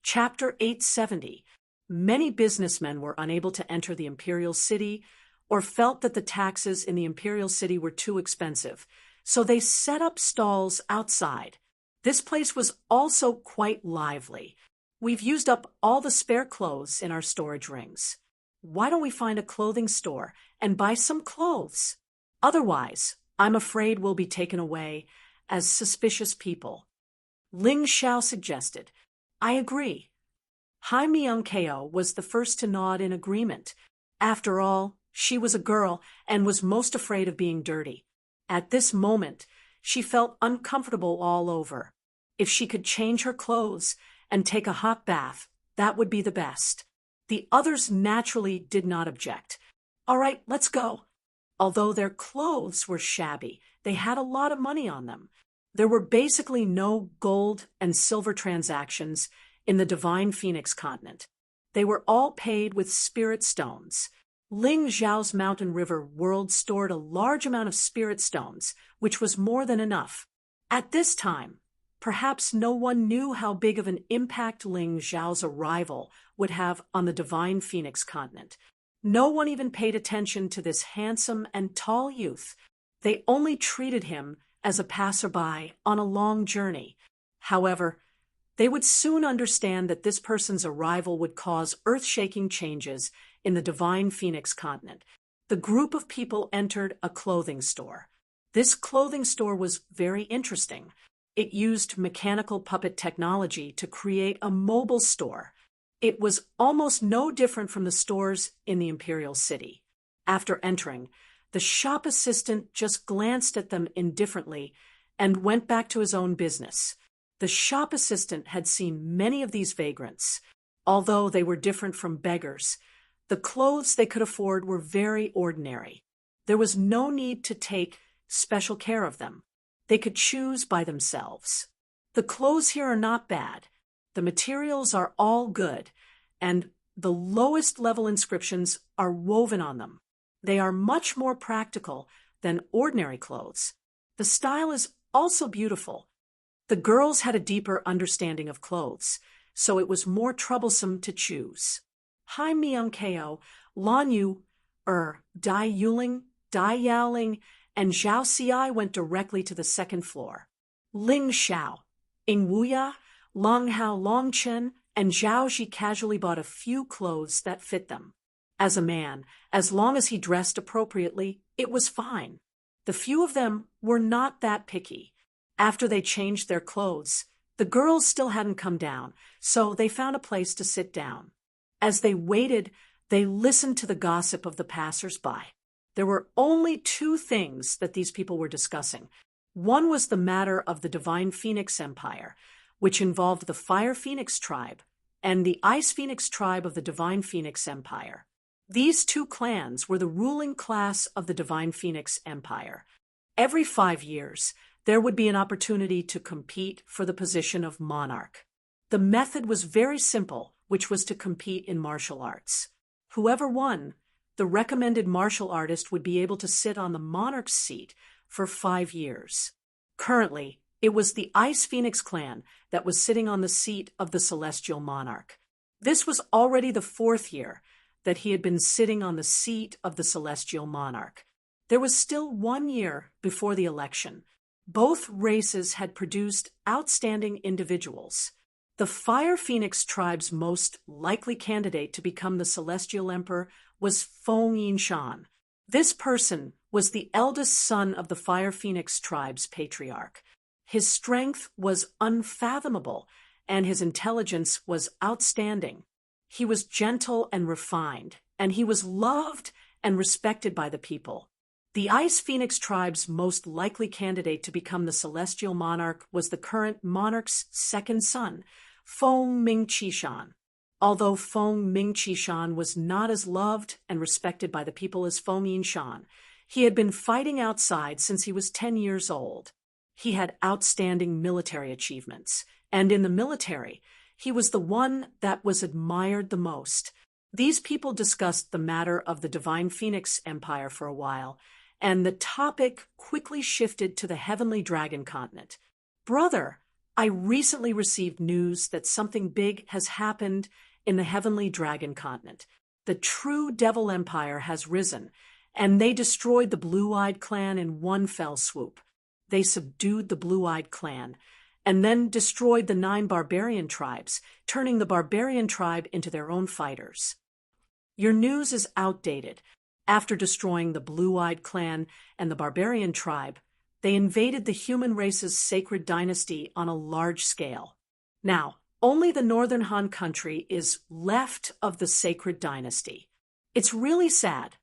Chapter 870. Many businessmen were unable to enter the imperial city or felt that the taxes in the imperial city were too expensive, so they set up stalls outside. This place was also quite lively. We've used up all the spare clothes in our storage rings. Why don't we find a clothing store and buy some clothes? Otherwise, I'm afraid we'll be taken away as suspicious people. Ling Xiao suggested. I agree. Hai Myung-keo was the first to nod in agreement. After all, she was a girl and was most afraid of being dirty. At this moment, she felt uncomfortable all over. If she could change her clothes and take a hot bath, that would be the best. The others naturally did not object. All right, let's go. Although their clothes were shabby, they had a lot of money on them. There were basically no gold and silver transactions in the Divine Phoenix continent. They were all paid with spirit stones. Ling Xiao's Mountain River world stored a large amount of spirit stones, which was more than enough. At this time, perhaps no one knew how big of an impact Ling Xiao's arrival would have on the Divine Phoenix continent. No one even paid attention to this handsome and tall youth. They only treated him as a passerby on a long journey. However, they would soon understand that this person's arrival would cause earth-shaking changes in the Divine Phoenix continent. The group of people entered a clothing store. This clothing store was very interesting. It used mechanical puppet technology to create a mobile store. It was almost no different from the stores in the Imperial City. After entering, the shop assistant just glanced at them indifferently and went back to his own business. The shop assistant had seen many of these vagrants. Although they were different from beggars, the clothes they could afford were very ordinary. There was no need to take special care of them. They could choose by themselves. The clothes here are not bad. The materials are all good, and the lowest level inscriptions are woven on them. They are much more practical than ordinary clothes. The style is also beautiful. The girls had a deeper understanding of clothes, so it was more troublesome to choose. Hai Myung-keo, Lan Yu, Dai Yuling, Dai Yaoling, and Zhao Xi went directly to the second floor. Ling Xiao, Ing Wuya, Long Hao Longchen, and Zhao Ji casually bought a few clothes that fit them. As a man, as long as he dressed appropriately, it was fine. The few of them were not that picky. After they changed their clothes, the girls still hadn't come down, so they found a place to sit down. As they waited, they listened to the gossip of the passers-by. There were only two things that these people were discussing. One was the matter of the Divine Phoenix Empire, which involved the Fire Phoenix tribe and the Ice Phoenix tribe of the Divine Phoenix Empire. These two clans were the ruling class of the Divine Phoenix Empire. Every 5 years, there would be an opportunity to compete for the position of monarch. The method was very simple, which was to compete in martial arts. Whoever won, the recommended martial artist would be able to sit on the monarch's seat for 5 years. Currently, it was the Ice Phoenix clan that was sitting on the seat of the celestial monarch. This was already the 4th year that he had been sitting on the seat of the celestial monarch. There was still 1 year before the election. Both races had produced outstanding individuals. The Fire Phoenix tribe's most likely candidate to become the celestial emperor was Feng Yinshan. This person was the eldest son of the Fire Phoenix tribe's patriarch. His strength was unfathomable, and his intelligence was outstanding. He was gentle and refined, and he was loved and respected by the people. The Ice Phoenix tribe's most likely candidate to become the celestial monarch was the current monarch's second son, Feng Mingqishan. Although Feng Mingqishan was not as loved and respected by the people as Feng Yinshan, he had been fighting outside since he was 10 years old. He had outstanding military achievements, and in the military, he was the one that was admired the most. These people discussed the matter of the Divine Phoenix Empire for a while, and the topic quickly shifted to the Heavenly Dragon continent. "Brother, I recently received news that something big has happened in the heavenly dragon continent. The true devil empire has risen, and they destroyed the Blue-Eyed Clan in one fell swoop. They subdued the Blue-Eyed Clan, and then destroyed the 9 barbarian tribes, turning the barbarian tribe into their own fighters. Your news is outdated. After destroying the Blue-Eyed Clan and the barbarian tribe, they invaded the human race's sacred dynasty on a large scale. Now, only the northern Han country is left of the sacred dynasty. It's really sad.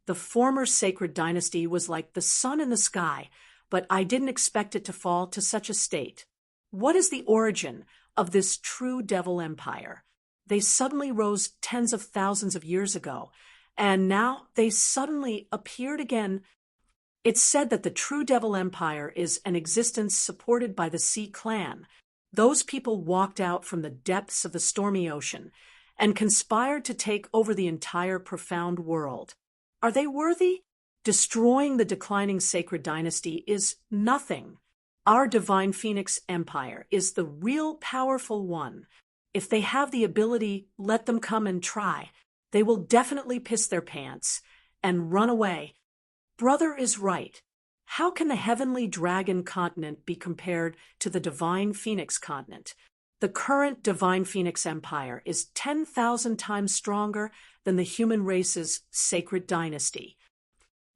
The former sacred dynasty was like the sun in the sky, but I didn't expect it to fall to such a state. What is the origin of this true devil empire? They suddenly rose tens of thousands of years ago, and now they suddenly appeared again. It's said that the true devil empire is an existence supported by the Sea Clan. Those people walked out from the depths of the stormy ocean and conspired to take over the entire profound world. Are they worthy? Destroying the declining sacred dynasty is nothing. Our divine phoenix empire is the real powerful one. If they have the ability, let them come and try. They will definitely piss their pants and run away. Brother is right. How can the heavenly dragon continent be compared to the divine phoenix continent? The current divine phoenix empire is 10,000 times stronger than the human race's sacred dynasty.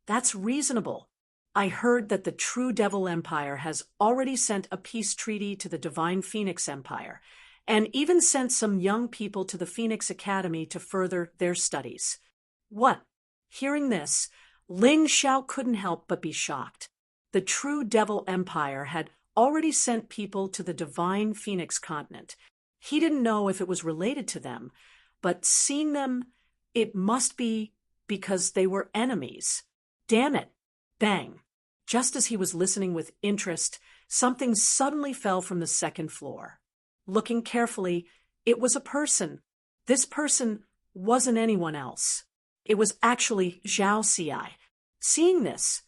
That's reasonable. I heard that the true devil empire has already sent a peace treaty to the divine phoenix empire, and even sent some young people to the Phoenix Academy to further their studies. What? Hearing this, Ling Xiao couldn't help but be shocked. The true devil empire had already sent people to the divine phoenix continent. He didn't know if it was related to them, but seeing them, it must be because they were enemies. Damn it! Bang! Just as he was listening with interest, something suddenly fell from the second floor. Looking carefully, it was a person. This person wasn't anyone else. It was actually Zhao Xi. Seeing this,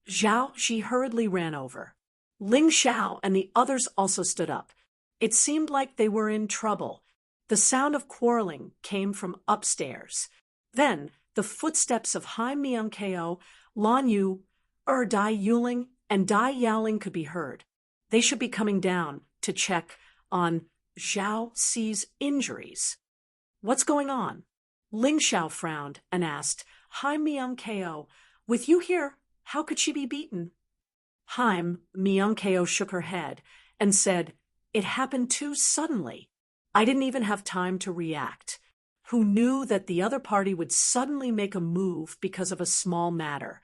Zhao Xi hurriedly ran over. Ling Xiao and the others also stood up. It seemed like they were in trouble. The sound of quarreling came from upstairs. Then the footsteps of Hai Miankeo, Lan Yu, Dai Yuling, and Dai Yaoling could be heard. They should be coming down to check on Zhao Xi's injuries. What's going on? Ling Xiao frowned and asked, Hai Miankeo, with you here, how could she be beaten? Haim Miankeo shook her head and said, It happened too suddenly. I didn't even have time to react. Who knew that the other party would suddenly make a move because of a small matter?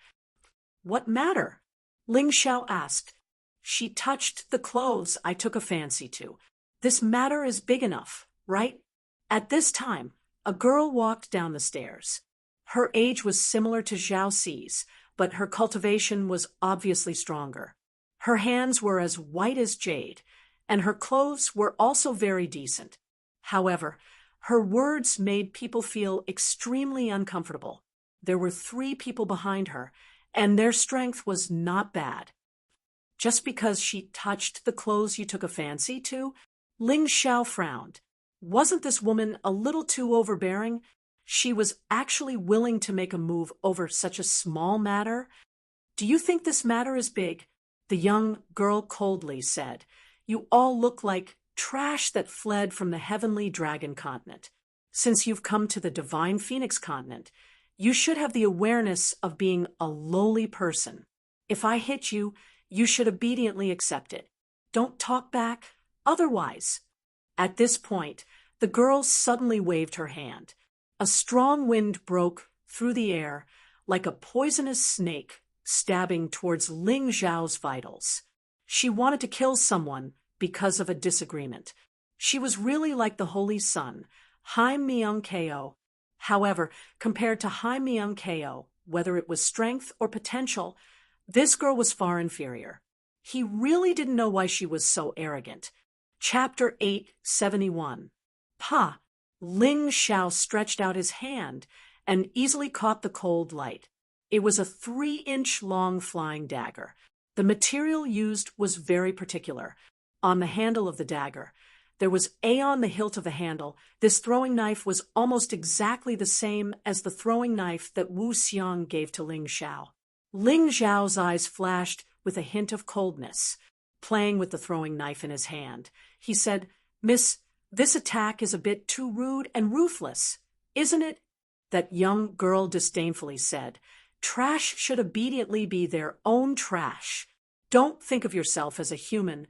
What matter? Ling Xiao asked. She touched the clothes I took a fancy to. This matter is big enough, right? At this time, a girl walked down the stairs. Her age was similar to Zhao Xi's, but her cultivation was obviously stronger. Her hands were as white as jade, and her clothes were also very decent. However, her words made people feel extremely uncomfortable. There were 3 people behind her, and their strength was not bad. Just because she touched the clothes you took a fancy to? Ling Xiao frowned. Wasn't this woman a little too overbearing? She was actually willing to make a move over such a small matter? Do you think this matter is big? The young girl coldly said. You all look like trash that fled from the heavenly dragon continent. Since you've come to the divine phoenix continent, you should have the awareness of being a lowly person. If I hit you, you should obediently accept it. Don't talk back, otherwise. At this point, the girl suddenly waved her hand. A strong wind broke through the air like a poisonous snake stabbing towards Ling Xiao's vitals. She wanted to kill someone because of a disagreement. She was really like the Holy Sun, Hai Miankeo. However, compared to Hai Miankeo, whether it was strength or potential, this girl was far inferior. He really didn't know why she was so arrogant. Chapter 871. Pa! Ling Xiao stretched out his hand and easily caught the cold light. It was a 3-inch long flying dagger. The material used was very particular. on the handle of the dagger. There was A on the hilt of the handle. This throwing knife was almost exactly the same as the throwing knife that Wu Xiang gave to Ling Xiao. Ling Xiao's eyes flashed with a hint of coldness, playing with the throwing knife in his hand. He said, "Miss, this attack is a bit too rude and ruthless, isn't it?" That young girl disdainfully said, "Trash should obediently be their own trash. Don't think of yourself as a human,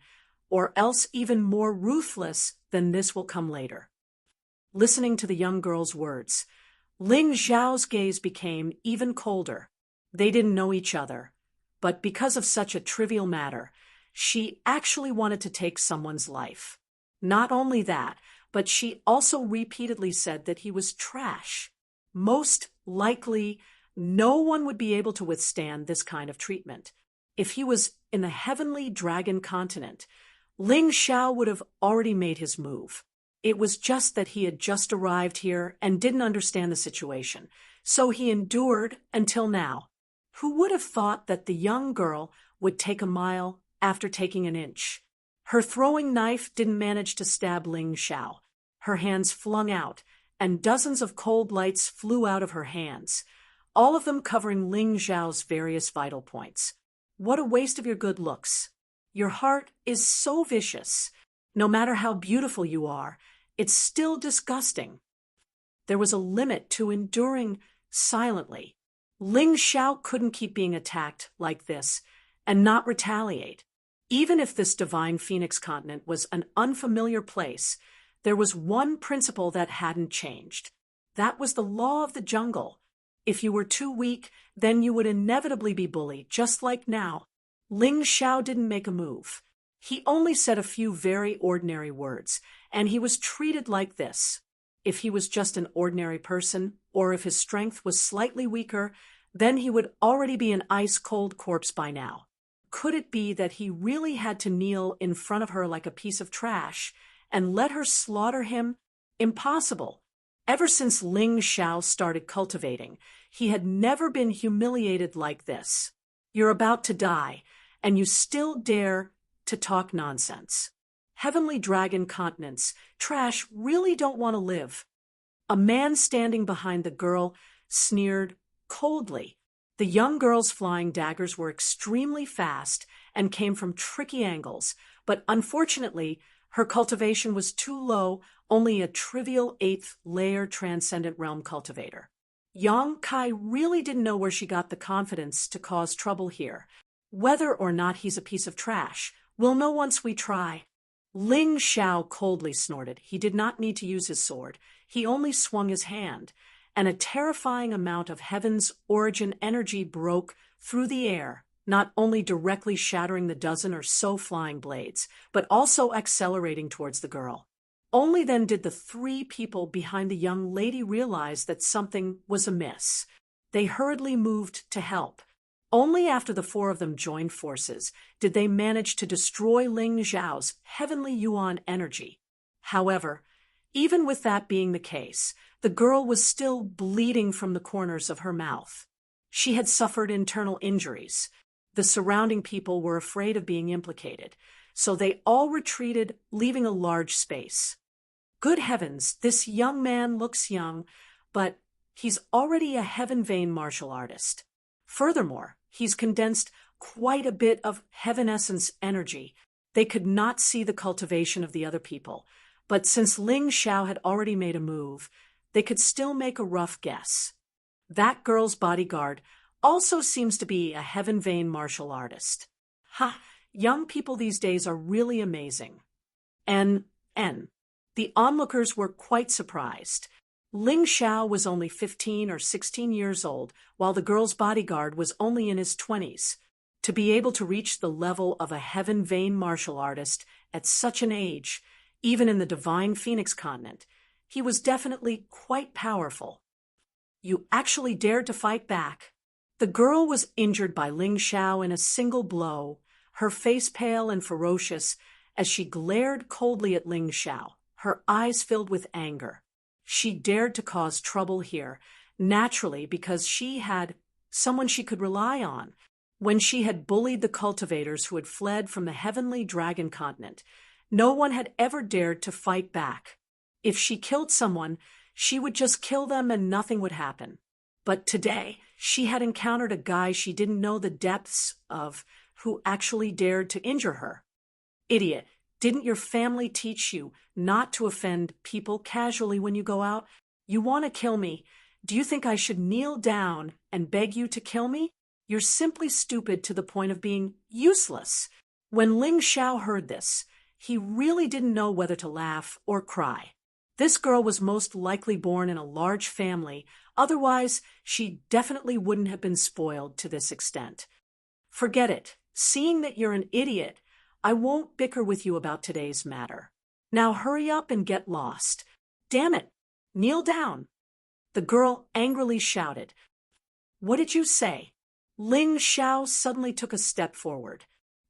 or else even more ruthless than this will come later." Listening to the young girl's words, Ling Xiao's gaze became even colder. They didn't know each other, but because of such a trivial matter, she actually wanted to take someone's life. Not only that, but she also repeatedly said that he was trash. Most likely, no one would be able to withstand this kind of treatment. If he was in the heavenly dragon continent, Ling Xiao would have already made his move. It was just that he had just arrived here and didn't understand the situation, so he endured until now. Who would have thought that the young girl would take a mile after taking an inch? Her throwing knife didn't manage to stab Ling Xiao. Her hands flung out, and dozens of cold lights flew out of her hands, all of them covering Ling Xiao's various vital points. What a waste of your good looks. Your heart is so vicious. No matter how beautiful you are, it's still disgusting. There was a limit to enduring silently. Ling Xiao couldn't keep being attacked like this and not retaliate. Even if this divine phoenix continent was an unfamiliar place, there was one principle that hadn't changed. That was the law of the jungle. If you were too weak, then you would inevitably be bullied, just like now. Ling Xiao didn't make a move. He only said a few very ordinary words, and he was treated like this. If he was just an ordinary person, or if his strength was slightly weaker, then he would already be an ice-cold corpse by now. Could it be that he really had to kneel in front of her like a piece of trash and let her slaughter him? Impossible. Ever since Ling Xiao started cultivating, he had never been humiliated like this. You're about to die, and you still dare to talk nonsense. Heavenly dragon continents, trash really don't want to live. A man standing behind the girl sneered coldly. The young girl's flying daggers were extremely fast and came from tricky angles, but unfortunately, her cultivation was too low, only a trivial 8th layer transcendent realm cultivator. Yang Kai really didn't know where she got the confidence to cause trouble here. Whether or not he's a piece of trash, we'll know once we try. Ling Xiao coldly snorted. He did not need to use his sword. He only swung his hand, and a terrifying amount of heaven's origin energy broke through the air, not only directly shattering the dozen or so flying blades, but also accelerating towards the girl. Only then did the 3 people behind the young lady realize that something was amiss. They hurriedly moved to help. Only after the 4 of them joined forces did they manage to destroy Ling Xiao's heavenly yuan energy. However, even with that being the case, the girl was still bleeding from the corners of her mouth. She had suffered internal injuries. The surrounding people were afraid of being implicated, so they all retreated, leaving a large space. Good heavens, this young man looks young, but he's already a heaven-vain martial artist. Furthermore, he's condensed quite a bit of heaven essence energy. They could not see the cultivation of the other people, but since Ling Xiao had already made a move, they could still make a rough guess. That girl's bodyguard also seems to be a heaven-vain martial artist. Ha! Young people these days are really amazing. N. The onlookers were quite surprised. Ling Xiao was only 15 or 16 years old, while the girl's bodyguard was only in his 20s. To be able to reach the level of a heaven-vain martial artist at such an age, even in the divine phoenix continent, he was definitely quite powerful. You actually dared to fight back. The girl was injured by Ling Xiao in a single blow, her face pale and ferocious as she glared coldly at Ling Xiao, her eyes filled with anger. She dared to cause trouble here, naturally because she had someone she could rely on. when she had bullied the cultivators who had fled from the heavenly dragon continent. No one had ever dared to fight back. If she killed someone, she would just kill them and nothing would happen. But today, she had encountered a guy she didn't know the depths of, who actually dared to injure her. Idiot, didn't your family teach you not to offend people casually when you go out? You want to kill me. Do you think I should kneel down and beg you to kill me? You're simply stupid to the point of being useless. When Ling Xiao heard this, he really didn't know whether to laugh or cry. This girl was most likely born in a large family, otherwise she definitely wouldn't have been spoiled to this extent. Forget it. Seeing that you're an idiot, I won't bicker with you about today's matter. Now hurry up and get lost. Damn it! Kneel down! The girl angrily shouted. What did you say? Ling Xiao suddenly took a step forward.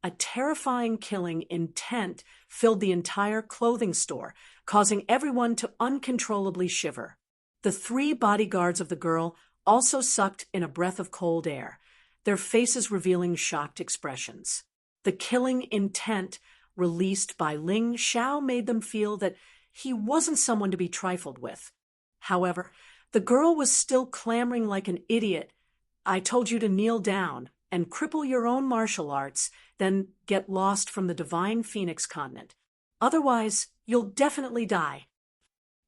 A terrifying killing intent filled the entire clothing store, causing everyone to uncontrollably shiver. The 3 bodyguards of the girl also sucked in a breath of cold air, their faces revealing shocked expressions. The killing intent released by Ling Xiao made them feel that he wasn't someone to be trifled with. However, the girl was still clamoring like an idiot. I told you to kneel down and cripple your own martial arts, then get lost from the Divine Phoenix continent. Otherwise, you'll definitely die.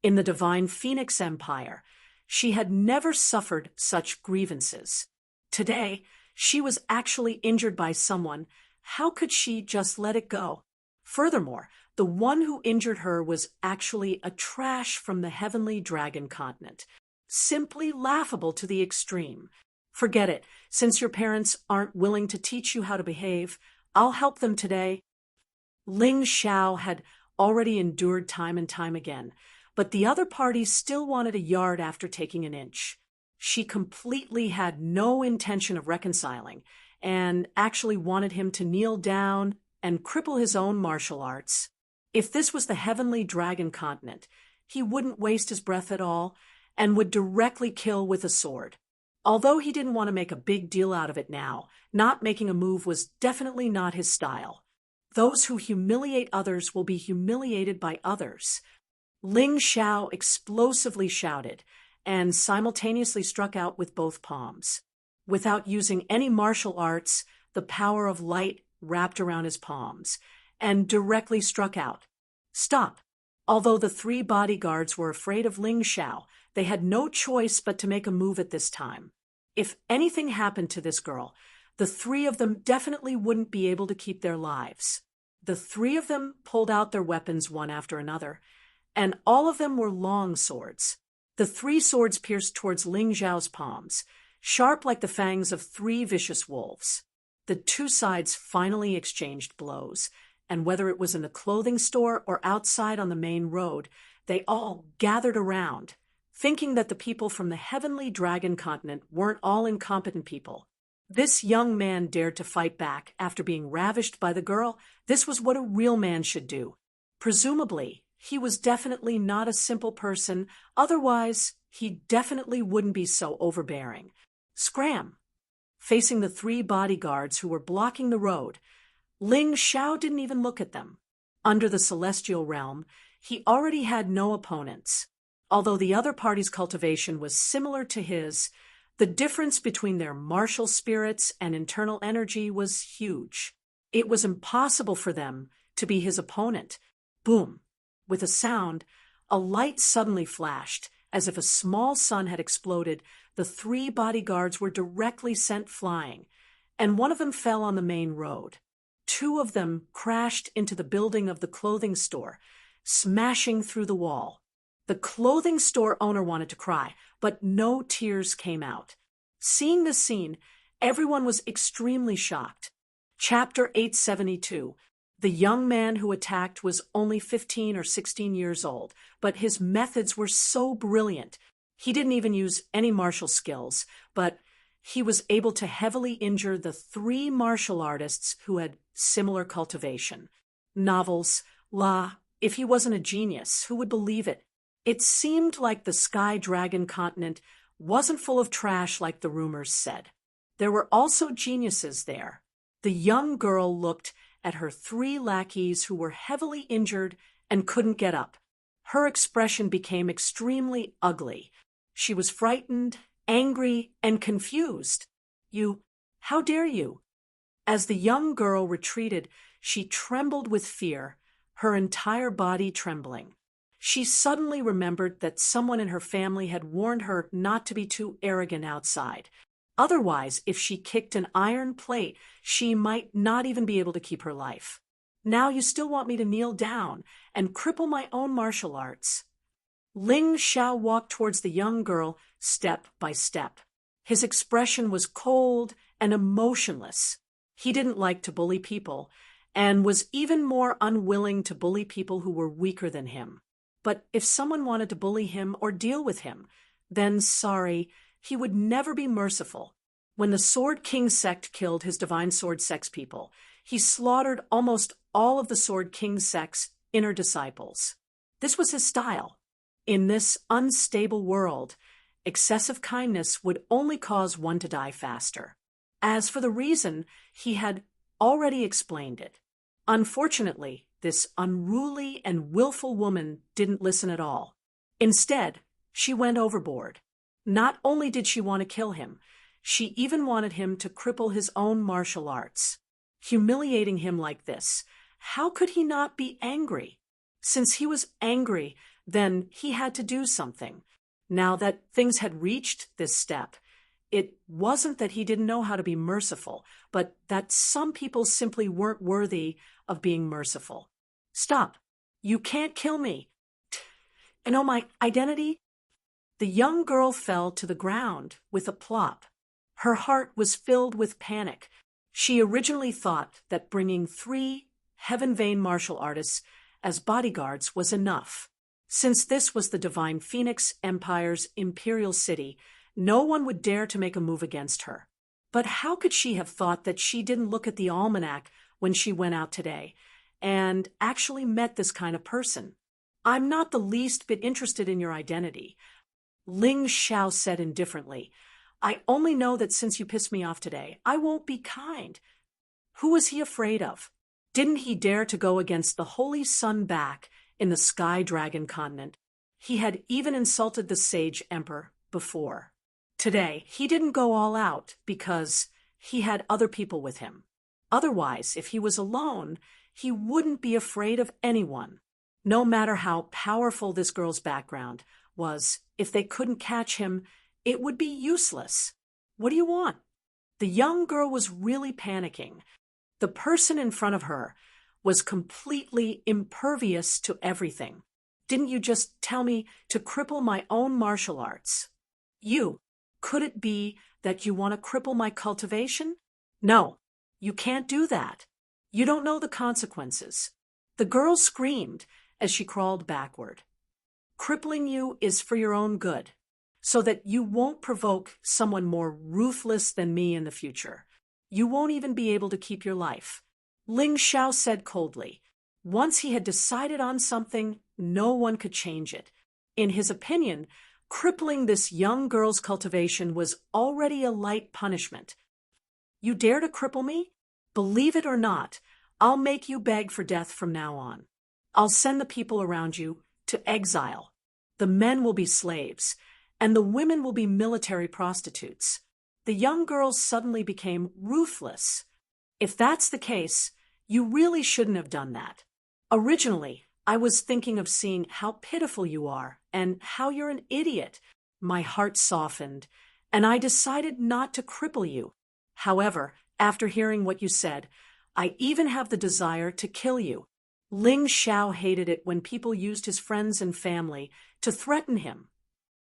In the Divine Phoenix Empire, she had never suffered such grievances. Today, she was actually injured by someone. How could she just let it go? Furthermore, the one who injured her was actually a trash from the heavenly dragon continent. Simply laughable to the extreme. Forget it. Since your parents aren't willing to teach you how to behave, I'll help them today. Ling Xiao had already endured time and time again, but the other party still wanted a yard after taking an inch. She completely had no intention of reconciling, and actually wanted him to kneel down and cripple his own martial arts. If this was the heavenly dragon continent, he wouldn't waste his breath at all, and would directly kill with a sword. Although he didn't want to make a big deal out of it now, not making a move was definitely not his style. Those who humiliate others will be humiliated by others. Ling Xiao explosively shouted, and simultaneously struck out with both palms. Without using any martial arts, the power of light wrapped around his palms, and directly struck out. Stop! Although the 3 bodyguards were afraid of Ling Xiao, they had no choice but to make a move at this time. If anything happened to this girl, the 3 of them definitely wouldn't be able to keep their lives. The 3 of them pulled out their weapons one after another, and all of them were long swords. The 3 swords pierced towards Ling Xiao's palms, sharp like the fangs of 3 vicious wolves. The 2 sides finally exchanged blows, and whether it was in the clothing store or outside on the main road, they all gathered around, thinking that the people from the heavenly dragon continent weren't all incompetent people. This young man dared to fight back after being ravished by the girl. This was what a real man should do. Presumably, he was definitely not a simple person, otherwise he definitely wouldn't be so overbearing. Scram! Facing the 3 bodyguards who were blocking the road, Ling Xiao didn't even look at them. Under the celestial realm, he already had no opponents. Although the other party's cultivation was similar to his, the difference between their martial spirits and internal energy was huge. It was impossible for them to be his opponent. Boom! With a sound, a light suddenly flashed, as if a small sun had exploded. The 3 bodyguards were directly sent flying, and one of them fell on the main road. 2 of them crashed into the building of the clothing store, smashing through the wall. The clothing store owner wanted to cry, but no tears came out. Seeing this scene, everyone was extremely shocked. Chapter 872. The young man who attacked was only 15 or 16 years old, but his methods were so brilliant. He didn't even use any martial skills, but he was able to heavily injure the 3 martial artists who had similar cultivation. Novels, if he wasn't a genius, who would believe it? It seemed like the Sky Dragon continent wasn't full of trash like the rumors said. There were also geniuses there. The young girl looked at her 3 lackeys who were heavily injured and couldn't get up. Her expression became extremely ugly. She was frightened, angry, and confused. How dare you? As the young girl retreated, she trembled with fear, her entire body trembling. She suddenly remembered that someone in her family had warned her not to be too arrogant outside. Otherwise, if she kicked an iron plate, she might not even be able to keep her life. Now you still want me to kneel down and cripple my own martial arts? Ling Xiao walked towards the young girl step by step. His expression was cold and emotionless. He didn't like to bully people, and was even more unwilling to bully people who were weaker than him. But if someone wanted to bully him or deal with him, then sorry, he would never be merciful. When the Sword King sect killed his Divine Sword sect's people, he slaughtered almost all of the Sword King sect's inner disciples. This was his style. In this unstable world, excessive kindness would only cause one to die faster. As for the reason, he had already explained it. Unfortunately, this unruly and willful woman didn't listen at all. Instead, she went overboard. Not only did she want to kill him, she even wanted him to cripple his own martial arts. Humiliating him like this, how could he not be angry? Since he was angry, then he had to do something. Now that things had reached this step, it wasn't that he didn't know how to be merciful, but that some people simply weren't worthy of being merciful. Stop. You can't kill me. You know my identity? The young girl fell to the ground with a plop. Her heart was filled with panic. She originally thought that bringing 3 Heaven Vein martial artists as bodyguards was enough. Since this was the Divine Phoenix Empire's imperial city, no one would dare to make a move against her. But how could she have thought that she didn't look at the almanac when she went out today and actually met this kind of person? I'm not the least bit interested in your identity. Ling Xiao said indifferently. I only know that since you pissed me off today, I won't be kind. Who was he afraid of? Didn't he dare to go against the Holy Sun back in the Sky Dragon continent? He had even insulted the Sage Emperor before. Today, he didn't go all out because he had other people with him. Otherwise, if he was alone, he wouldn't be afraid of anyone. No matter how powerful this girl's background was, if they couldn't catch him, it would be useless. What do you want? The young girl was really panicking. The person in front of her was completely impervious to everything. Didn't you just tell me to cripple my own martial arts? Could it be that you want to cripple my cultivation? No, you can't do that. You don't know the consequences. The girl screamed as she crawled backward. Crippling you is for your own good, so that you won't provoke someone more ruthless than me in the future. You won't even be able to keep your life. Ling Xiao said coldly. Once he had decided on something, no one could change it. In his opinion, crippling this young girl's cultivation was already a light punishment. You dare to cripple me? Believe it or not, I'll make you beg for death from now on. I'll send the people around you to exile. The men will be slaves, and the women will be military prostitutes. The young girl suddenly became ruthless. If that's the case, you really shouldn't have done that. Originally, I was thinking of seeing how pitiful you are and how you're an idiot. My heart softened, and I decided not to cripple you. However, after hearing what you said, I even have the desire to kill you. Ling Xiao hated it when people used his friends and family to threaten him.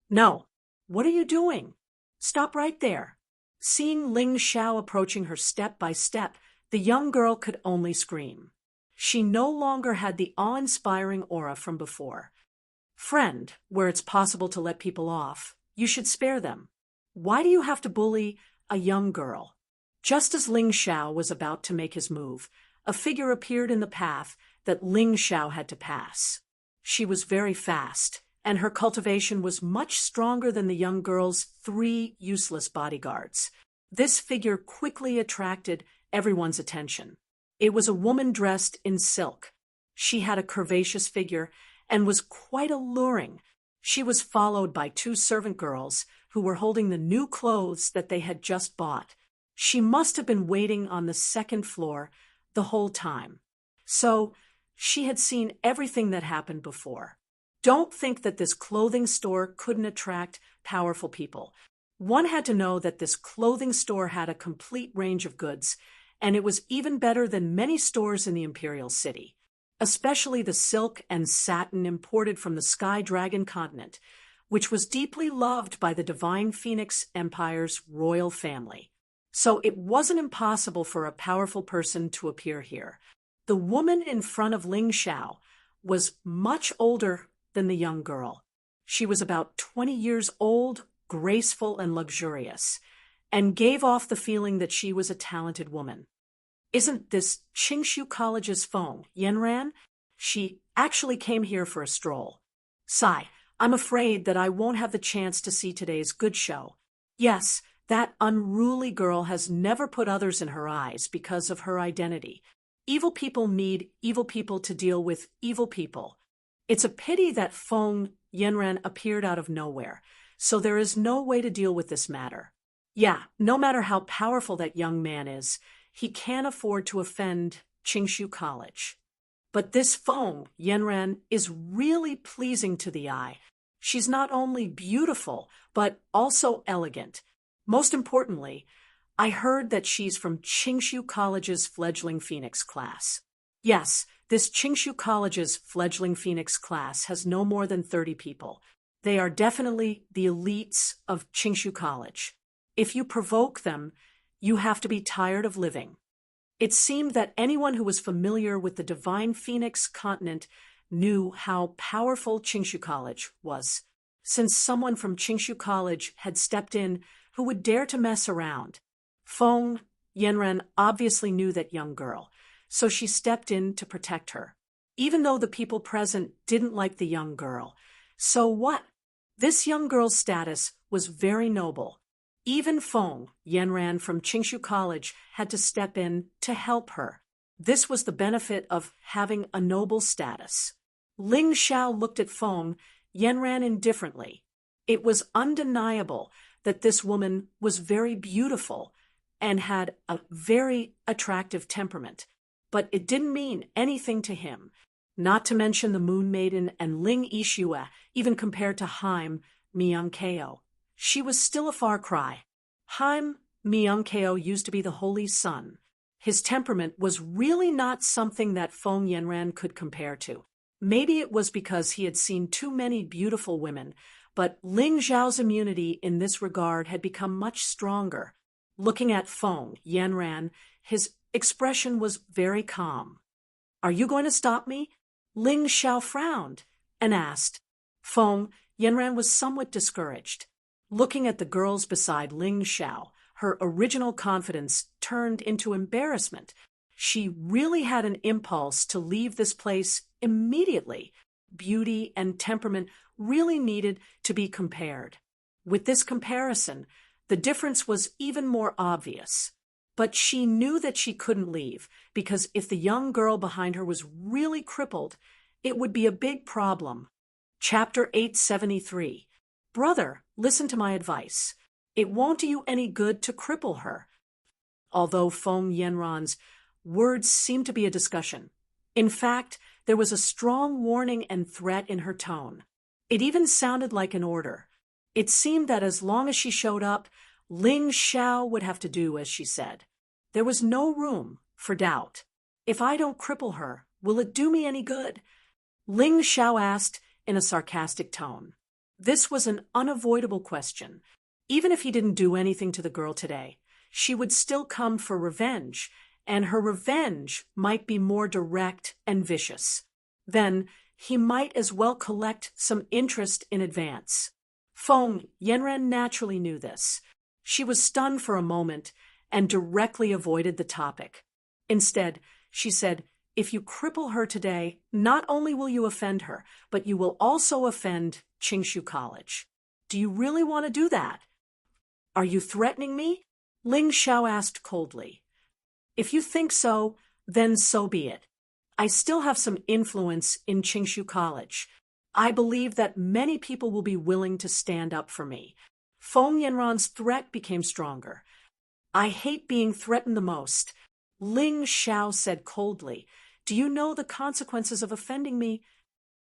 No, what are you doing? Stop right there. Seeing Ling Xiao approaching her step by step, the young girl could only scream. She no longer had the awe-inspiring aura from before. Friend, where it's possible to let people off, you should spare them. Why do you have to bully a young girl? Just as Ling Xiao was about to make his move, a figure appeared in the path that Ling Xiao had to pass. She was very fast, and her cultivation was much stronger than the young girl's 3 useless bodyguards. This figure quickly attracted everyone's attention. It was a woman dressed in silk. She had a curvaceous figure and was quite alluring. She was followed by two servant girls who were holding the new clothes that they had just bought. She must have been waiting on the second floor the whole time. So, she had seen everything that happened before. Don't think that this clothing store couldn't attract powerful people. One had to know that this clothing store had a complete range of goods, and it was even better than many stores in the Imperial City, especially the silk and satin imported from the Sky Dragon continent, which was deeply loved by the Divine Phoenix Empire's royal family. So it wasn't impossible for a powerful person to appear here. The woman in front of Ling Xiao was much older than the young girl. She was about 20 years old, graceful and luxurious, and gave off the feeling that she was a talented woman. Isn't this Qingshu College's Feng Yanran? She actually came here for a stroll. Sigh, I'm afraid that I won't have the chance to see today's good show. Yes, that unruly girl has never put others in her eyes because of her identity. Evil people need evil people to deal with evil people. It's a pity that Feng Yanran appeared out of nowhere, so there is no way to deal with this matter. Yeah, no matter how powerful that young man is, he can't afford to offend Qingshu College. But this Feng Yanran is really pleasing to the eye. She's not only beautiful, but also elegant. Most importantly, I heard that she's from Qingshu College's fledgling Phoenix class. Yes, this Qingshu College's fledgling Phoenix class has no more than 30 people. They are definitely the elites of Qingshu College. If you provoke them, you have to be tired of living. It seemed that anyone who was familiar with the Divine Phoenix continent knew how powerful Qingshu College was, since someone from Qingshu College had stepped in who would dare to mess around. Feng Yanran obviously knew that young girl, so she stepped in to protect her. Even though the people present didn't like the young girl. So what? This young girl's status was very noble. Even Feng Yanran from Qingshu College had to step in to help her. This was the benefit of having a noble status. Ling Xiao looked at Feng Yanran indifferently. It was undeniable that this woman was very beautiful and had a very attractive temperament, but it didn't mean anything to him, not to mention the Moon Maiden and Ling Yixue, even compared to Haim Myungkeo. She was still a far cry. Haim Myungkeo used to be the Holy Sun. His temperament was really not something that Feng Yanran could compare to. Maybe it was because he had seen too many beautiful women, but Ling Xiao's immunity in this regard had become much stronger. Looking at Feng Yanran, his expression was very calm. "Are you going to stop me?" Ling Xiao frowned and asked. Feng Yanran was somewhat discouraged. Looking at the girls beside Ling Xiao, her original confidence turned into embarrassment. She really had an impulse to leave this place immediately. Beauty and temperament really needed to be compared. With this comparison, the difference was even more obvious. But she knew that she couldn't leave, because if the young girl behind her was really crippled, it would be a big problem. Chapter 873. Brother, listen to my advice. It won't do you any good to cripple her. Although Feng Yanran's words seemed to be a discussion. In fact, there was a strong warning and threat in her tone. It even sounded like an order. It seemed that as long as she showed up, Ling Xiao would have to do as she said. There was no room for doubt. "If I don't cripple her, will it do me any good?" Ling Xiao asked in a sarcastic tone. This was an unavoidable question. Even if he didn't do anything to the girl today, she would still come for revenge, and her revenge might be more direct and vicious. Then he might as well collect some interest in advance. Feng Yanran naturally knew this. She was stunned for a moment and directly avoided the topic. Instead, she said, "If you cripple her today, not only will you offend her, but you will also offend Qingshu College. Do you really want to do that? Are you threatening me?" Ling Xiao asked coldly. If you think so, then so be it. I still have some influence in Qingshu College. I believe that many people will be willing to stand up for me. Feng Yanran's threat became stronger. I hate being threatened the most. Ling Xiao said coldly, Do you know the consequences of offending me?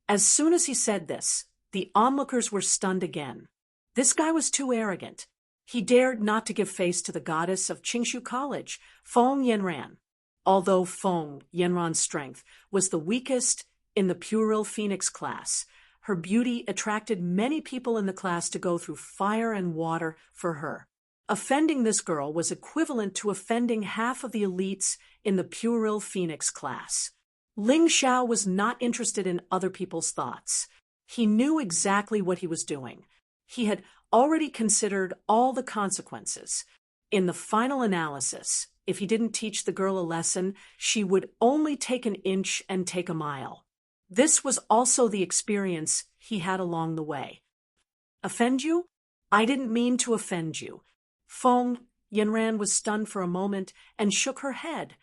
As soon as he said this, the onlookers were stunned again. This guy was too arrogant. He dared not to give face to the goddess of Qingshu College, Feng Yanran. Although Feng Yanran's strength was the weakest in the puerile phoenix class, her beauty attracted many people in the class to go through fire and water for her. Offending this girl was equivalent to offending half of the elites in the puerile phoenix class. Ling Xiao was not interested in other people's thoughts. He knew exactly what he was doing. He had already considered all the consequences. In the final analysis, if he didn't teach the girl a lesson, she would only take an inch and take a mile. This was also the experience he had along the way. Offend you? I didn't mean to offend you. Feng Yanran was stunned for a moment and shook her head.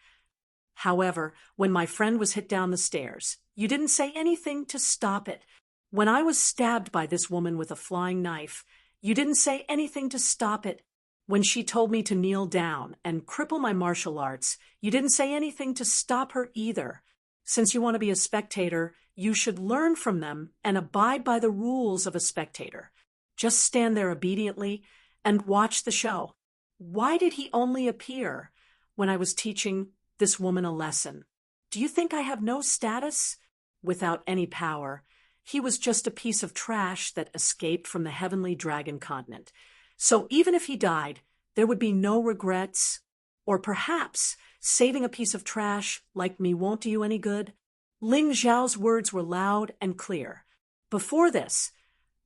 However, when my friend was hit down the stairs, you didn't say anything to stop it. When I was stabbed by this woman with a flying knife, you didn't say anything to stop it. When she told me to kneel down and cripple my martial arts, you didn't say anything to stop her either. Since you want to be a spectator, you should learn from them and abide by the rules of a spectator. Just stand there obediently and watch the show. Why did he only appear when I was teaching this woman a lesson? Do you think I have no status? Without any power, he was just a piece of trash that escaped from the heavenly dragon continent. So even if he died, there would be no regrets. Or perhaps saving a piece of trash like me won't do you any good. Ling Xiao's words were loud and clear. Before this,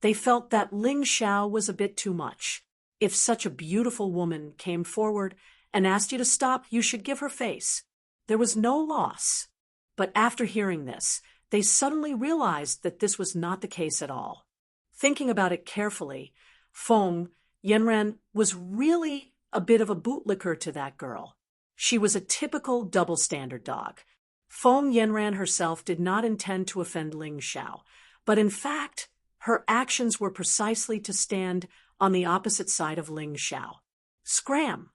they felt that Ling Xiao was a bit too much. If such a beautiful woman came forward and asked you to stop, you should give her face. There was no loss. But after hearing this, they suddenly realized that this was not the case at all. Thinking about it carefully, Feng Yanran was really a bit of a bootlicker to that girl. She was a typical double-standard dog. Feng Yanran herself did not intend to offend Ling Xiao, but in fact, her actions were precisely to stand on the opposite side of Ling Xiao. Scram!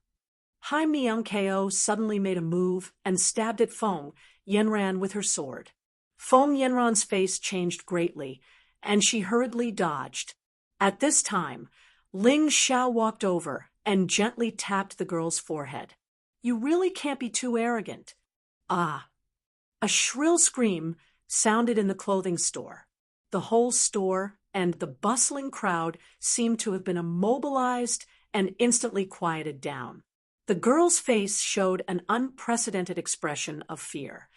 Hai Miangko suddenly made a move and stabbed at Feng Yanran with her sword. Feng Yanran's face changed greatly, and she hurriedly dodged. At this time, Ling Xiao walked over and gently tapped the girl's forehead. You really can't be too arrogant. Ah! A shrill scream sounded in the clothing store. The whole store and the bustling crowd seemed to have been immobilized and instantly quieted down. The girl's face showed an unprecedented expression of fear.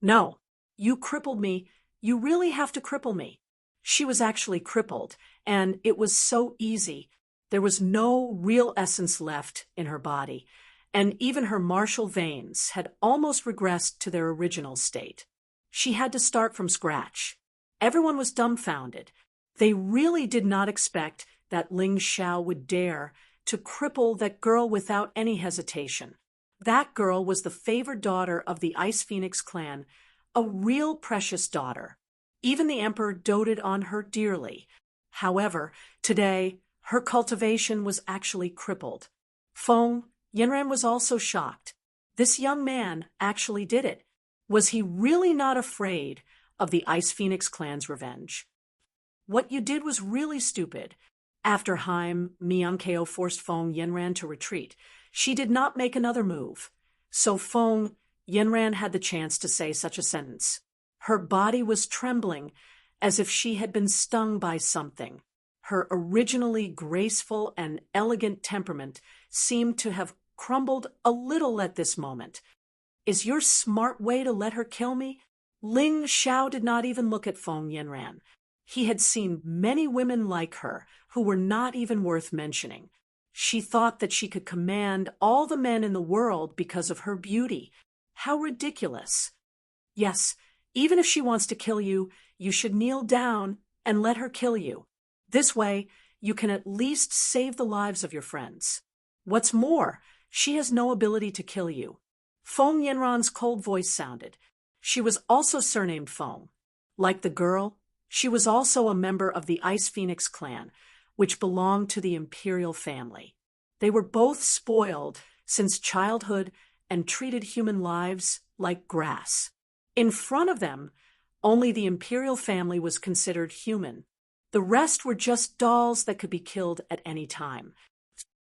No, you crippled me. You really have to cripple me. She was actually crippled, and it was so easy. There was no real essence left in her body, and even her martial veins had almost regressed to their original state. She had to start from scratch. Everyone was dumbfounded. They really did not expect that Ling Xiao would dare to cripple that girl without any hesitation. That girl was the favored daughter of the Ice Phoenix clan, a real precious daughter. Even the emperor doted on her dearly. However, today, her cultivation was actually crippled. Feng Yanran was also shocked. This young man actually did it. Was he really not afraid of the Ice Phoenix clan's revenge? What you did was really stupid. After Haim Miangko forced Feng Yanran to retreat, she did not make another move. So Feng Yanran had the chance to say such a sentence. Her body was trembling as if she had been stung by something. Her originally graceful and elegant temperament seemed to have crumbled a little at this moment. Is your smart way to let her kill me? Ling Xiao did not even look at Feng Yanran. He had seen many women like her who were not even worth mentioning. She thought that she could command all the men in the world because of her beauty. How ridiculous. Yes, even if she wants to kill you, you should kneel down and let her kill you. This way, you can at least save the lives of your friends. What's more, she has no ability to kill you. Feng Yanran's cold voice sounded. She was also surnamed Feng. Like the girl, she was also a member of the Ice Phoenix clan, which belonged to the imperial family. They were both spoiled since childhood and treated human lives like grass. In front of them, only the imperial family was considered human. The rest were just dolls that could be killed at any time.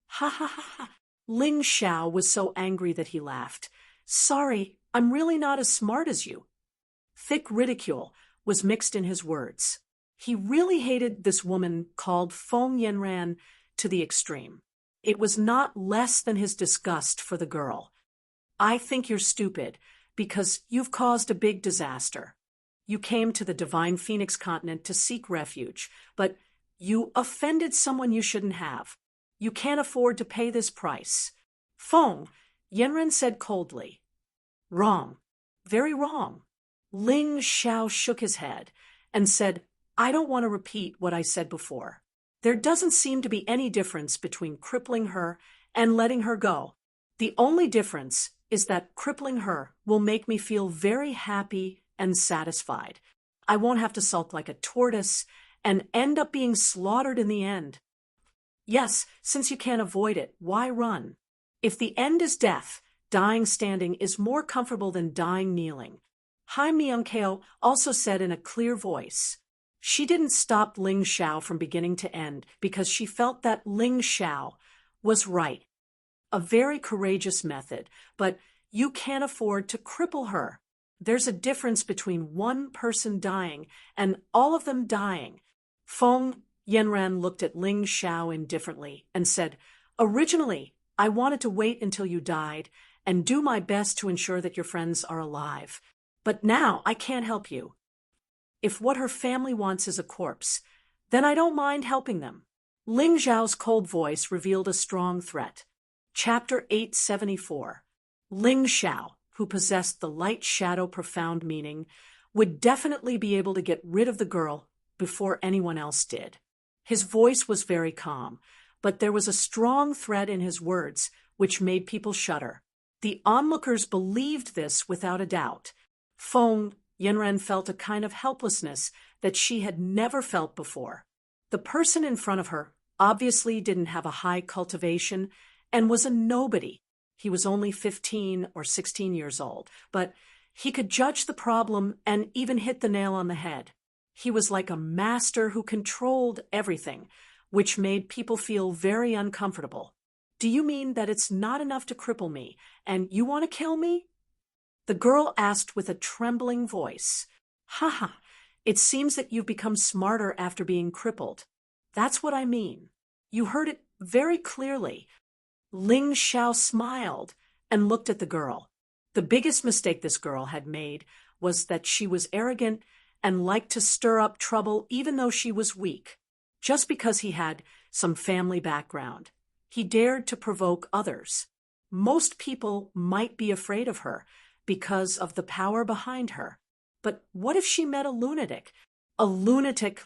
Ha ha ha ha. Ling Xiao was so angry that he laughed. Sorry, I'm really not as smart as you. Thick ridicule was mixed in his words. He really hated this woman called Feng Yanran to the extreme. It was not less than his disgust for the girl. I think you're stupid because you've caused a big disaster. You came to the Divine Phoenix continent to seek refuge, but you offended someone you shouldn't have. You can't afford to pay this price. Feng, Yanran said coldly. Wrong. Very wrong. Ling Xiao shook his head and said, I don't want to repeat what I said before. There doesn't seem to be any difference between crippling her and letting her go. The only difference is that crippling her will make me feel very happy and satisfied. I won't have to sulk like a tortoise and end up being slaughtered in the end. Yes, since you can't avoid it, why run? If the end is death, dying standing is more comfortable than dying kneeling. Hai Myung-keo also said in a clear voice. She didn't stop Ling Xiao from beginning to end because she felt that Ling Xiao was right. A very courageous method, but you can't afford to cripple her. There's a difference between one person dying and all of them dying. Feng Yanran looked at Ling Xiao indifferently and said, Originally, I wanted to wait until you died and do my best to ensure that your friends are alive. But now I can't help you. If what her family wants is a corpse, then I don't mind helping them. Ling Xiao's cold voice revealed a strong threat. Chapter 874. Ling Xiao, who possessed the light shadow profound meaning, would definitely be able to get rid of the girl before anyone else did. His voice was very calm, but there was a strong threat in his words, which made people shudder. The onlookers believed this without a doubt. Feng Yanran felt a kind of helplessness that she had never felt before. The person in front of her obviously didn't have a high cultivation and was a nobody. He was only 15 or 16 years old, but he could judge the problem and even hit the nail on the head. He was like a master who controlled everything, which made people feel very uncomfortable. Do you mean that it's not enough to cripple me, and you want to kill me? The girl asked with a trembling voice. Haha, it seems that you've become smarter after being crippled. That's what I mean. You heard it very clearly. Ling Xiao smiled and looked at the girl. The biggest mistake this girl had made was that she was arrogant and liked to stir up trouble even though she was weak. Just because he had some family background, he dared to provoke others. Most people might be afraid of her because of the power behind her. But what if she met a lunatic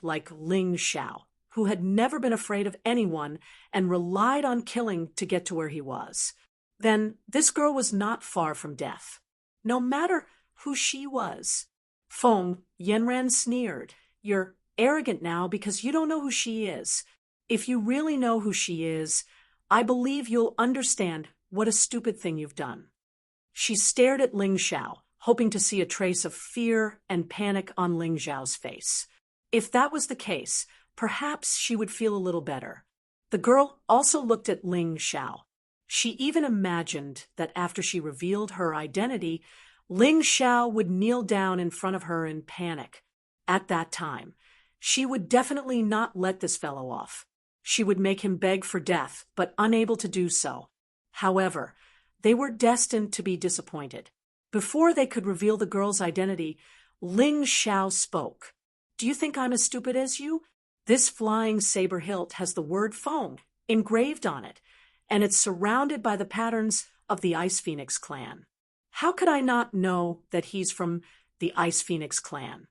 like Ling Xiao, who had never been afraid of anyone and relied on killing to get to where he was? Then this girl was not far from death, no matter who she was. Feng Yanran sneered. You're arrogant now because you don't know who she is. If you really know who she is, I believe you'll understand what a stupid thing you've done. She stared at Ling Xiao, hoping to see a trace of fear and panic on Ling Xiao's face. If that was the case, perhaps she would feel a little better. The girl also looked at Ling Xiao. She even imagined that after she revealed her identity, Ling Xiao would kneel down in front of her in panic. At that time, she would definitely not let this fellow off. She would make him beg for death, but unable to do so. However, they were destined to be disappointed. Before they could reveal the girl's identity, Ling Xiao spoke. Do you think I'm as stupid as you? This flying saber hilt has the word Feng engraved on it, and it's surrounded by the patterns of the Ice Phoenix clan. How could I not know that he's from the Ice Phoenix clan?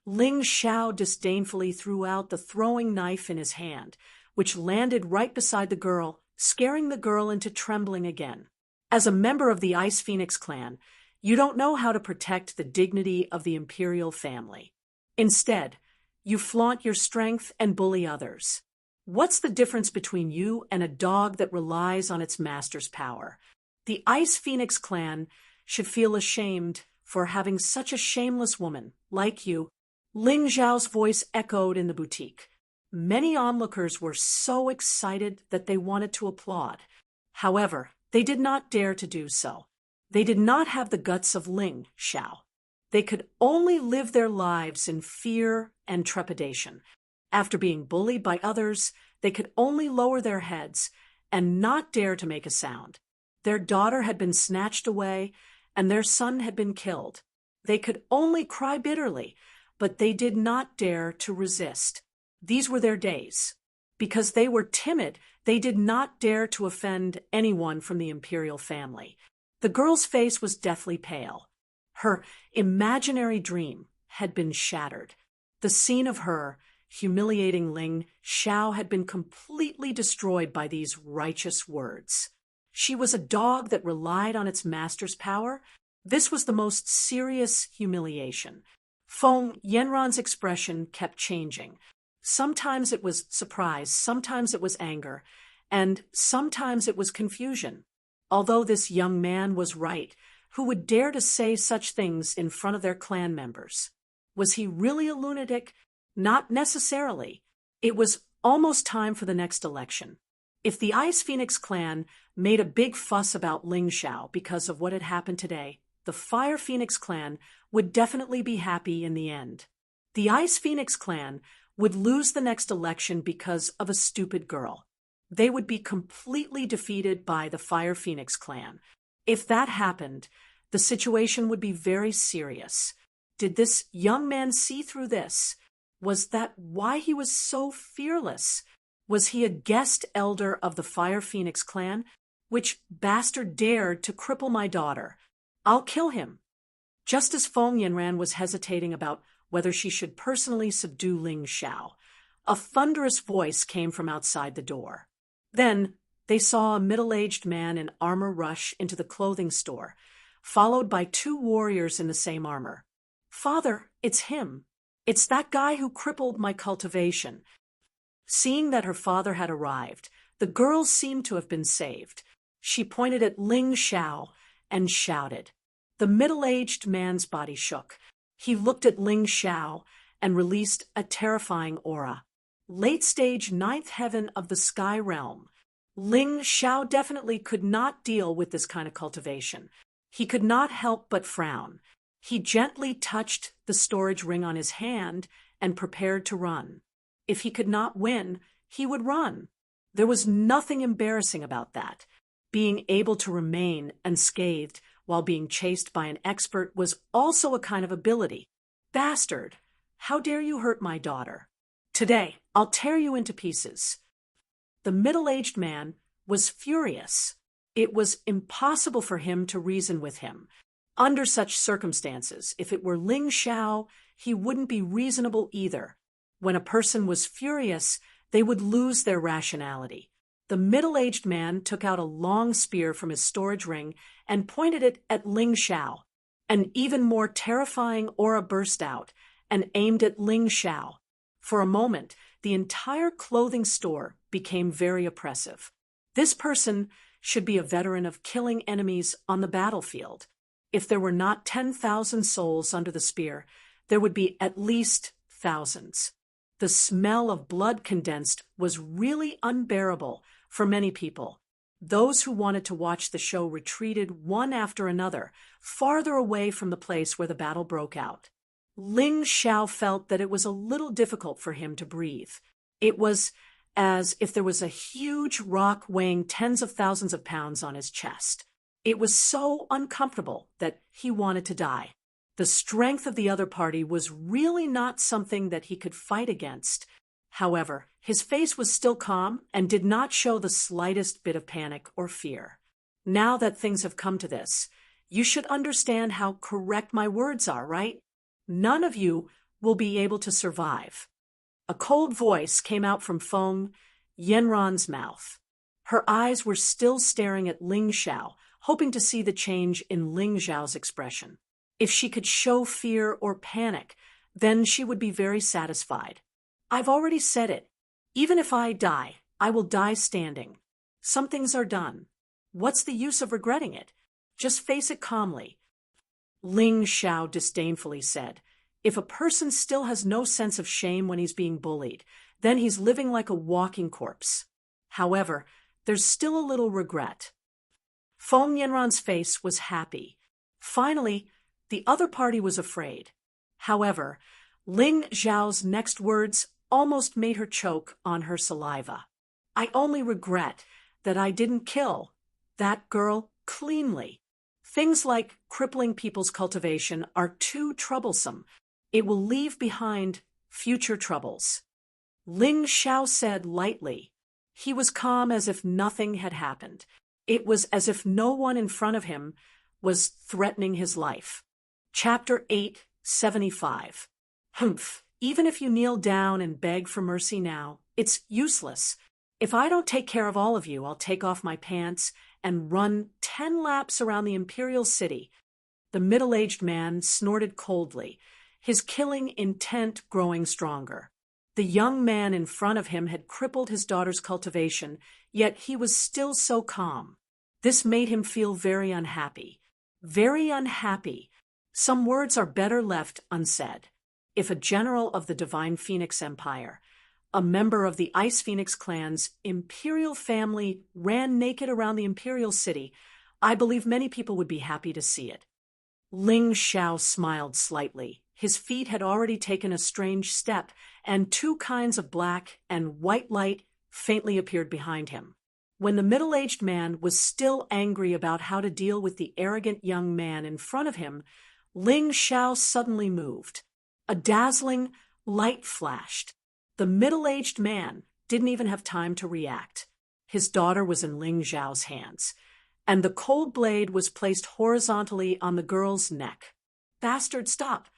Ling Xiao disdainfully threw out the throwing knife in his hand, which landed right beside the girl, scaring the girl into trembling again. As a member of the Ice Phoenix clan, you don't know how to protect the dignity of the imperial family. Instead, you flaunt your strength and bully others. What's the difference between you and a dog that relies on its master's power? The Ice Phoenix clan should feel ashamed for having such a shameless woman like you. Ling Zhao's voice echoed in the boutique. Many onlookers were so excited that they wanted to applaud. However, they did not dare to do so. They did not have the guts of Ling Zhao. They could only live their lives in fear and trepidation. After being bullied by others, they could only lower their heads and not dare to make a sound. Their daughter had been snatched away, and their son had been killed. They could only cry bitterly, but they did not dare to resist. These were their days. Because they were timid, they did not dare to offend anyone from the imperial family. The girl's face was deathly pale. Her imaginary dream had been shattered. The scene of her humiliating Ling Zhao had been completely destroyed by these righteous words. She was a dog that relied on its master's power. This was the most serious humiliation. Feng Yanran's expression kept changing. Sometimes it was surprise, sometimes it was anger, and sometimes it was confusion. Although this young man was right, who would dare to say such things in front of their clan members? Was he really a lunatic? Not necessarily. It was almost time for the next election. If the Ice Phoenix clan made a big fuss about Ling Zhao because of what had happened today, the Fire Phoenix clan would definitely be happy in the end. The Ice Phoenix clan would lose the next election because of a stupid girl. They would be completely defeated by the Fire Phoenix clan. If that happened, the situation would be very serious. Did this young man see through this? Was that why he was so fearless? Was he a guest elder of the Fire Phoenix clan? Which bastard dared to cripple my daughter? I'll kill him. Just as Feng Yanran was hesitating about whether she should personally subdue Ling Zhao, a thunderous voice came from outside the door. Then they saw a middle-aged man in armor rush into the clothing store, followed by two warriors in the same armor. "Father, it's him. It's that guy who crippled my cultivation." Seeing that her father had arrived, the girl seemed to have been saved. She pointed at Ling Zhao and shouted. The middle-aged man's body shook. He looked at Ling Zhao and released a terrifying aura. Late-stage ninth heaven of the sky realm. Ling Zhao definitely could not deal with this kind of cultivation. He could not help but frown. He gently touched the storage ring on his hand and prepared to run. If he could not win, he would run. There was nothing embarrassing about that. Being able to remain unscathed while being chased by an expert was also a kind of ability. "Bastard! How dare you hurt my daughter? Today, I'll tear you into pieces." The middle-aged man was furious. It was impossible for him to reason with him. Under such circumstances, if it were Ling Zhao, he wouldn't be reasonable either. When a person was furious, they would lose their rationality. The middle-aged man took out a long spear from his storage ring and pointed it at Ling Zhao. An even more terrifying aura burst out and aimed at Ling Zhao. For a moment, the entire clothing store became very oppressive. This person should be a veteran of killing enemies on the battlefield. If there were not 10,000 souls under the spear, there would be at least thousands. The smell of blood condensed was really unbearable for many people. Those who wanted to watch the show retreated one after another, farther away from the place where the battle broke out. Ling Zhao felt that it was a little difficult for him to breathe. It was as if there was a huge rock weighing tens of thousands of pounds on his chest. It was so uncomfortable that he wanted to die. The strength of the other party was really not something that he could fight against. However, his face was still calm and did not show the slightest bit of panic or fear. "Now that things have come to this, you should understand how correct my words are, right? None of you will be able to survive." A cold voice came out from Feng Yanran's mouth. Her eyes were still staring at Ling Xiao, hoping to see the change in Ling Xiao's expression. If she could show fear or panic, then she would be very satisfied. I've already said it. Even if I die, I will die standing. Some things are done. What's the use of regretting it? Just face it calmly. Ling Xiao disdainfully said, if a person still has no sense of shame when he's being bullied, then he's living like a walking corpse. However, there's still a little regret. Feng Yanran's face was happy. Finally, the other party was afraid. However, Ling Xiao's next words almost made her choke on her saliva. I only regret that I didn't kill that girl cleanly. Things like crippling people's cultivation are too troublesome. It will leave behind future troubles. Ling Xiao said lightly. He was calm as if nothing had happened. It was as if no one in front of him was threatening his life. Chapter 875. Humph. Even if you kneel down and beg for mercy now, it's useless. If I don't take care of all of you, I'll take off my pants and run 10 laps around the imperial city. The middle-aged man snorted coldly, his killing intent growing stronger. The young man in front of him had crippled his daughter's cultivation, yet he was still so calm. This made him feel very unhappy. Very unhappy. Some words are better left unsaid. If a general of the Divine Phoenix Empire, a member of the Ice Phoenix clan's imperial family, ran naked around the imperial city, I believe many people would be happy to see it. Ling Xiao smiled slightly. His feet had already taken a strange step, and 2 kinds of black and white light faintly appeared behind him. When the middle-aged man was still angry about how to deal with the arrogant young man in front of him, Ling Xiao suddenly moved. A dazzling light flashed. The middle-aged man didn't even have time to react. His daughter was in Ling Xiao's hands, and the cold blade was placed horizontally on the girl's neck. Bastard, stop!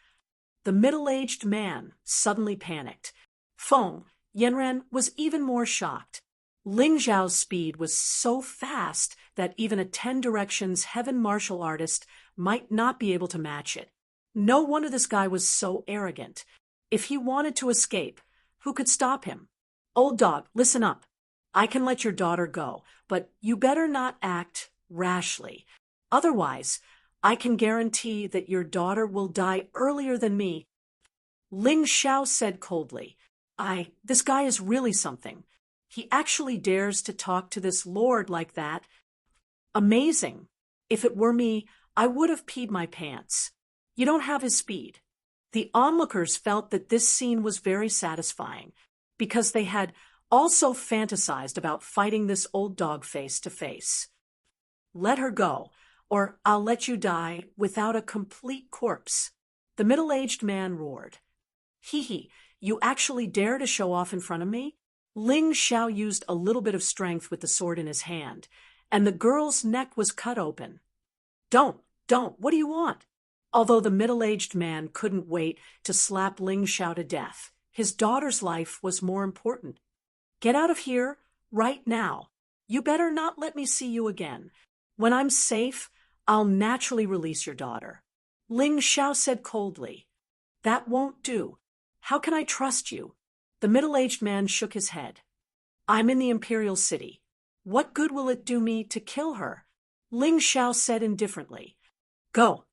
The middle-aged man suddenly panicked. Feng Yanran was even more shocked. Ling Xiao's speed was so fast that even a 10 directions heaven martial artist might not be able to match it. No wonder this guy was so arrogant. If he wanted to escape, who could stop him? Old dog, listen up. I can let your daughter go, but you better not act rashly. Otherwise, I can guarantee that your daughter will die earlier than me. Ling Xiao said coldly. This guy is really something. He actually dares to talk to this lord like that. Amazing. If it were me, I would have peed my pants. You don't have his speed. The onlookers felt that this scene was very satisfying, because they had also fantasized about fighting this old dog face to face. Let her go, or I'll let you die without a complete corpse. The middle-aged man roared. Hee, you actually dare to show off in front of me? Ling Xiao used a little bit of strength with the sword in his hand, and the girl's neck was cut open. Don't, what do you want? Although the middle-aged man couldn't wait to slap Ling Xiao to death, his daughter's life was more important. Get out of here, right now. You better not let me see you again. When I'm safe, I'll naturally release your daughter. Ling Xiao said coldly. That won't do. How can I trust you? The middle-aged man shook his head. I'm in the imperial city. What good will it do me to kill her? Ling Xiao said indifferently. Go.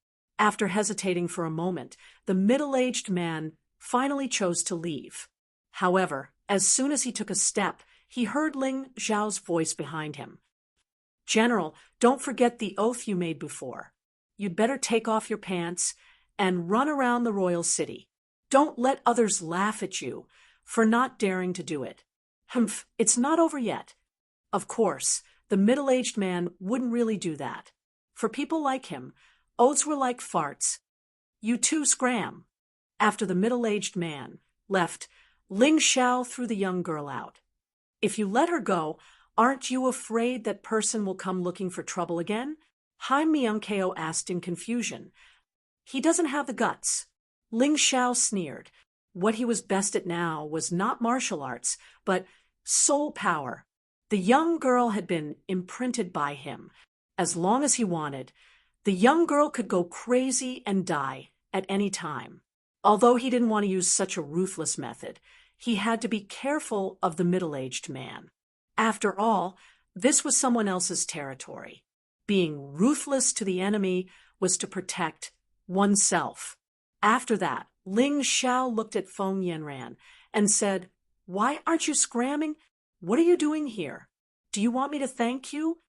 After hesitating for a moment, the middle-aged man finally chose to leave. However, as soon as he took a step, he heard Ling Xiao's voice behind him. General, don't forget the oath you made before. You'd better take off your pants and run around the royal city. Don't let others laugh at you for not daring to do it. Humph, it's not over yet. Of course, the middle-aged man wouldn't really do that. For people like him, oaths were like farts. You too scram. After the middle-aged man left, Ling Xiao threw the young girl out. If you let her go, aren't you afraid that person will come looking for trouble again? Han Miankeo asked in confusion. He doesn't have the guts. Ling Xiao sneered. What he was best at now was not martial arts, but soul power. The young girl had been imprinted by him. As long as he wanted, the young girl could go crazy and die at any time. Although he didn't want to use such a ruthless method, he had to be careful of the middle-aged man. After all, this was someone else's territory. Being ruthless to the enemy was to protect oneself. After that, Ling Xiao looked at Feng Yanran and said, "Why aren't you scramming? What are you doing here? Do you want me to thank you?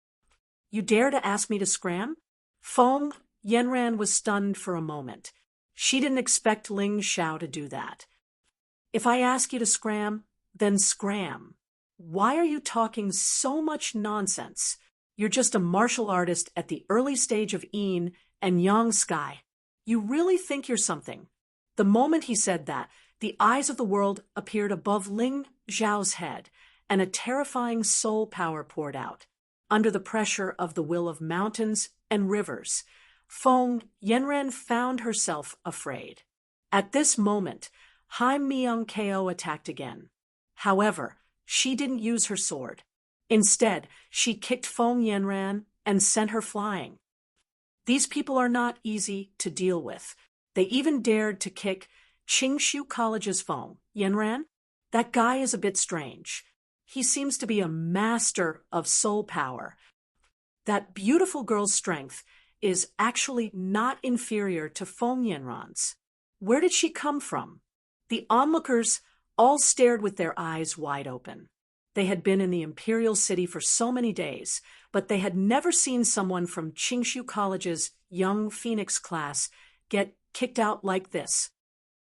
You dare to ask me to scram?" Feng Yanran was stunned for a moment. She didn't expect Ling Xiao to do that. "If I ask you to scram, then scram. Why are you talking so much nonsense? You're just a martial artist at the early stage of Yin and Yang Sky. You really think you're something." The moment he said that, the eyes of the world appeared above Ling Xiao's head, and a terrifying soul power poured out. Under the pressure of the will of mountains and rivers, Feng Yanran found herself afraid. At this moment, Hai Myung Ko attacked again. However, she didn't use her sword. Instead, she kicked Feng Yanran and sent her flying. These people are not easy to deal with. They even dared to kick Qingshu College's Feng Yanran. That guy is a bit strange. He seems to be a master of soul power. That beautiful girl's strength is actually not inferior to Feng Yanran's. Where did she come from? The onlookers all stared with their eyes wide open. They had been in the Imperial City for so many days, but they had never seen someone from Qingshu College's Young Phoenix class get kicked out like this.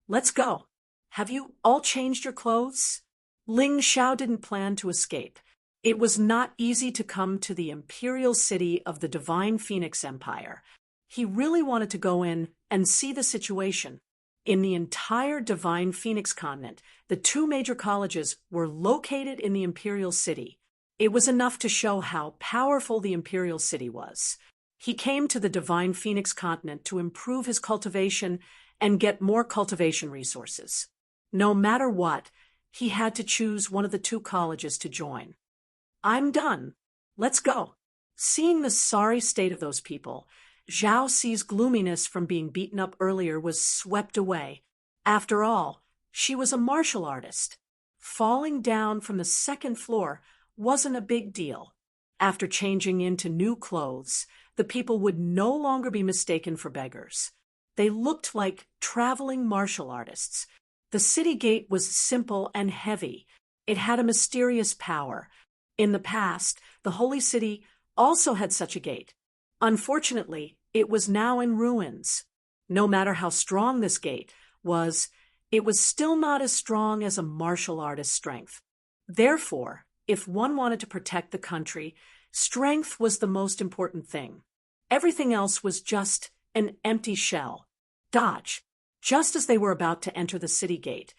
"Let's go. Have you all changed your clothes?" Ling Xiao didn't plan to escape. It was not easy to come to the Imperial City of the Divine Phoenix Empire. He really wanted to go in and see the situation. In the entire Divine Phoenix continent, the two major colleges were located in the Imperial City. It was enough to show how powerful the Imperial City was. He came to the Divine Phoenix continent to improve his cultivation and get more cultivation resources. No matter what, he had to choose one of the two colleges to join. "I'm done. Let's go." Seeing the sorry state of those people, Zhao Ci's gloominess from being beaten up earlier was swept away. After all, she was a martial artist. Falling down from the second floor wasn't a big deal. After changing into new clothes, the people would no longer be mistaken for beggars. They looked like traveling martial artists. The city gate was simple and heavy. It had a mysterious power. In the past, the Holy City also had such a gate. Unfortunately, it was now in ruins. No matter how strong this gate was, it was still not as strong as a martial artist's strength. Therefore, if one wanted to protect the country, strength was the most important thing. Everything else was just an empty shell. Dodge! Just as they were about to enter the city gate,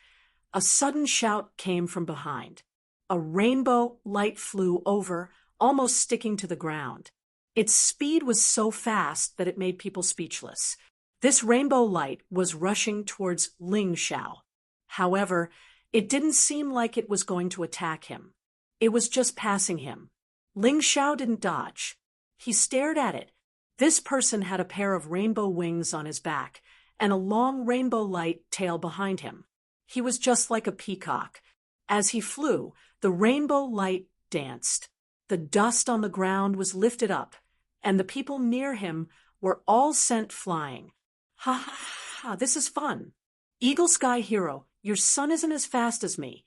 a sudden shout came from behind. A rainbow light flew over, almost sticking to the ground. Its speed was so fast that it made people speechless. This rainbow light was rushing towards Ling Xiao. However, it didn't seem like it was going to attack him. It was just passing him. Ling Xiao didn't dodge. He stared at it. This person had a pair of rainbow wings on his back and a long rainbow light tail behind him. He was just like a peacock. As he flew, the rainbow light danced. The dust on the ground was lifted up, and the people near him were all sent flying. "Ha ha ha, this is fun. Eagle Sky Hero, your son isn't as fast as me."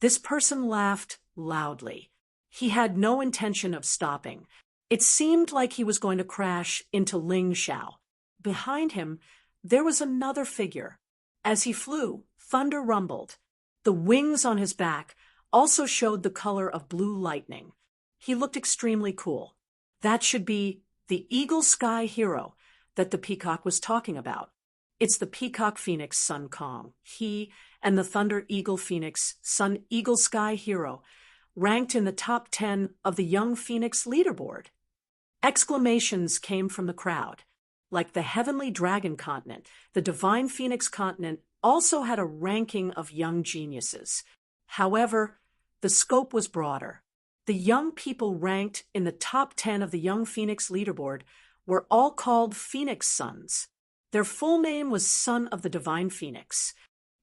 This person laughed loudly. He had no intention of stopping. It seemed like he was going to crash into Ling Xiao. Behind him, there was another figure. As he flew, thunder rumbled. The wings on his back also showed the color of blue lightning. He looked extremely cool. That should be the Eagle Sky Hero that the peacock was talking about. It's the Peacock Phoenix Sun Kong. He and the Thunder Eagle Phoenix Sun Eagle Sky Hero ranked in the top 10 of the Young Phoenix leaderboard. Exclamations came from the crowd. Like the Heavenly Dragon continent, the Divine Phoenix continent also had a ranking of young geniuses. However, the scope was broader. The young people ranked in the top 10 of the Young Phoenix leaderboard were all called Phoenix Sons. Their full name was Son of the Divine Phoenix.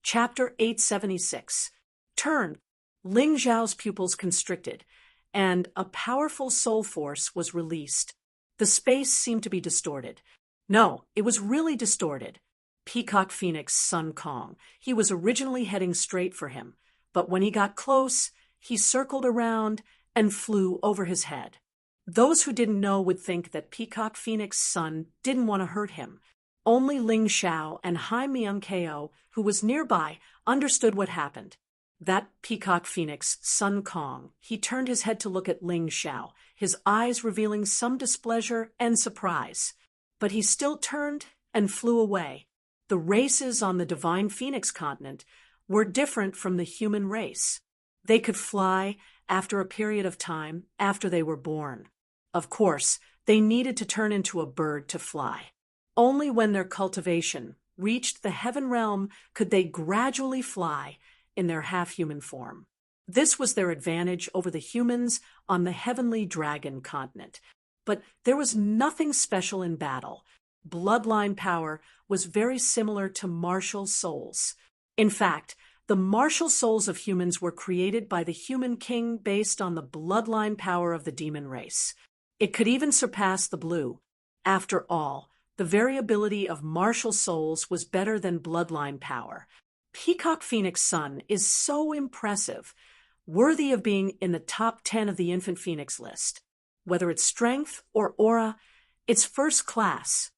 Chapter 876. Turn. Ling Zhao's pupils constricted, and a powerful soul force was released. The space seemed to be distorted. No, it was really distorted. Peacock Phoenix Sun Kong. He was originally heading straight for him, but when he got close, he circled around and flew over his head. Those who didn't know would think that Peacock Phoenix Sun didn't want to hurt him. Only Ling Xiao and Hai Miang-Ko, who was nearby, understood what happened. That Peacock Phoenix, Sun Kong, he turned his head to look at Ling Xiao, his eyes revealing some displeasure and surprise. But he still turned and flew away. The races on the Divine Phoenix continent were different from the human race. They could fly after a period of time after they were born. Of course, they needed to turn into a bird to fly. Only when their cultivation reached the heaven realm could they gradually fly in their half-human form. This was their advantage over the humans on the heavenly dragon continent. But there was nothing special in battle. Bloodline power was very similar to martial souls. In fact, the martial souls of humans were created by the human king based on the bloodline power of the demon race. It could even surpass the blue. After all, the variability of martial souls was better than bloodline power. Peacock Phoenix Sun is so impressive, worthy of being in the top 10 of the infant phoenix list. Whether it's strength or aura, it's first class.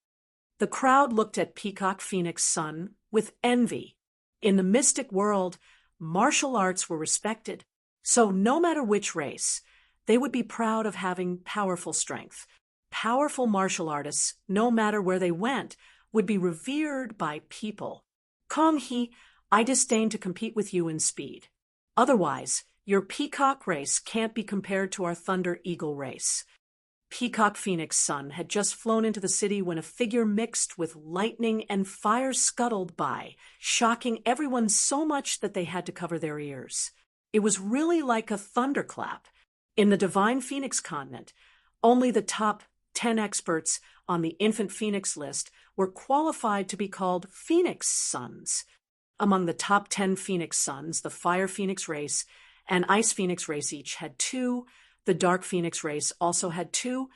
The crowd looked at Peacock Phoenix Sun with envy. In the mystic world, martial arts were respected, so no matter which race, they would be proud of having powerful strength. Powerful martial artists, no matter where they went, would be revered by people. Kong He, I disdain to compete with you in speed. Otherwise, your peacock race can't be compared to our thunder eagle race. Peacock Phoenix Sun had just flown into the city when a figure mixed with lightning and fire scuttled by, shocking everyone so much that they had to cover their ears. It was really like a thunderclap. In the Divine Phoenix continent, only the top 10 experts on the infant phoenix list were qualified to be called Phoenix Sons. Among the top 10 Phoenix Sons, the Fire Phoenix race and Ice Phoenix race each had 2, the Dark Phoenix race also had 2,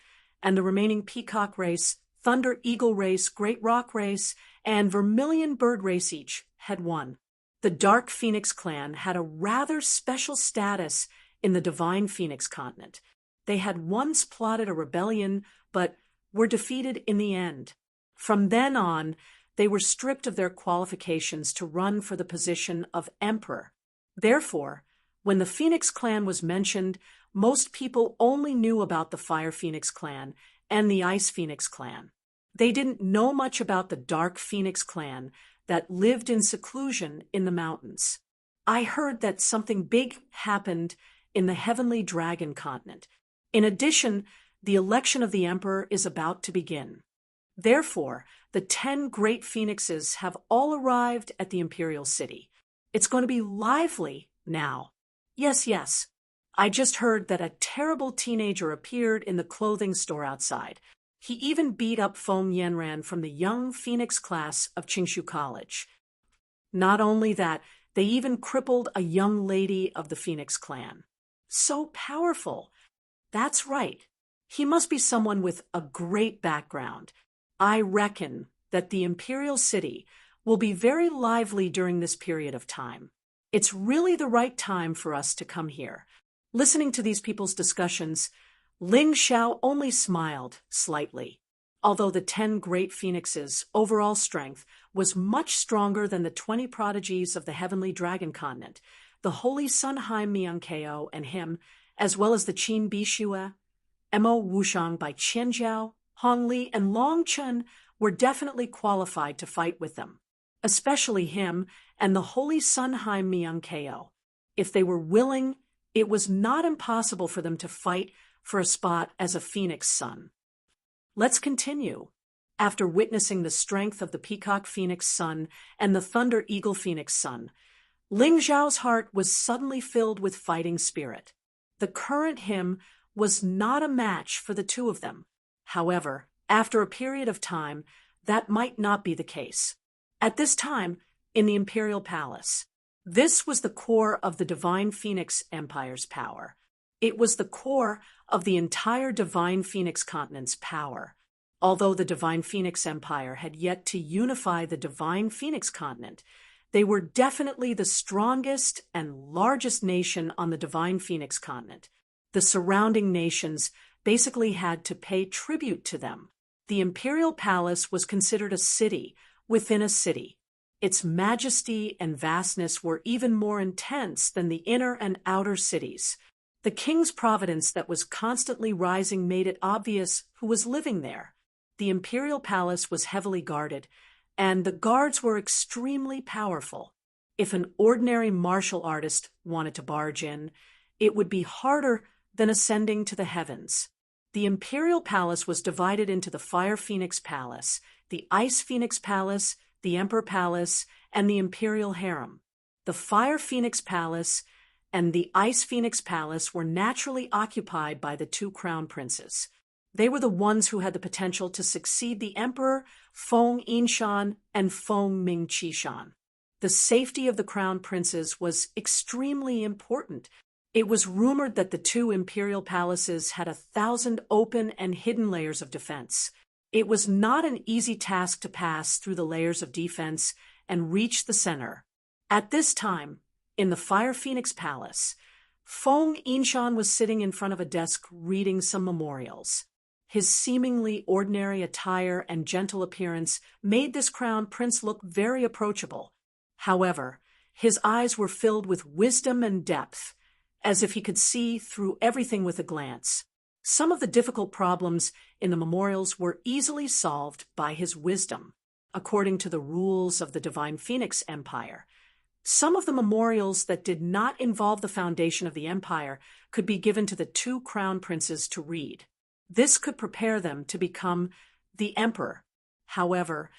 and the remaining Peacock race, Thunder Eagle race, Great Rock race, and Vermilion Bird race each had 1. The Dark Phoenix clan had a rather special status in the Divine Phoenix continent. They had once plotted a rebellion, but were defeated in the end. From then on, they were stripped of their qualifications to run for the position of emperor. Therefore, when the Phoenix clan was mentioned, most people only knew about the Fire Phoenix clan and the Ice Phoenix clan. They didn't know much about the Dark Phoenix clan that lived in seclusion in the mountains. I heard that something big happened in the Heavenly Dragon continent. In addition, the election of the emperor is about to begin. Therefore, the 10 great phoenixes have all arrived at the imperial city. It's going to be lively now. Yes. I just heard that a terrible teenager appeared in the clothing store outside. He even beat up Feng Yanran from the young phoenix class of Qingshu College. Not only that, they even crippled a young lady of the Phoenix clan. So powerful. That's right. He must be someone with a great background. I reckon that the imperial city will be very lively during this period of time. It's really the right time for us to come here. Listening to these people's discussions, Ling Xiao only smiled slightly. Although the 10 great phoenixes' overall strength was much stronger than the 20 prodigies of the Heavenly Dragon continent, the Holy Sun Hai Miang-Ko and him, as well as the Qin Bishue, Mo Wushang by Qian Jiao, Hong Li, and Long Chun were definitely qualified to fight with them, especially him and the Holy Sun Hai Miang-Ko. If they were willing, it was not impossible for them to fight for a spot as a Phoenix Sun. Let's continue. After witnessing the strength of the Peacock Phoenix Sun and the Thunder Eagle Phoenix Sun, Ling Zhao's heart was suddenly filled with fighting spirit. The current hymn was not a match for the two of them. However, after a period of time, that might not be the case. At this time, in the imperial palace, this was the core of the Divine Phoenix Empire's power. It was the core of the entire Divine Phoenix continent's power. Although the Divine Phoenix Empire had yet to unify the Divine Phoenix continent, they were definitely the strongest and largest nation on the Divine Phoenix continent. The surrounding nations basically had to pay tribute to them. The imperial palace was considered a city within a city. Its majesty and vastness were even more intense than the inner and outer cities. The king's providence that was constantly rising made it obvious who was living there. The imperial palace was heavily guarded, and the guards were extremely powerful. If an ordinary martial artist wanted to barge in, it would be harder than ascending to the heavens. The imperial palace was divided into the Fire Phoenix Palace, the Ice Phoenix Palace, the Emperor Palace, and the Imperial Harem. The Fire Phoenix Palace and the Ice Phoenix Palace were naturally occupied by the two crown princes. They were the ones who had the potential to succeed the Emperor Feng Yinshan and Feng Mingqishan. The safety of the crown princes was extremely important. It was rumored that the two imperial palaces had 1,000 open and hidden layers of defense. It was not an easy task to pass through the layers of defense and reach the center. At this time, in the Fire Phoenix Palace, Feng Yinshan was sitting in front of a desk reading some memorials. His seemingly ordinary attire and gentle appearance made this crown prince look very approachable. However, his eyes were filled with wisdom and depth, as if he could see through everything with a glance. Some of the difficult problems in the memorials were easily solved by his wisdom, according to the rules of the Divine Phoenix Empire. Some of the memorials that did not involve the foundation of the empire could be given to the two crown princes to read. This could prepare them to become the emperor. However,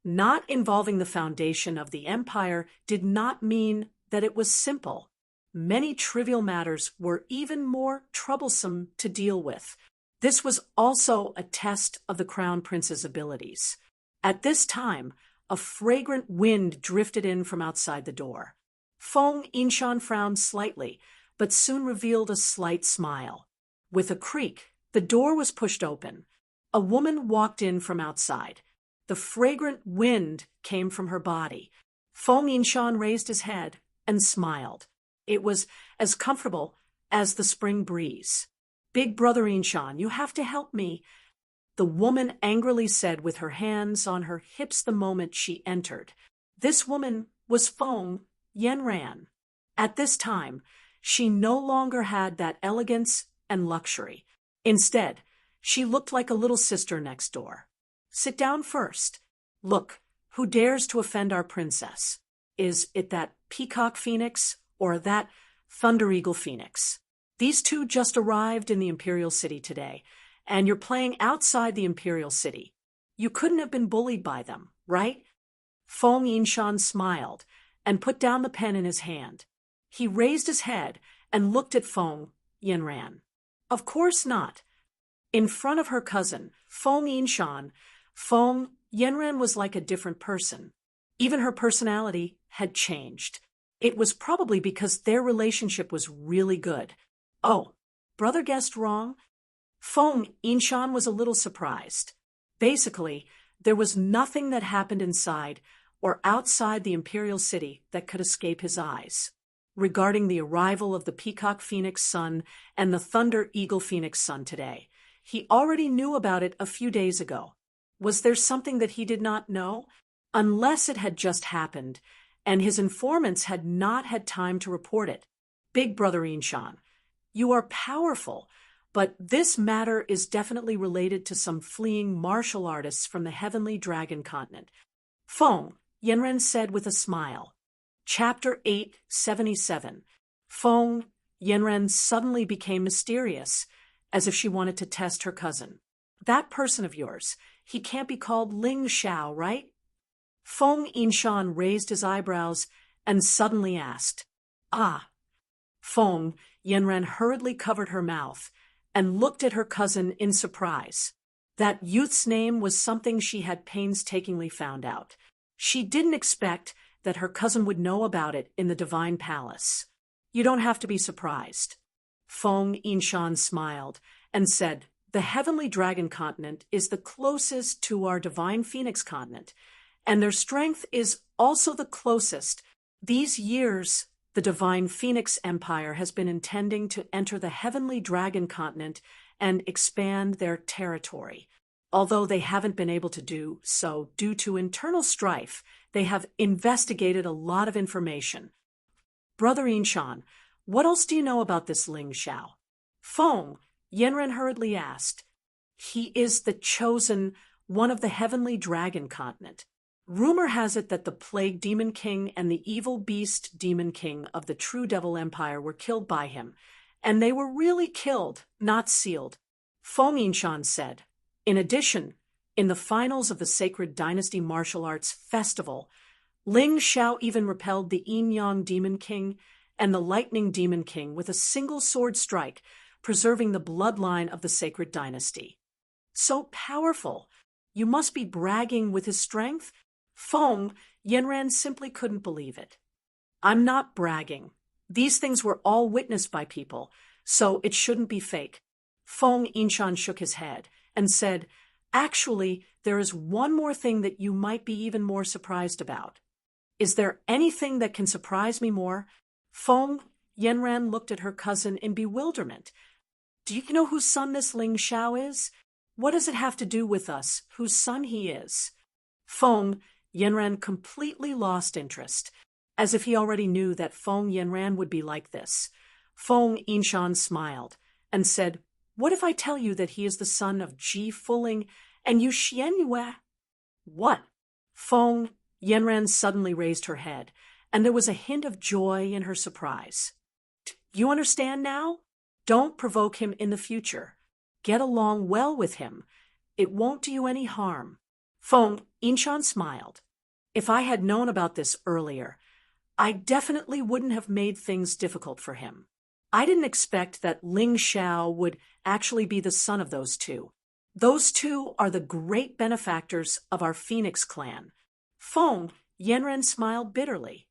not involving the foundation of the empire did not mean that it was simple. Many trivial matters were even more troublesome to deal with. This was also a test of the crown prince's abilities. At this time, a fragrant wind drifted in from outside the door. Feng Yinshan frowned slightly, but soon revealed a slight smile. With a creak, the door was pushed open. A woman walked in from outside. The fragrant wind came from her body. Feng Yinshan raised his head and smiled. It was as comfortable as the spring breeze. "Big brother Yinshan, you have to help me," the woman angrily said with her hands on her hips the moment she entered. This woman was Feng Yanran. At this time, she no longer had that elegance and luxury. Instead, she looked like a little sister next door. "Sit down first. Look, who dares to offend our princess? Is it that peacock phoenix or that thunder eagle phoenix? These two just arrived in the imperial city today, and you're playing outside the imperial city. You couldn't have been bullied by them, right?" Feng Yinshan smiled and put down the pen in his hand. He raised his head and looked at Feng Yanran. Of course not. In front of her cousin, Feng Yinshan, Feng Yanran was like a different person. Even her personality had changed. It was probably because their relationship was really good. "Oh, brother guessed wrong?" Feng Yinshan was a little surprised. Basically, there was nothing that happened inside or outside the imperial city that could escape his eyes. Regarding the arrival of the Peacock Phoenix Sun and the Thunder Eagle Phoenix Sun today, he already knew about it a few days ago. Was there something that he did not know? Unless it had just happened, and his informants had not had time to report it. "Big brother Yinshan, you are powerful, but this matter is definitely related to some fleeing martial artists from the Heavenly Dragon continent," Feng Yanran said with a smile. Chapter 877. Feng Yanran suddenly became mysterious, as if she wanted to test her cousin. "That person of yours, he can't be called Ling Xiao, right?" Feng Yinshan raised his eyebrows and suddenly asked. "Ah, Feng Yanran hurriedly covered her mouth and looked at her cousin in surprise. That youth's name was something she had painstakingly found out. She didn't expect that her cousin would know about it in the divine palace. You don't have to be surprised. Feng Yinshan smiled and said, the heavenly dragon continent is the closest to our divine phoenix continent, and their strength is also the closest. These years, the divine phoenix empire has been intending to enter the heavenly dragon continent and expand their territory. Although they haven't been able to do so due to internal strife, they have investigated a lot of information. Brother Yinshan, what else do you know about this Ling Xiao? Feng Yanran hurriedly asked. He is the chosen one of the heavenly dragon continent. Rumor has it that the plague demon king and the evil beast demon king of the true devil empire were killed by him, and they were really killed, not sealed. Feng Yinshan said. In addition, in the finals of the Sacred Dynasty Martial Arts Festival, Ling Xiao even repelled the Yin-Yang Demon King and the Lightning Demon King with a single sword strike, preserving the bloodline of the Sacred Dynasty. So powerful! You must be bragging with his strength? Feng Yanran simply couldn't believe it. I'm not bragging. These things were all witnessed by people, so it shouldn't be fake. Feng Yinshan shook his head and said, actually, there is one more thing that you might be even more surprised about. Is there anything that can surprise me more? Feng Yanran looked at her cousin in bewilderment. Do you know whose son this Ling Xiao is? What does it have to do with us, whose son he is? Feng Yanran completely lost interest, as if he already knew that Feng Yanran would be like this. Feng Yinshan smiled and said, what if I tell you that he is the son of Ji Fuling and Yu Xianyue? What? Feng Yanran suddenly raised her head, and there was a hint of joy in her surprise. You understand now? Don't provoke him in the future. Get along well with him. It won't do you any harm. Feng Yinshan smiled. If I had known about this earlier, I definitely wouldn't have made things difficult for him. I didn't expect that Ling Xiao would actually be the son of those two. Those two are the great benefactors of our Phoenix clan. Feng Yanran smiled bitterly.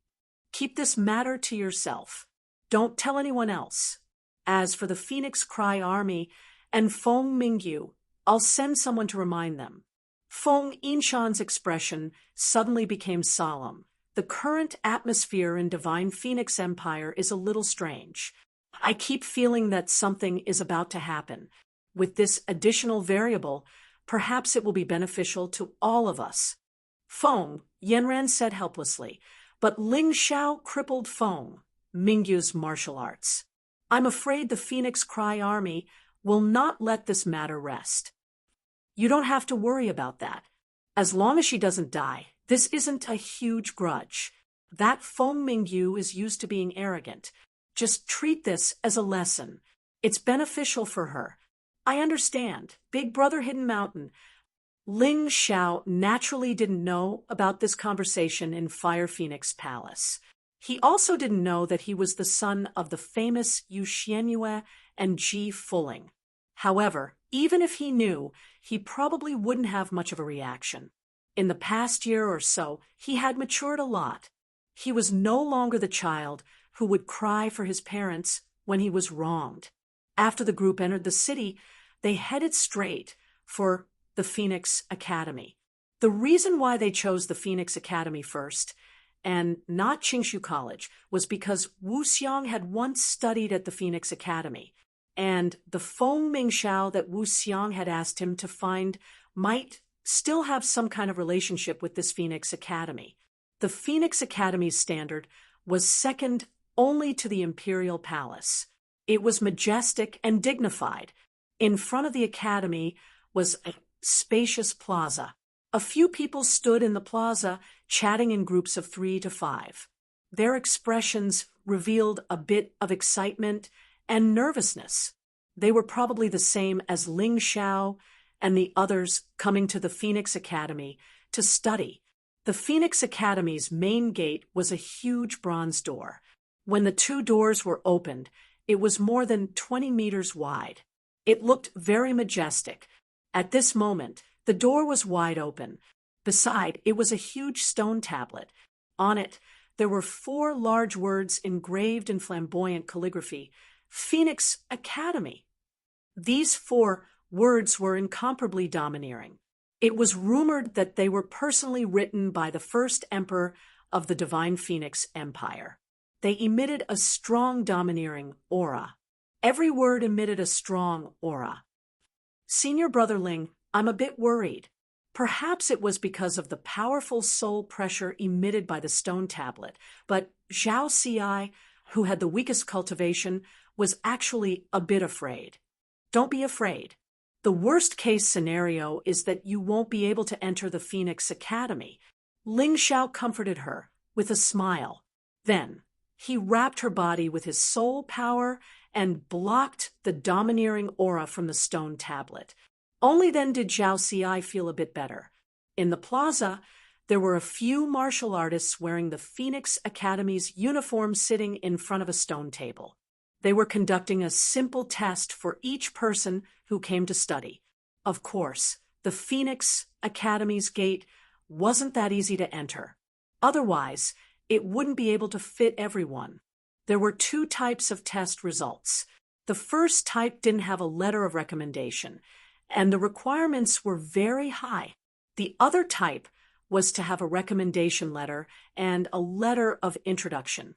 Keep this matter to yourself. Don't tell anyone else. As for the Phoenix Cry Army and Feng Mingyu, I'll send someone to remind them. Feng Yinshan's expression suddenly became solemn. The current atmosphere in Divine Phoenix Empire is a little strange. I keep feeling that something is about to happen. With this additional variable, perhaps it will be beneficial to all of us. Feng Yanran said helplessly, but Ling Xiao crippled Feng Mingyu's martial arts. I'm afraid the Phoenix Cry Army will not let this matter rest. You don't have to worry about that. As long as she doesn't die, this isn't a huge grudge. That Feng Mingyu is used to being arrogant. Just treat this as a lesson. It's beneficial for her. I understand. Big Brother Hidden Mountain. Ling Xiao naturally didn't know about this conversation in Fire Phoenix Palace. He also didn't know that he was the son of the famous Yu Xianyue and Ji Fuling. However, even if he knew, he probably wouldn't have much of a reaction. In the past year or so, he had matured a lot. He was no longer the child who would cry for his parents when he was wronged. After the group entered the city, they headed straight for the Phoenix Academy. The reason why they chose the Phoenix Academy first, and not Qingshu College, was because Wu Xiang had once studied at the Phoenix Academy, and the Feng Mingxiao that Wu Xiang had asked him to find might still have some kind of relationship with this Phoenix Academy. The Phoenix Academy's standard was second only to the Imperial Palace. It was majestic and dignified. In front of the academy was a spacious plaza. A few people stood in the plaza, chatting in groups of 3 to 5. Their expressions revealed a bit of excitement and nervousness. They were probably the same as Ling Xiao and the others coming to the Phoenix Academy to study. The Phoenix Academy's main gate was a huge bronze door. When the two doors were opened, it was more than 20 meters wide. It looked very majestic. At this moment, the door was wide open. Beside, it was a huge stone tablet. On it, there were 4 large words engraved in flamboyant calligraphy: Phoenix Academy. These 4 words were incomparably domineering. It was rumored that they were personally written by the first emperor of the Divine Phoenix Empire. They emitted a strong domineering aura. Every word emitted a strong aura. Senior Brother Ling, I'm a bit worried. Perhaps it was because of the powerful soul pressure emitted by the stone tablet, but Zhao Ci, who had the weakest cultivation, was actually a bit afraid. Don't be afraid. The worst-case scenario is that you won't be able to enter the Phoenix Academy. Ling Xiao comforted her with a smile. Then, he wrapped her body with his soul power and blocked the domineering aura from the stone tablet. Only then did Zhao Ci feel a bit better. In the plaza, there were a few martial artists wearing the Phoenix Academy's uniform sitting in front of a stone table. They were conducting a simple test for each person who came to study. Of course, the Phoenix Academy's gate wasn't that easy to enter. Otherwise, it wouldn't be able to fit everyone. There were 2 types of test results. The first type didn't have a letter of recommendation, and the requirements were very high. The other type was to have a recommendation letter and a letter of introduction.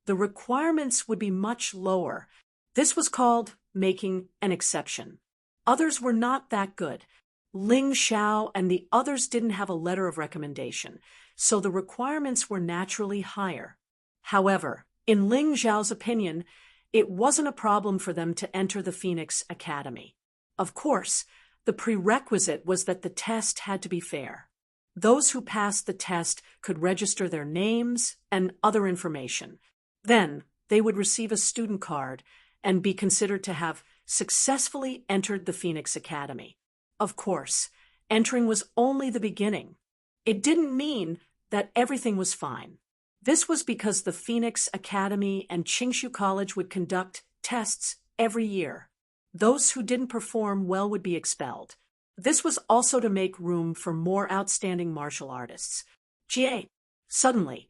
The requirements would be much lower. This was called making an exception. Others were not that good. Ling Xiao and the others didn't have a letter of recommendation, so the requirements were naturally higher. However, in Ling Xiao's opinion, it wasn't a problem for them to enter the Phoenix Academy. Of course, the prerequisite was that the test had to be fair. Those who passed the test could register their names and other information. Then, they would receive a student card and be considered to have successfully entered the Phoenix Academy. Of course, entering was only the beginning. It didn't mean that everything was fine. This was because the Phoenix Academy and Qingshu College would conduct tests every year. Those who didn't perform well would be expelled. This was also to make room for more outstanding martial artists. Jie. Suddenly,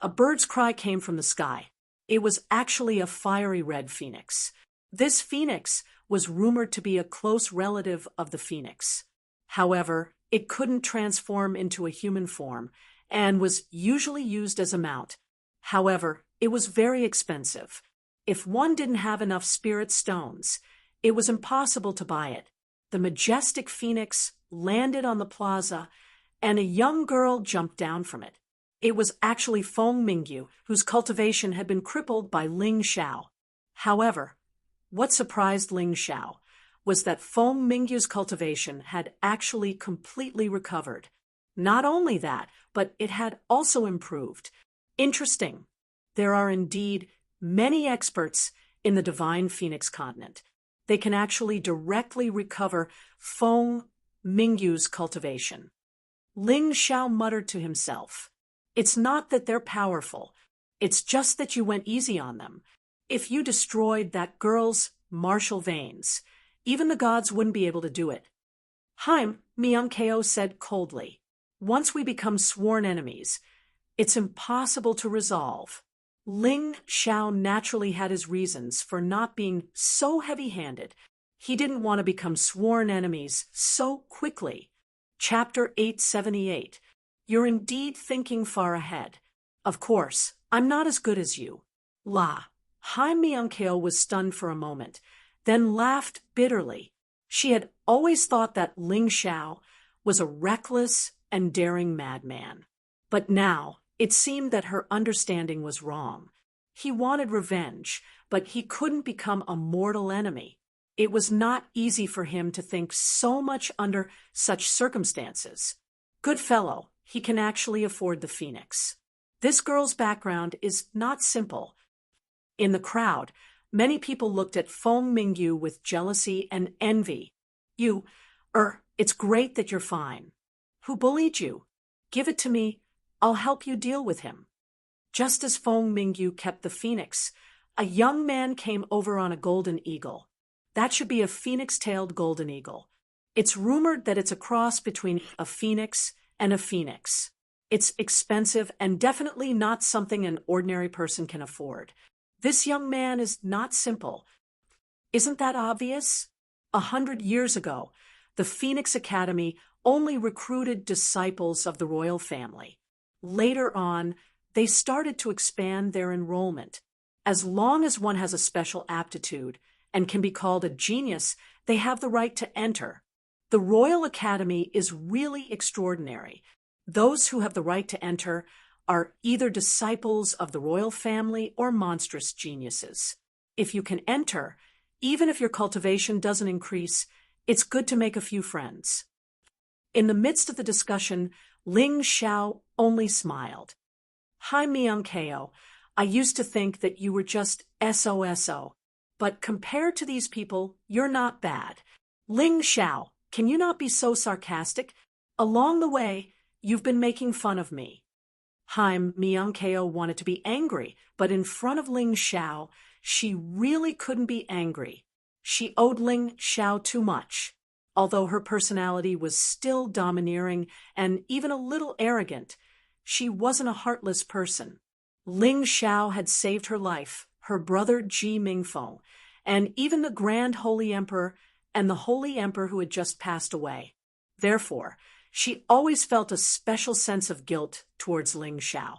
a bird's cry came from the sky. It was actually a fiery red phoenix. This phoenix was rumored to be a close relative of the phoenix. However, it couldn't transform into a human form and was usually used as a mount. However, it was very expensive. If one didn't have enough spirit stones, it was impossible to buy it. The majestic phoenix landed on the plaza, and a young girl jumped down from it. It was actually Feng Mingyu, whose cultivation had been crippled by Ling Xiao. However, what surprised Ling Xiao was that Feng Mingyu's cultivation had actually completely recovered. Not only that, but it had also improved. Interesting. There are indeed many experts in the Divine Phoenix continent. They can actually directly recover Feng Mingyu's cultivation. Ling Xiao muttered to himself, "It's not that they're powerful. It's just that you went easy on them. If you destroyed that girl's martial veins, even the gods wouldn't be able to do it." Miyankeo said coldly, "Once we become sworn enemies, it's impossible to resolve." Ling Xiao naturally had his reasons for not being so heavy-handed. He didn't want to become sworn enemies so quickly. Chapter 878. You're indeed thinking far ahead. Of course, I'm not as good as you. Miyankeo was stunned for a moment, then laughed bitterly. She had always thought that Ling Xiao was a reckless and daring madman. But now, it seemed that her understanding was wrong. He wanted revenge, but he couldn't become a mortal enemy. It was not easy for him to think so much under such circumstances. Good fellow, he can actually afford the phoenix. This girl's background is not simple. In the crowd, many people looked at Feng Mingyu with jealousy and envy. It's great that you're fine. Who bullied you? Give it to me. I'll help you deal with him." Just as Feng Mingyu kept the phoenix, a young man came over on a golden eagle. That should be a phoenix-tailed golden eagle. It's rumored that it's a cross between a phoenix and a phoenix. It's expensive and definitely not something an ordinary person can afford. This young man is not simple. Isn't that obvious? 100 years ago, the Phoenix Academy only recruited disciples of the royal family. Later on, they started to expand their enrollment. As long as one has a special aptitude and can be called a genius, they have the right to enter. The Royal Academy is really extraordinary. Those who have the right to enter are either disciples of the royal family or monstrous geniuses. If you can enter, even if your cultivation doesn't increase, it's good to make a few friends. In the midst of the discussion, Ling Xiao only smiled. Hi, Myung-keo. I used to think that you were just SOSO, but compared to these people, you're not bad. Ling Xiao, can you not be so sarcastic? Along the way, you've been making fun of me. Haim Myung-keo wanted to be angry, but in front of Ling Xiao, she really couldn't be angry. She owed Ling Xiao too much. Although her personality was still domineering and even a little arrogant, she wasn't a heartless person. Ling Xiao had saved her life, her brother Ji Mingfeng, and even the Grand Holy Emperor and the Holy Emperor who had just passed away. Therefore, she always felt a special sense of guilt towards Ling Xiao.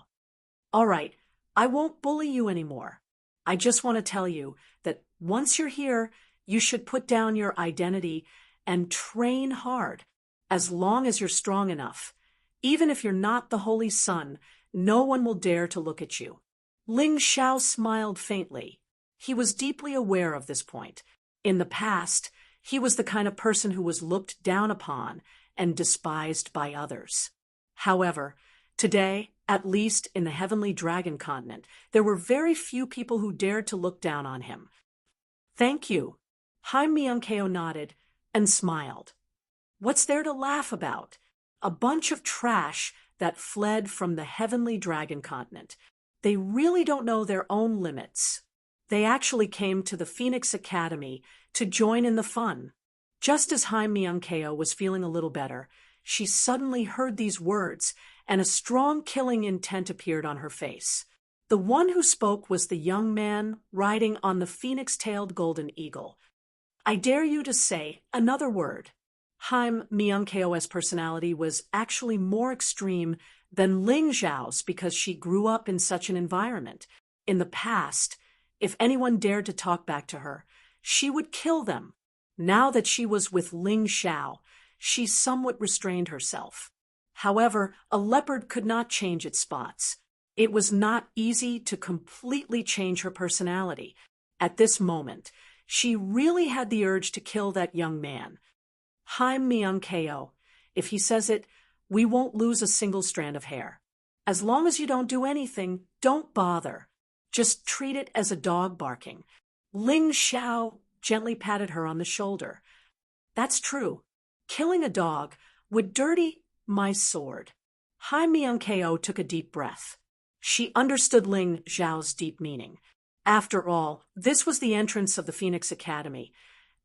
All right, I won't bully you anymore. I just want to tell you that once you're here, you should put down your identity and train hard. As long as you're strong enough, even if you're not the Holy Son, no one will dare to look at you. Ling Xiao smiled faintly. He was deeply aware of this point. In the past, he was the kind of person who was looked down upon and despised by others. However, today, at least in the Heavenly Dragon continent, there were very few people who dared to look down on him. Thank you. Haim Myung-keo nodded and smiled. What's there to laugh about? A bunch of trash that fled from the Heavenly Dragon continent. They really don't know their own limits. They actually came to the Phoenix Academy to join in the fun. Just as Haim Myung-keo was feeling a little better, she suddenly heard these words, and a strong killing intent appeared on her face. The one who spoke was the young man riding on the phoenix-tailed golden eagle. I dare you to say another word. Haim Myung-keo's personality was actually more extreme than Ling Xiao's because she grew up in such an environment. In the past, if anyone dared to talk back to her, she would kill them. Now that she was with Ling Xiao, she somewhat restrained herself. However, a leopard could not change its spots. It was not easy to completely change her personality. At this moment, she really had the urge to kill that young man. Haim Myung-keo, if he says it, we won't lose a single strand of hair. As long as you don't do anything, don't bother. Just treat it as a dog barking. Ling Xiao gently patted her on the shoulder. That's true. Killing a dog would dirty my sword. Haim Myung-keo took a deep breath. She understood Ling Xiao's deep meaning. After all, this was the entrance of the Phoenix Academy,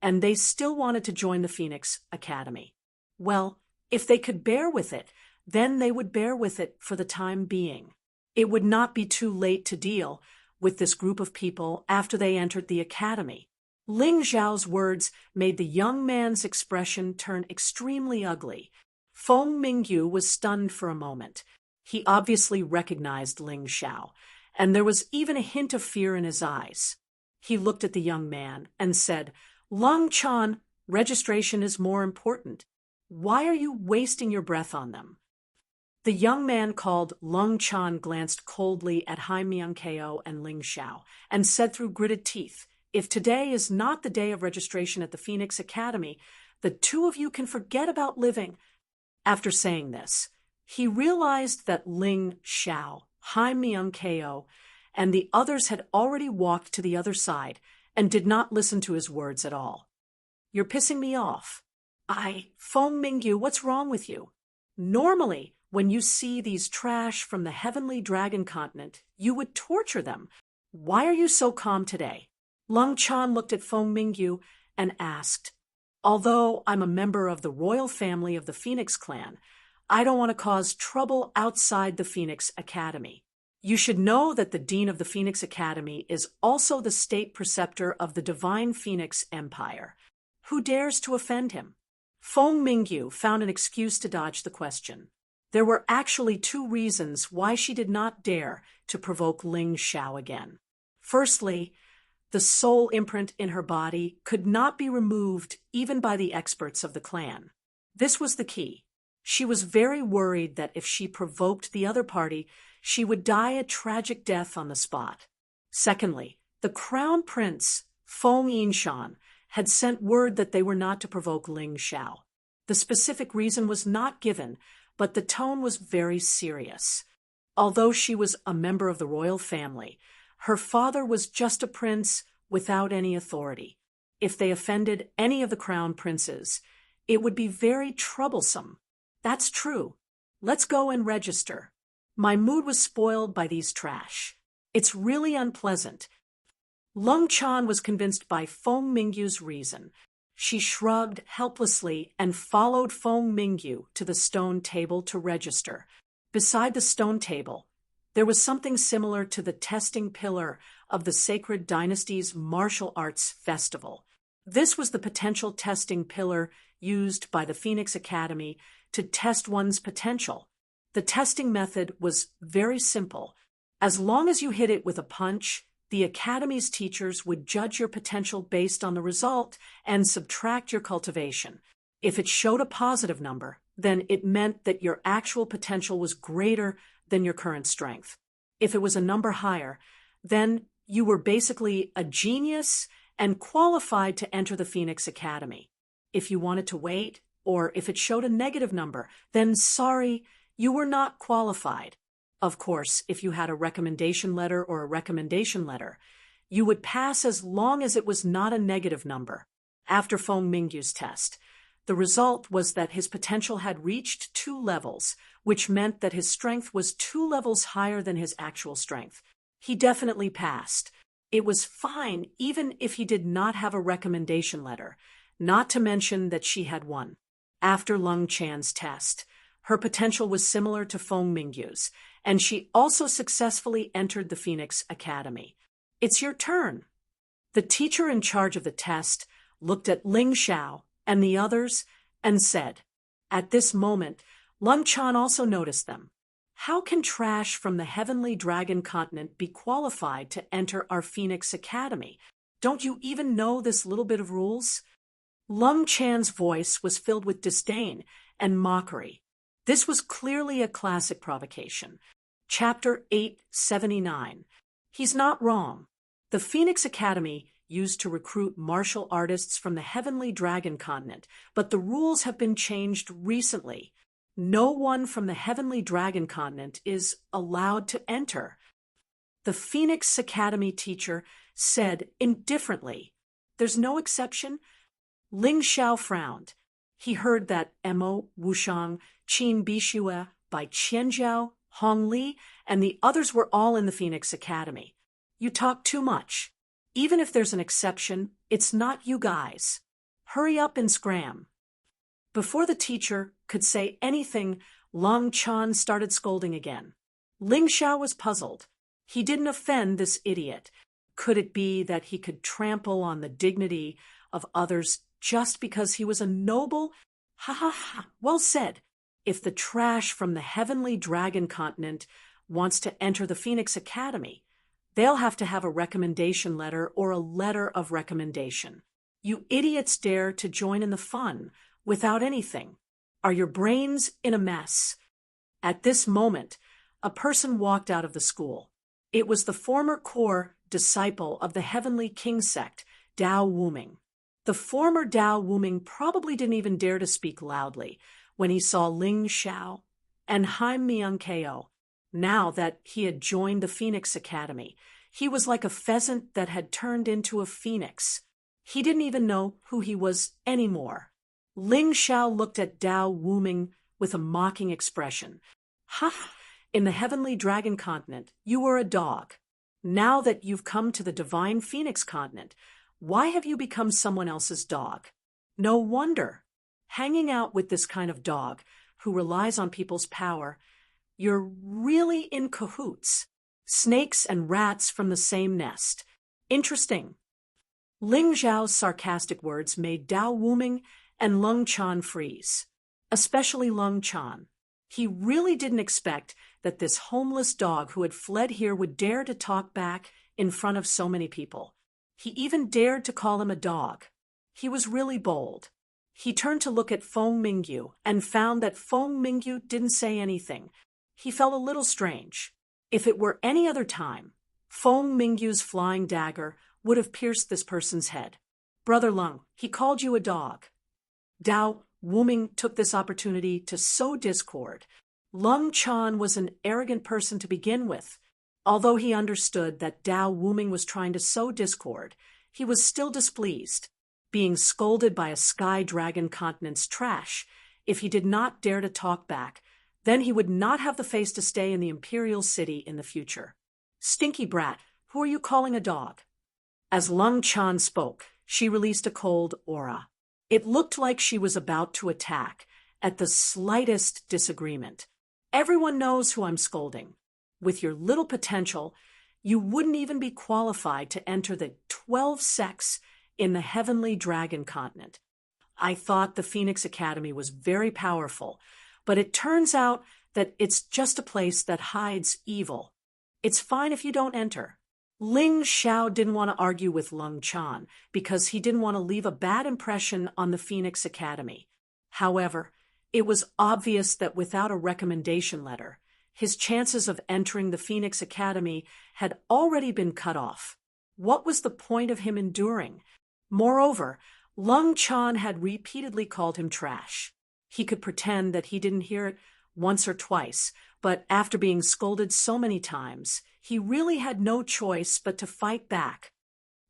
and they still wanted to join the Phoenix Academy. Well, if they could bear with it, then they would bear with it for the time being. It would not be too late to deal with this group of people after they entered the academy. Ling Xiao's words made the young man's expression turn extremely ugly. Feng Mingyu was stunned for a moment. He obviously recognized Ling Xiao, and there was even a hint of fear in his eyes. He looked at the young man and said, Lung Chan, registration is more important. Why are you wasting your breath on them? The young man called Lung Chan glanced coldly at Haim Myung-keo and Ling Xiao and said through gritted teeth, if today is not the day of registration at the Phoenix Academy, the two of you can forget about living. After saying this, he realized that Ling Xiao, Haim Myung-keo, and the others had already walked to the other side and did not listen to his words at all. You're pissing me off. Feng Mingyu, what's wrong with you? Normally, When you see these trash from the heavenly dragon continent, you would torture them. Why are you so calm today? Lung Chan looked at Feng Mingyu and asked, Although I'm a member of the royal family of the Phoenix clan, I don't want to cause trouble outside the Phoenix Academy. You should know that the dean of the Phoenix Academy is also the state preceptor of the divine Phoenix Empire. Who dares to offend him? Feng Mingyu found an excuse to dodge the question. There were actually two reasons why she did not dare to provoke Ling Xiao again. Firstly, the soul imprint in her body could not be removed even by the experts of the clan. This was the key. She was very worried that if she provoked the other party, she would die a tragic death on the spot. Secondly, the crown prince, Feng Yinshan, had sent word that they were not to provoke Ling Xiao. The specific reason was not given, but the tone was very serious. Although she was a member of the royal family, her father was just a prince without any authority. If they offended any of the crown princes, it would be very troublesome. That's true. Let's go and register. My mood was spoiled by these trash. It's really unpleasant. Lung Chan was convinced by Feng Mingyu's reason. She shrugged helplessly and followed Feng Mingyu to the stone table to register. Beside the stone table, there was something similar to the testing pillar of the Sacred Dynasty's martial arts festival. This was the potential testing pillar used by the Phoenix Academy to test one's potential. The testing method was very simple. As long as you hit it with a punch, the Academy's teachers would judge your potential based on the result and subtract your cultivation. If it showed a positive number, then it meant that your actual potential was greater than your current strength. If it was a number higher, then you were basically a genius and qualified to enter the Phoenix Academy. If you wanted to wait, or if it showed a negative number, then sorry, you were not qualified. Of course, if you had a recommendation letter or a recommendation letter, you would pass as long as it was not a negative number. After Feng Mingyu's test, the result was that his potential had reached 2 levels, which meant that his strength was 2 levels higher than his actual strength. He definitely passed. It was fine even if he did not have a recommendation letter, not to mention that she had won. After Lung Chan's test, her potential was similar to Feng Mingyu's, and she also successfully entered the Phoenix Academy. It's your turn. The teacher in charge of the test looked at Ling Xiao and the others and said, at this moment, Lung Chan also noticed them. How can trash from the heavenly dragon continent be qualified to enter our Phoenix Academy? Don't you even know this little bit of rules? Lung Chan's voice was filled with disdain and mockery. This was clearly a classic provocation. Chapter 879. He's not wrong. The Phoenix Academy used to recruit martial artists from the heavenly dragon continent, but the rules have been changed recently. No one from the heavenly dragon continent is allowed to enter. The Phoenix Academy teacher said indifferently, There's no exception. Ling Xiao frowned. He heard that Emo, Wushang, Qin Bishue, Bai Qianjiao, Hong Li, and the others were all in the Phoenix Academy. You talk too much. Even if there's an exception, it's not you guys. Hurry up and scram. Before the teacher could say anything, Lung Chan started scolding again. Ling Xiao was puzzled. He didn't offend this idiot. Could it be that he could trample on the dignity of others just because he was a noble? Ha ha ha, well said. If the trash from the heavenly dragon continent wants to enter the Phoenix Academy, they'll have to have a recommendation letter or a letter of recommendation. You idiots dare to join in the fun without anything. Are your brains in a mess? At this moment, a person walked out of the school. It was the former core disciple of the Heavenly King sect, Dao Wuming. The former Dao Wuming probably didn't even dare to speak loudly when he saw Ling Xiao and Haim Myung-keo. Now that he had joined the Phoenix Academy, he was like a pheasant that had turned into a phoenix. He didn't even know who he was anymore. Ling Xiao looked at Dao Wuming with a mocking expression. Ha! In the heavenly dragon continent, you were a dog. Now that you've come to the divine phoenix continent, why have you become someone else's dog? No wonder. Hanging out with this kind of dog, who relies on people's power, you're really in cahoots. Snakes and rats from the same nest. Interesting. Ling Zhao's sarcastic words made Dao Wuming and Lung Chan freeze. Especially Lung Chan. He really didn't expect that this homeless dog who had fled here would dare to talk back in front of so many people. He even dared to call him a dog. He was really bold. He turned to look at Feng Mingyu and found that Feng Mingyu didn't say anything. He felt a little strange. If it were any other time, Feng Mingyu's flying dagger would have pierced this person's head. Brother Lung, he called you a dog. Dao Wuming took this opportunity to sow discord. Lung Chan was an arrogant person to begin with. Although he understood that Dao Wuming was trying to sow discord, he was still displeased, being scolded by a sky dragon continent's trash. If he did not dare to talk back, then he would not have the face to stay in the imperial city in the future. Stinky brat, who are you calling a dog? As Lung Chan spoke, she released a cold aura. It looked like she was about to attack at the slightest disagreement. Everyone knows who I'm scolding. With your little potential, you wouldn't even be qualified to enter the 12 sects in the heavenly dragon continent. I thought the Phoenix Academy was very powerful, but it turns out that it's just a place that hides evil. It's fine if you don't enter. Ling Xiao didn't want to argue with Lung Chan because he didn't want to leave a bad impression on the Phoenix Academy. However, it was obvious that without a recommendation letter, his chances of entering the Phoenix Academy had already been cut off. What was the point of him enduring? Moreover, Lung Chan had repeatedly called him trash. He could pretend that he didn't hear it once or twice, but after being scolded so many times, he really had no choice but to fight back.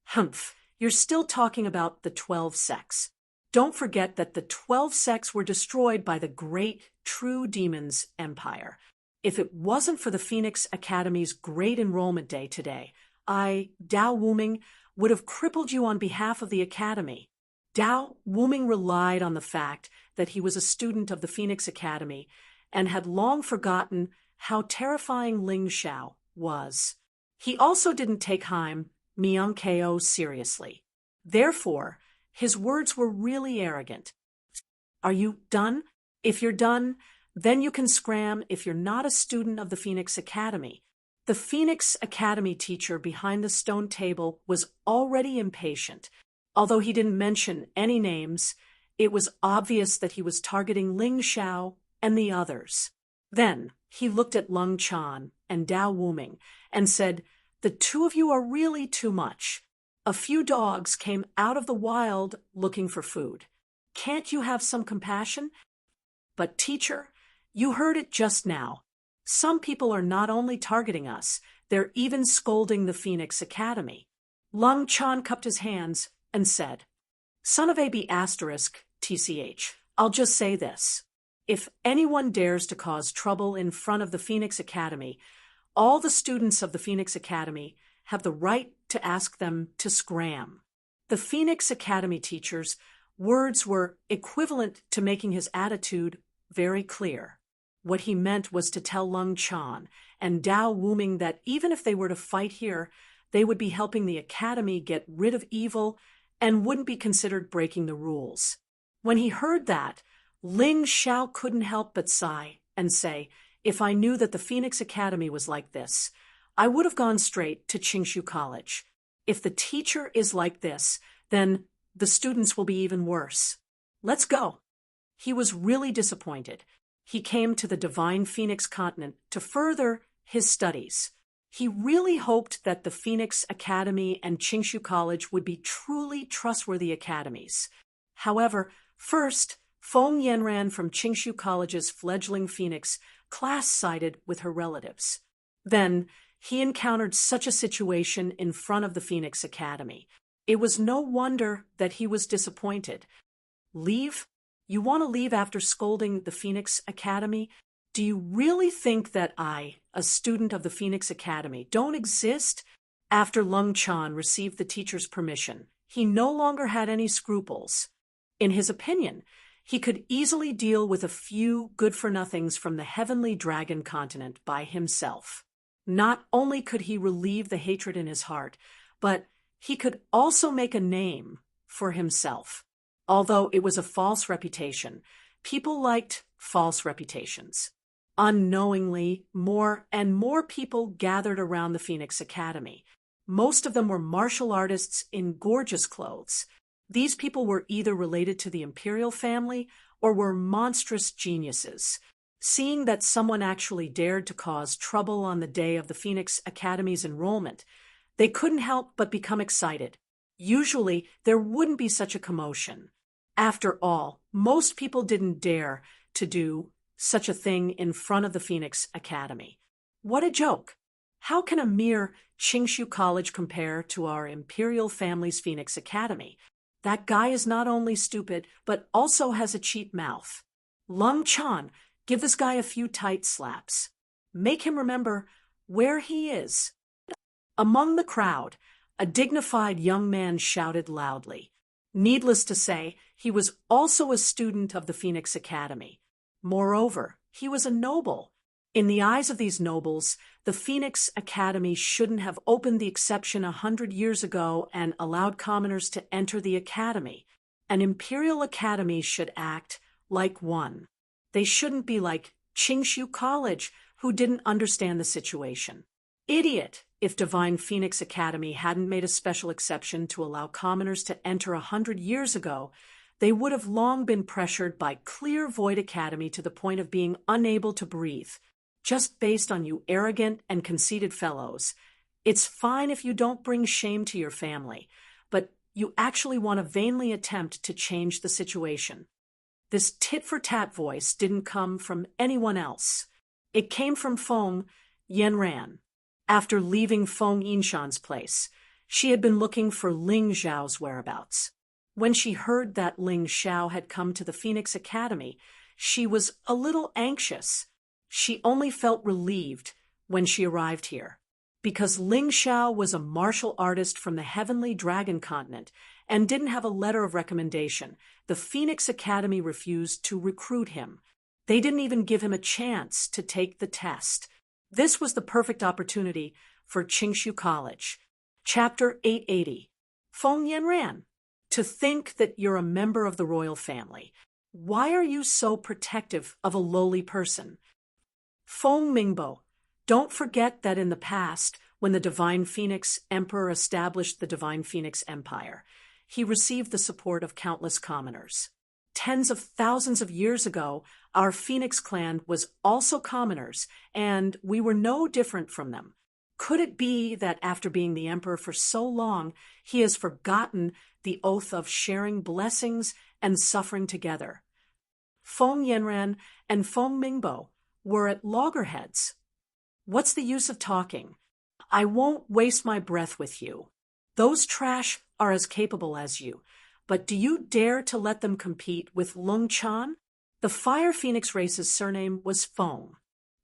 Humph, you're still talking about the 12 sects. Don't forget that the 12 sects were destroyed by the great True Demons Empire. If it wasn't for the Phoenix Academy's great enrollment day today, I, Dao Wuming, would have crippled you on behalf of the Academy. Dao Wuming relied on the fact that he was a student of the Phoenix Academy and had long forgotten how terrifying Ling Xiao was. He also didn't take Haim Miankeo seriously. Therefore, his words were really arrogant. Are you done? If you're done, then you can scram if you're not a student of the Phoenix Academy. The Phoenix Academy teacher behind the stone table was already impatient. Although he didn't mention any names, it was obvious that he was targeting Ling Xiao and the others. Then he looked at Lung Chan and Dao Wuming and said, "The two of you are really too much. A few dogs came out of the wild looking for food. Can't you have some compassion? But teacher, you heard it just now. Some people are not only targeting us, they're even scolding the Phoenix Academy." Lung Chan cupped his hands and said, "Son of AB asterisk, TCH, I'll just say this. If anyone dares to cause trouble in front of the Phoenix Academy, all the students of the Phoenix Academy have the right to ask them to scram." The Phoenix Academy teacher's words were equivalent to making his attitude very clear. What he meant was to tell Lung Chan and Dao Wuming that even if they were to fight here, they would be helping the Academy get rid of evil and wouldn't be considered breaking the rules. When he heard that, Ling Xiao couldn't help but sigh and say, "If I knew that the Phoenix Academy was like this, I would have gone straight to Qingshu College. If the teacher is like this, then the students will be even worse. Let's go." He was really disappointed. He came to the Divine Phoenix continent to further his studies. He really hoped that the Phoenix Academy and Qingshu College would be truly trustworthy academies. However, first, Feng Yanran from Qingshu College's fledgling Phoenix class-sided with her relatives. Then, he encountered such a situation in front of the Phoenix Academy. It was no wonder that he was disappointed. Leave? You want to leave after scolding the Phoenix Academy? Do you really think that I, a student of the Phoenix Academy, don't exist? After Lung Chan received the teacher's permission, he no longer had any scruples. In his opinion, he could easily deal with a few good-for-nothings from the heavenly dragon continent by himself. Not only could he relieve the hatred in his heart, but he could also make a name for himself. Although it was a false reputation, people liked false reputations. Unknowingly, more and more people gathered around the Phoenix Academy. Most of them were martial artists in gorgeous clothes. These people were either related to the imperial family or were monstrous geniuses. Seeing that someone actually dared to cause trouble on the day of the Phoenix Academy's enrollment, they couldn't help but become excited. Usually, there wouldn't be such a commotion. After all, most people didn't dare to do such a thing in front of the Phoenix Academy. What a joke! How can a mere Qingshu College compare to our imperial family's Phoenix Academy? That guy is not only stupid, but also has a cheap mouth. Lung Chan, give this guy a few tight slaps. Make him remember where he is. Among the crowd, a dignified young man shouted loudly. Needless to say, he was also a student of the Phoenix Academy. Moreover, he was a noble. In the eyes of these nobles, the Phoenix Academy shouldn't have opened the exception 100 years ago and allowed commoners to enter the academy. An imperial academy should act like one. They shouldn't be like Qingshu College, who didn't understand the situation. Idiot! If Divine Phoenix Academy hadn't made a special exception to allow commoners to enter 100 years ago, they would have long been pressured by Clear Void Academy to the point of being unable to breathe. Just based on you arrogant and conceited fellows. It's fine if you don't bring shame to your family, but you actually want to vainly attempt to change the situation. This tit-for-tat voice didn't come from anyone else. It came from Feng Yanran. After leaving Feng Yinshan's place, she had been looking for Ling Zhao's whereabouts. When she heard that Ling Zhao had come to the Phoenix Academy, she was a little anxious. She only felt relieved when she arrived here, because Ling Zhao was a martial artist from the heavenly dragon continent and didn't have a letter of recommendation. The Phoenix Academy refused to recruit him. They didn't even give him a chance to take the test. This was the perfect opportunity for Qingshu College. Chapter 880. Feng Yanran. To think that you're a member of the royal family. Why are you so protective of a lowly person? Feng Mingbo. Don't forget that in the past, when the Divine Phoenix Emperor established the Divine Phoenix Empire, he received the support of countless commoners. Tens of thousands of years ago, our Phoenix clan was also commoners, and we were no different from them. Could it be that after being the emperor for so long, he has forgotten the oath of sharing blessings and suffering together? Feng Yanran and Feng Mingbo were at loggerheads. What's the use of talking? I won't waste my breath with you. Those trash are as capable as you, but do you dare to let them compete with Lung Chan? The Fire Phoenix race's surname was Feng.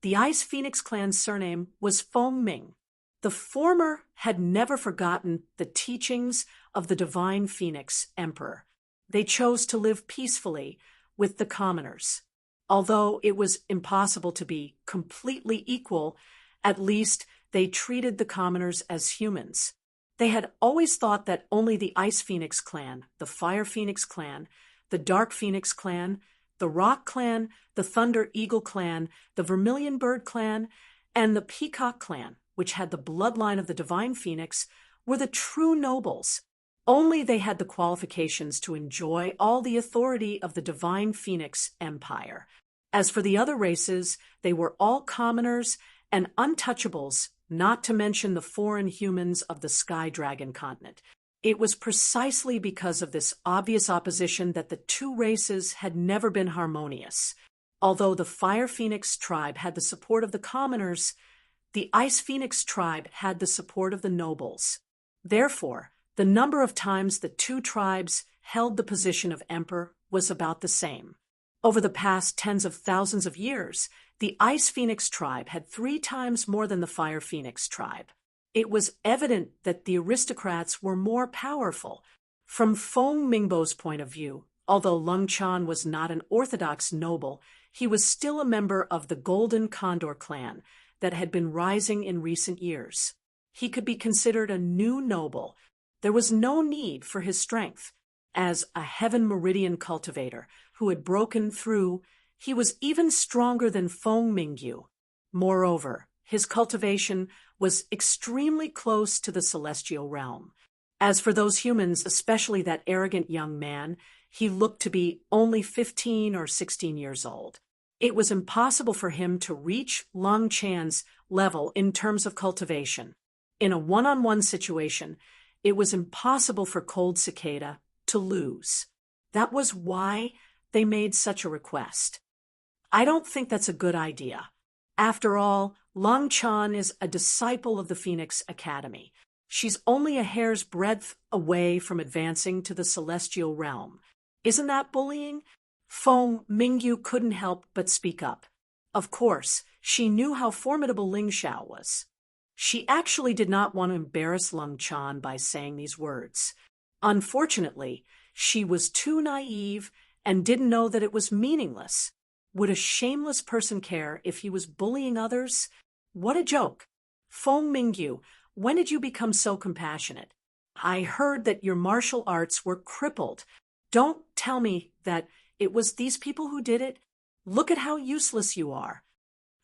The Ice Phoenix clan's surname was Feng Ming. The former had never forgotten the teachings of the Divine Phoenix Emperor. They chose to live peacefully with the commoners. Although it was impossible to be completely equal, at least they treated the commoners as humans. They had always thought that only the Ice Phoenix clan, the Fire Phoenix clan, the Dark Phoenix clan, the Rock clan, the Thunder Eagle clan, the Vermilion Bird clan, and the Peacock clan, which had the bloodline of the Divine Phoenix, were the true nobles. Only they had the qualifications to enjoy all the authority of the Divine Phoenix Empire. As for the other races, they were all commoners and untouchables, not to mention the foreign humans of the Sky Dragon continent. It was precisely because of this obvious opposition that the two races had never been harmonious. Although the Fire Phoenix tribe had the support of the commoners, the Ice Phoenix tribe had the support of the nobles. Therefore, the number of times the two tribes held the position of emperor was about the same. Over the past tens of thousands of years, The Ice Phoenix tribe had 3 times more than the Fire Phoenix tribe. It was evident that the aristocrats were more powerful. From Feng Mingbo's point of view, although Lung Chan was not an orthodox noble, he was still a member of the Golden Condor clan that had been rising in recent years. He could be considered a new noble. There was no need for his strength. As a heaven meridian cultivator who had broken through, he was even stronger than Feng Mingyu. Moreover, his cultivation was extremely close to the celestial realm. As for those humans, especially that arrogant young man, he looked to be only 15 or 16 years old. It was impossible for him to reach Lung Chan's level in terms of cultivation. In a one-on-one situation, it was impossible for Cold Cicada to lose. That was why they made such a request. I don't think that's a good idea. After all, Lung Chan is a disciple of the Phoenix Academy. She's only a hair's breadth away from advancing to the celestial realm. Isn't that bullying? Feng Mingyu couldn't help but speak up. Of course, she knew how formidable Ling Xiao was. She actually did not want to embarrass Lung Chan by saying these words. Unfortunately, she was too naive and didn't know that it was meaningless. Would a shameless person care if he was bullying others? What a joke! Feng Mingyu, when did you become so compassionate? I heard that your martial arts were crippled. Don't tell me that it was these people who did it. Look at how useless you are.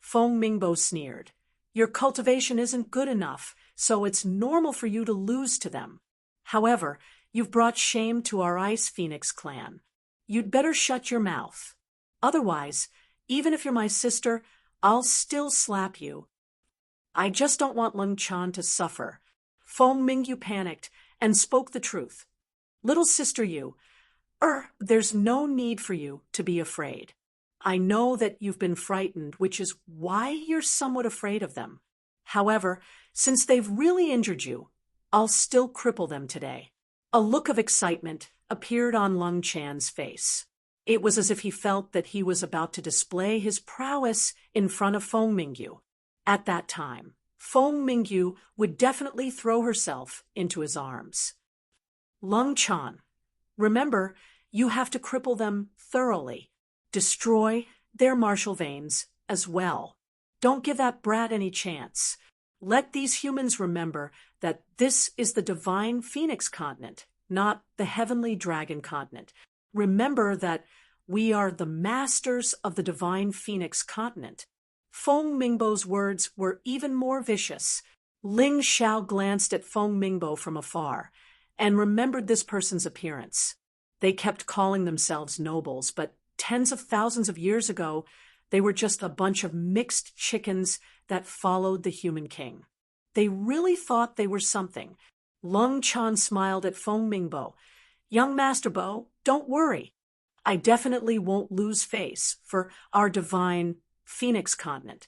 Feng Mingbo sneered. Your cultivation isn't good enough, so it's normal for you to lose to them. However, you've brought shame to our Ice Phoenix clan. You'd better shut your mouth. Otherwise, even if you're my sister, I'll still slap you. I just don't want Lung Chan to suffer. Feng Mingyu panicked and spoke the truth. Little sister you, there's no need for you to be afraid. I know that you've been frightened, which is why you're somewhat afraid of them. However, since they've really injured you, I'll still cripple them today. A look of excitement appeared on Lung Chan's face. It was as if he felt that he was about to display his prowess in front of Feng Mingyu. At that time, Feng Mingyu would definitely throw herself into his arms. Lung Chan, remember, you have to cripple them thoroughly. Destroy their martial veins as well. Don't give that brat any chance. Let these humans remember that this is the divine Phoenix continent, not the heavenly dragon continent. Remember that we are the masters of the divine Phoenix continent. Feng Mingbo's words were even more vicious. Ling Xiao glanced at Feng Mingbo from afar and remembered this person's appearance. They kept calling themselves nobles, but tens of thousands of years ago, they were just a bunch of mixed chickens that followed the human king. They really thought they were something. Lung Chan smiled at Feng Mingbo. Young Master Bo, don't worry. I definitely won't lose face for our divine Phoenix continent.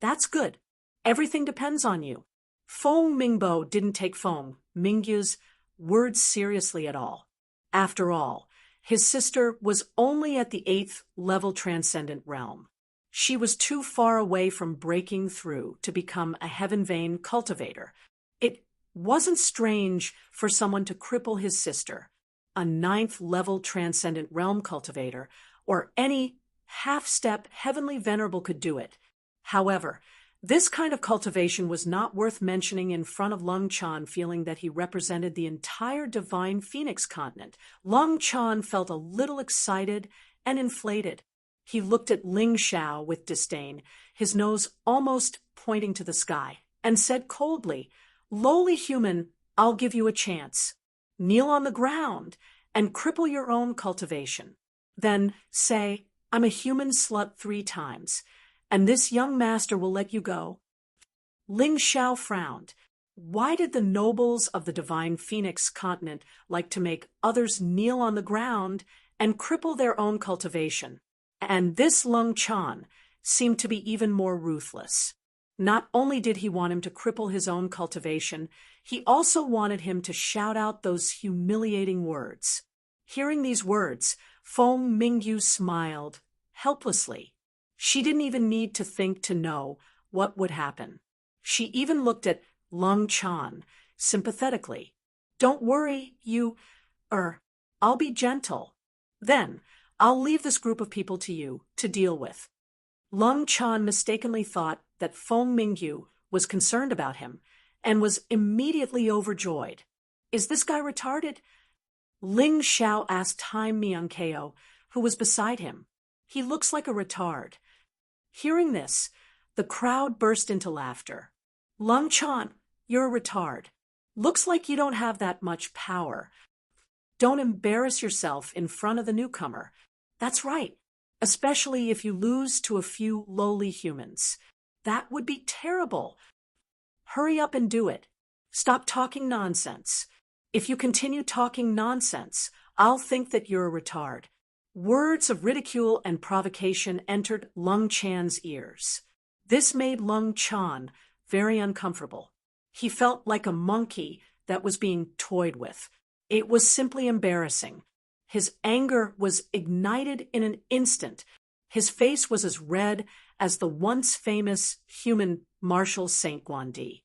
That's good. Everything depends on you. Feng Mingbo didn't take Feng Mingyu's words seriously at all. After all, his sister was only at the 8th level transcendent realm. She was too far away from breaking through to become a heaven vein cultivator. It wasn't strange for someone to cripple his sister, a 9th level transcendent realm cultivator, or any half-step heavenly venerable could do it. However, this kind of cultivation was not worth mentioning in front of Lung Chan, feeling that he represented the entire divine Phoenix continent. Lung Chan felt a little excited and inflated. He looked at Ling Xiao with disdain, his nose almost pointing to the sky, and said coldly, "Lowly human, I'll give you a chance. Kneel on the ground and cripple your own cultivation. Then say, 'I'm a human slut' 3 times. And this young master will let you go." Ling Xiao frowned. Why did the nobles of the divine Phoenix continent like to make others kneel on the ground and cripple their own cultivation? And this Lung Chan seemed to be even more ruthless. Not only did he want him to cripple his own cultivation, he also wanted him to shout out those humiliating words. Hearing these words, Feng Mingyu smiled helplessly. She didn't even need to think to know what would happen. She even looked at Lung Chan sympathetically. Don't worry, I'll be gentle. Then, I'll leave this group of people to you to deal with. Lung Chan mistakenly thought that Feng Mingyu was concerned about him and was immediately overjoyed. Is this guy retarded? Ling Xiao asked Han Miankeo, who was beside him. He looks like a retard. Hearing this, the crowd burst into laughter. Lung Chan, you're a retard. Looks like you don't have that much power. Don't embarrass yourself in front of the newcomer. That's right, especially if you lose to a few lowly humans. That would be terrible. Hurry up and do it. Stop talking nonsense. If you continue talking nonsense, I'll think that you're a retard. Words of ridicule and provocation entered Lung Chan's ears. This made Lung Chan very uncomfortable. He felt like a monkey that was being toyed with. It was simply embarrassing. His anger was ignited in an instant. His face was as red as the once famous human Marshal Saint Guandi.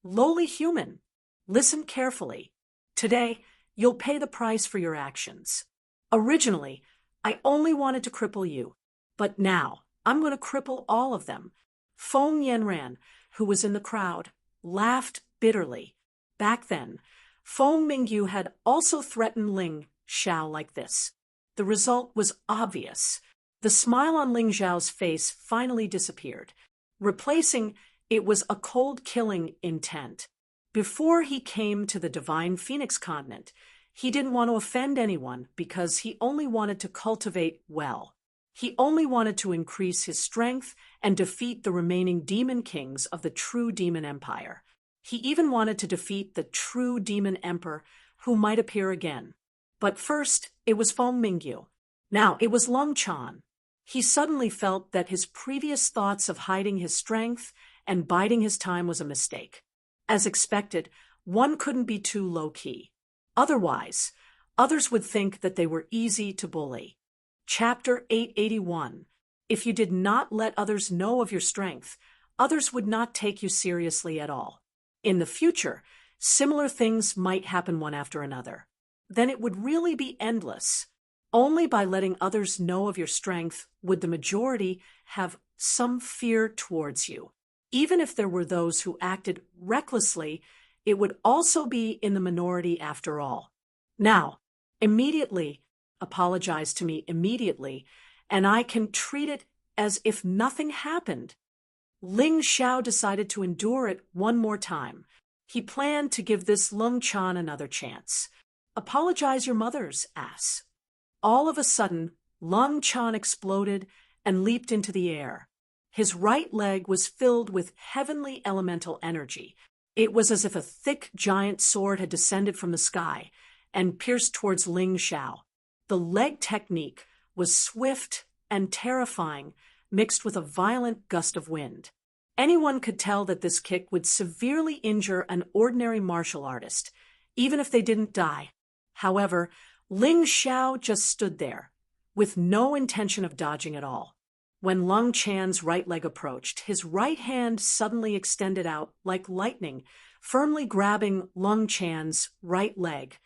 Lowly human, listen carefully. Today, you'll pay the price for your actions. Originally, I only wanted to cripple you, but now I'm going to cripple all of them. Feng Yanran, who was in the crowd, laughed bitterly. Back then, Feng Mingyu had also threatened Ling Xiao like this. The result was obvious. The smile on Ling Xiao's face finally disappeared. Replacing it was a cold-killing intent. Before he came to the Divine Phoenix continent, he didn't want to offend anyone because he only wanted to cultivate well. He only wanted to increase his strength and defeat the remaining demon kings of the true demon empire. He even wanted to defeat the true demon emperor who might appear again. But first, it was Feng Mingyu. Now it was Lung Chan. He suddenly felt that his previous thoughts of hiding his strength and biding his time was a mistake. As expected, one couldn't be too low-key. Otherwise, others would think that they were easy to bully. Chapter 881. If you did not let others know of your strength, others would not take you seriously at all. In the future, similar things might happen one after another. Then it would really be endless. Only by letting others know of your strength would the majority have some fear towards you. Even if there were those who acted recklessly, it would also be in the minority after all. Now, apologize to me immediately, and I can treat it as if nothing happened. Ling Xiao decided to endure it one more time. He planned to give this Lung Chan another chance. Apologize your mother's ass. All of a sudden, Lung Chan exploded and leaped into the air. His right leg was filled with heavenly elemental energy. It was as if a thick giant sword had descended from the sky and pierced towards Ling Xiao. The leg technique was swift and terrifying, mixed with a violent gust of wind. Anyone could tell that this kick would severely injure an ordinary martial artist, even if they didn't die. However, Ling Xiao just stood there, with no intention of dodging at all. When Lung Chan's right leg approached, his right hand suddenly extended out like lightning, firmly grabbing Lung Chan's right leg.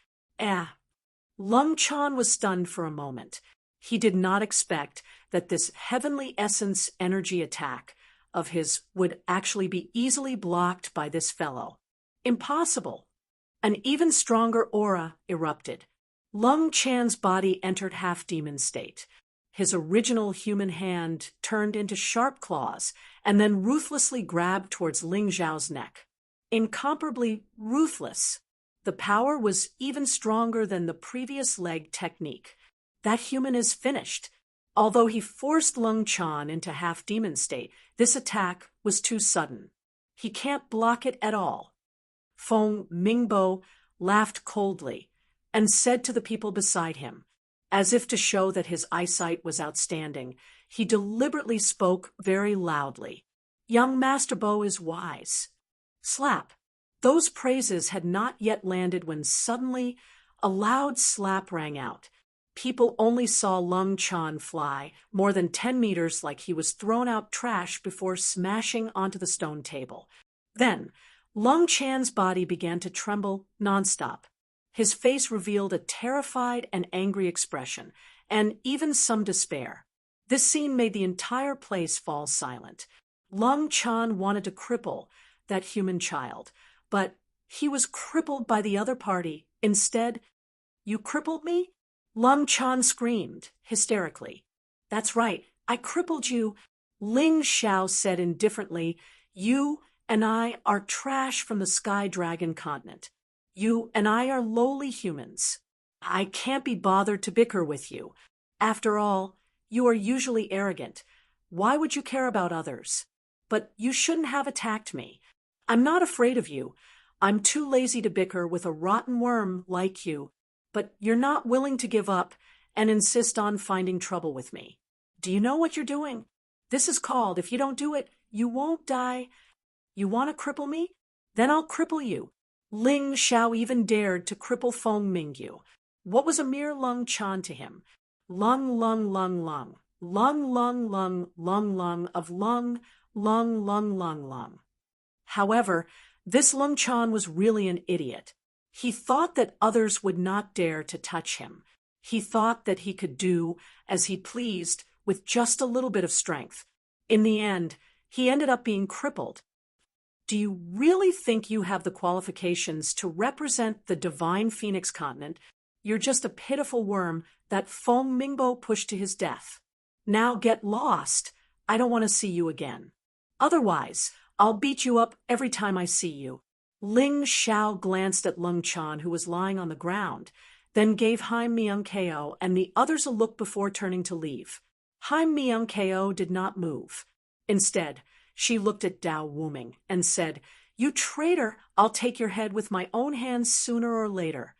Lung Chan was stunned for a moment. He did not expect that this heavenly essence energy attack of his would actually be easily blocked by this fellow. Impossible. An even stronger aura erupted. Lung Chan's body entered half-demon state. His original human hand turned into sharp claws and then ruthlessly grabbed towards Ling Xiao's neck. Incomparably ruthless. The power was even stronger than the previous leg technique. That human is finished. Although he forced Lung Chan into half-demon state, this attack was too sudden. He can't block it at all. Feng Mingbo laughed coldly and said to the people beside him, as if to show that his eyesight was outstanding, he deliberately spoke very loudly. Young Master Bo is wise. Slap. Those praises had not yet landed when suddenly a loud slap rang out. People only saw Lung Chan fly more than 10 meters like he was thrown out trash before smashing onto the stone table. Then, Lung Chan's body began to tremble nonstop. His face revealed a terrified and angry expression, and even some despair. This scene made the entire place fall silent. Lung Chan wanted to cripple that human child, but he was crippled by the other party. Instead, "You crippled me?" Lung Chan screamed, hysterically. "That's right, I crippled you," Ling Xiao said indifferently. "You and I are trash from the Sky Dragon continent. You and I are lowly humans. I can't be bothered to bicker with you. After all, you are usually arrogant. Why would you care about others? But you shouldn't have attacked me. I'm not afraid of you. I'm too lazy to bicker with a rotten worm like you. But you're not willing to give up and insist on finding trouble with me. Do you know what you're doing? This is called, if you don't do it, you won't die. You want to cripple me? Then I'll cripple you." Ling Xiao even dared to cripple Feng Mingyu. What was a mere Lung Chan to him? Lung, lung, lung, lung. Lung, lung, lung, lung, lung of lung, lung, lung, lung, lung. However, this Lung Chan was really an idiot. He thought that others would not dare to touch him. He thought that he could do as he pleased with just a little bit of strength. In the end, he ended up being crippled. Do you really think you have the qualifications to represent the divine Phoenix continent? You're just a pitiful worm that Feng Mingbo pushed to his death. Now get lost. I don't want to see you again. Otherwise, I'll beat you up every time I see you. Ling Xiao glanced at Lung Chan, who was lying on the ground, then gave Haim Myung Ko and the others a look before turning to leave. Haim Myung Ko did not move. Instead, she looked at Dao Wuming and said, "You traitor, I'll take your head with my own hands sooner or later."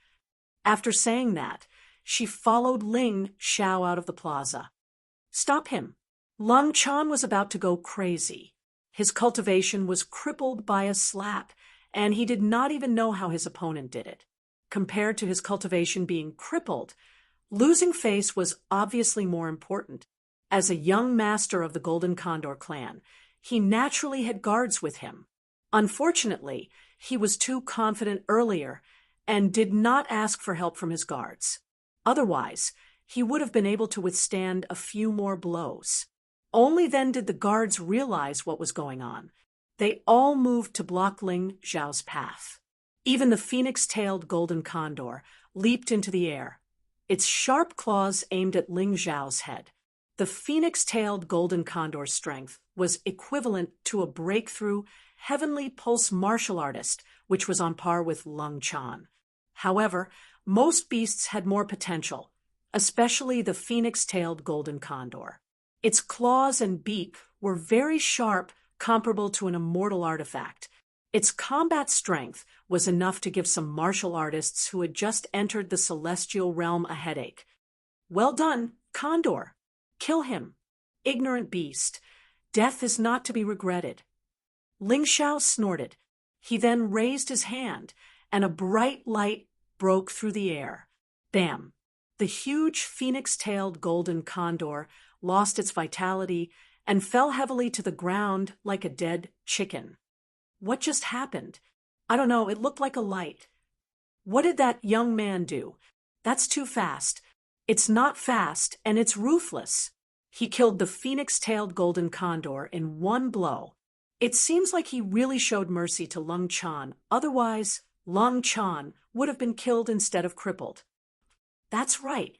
After saying that, she followed Ling Xiao out of the plaza. "Stop him." Lung Chan was about to go crazy. His cultivation was crippled by a slap, and he did not even know how his opponent did it. Compared to his cultivation being crippled, losing face was obviously more important. As a young master of the Golden Condor clan, he naturally had guards with him. Unfortunately, he was too confident earlier and did not ask for help from his guards. Otherwise, he would have been able to withstand a few more blows. Only then did the guards realize what was going on. They all moved to block Ling Xiao's path. Even the phoenix-tailed golden condor leaped into the air, its sharp claws aimed at Ling Xiao's head. The phoenix-tailed golden condor's strength was equivalent to a breakthrough heavenly pulse martial artist, which was on par with Lung Chan. However, most beasts had more potential, especially the phoenix-tailed golden condor. Its claws and beak were very sharp, comparable to an immortal artifact. Its combat strength was enough to give some martial artists who had just entered the celestial realm a headache. "Well done, Condor. Kill him. Ignorant beast. Death is not to be regretted." Ling Xiao snorted. He then raised his hand, and a bright light broke through the air. Bam! The huge phoenix-tailed golden condor lost its vitality and fell heavily to the ground like a dead chicken. What just happened? I don't know, it looked like a light. What did that young man do? That's too fast. It's not fast, and it's ruthless. He killed the phoenix-tailed golden condor in one blow. It seems like he really showed mercy to Lung Chan. Otherwise, Lung Chan would have been killed instead of crippled. That's right.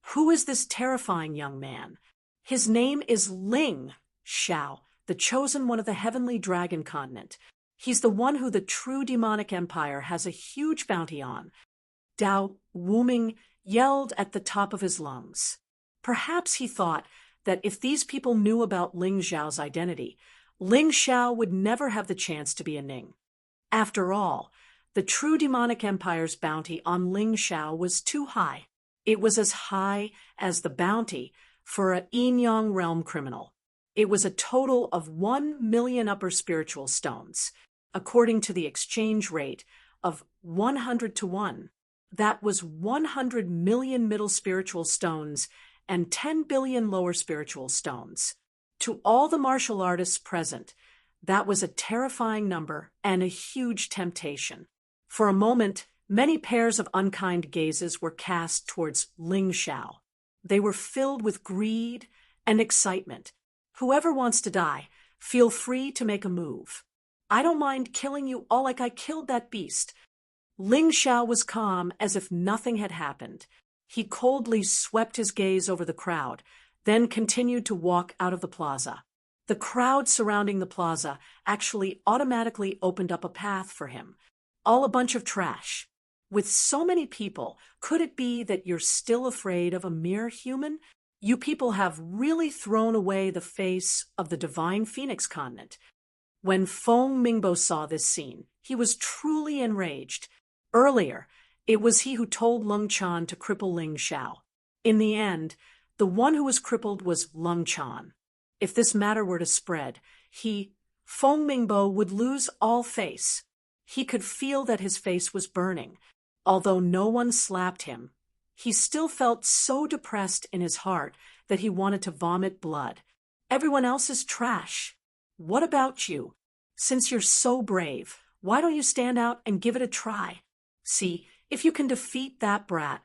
Who is this terrifying young man? His name is Ling Xiao, the chosen one of the heavenly dragon continent. He's the one who the true demonic empire has a huge bounty on. Dao Wuming yelled at the top of his lungs. Perhaps he thought that if these people knew about Ling Xiao's identity, Ling Xiao would never have the chance to be a Ning. After all, the true demonic empire's bounty on Ling Xiao was too high. It was as high as the bounty for a Yin-Yang realm criminal. It was a total of 1 million upper spiritual stones, according to the exchange rate of 100 to 1. that was 100 million middle spiritual stones and 10 billion lower spiritual stones. To all the martial artists present, that was a terrifying number and a huge temptation. For a moment, many pairs of unkind gazes were cast towards Ling Xiao. They were filled with greed and excitement. Whoever wants to die, feel free to make a move. I don't mind killing you all like I killed that beast. Ling Xiao was calm as if nothing had happened. He coldly swept his gaze over the crowd, then continued to walk out of the plaza. The crowd surrounding the plaza actually automatically opened up a path for him. All a bunch of trash. With so many people, could it be that you're still afraid of a mere human? You people have really thrown away the face of the divine Phoenix continent. When Feng Mingbo saw this scene, he was truly enraged. Earlier, it was he who told Lung Chan to cripple Ling Xiao. In the end, the one who was crippled was Lung Chan. If this matter were to spread, Feng Mingbo, would lose all face. He could feel that his face was burning. Although no one slapped him, he still felt so depressed in his heart that he wanted to vomit blood. Everyone else is trash. What about you? Since you're so brave, why don't you stand out and give it a try? See if you can defeat that brat.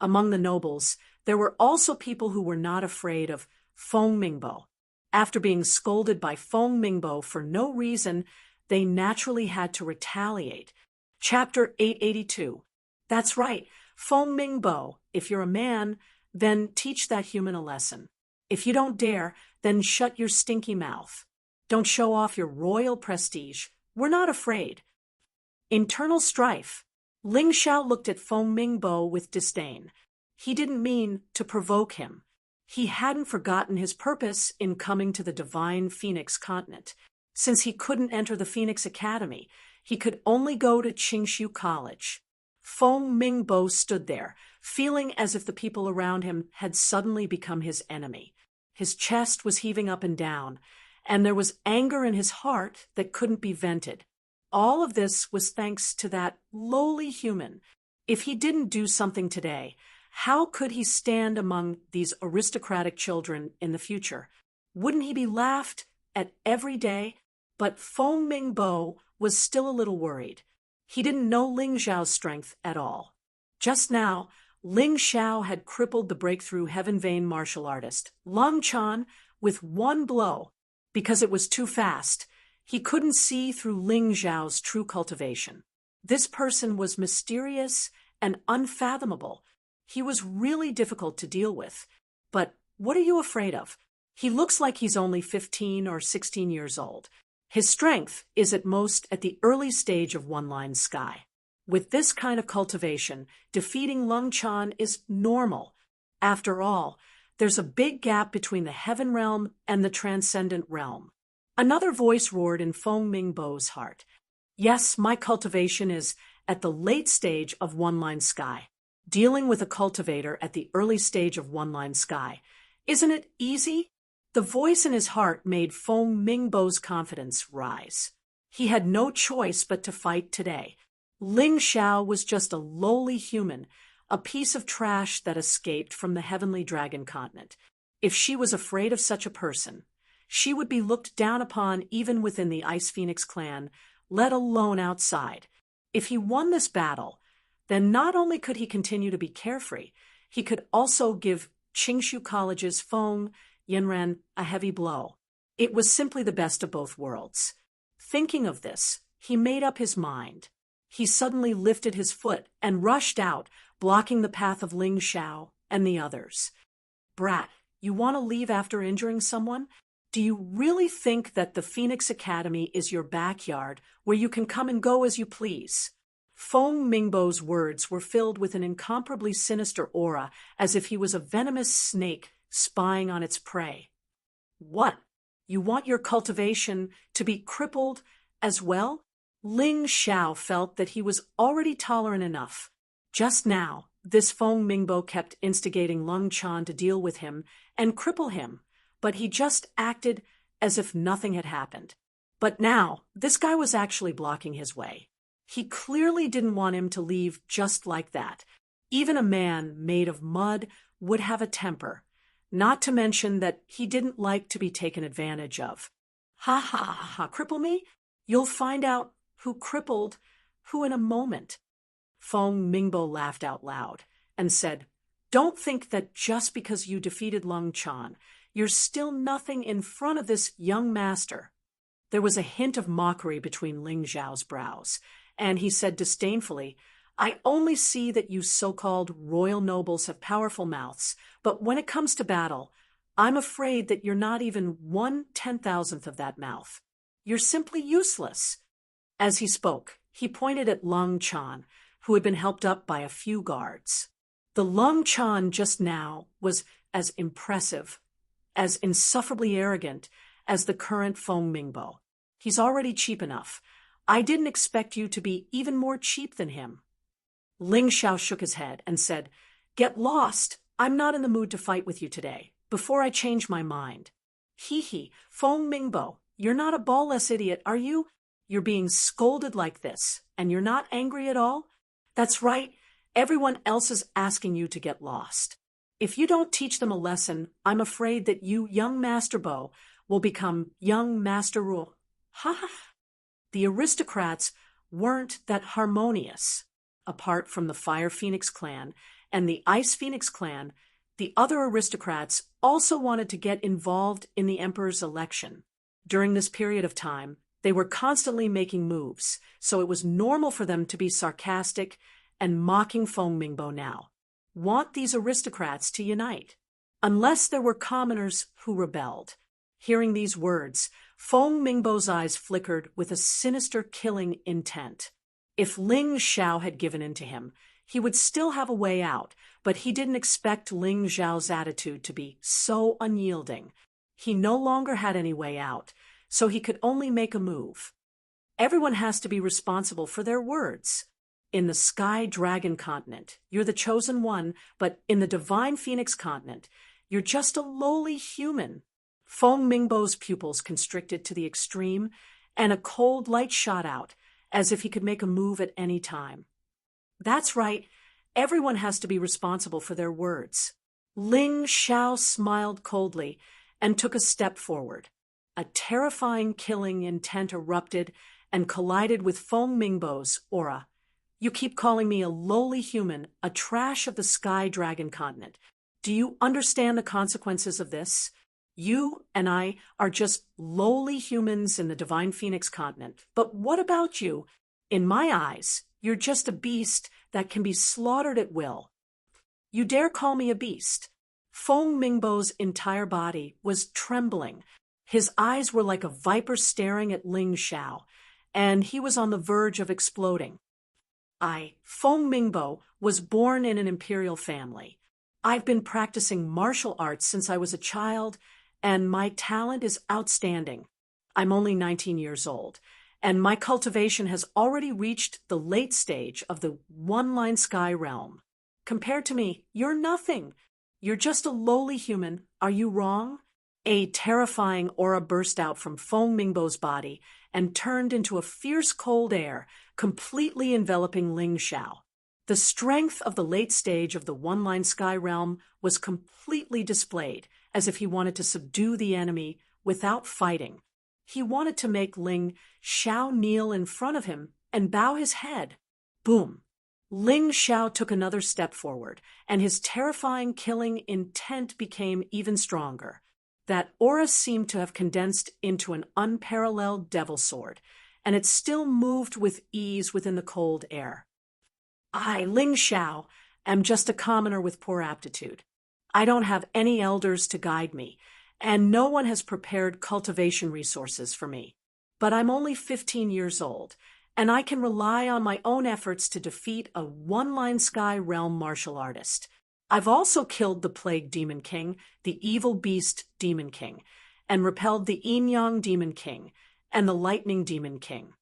Among the nobles, there were also people who were not afraid of Feng Mingbo. After being scolded by Feng Mingbo for no reason, they naturally had to retaliate. Chapter 882. That's right, Feng Mingbo, if you're a man, then teach that human a lesson. If you don't dare, then shut your stinky mouth. Don't show off your royal prestige. We're not afraid. Internal strife. Ling Xiao looked at Feng Mingbo with disdain. He didn't mean to provoke him. He hadn't forgotten his purpose in coming to the divine Phoenix continent. Since he couldn't enter the Phoenix Academy, he could only go to Qingshu College. Feng Mingbo stood there, feeling as if the people around him had suddenly become his enemy. His chest was heaving up and down, and there was anger in his heart that couldn't be vented. All of this was thanks to that lowly human. If he didn't do something today, how could he stand among these aristocratic children in the future? Wouldn't he be laughed at every day? But Feng Mingbo was still a little worried. He didn't know Ling Xiao's strength at all. Just now, Ling Xiao had crippled the breakthrough Heaven Vein martial artist, Lung Chan, with one blow. Because it was too fast, he couldn't see through Ling Xiao's true cultivation. This person was mysterious and unfathomable. He was really difficult to deal with. But what are you afraid of? He looks like he's only 15 or 16 years old. His strength is at most at the early stage of one-line sky. With this kind of cultivation, defeating Lung Chan is normal. After all, there's a big gap between the heaven realm and the transcendent realm. Another voice roared in Feng Mingbo's heart. Yes, my cultivation is at the late stage of one-line sky. Dealing with a cultivator at the early stage of one-line sky. Isn't it easy? The voice in his heart made Feng Mingbo's confidence rise. He had no choice but to fight today. Ling Xiao was just a lowly human, a piece of trash that escaped from the heavenly dragon continent. If she was afraid of such a person, she would be looked down upon even within the Ice Phoenix clan, let alone outside. If he won this battle, then not only could he continue to be carefree, he could also give Qingshu College's Feng Yinren a heavy blow. It was simply the best of both worlds. Thinking of this, he made up his mind. He suddenly lifted his foot and rushed out, blocking the path of Ling Xiao and the others. Brat, you want to leave after injuring someone? Do you really think that the Phoenix Academy is your backyard where you can come and go as you please? Feng Mingbo's words were filled with an incomparably sinister aura, as if he was a venomous snake spying on its prey. What? You want your cultivation to be crippled as well? Ling Xiao felt that he was already tolerant enough. Just now, this Feng Mingbo kept instigating Lung Chan to deal with him and cripple him, but he just acted as if nothing had happened. But now, this guy was actually blocking his way. He clearly didn't want him to leave just like that. Even a man made of mud would have a temper, not to mention that he didn't like to be taken advantage of. Ha ha ha ha, cripple me? You'll find out who crippled who in a moment. Feng Mingbo laughed out loud and said, "Don't think that just because you defeated Lung Chan, you're still nothing in front of this young master." There was a hint of mockery between Ling Zhao's brows, and he said disdainfully, "I only see that you so-called royal nobles have powerful mouths, but when it comes to battle, I'm afraid that you're not even 1/10,000th of that mouth. You're simply useless." As he spoke, he pointed at Lung Chan, who had been helped up by a few guards. The Lung Chan just now was as impressive, as insufferably arrogant as the current Feng Mingbo. He's already cheap enough. I didn't expect you to be even more cheap than him. Ling Xiao shook his head and said, "Get lost. I'm not in the mood to fight with you today, before I change my mind." Hee, Feng Mingbo, you're not a ballless idiot, are you? You're being scolded like this, and you're not angry at all? That's right. Everyone else is asking you to get lost. If you don't teach them a lesson, I'm afraid that you, young Master Bo, will become young Master Ru. Ha ha. The aristocrats weren't that harmonious. Apart from the Fire Phoenix clan and the Ice Phoenix clan, the other aristocrats also wanted to get involved in the emperor's election. During this period of time, they were constantly making moves, so it was normal for them to be sarcastic and mocking Feng Mingbo now. Want these aristocrats to unite? Unless there were commoners who rebelled. Hearing these words, Feng Mingbo's eyes flickered with a sinister killing intent. If Ling Xiao had given in to him, he would still have a way out, but he didn't expect Ling Xiao's attitude to be so unyielding. He no longer had any way out, so he could only make a move. Everyone has to be responsible for their words. In the Sky Dragon continent, you're the chosen one, but in the Divine Phoenix continent, you're just a lowly human. Feng Mingbo's pupils constricted to the extreme, and a cold light shot out, as if he could make a move at any time. That's right, everyone has to be responsible for their words. Ling Xiao smiled coldly and took a step forward. A terrifying killing intent erupted and collided with Feng Mingbo's aura. You keep calling me a lowly human, a trash of the Sky Dragon continent. Do you understand the consequences of this? You and I are just lowly humans in the Divine Phoenix continent. But what about you? In my eyes, you're just a beast that can be slaughtered at will. You dare call me a beast? Feng Mingbo's entire body was trembling. His eyes were like a viper staring at Ling Xiao, and he was on the verge of exploding. Feng Mingbo, was born in an imperial family. I've been practicing martial arts since I was a child, and my talent is outstanding. I'm only 19 years old, and my cultivation has already reached the late stage of the one-line sky realm. Compared to me, you're nothing. You're just a lowly human. Are you wrong? A terrifying aura burst out from Feng Mingbo's body and turned into a fierce cold air, completely enveloping Ling Xiao. The strength of the late stage of the one-line sky realm was completely displayed, as if he wanted to subdue the enemy without fighting. He wanted to make Ling Xiao kneel in front of him and bow his head. Boom! Ling Xiao took another step forward, and his terrifying killing intent became even stronger. That aura seemed to have condensed into an unparalleled devil sword, and it still moved with ease within the cold air. I, Ling Xiao, am just a commoner with poor aptitude. I don't have any elders to guide me, and no one has prepared cultivation resources for me. But I'm only 15 years old, and I can rely on my own efforts to defeat a one-line sky realm martial artist. I've also killed the Plague Demon King, the Evil Beast Demon King, and repelled the Yin-Yang Demon King and the Lightning Demon King.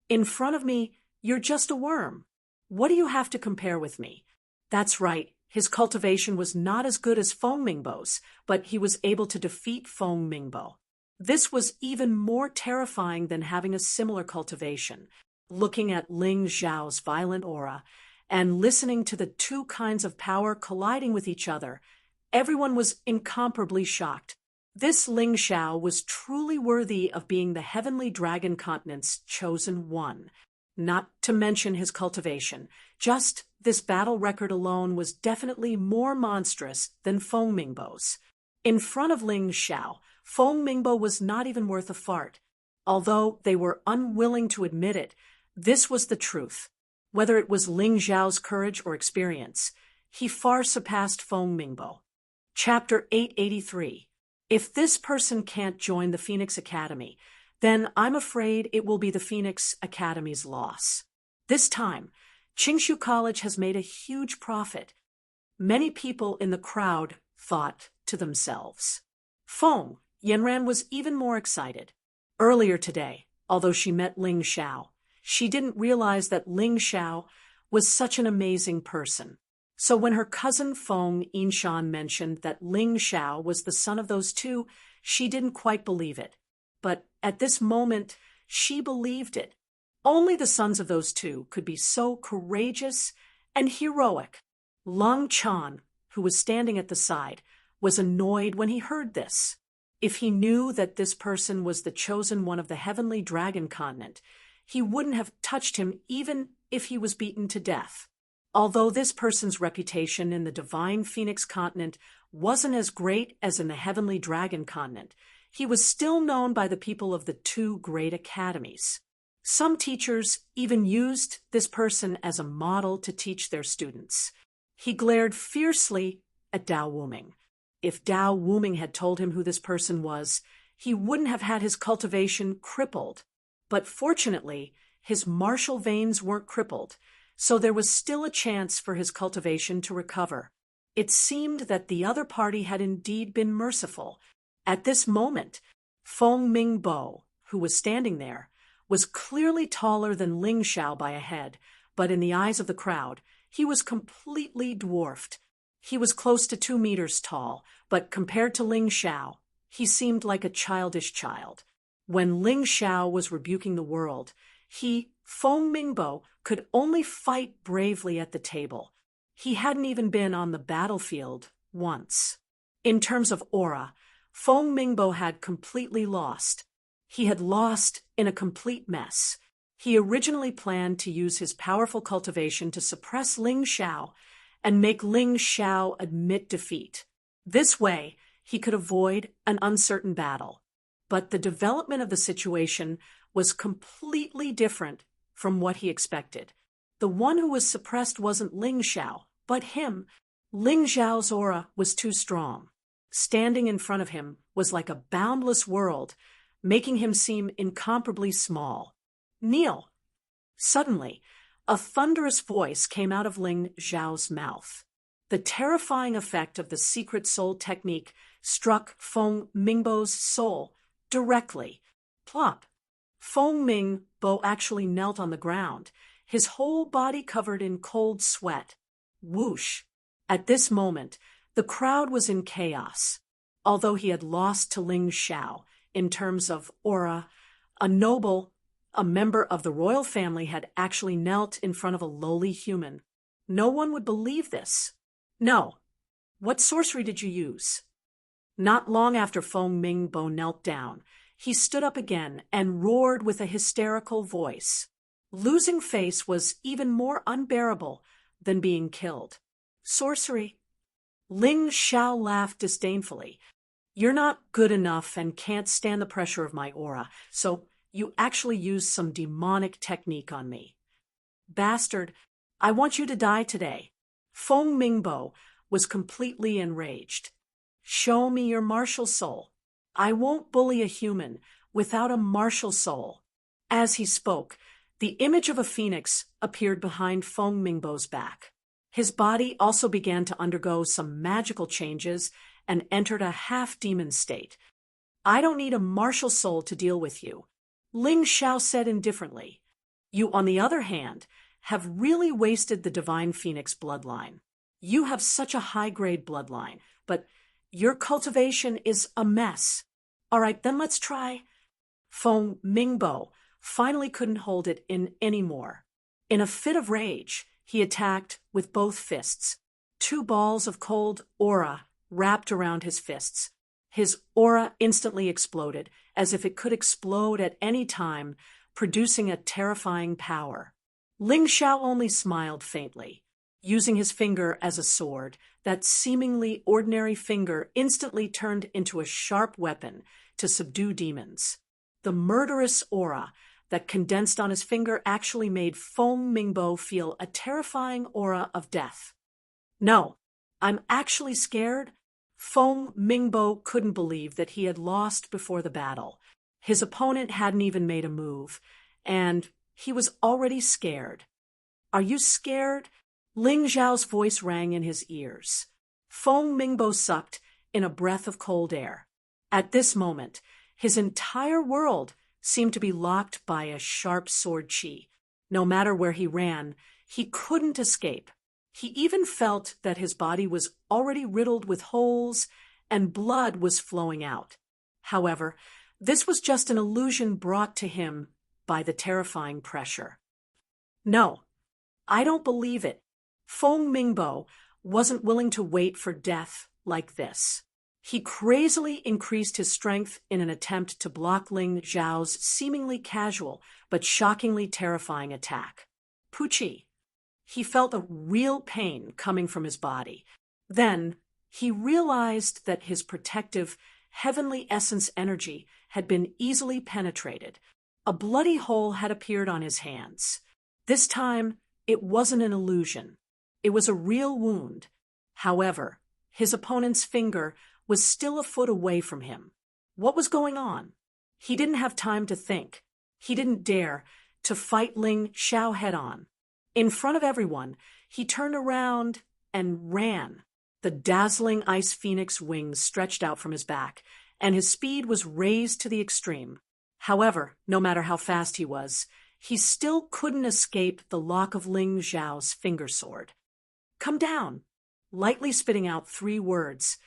In front of me, you're just a worm. What do you have to compare with me? That's right, his cultivation was not as good as Feng Mingbo's, but he was able to defeat Feng Mingbo. This was even more terrifying than having a similar cultivation. looking at Ling Xiao's violent aura and listening to the two kinds of power colliding with each other. Everyone was incomparably shocked. This Ling Xiao was truly worthy of being the heavenly dragon continent's chosen one. Not to mention his cultivation. Just this battle record alone was definitely more monstrous than Feng Mingbo's. In front of Ling Xiao, Feng Mingbo was not even worth a fart. Although they were unwilling to admit it, this was the truth. Whether it was Ling Xiao's courage or experience, he far surpassed Feng Mingbo. Chapter 883. If this person can't join the Phoenix Academy, then I'm afraid it will be the Phoenix Academy's loss. This time, Qingshu College has made a huge profit. Many people in the crowd thought to themselves. Feng Yanran was even more excited. Earlier today, although she met Ling Xiao, she didn't realize that Ling Xiao was such an amazing person. So when her cousin Feng Yinshan mentioned that Ling Xiao was the son of those two, she didn't quite believe it. But at this moment, she believed it. Only the sons of those two could be so courageous and heroic. Lung Chan, who was standing at the side, was annoyed when he heard this. If he knew that this person was the chosen one of the heavenly dragon continent, he wouldn't have touched him even if he was beaten to death. Although this person's reputation in the divine Phoenix continent wasn't as great as in the heavenly dragon continent, he was still known by the people of the two great academies. Some teachers even used this person as a model to teach their students. He glared fiercely at Dao Wuming. If Dao Wuming had told him who this person was, he wouldn't have had his cultivation crippled. But fortunately, his martial veins weren't crippled, so there was still a chance for his cultivation to recover. It seemed that the other party had indeed been merciful. At this moment, Feng Mingbo, who was standing there, was clearly taller than Ling Xiao by a head, but in the eyes of the crowd, he was completely dwarfed. He was close to 2 meters tall, but compared to Ling Xiao, he seemed like a childish child. When Ling Xiao was rebuking the world, Feng Mingbo, could only fight bravely at the table. He hadn't even been on the battlefield once. In terms of aura, Feng Mingbo had completely lost. He had lost in a complete mess. He originally planned to use his powerful cultivation to suppress Ling Xiao and make Ling Xiao admit defeat. This way, he could avoid an uncertain battle. But the development of the situation was completely different from what he expected. The one who was suppressed wasn't Ling Xiao, but him. Ling Xiao's aura was too strong. Standing in front of him was like a boundless world, making him seem incomparably small. Kneel. Suddenly, a thunderous voice came out of Ling Xiao's mouth. The terrifying effect of the secret soul technique struck Feng Mingbo's soul directly. Plop. Feng Mingbo actually knelt on the ground, his whole body covered in cold sweat. Whoosh! At this moment, the crowd was in chaos. Although he had lost to Ling Xiao in terms of aura, a member of the royal family had actually knelt in front of a lowly human. No one would believe this. No. What sorcery did you use? Not long after Feng Mingbo knelt down, he stood up again and roared with a hysterical voice. Losing face was even more unbearable than being killed. Sorcery. Ling Xiao laughed disdainfully. You're not good enough and can't stand the pressure of my aura, so you actually used some demonic technique on me. Bastard, I want you to die today. Feng Mingbo was completely enraged. Show me your martial soul. I won't bully a human without a martial soul. As he spoke, the image of a phoenix appeared behind Feng Mingbo's back. His body also began to undergo some magical changes and entered a half-demon state. I don't need a martial soul to deal with you, Ling Xiao said indifferently. You, on the other hand, have really wasted the divine phoenix bloodline. You have such a high-grade bloodline, but your cultivation is a mess. All right, then let's try. Feng Mingbo finally couldn't hold it in anymore. In a fit of rage, he attacked with both fists. 2 balls of cold aura wrapped around his fists. His aura instantly exploded, as if it could explode at any time, producing a terrifying power. Ling Xiao only smiled faintly. Using his finger as a sword, that seemingly ordinary finger instantly turned into a sharp weapon to subdue demons. The murderous aura that condensed on his finger actually made Feng Mingbo feel a terrifying aura of death. "No, I'm actually scared." Feng Mingbo couldn't believe that he had lost before the battle. His opponent hadn't even made a move, and he was already scared. "Are you scared?" Ling Zhao's voice rang in his ears. Feng Mingbo sucked in a breath of cold air. At this moment, his entire world seemed to be locked by a sharp sword qi. No matter where he ran, he couldn't escape. He even felt that his body was already riddled with holes and blood was flowing out. However, this was just an illusion brought to him by the terrifying pressure. "No, I don't believe it." Feng Mingbo wasn't willing to wait for death like this. He crazily increased his strength in an attempt to block Ling Zhao's seemingly casual but shockingly terrifying attack. Puchi. He felt a real pain coming from his body. Then he realized that his protective, heavenly essence energy had been easily penetrated. A bloody hole had appeared on his hands. This time, it wasn't an illusion. It was a real wound. However, his opponent's finger was still a foot away from him. What was going on? He didn't have time to think. He didn't dare to fight Ling Xiao head-on. In front of everyone, he turned around and ran. The dazzling ice phoenix wings stretched out from his back, and his speed was raised to the extreme. However, no matter how fast he was, he still couldn't escape the lock of Ling Zhao's finger sword. "Come down," lightly spitting out 3 words.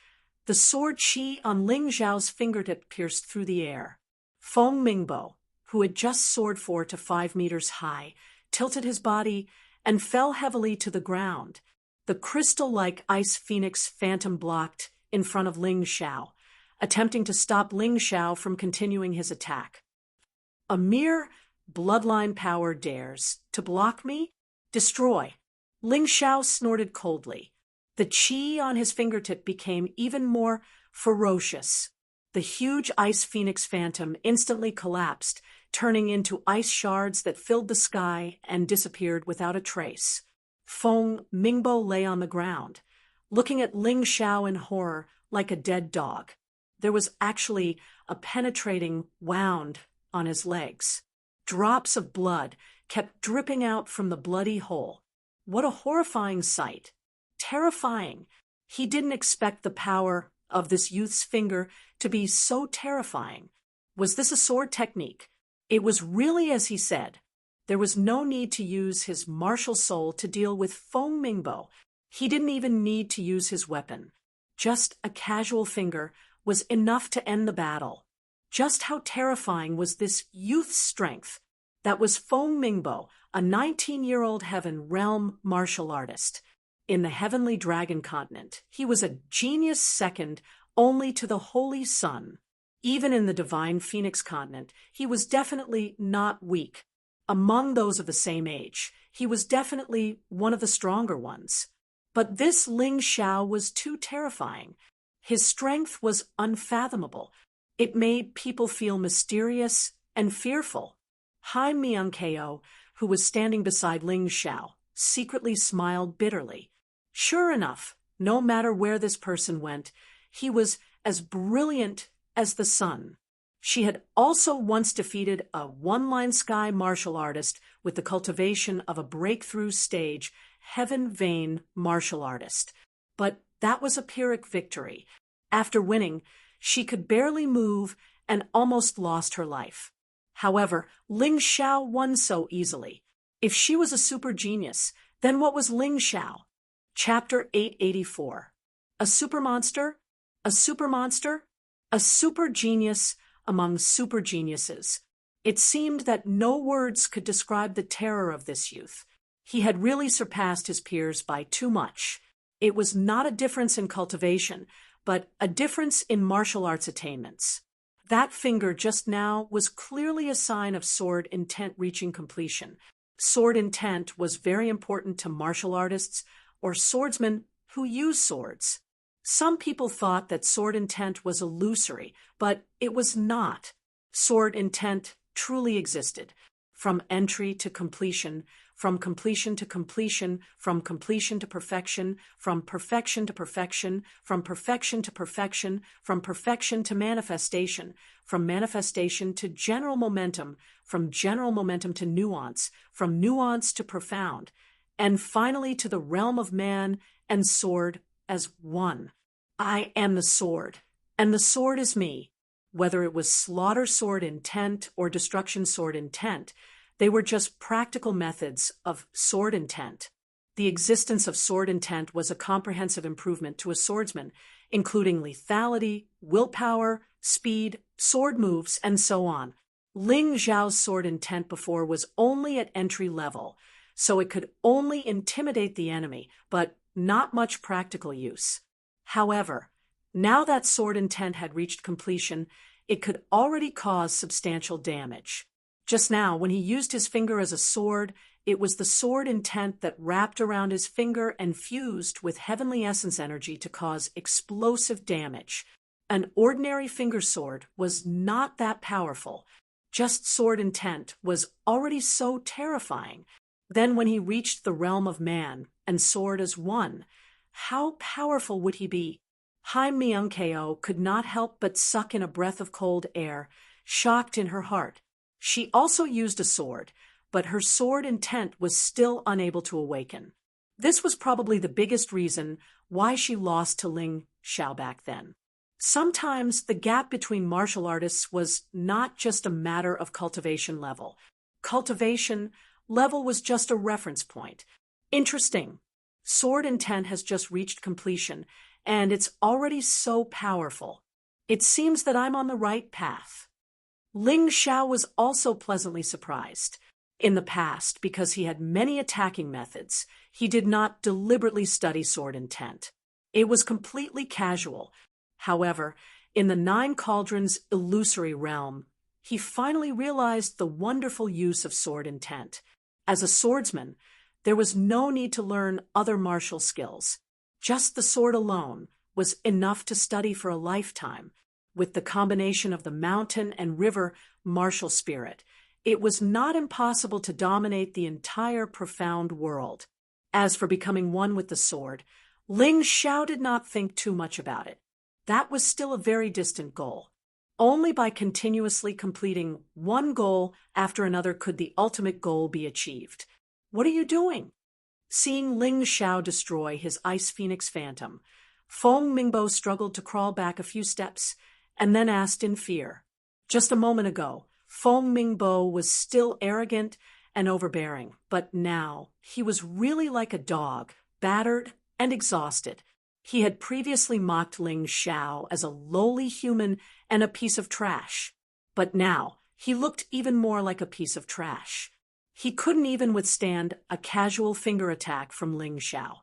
The sword qi on Ling Zhao's fingertip pierced through the air. Feng Mingbo, who had just soared 4 to 5 meters high, tilted his body and fell heavily to the ground. The crystal-like ice phoenix phantom blocked in front of Ling Xiao, attempting to stop Ling Xiao from continuing his attack. "A mere bloodline power dares to block me? Destroy." Ling Xiao snorted coldly. The qi on his fingertip became even more ferocious. The huge ice phoenix phantom instantly collapsed, turning into ice shards that filled the sky and disappeared without a trace. Feng Mingbo lay on the ground, looking at Ling Xiao in horror like a dead dog. There was actually a penetrating wound on his legs. Drops of blood kept dripping out from the bloody hole. What a horrifying sight. Terrifying. He didn't expect the power of this youth's finger to be so terrifying. Was this a sword technique? It was really as he said. There was no need to use his martial soul to deal with Feng Mingbo. He didn't even need to use his weapon. Just a casual finger was enough to end the battle. Just how terrifying was this youth's strength? That was Feng Mingbo, a 19-year-old heaven realm martial artist. In the heavenly dragon continent, he was a genius second only to the holy sun. Even in the divine phoenix continent, he was definitely not weak. Among those of the same age, he was definitely one of the stronger ones. But this Ling Xiao was too terrifying. His strength was unfathomable. It made people feel mysterious and fearful. Hai Miankeo, who was standing beside Ling Xiao, secretly smiled bitterly. Sure enough, no matter where this person went, he was as brilliant as the sun. She had also once defeated a one-line sky martial artist with the cultivation of a breakthrough stage, heaven vein martial artist. But that was a Pyrrhic victory. After winning, she could barely move and almost lost her life. However, Ling Xiao won so easily. If she was a super genius, then what was Ling Xiao? Chapter 884. A super monster? A super monster? A super genius among super geniuses. It seemed that no words could describe the terror of this youth. He had really surpassed his peers by too much. It was not a difference in cultivation, but a difference in martial arts attainments. That finger just now was clearly a sign of sword intent reaching completion. Sword intent was very important to martial artists or swordsmen who use swords. Some people thought that sword intent was illusory, but it was not. Sword intent truly existed. From entry to completion, from completion to completion, from completion to perfection, from perfection to perfection, from perfection to perfection, from perfection to manifestation, from manifestation to general momentum, from general momentum to nuance, from nuance to profound, and finally to the realm of man and sword as one. I am the sword, and the sword is me. Whether it was slaughter sword intent or destruction sword intent, they were just practical methods of sword intent. The existence of sword intent was a comprehensive improvement to a swordsman, including lethality, willpower, speed, sword moves, and so on. Ling Zhao's sword intent before was only at entry level, so it could only intimidate the enemy, but not much practical use. However, now that sword intent had reached completion, it could already cause substantial damage. Just now, when he used his finger as a sword, it was the sword intent that wrapped around his finger and fused with heavenly essence energy to cause explosive damage. An ordinary finger sword was not that powerful. Just sword intent was already so terrifying. Then when he reached the realm of man and sword as one, how powerful would he be? Hai Myung-ko could not help but suck in a breath of cold air, shocked in her heart. She also used a sword, but her sword intent was still unable to awaken. This was probably the biggest reason why she lost to Ling Zhao back then. Sometimes the gap between martial artists was not just a matter of cultivation level. Cultivation level was just a reference point. Interesting. Sword intent has just reached completion, and it's already so powerful. It seems that I'm on the right path. Ling Zhao was also pleasantly surprised. In the past, because he had many attacking methods, he did not deliberately study sword intent. It was completely casual. However, in the Nine Cauldrons illusory realm, he finally realized the wonderful use of sword intent. As a swordsman, there was no need to learn other martial skills. Just the sword alone was enough to study for a lifetime. With the combination of the mountain and river martial spirit, it was not impossible to dominate the entire profound world. As for becoming one with the sword, Ling Zhao did not think too much about it. That was still a very distant goal. Only by continuously completing one goal after another could the ultimate goal be achieved. What are you doing? Seeing Ling Zhao destroy his Ice Phoenix Phantom, Feng Mingbo struggled to crawl back a few steps and then asked in fear. Just a moment ago, Feng Mingbo was still arrogant and overbearing, but now he was really like a dog, battered and exhausted. He had previously mocked Ling Zhao as a lowly human and a piece of trash, but now he looked even more like a piece of trash. He couldn't even withstand a casual finger attack from Ling Zhao.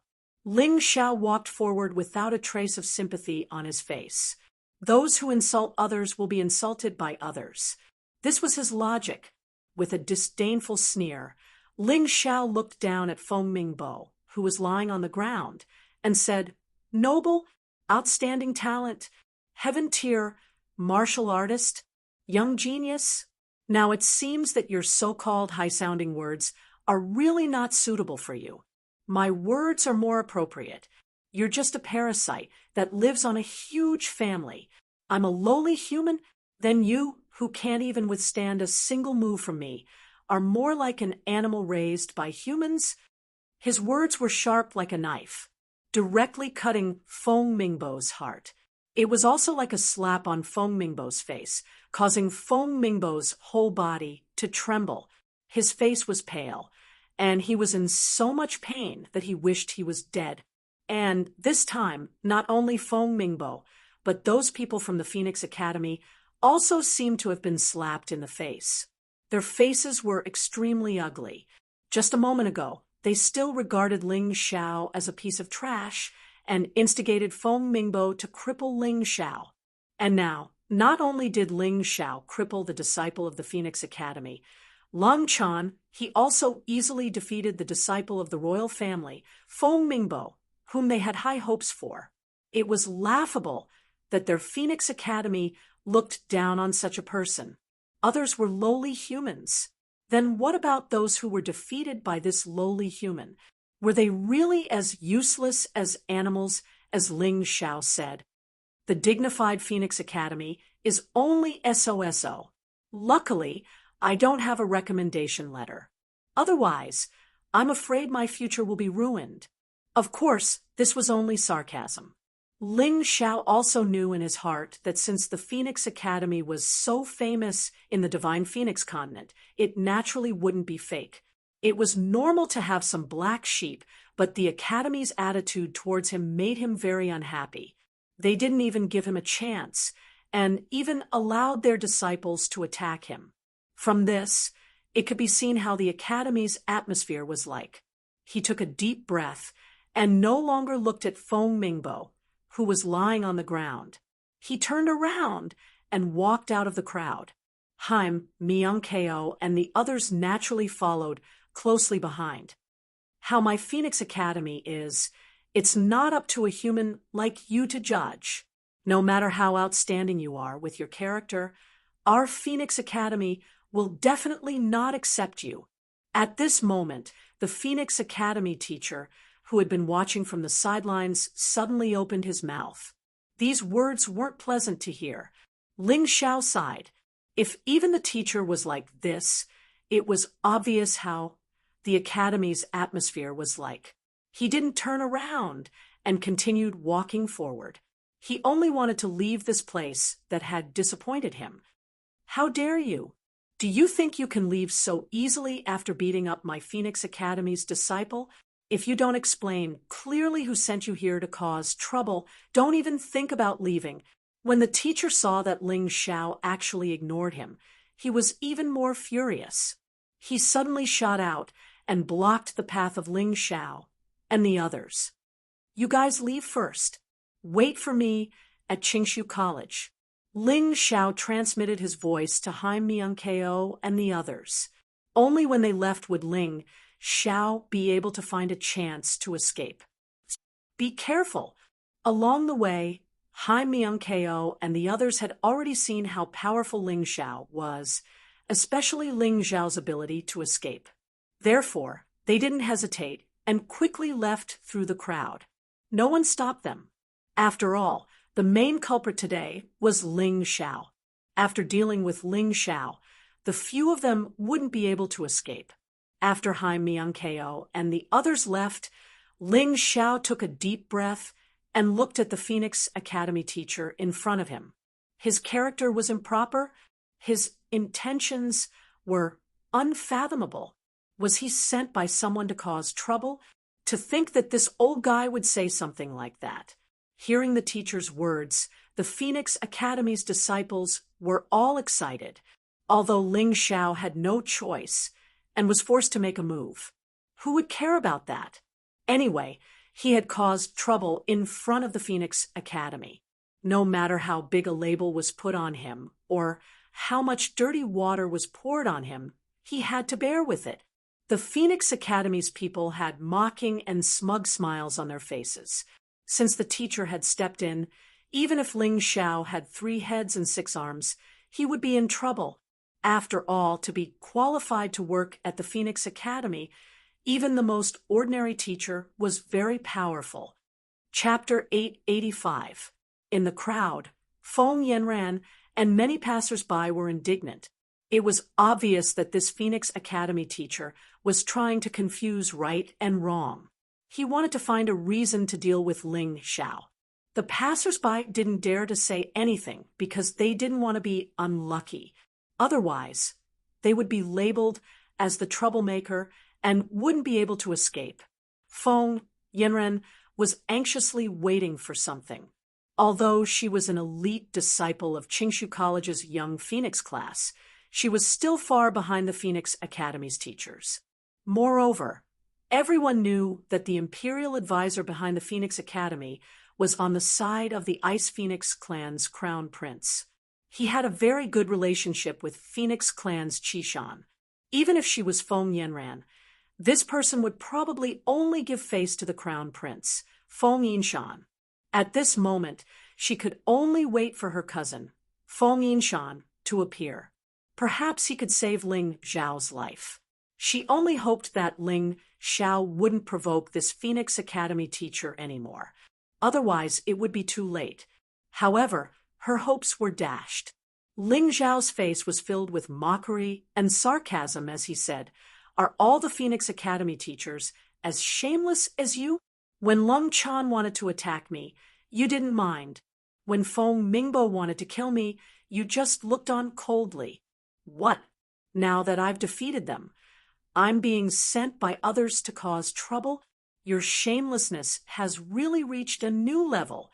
Ling Zhao walked forward without a trace of sympathy on his face. Those who insult others will be insulted by others. This was his logic. With a disdainful sneer, Ling Zhao looked down at Feng Mingbo, who was lying on the ground, and said, "Noble, outstanding talent, heaven-tier, martial artist, young genius. Now it seems that your so-called high-sounding words are really not suitable for you. My words are more appropriate. You're just a parasite that lives on a huge family. I'm a lowly human, then you, who can't even withstand a single move from me, are more like an animal raised by humans." His words were sharp like a knife, directly cutting Feng Mingbo's heart. It was also like a slap on Feng Mingbo's face, causing Feng Mingbo's whole body to tremble. His face was pale, and he was in so much pain that he wished he was dead. And this time, not only Feng Mingbo, but those people from the Phoenix Academy also seemed to have been slapped in the face. Their faces were extremely ugly. Just a moment ago, they still regarded Ling Xiao as a piece of trash and instigated Feng Mingbo to cripple Ling Xiao. And now, not only did Ling Xiao cripple the disciple of the Phoenix Academy, Long Chan, he also easily defeated the disciple of the royal family, Feng Mingbo, whom they had high hopes for. It was laughable that their Phoenix Academy looked down on such a person. Others were lowly humans. Then what about those who were defeated by this lowly human? Were they really as useless as animals, as Ling Xiao said? The dignified Phoenix Academy is only SOSO. Luckily, I don't have a recommendation letter. Otherwise, I'm afraid my future will be ruined. Of course, this was only sarcasm. Ling Xiao also knew in his heart that since the Phoenix Academy was so famous in the Divine Phoenix continent, it naturally wouldn't be fake. It was normal to have some black sheep, but the Academy's attitude towards him made him very unhappy. They didn't even give him a chance, and even allowed their disciples to attack him. From this, it could be seen how the Academy's atmosphere was like. He took a deep breath and no longer looked at Feng Mingbo, who was lying on the ground. He turned around and walked out of the crowd. Haim, Myung-keo, and the others naturally followed closely behind. How my Phoenix Academy is, it's not up to a human like you to judge. No matter how outstanding you are with your character, our Phoenix Academy will definitely not accept you. At this moment, the Phoenix Academy teacher, who had been watching from the sidelines, suddenly opened his mouth. These words weren't pleasant to hear. Ling Xiao sighed. If even the teacher was like this, it was obvious how the Academy's atmosphere was like. He didn't turn around and continued walking forward. He only wanted to leave this place that had disappointed him. How dare you? Do you think you can leave so easily after beating up my Phoenix Academy's disciple? If you don't explain clearly who sent you here to cause trouble, don't even think about leaving. When the teacher saw that Ling Xiao actually ignored him, he was even more furious. He suddenly shot out and blocked the path of Ling Xiao and the others. You guys leave first. Wait for me at Qingshu College. Ling Xiao transmitted his voice to Haim Myung-keo and the others. Only when they left would Ling Xiao be able to find a chance to escape. Be careful. Along the way, Haim Myung-keo and the others had already seen how powerful Ling Xiao was, especially Ling Xiao's ability to escape. Therefore, they didn't hesitate and quickly left through the crowd. No one stopped them. After all, the main culprit today was Ling Xiao. After dealing with Ling Xiao, the few of them wouldn't be able to escape. After Haim Myung-keo and the others left, Ling Xiao took a deep breath and looked at the Phoenix Academy teacher in front of him. His character was improper. His intentions were unfathomable. Was he sent by someone to cause trouble? To think that this old guy would say something like that. Hearing the teacher's words, the Phoenix Academy's disciples were all excited, although Ling Xiao had no choice and was forced to make a move. Who would care about that? Anyway, he had caused trouble in front of the Phoenix Academy. No matter how big a label was put on him or how much dirty water was poured on him, he had to bear with it. The Phoenix Academy's people had mocking and smug smiles on their faces. Since the teacher had stepped in, even if Ling Xiao had 3 heads and 6 arms, he would be in trouble. After all, to be qualified to work at the Phoenix Academy, even the most ordinary teacher was very powerful. Chapter 885. In the crowd, Feng Yanran and many passers-by were indignant. It was obvious that this Phoenix Academy teacher was trying to confuse right and wrong. He wanted to find a reason to deal with Ling Xiao. The passers-by didn't dare to say anything because they didn't want to be unlucky. Otherwise, they would be labeled as the troublemaker and wouldn't be able to escape. Feng Yanran was anxiously waiting for something. Although she was an elite disciple of Qingshu College's Young Phoenix class, she was still far behind the Phoenix Academy's teachers. Moreover, everyone knew that the imperial advisor behind the Phoenix Academy was on the side of the Ice Phoenix clan's crown prince. He had a very good relationship with Phoenix clan's Chishan. Even if she was Feng Yanran, this person would probably only give face to the crown prince, Feng Yinshan. At this moment, she could only wait for her cousin, Feng Yinshan, to appear. Perhaps he could save Ling Zhao's life. She only hoped that Ling Zhao wouldn't provoke this Phoenix Academy teacher anymore. Otherwise, it would be too late. However, her hopes were dashed. Ling Zhao's face was filled with mockery and sarcasm as he said, "Are all the Phoenix Academy teachers as shameless as you? When Lung Chan wanted to attack me, you didn't mind. When Feng Mingbo wanted to kill me, you just looked on coldly. What? Now that I've defeated them, I'm being sent by others to cause trouble? Your shamelessness has really reached a new level."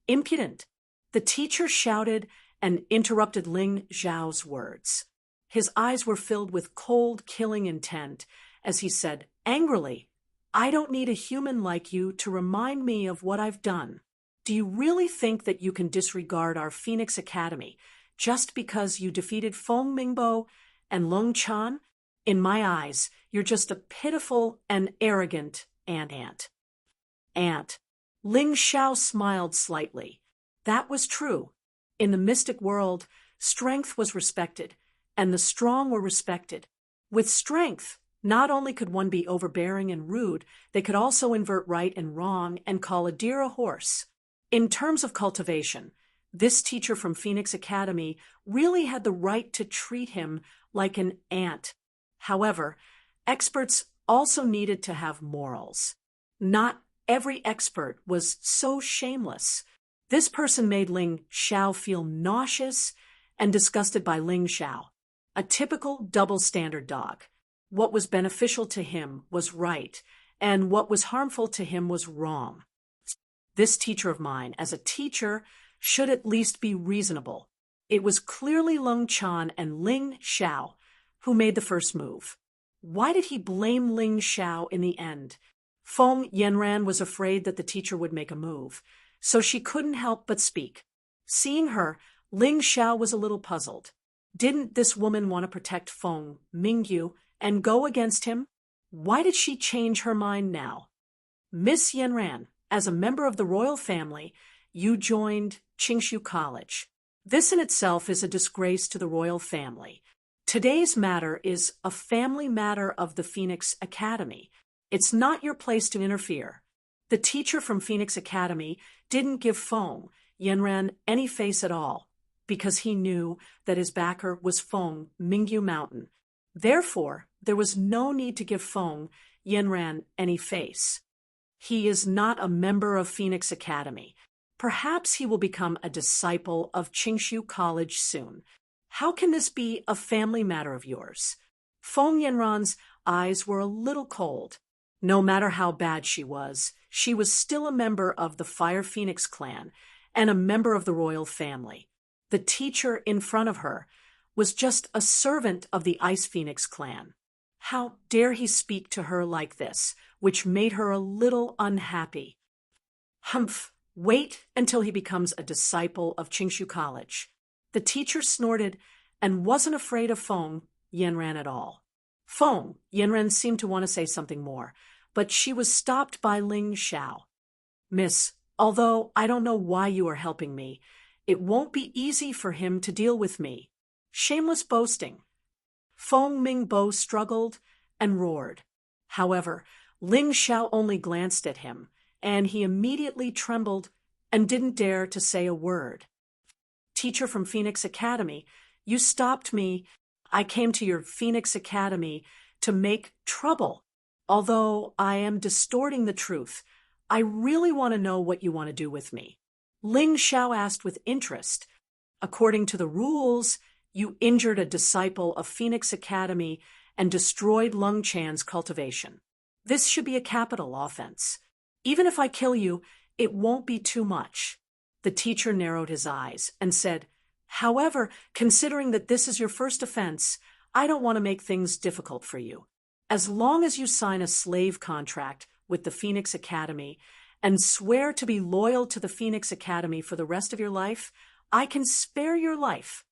Impudent! The teacher shouted and interrupted Ling Zhao's words. His eyes were filled with cold, killing intent as he said angrily, "I don't need a human like you to remind me of what I've done. Do you really think that you can disregard our Phoenix Academy just because you defeated Feng Mingbo and Lung Chan? In my eyes, you're just a pitiful and arrogant ant." Ling Zhao smiled slightly. That was true. In the mystic world, strength was respected, and the strong were respected. With strength, not only could one be overbearing and rude, they could also invert right and wrong and call a deer a horse. In terms of cultivation, this teacher from Phoenix Academy really had the right to treat him like an ant. However, experts also needed to have morals. Not every expert was so shameless. This person made Ling Zhao feel nauseous and disgusted by Ling Zhao, a typical double-standard dog. What was beneficial to him was right, and what was harmful to him was wrong. This teacher of mine, as a teacher, should at least be reasonable. It was clearly Lung Chan and Ling Zhao who made the first move. Why did he blame Ling Zhao in the end? Feng Yanran was afraid that the teacher would make a move, so she couldn't help but speak. Seeing her, Ling Zhao was a little puzzled. Didn't this woman want to protect Feng Mingyu and go against him? Why did she change her mind now? Miss Yanran, as a member of the royal family, you joined Qingshu College. This in itself is a disgrace to the royal family. Today's matter is a family matter of the Phoenix Academy. It's not your place to interfere. The teacher from Phoenix Academy didn't give Feng Yanran any face at all, because he knew that his backer was Feng Mingyu Mountain. Therefore, there was no need to give Feng Yanran any face. He is not a member of Phoenix Academy. Perhaps he will become a disciple of Qingshu College soon. How can this be a family matter of yours? Feng Yanran's eyes were a little cold. No matter how bad she was still a member of the Fire Phoenix clan and a member of the royal family. The teacher in front of her was just a servant of the Ice Phoenix clan. How dare he speak to her like this, which made her a little unhappy. Humph, wait until he becomes a disciple of Qingshu College. The teacher snorted and wasn't afraid of Feng Yanran at all. Feng Yanran seemed to want to say something more, but she was stopped by Ling Zhao. Miss, although I don't know why you are helping me, it won't be easy for him to deal with me. Shameless boasting. Feng Mingbo struggled and roared. However, Ling Zhao only glanced at him, and he immediately trembled and didn't dare to say a word. Teacher from Phoenix Academy, you stopped me. I came to your Phoenix Academy to make trouble. Although I am distorting the truth, I really want to know what you want to do with me. Ling Zhao asked with interest. According to the rules, you injured a disciple of Phoenix Academy and destroyed Lung Chan's cultivation. This should be a capital offense. Even if I kill you, it won't be too much. The teacher narrowed his eyes and said, However, considering that this is your first offense, I don't want to make things difficult for you. As long as you sign a slave contract with the Phoenix Academy and swear to be loyal to the Phoenix Academy for the rest of your life, I can spare your life."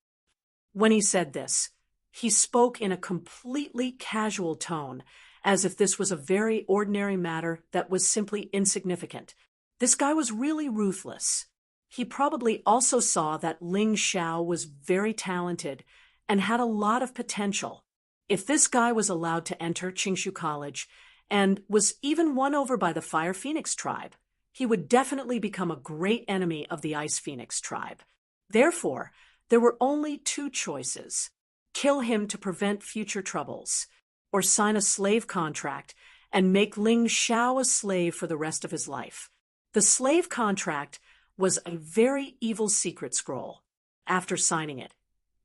When he said this, he spoke in a completely casual tone, as if this was a very ordinary matter that was simply insignificant. This guy was really ruthless. He probably also saw that Ling Xiao was very talented and had a lot of potential. If this guy was allowed to enter Qingshu College and was even won over by the Fire Phoenix tribe, he would definitely become a great enemy of the Ice Phoenix tribe. Therefore, there were only two choices: kill him to prevent future troubles, or sign a slave contract and make Ling Xiao a slave for the rest of his life. The slave contract was a very evil secret scroll. After signing it,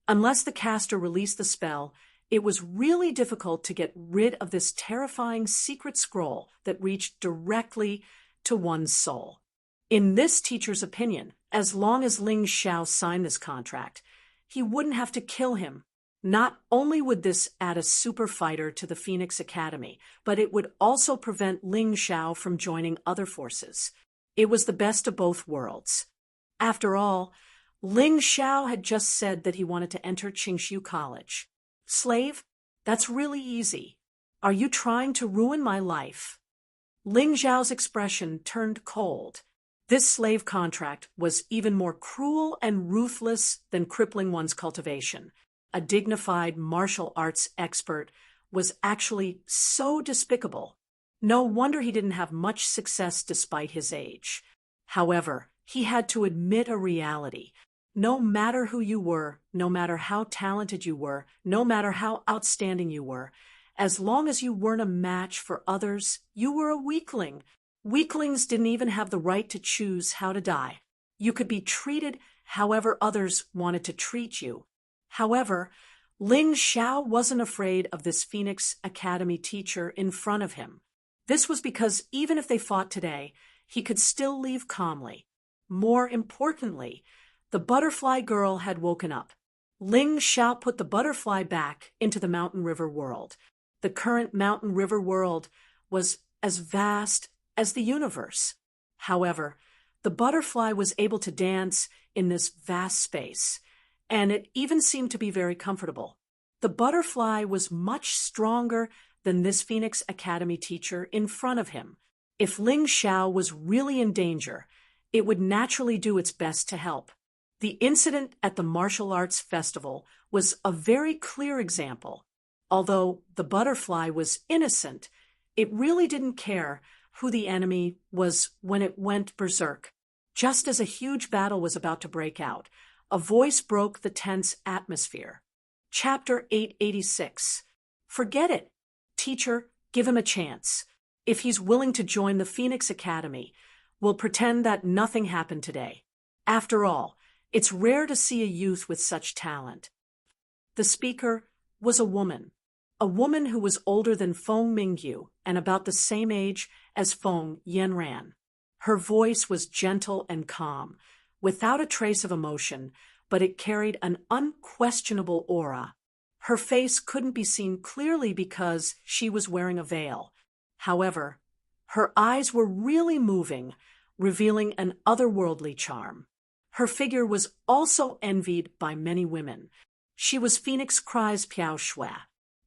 unless the caster released the spell, it was really difficult to get rid of this terrifying secret scroll that reached directly to one's soul. In this teacher's opinion, as long as Ling Xiao signed this contract, he wouldn't have to kill him. Not only would this add a super fighter to the Phoenix Academy, but it would also prevent Ling Xiao from joining other forces. It was the best of both worlds. After all, Ling Xiao had just said that he wanted to enter Qingshu College. Slave? That's really easy. Are you trying to ruin my life? Ling Xiao's expression turned cold. This slave contract was even more cruel and ruthless than crippling one's cultivation. A dignified martial arts expert was actually so despicable. No wonder he didn't have much success despite his age. However, he had to admit a reality. No matter who you were, no matter how talented you were, no matter how outstanding you were, as long as you weren't a match for others, you were a weakling. Weaklings didn't even have the right to choose how to die. You could be treated however others wanted to treat you. However, Ling Xiao wasn't afraid of this Phoenix Academy teacher in front of him. This was because even if they fought today, he could still leave calmly. More importantly, the butterfly girl had woken up. Ling Xiao put the butterfly back into the Mountain River world. The current Mountain River world was as vast as the universe. However, the butterfly was able to dance in this vast space, and it even seemed to be very comfortable. The butterfly was much stronger than this Phoenix Academy teacher in front of him. If Ling Xiao was really in danger, it would naturally do its best to help. The incident at the martial arts festival was a very clear example. Although the butterfly was innocent, it really didn't care who the enemy was when it went berserk. Just as a huge battle was about to break out, a voice broke the tense atmosphere. Chapter 886. Forget it. Teacher, give him a chance. If he's willing to join the Phoenix Academy, we'll pretend that nothing happened today. After all, it's rare to see a youth with such talent. The speaker was a woman who was older than Feng Mingyu and about the same age as Feng Yanran. Her voice was gentle and calm, without a trace of emotion, but it carried an unquestionable aura. Her face couldn't be seen clearly because she was wearing a veil. However, her eyes were really moving, revealing an otherworldly charm. Her figure was also envied by many women. She was Phoenix Cry's Piao Shui,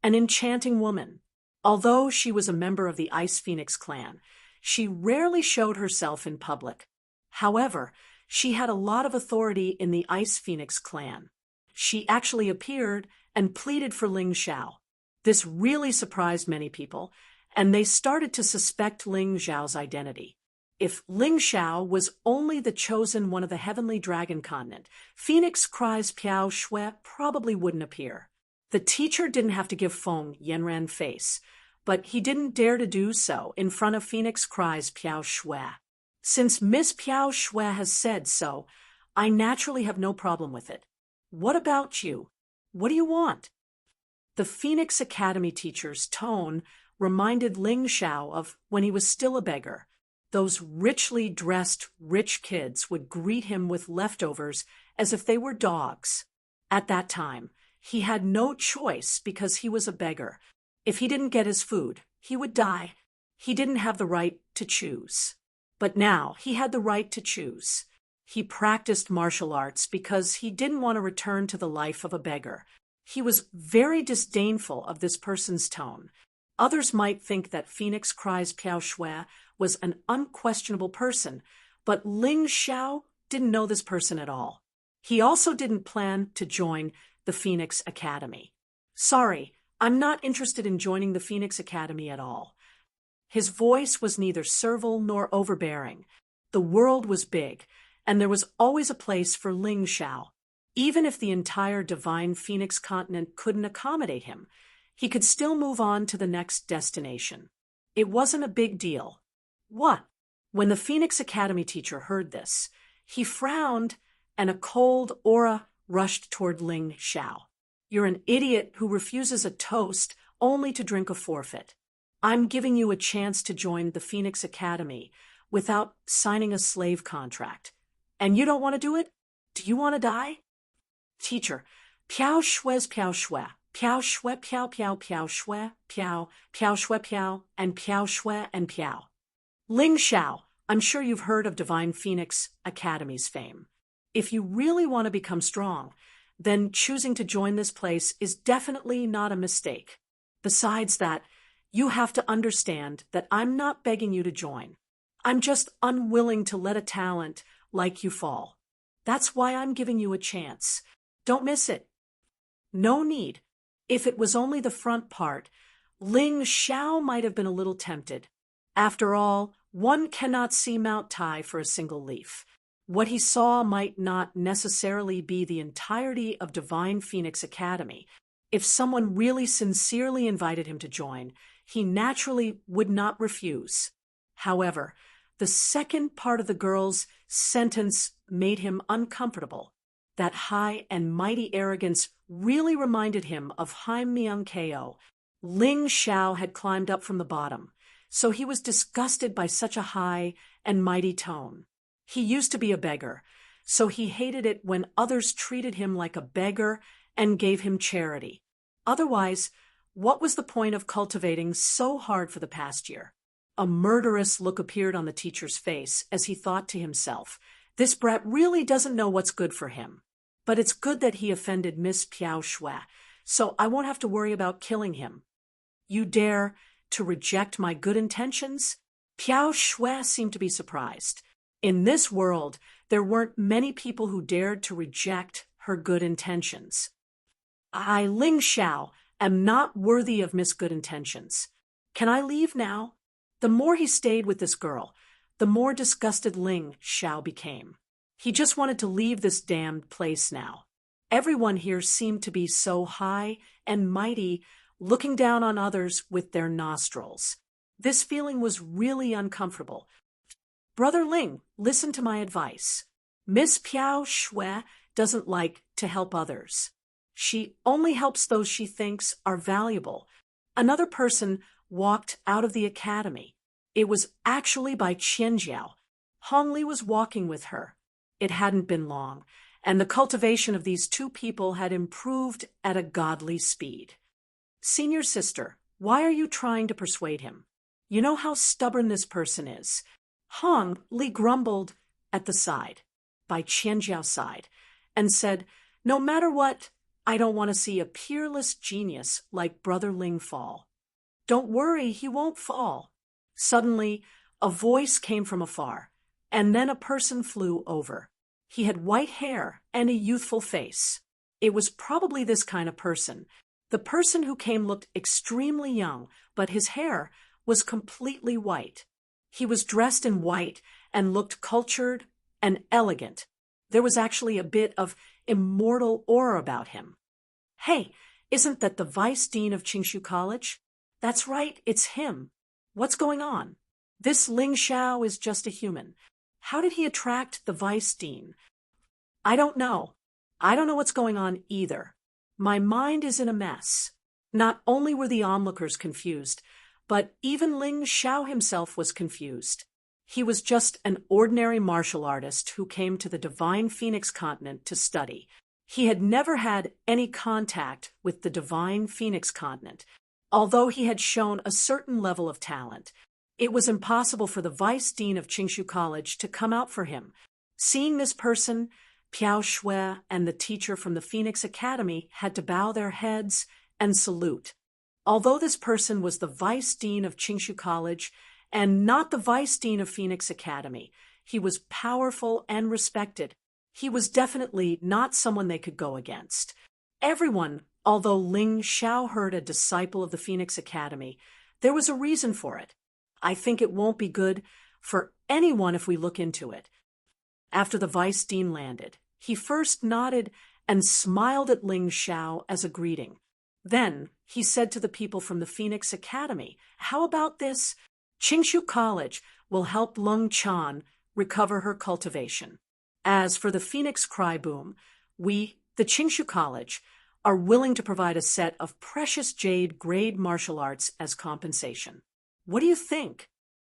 an enchanting woman. Although she was a member of the Ice Phoenix clan, she rarely showed herself in public. However, she had a lot of authority in the Ice Phoenix clan. She actually appeared and pleaded for Ling Xiao. This really surprised many people, and they started to suspect Ling Xiao's identity. If Ling Xiao was only the chosen one of the Heavenly Dragon Continent, Phoenix Cry's Piao Shui probably wouldn't appear. The teacher didn't have to give Feng Yanran face, but he didn't dare to do so in front of Phoenix Cry's Piao Shui. Since Miss Piao Shui has said so, I naturally have no problem with it. What about you? What do you want? The Phoenix Academy teacher's tone reminded Ling Xiao of when he was still a beggar. Those richly dressed rich kids would greet him with leftovers as if they were dogs. At that time, he had no choice because he was a beggar. If he didn't get his food, he would die. He didn't have the right to choose. But now he had the right to choose. He practiced martial arts because he didn't want to return to the life of a beggar. He was very disdainful of this person's tone. Others might think that Phoenix Cries Piao Shui was an unquestionable person, but Ling Xiao didn't know this person at all. He also didn't plan to join the Phoenix Academy. Sorry, I'm not interested in joining the Phoenix Academy at all. His voice was neither servile nor overbearing. The world was big, and there was always a place for Ling Xiao. Even if the entire divine Phoenix continent couldn't accommodate him, he could still move on to the next destination. It wasn't a big deal. What? When the Phoenix Academy teacher heard this, he frowned, and a cold aura rushed toward Ling Xiao. You're an idiot who refuses a toast only to drink a forfeit. I'm giving you a chance to join the Phoenix Academy without signing a slave contract. And you don't want to do it? Do you want to die? Teacher, Piao Shui's Piao Shui, Piao Shui Piao Piao Piao Shui Piao, Piao Shui Piao, and Piao Shui and Piao. Ling Xiao, I'm sure you've heard of Divine Phoenix Academy's fame. If you really want to become strong, then choosing to join this place is definitely not a mistake. Besides that, you have to understand that I'm not begging you to join. I'm just unwilling to let a talent like you fall. That's why I'm giving you a chance. Don't miss it. No need. If it was only the front part, Ling Xiao might have been a little tempted. After all, one cannot see Mount Tai for a single leaf. What he saw might not necessarily be the entirety of Divine Phoenix Academy. If someone really sincerely invited him to join, he naturally would not refuse. However, the second part of the girl's sentence made him uncomfortable. That high and mighty arrogance really reminded him of Haim Myung Ko. Ling Xiao had climbed up from the bottom, so he was disgusted by such a high and mighty tone. He used to be a beggar, so he hated it when others treated him like a beggar and gave him charity. Otherwise, what was the point of cultivating so hard for the past year? A murderous look appeared on the teacher's face as he thought to himself, this brat really doesn't know what's good for him. But it's good that he offended Miss Piao Shui, so I won't have to worry about killing him. You dare to reject my good intentions? Piao Shui seemed to be surprised. In this world, there weren't many people who dared to reject her good intentions. I, Ling Xiao, am not worthy of Miss Good Intentions. Can I leave now? The more he stayed with this girl, the more disgusted Ling Xiao became. He just wanted to leave this damned place now. Everyone here seemed to be so high and mighty, looking down on others with their nostrils. This feeling was really uncomfortable. Brother Ling, listen to my advice. Miss Piao Shui doesn't like to help others. She only helps those she thinks are valuable. Another person walked out of the academy. It was actually by Qianjiao. Hong Li was walking with her. It hadn't been long, and the cultivation of these two people had improved at a godly speed. Senior sister, why are you trying to persuade him? You know how stubborn this person is. Hong Li grumbled at the side, by Qianjiao's side, and said, no matter what, I don't want to see a peerless genius like Brother Ling fall. Don't worry, he won't fall. Suddenly, a voice came from afar, and then a person flew over. He had white hair and a youthful face. It was probably this kind of person. The person who came looked extremely young, but his hair was completely white. He was dressed in white and looked cultured and elegant. There was actually a bit of immortal aura about him. Hey, isn't that the vice dean of Qingshu College? That's right, it's him. What's going on? This Ling Xiao is just a human. How did he attract the vice dean? I don't know. I don't know what's going on either. My mind is in a mess. Not only were the onlookers confused, but even Ling Xiao himself was confused. He was just an ordinary martial artist who came to the Divine Phoenix continent to study. He had never had any contact with the Divine Phoenix continent. Although he had shown a certain level of talent, it was impossible for the vice dean of Qingshu College to come out for him. Seeing this person, Piao Shui and the teacher from the Phoenix Academy had to bow their heads and salute. Although this person was the vice dean of Qingshu College and not the vice dean of Phoenix Academy, he was powerful and respected. He was definitely not someone they could go against. Everyone, although Ling Xiao heard a disciple of the Phoenix Academy, there was a reason for it. I think it won't be good for anyone if we look into it. After the vice dean landed, he first nodded and smiled at Ling Xiao as a greeting. Then he said to the people from the Phoenix Academy, "How about this? Qingshu College will help Lung Chan recover her cultivation. As for the Phoenix Cry Boom, we, the Qingshu College, are willing to provide a set of precious jade grade martial arts as compensation. What do you think?"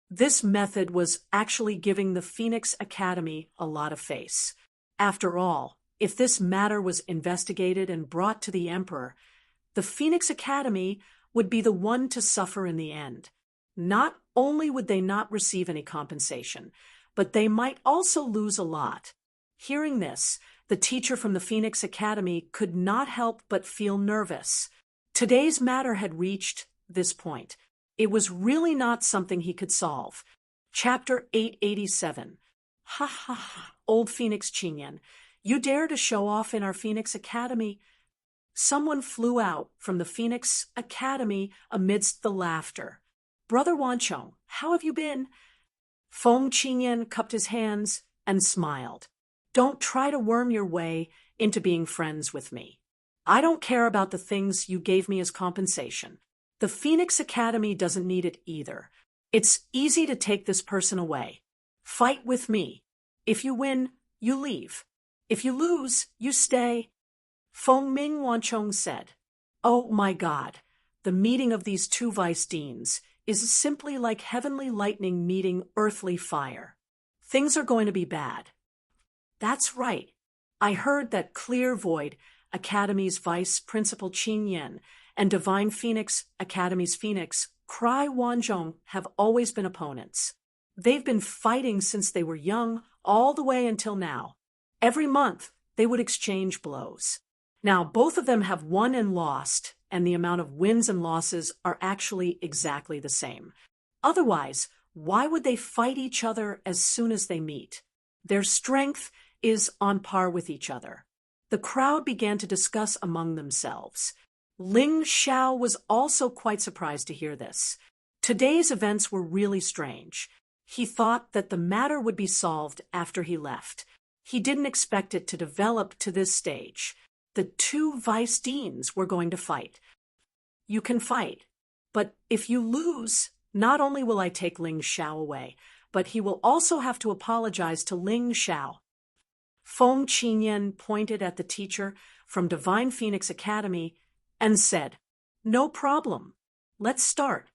This method was actually giving the Phoenix Academy a lot of face. After all, if this matter was investigated and brought to the emperor, the Phoenix Academy would be the one to suffer in the end. Not only would they not receive any compensation, but they might also lose a lot. Hearing this, the teacher from the Phoenix Academy could not help but feel nervous. Today's matter had reached this point. It was really not something he could solve. Chapter 887. Ha ha ha, old Phoenix Qingyan, you dare to show off in our Phoenix Academy? Someone flew out from the Phoenix Academy amidst the laughter. Brother Wanchong, how have you been? Feng Qingyan cupped his hands and smiled. Don't try to worm your way into being friends with me. I don't care about the things you gave me as compensation. The Phoenix Academy doesn't need it either. It's easy to take this person away. Fight with me. If you win, you leave. If you lose, you stay. Feng Ming Wanchong said, "Oh my God, the meeting of these two vice deans is simply like heavenly lightning meeting earthly fire. Things are going to be bad." That's right. I heard that Clear Void Academy's Vice Principal Qin Yan and Divine Phoenix Academy's Phoenix Cry Wanzhong have always been opponents. They've been fighting since they were young, all the way until now. Every month, they would exchange blows. Now, both of them have won and lost, and the amount of wins and losses are actually exactly the same. Otherwise, why would they fight each other as soon as they meet? Their strength is on par with each other. The crowd began to discuss among themselves. Ling Xiao was also quite surprised to hear this. Today's events were really strange. He thought that the matter would be solved after he left. He didn't expect it to develop to this stage. The two vice deans were going to fight. You can fight, but if you lose, not only will I take Ling Xiao away, but he will also have to apologize to Ling Xiao. Feng Qingyan pointed at the teacher from Divine Phoenix Academy and said, "No problem. Let's start."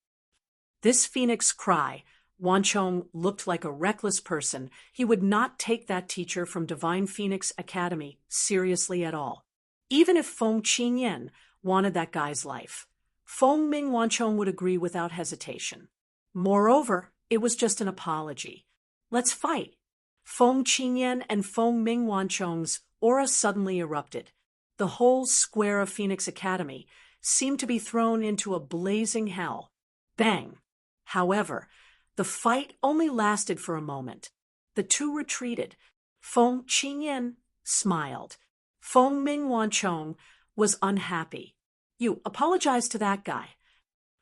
This Phoenix Cry, Wanchong looked like a reckless person. He would not take that teacher from Divine Phoenix Academy seriously at all. Even if Feng Qingyan wanted that guy's life, Feng Ming Wanchong would agree without hesitation. Moreover, it was just an apology. Let's fight. Feng Qingyan and Feng Ming Wanchong's aura suddenly erupted. The whole square of Phoenix Academy seemed to be thrown into a blazing hell. Bang! However, the fight only lasted for a moment. The two retreated. Feng Qingyan smiled. Feng Ming Wanchong was unhappy. "You apologize to that guy."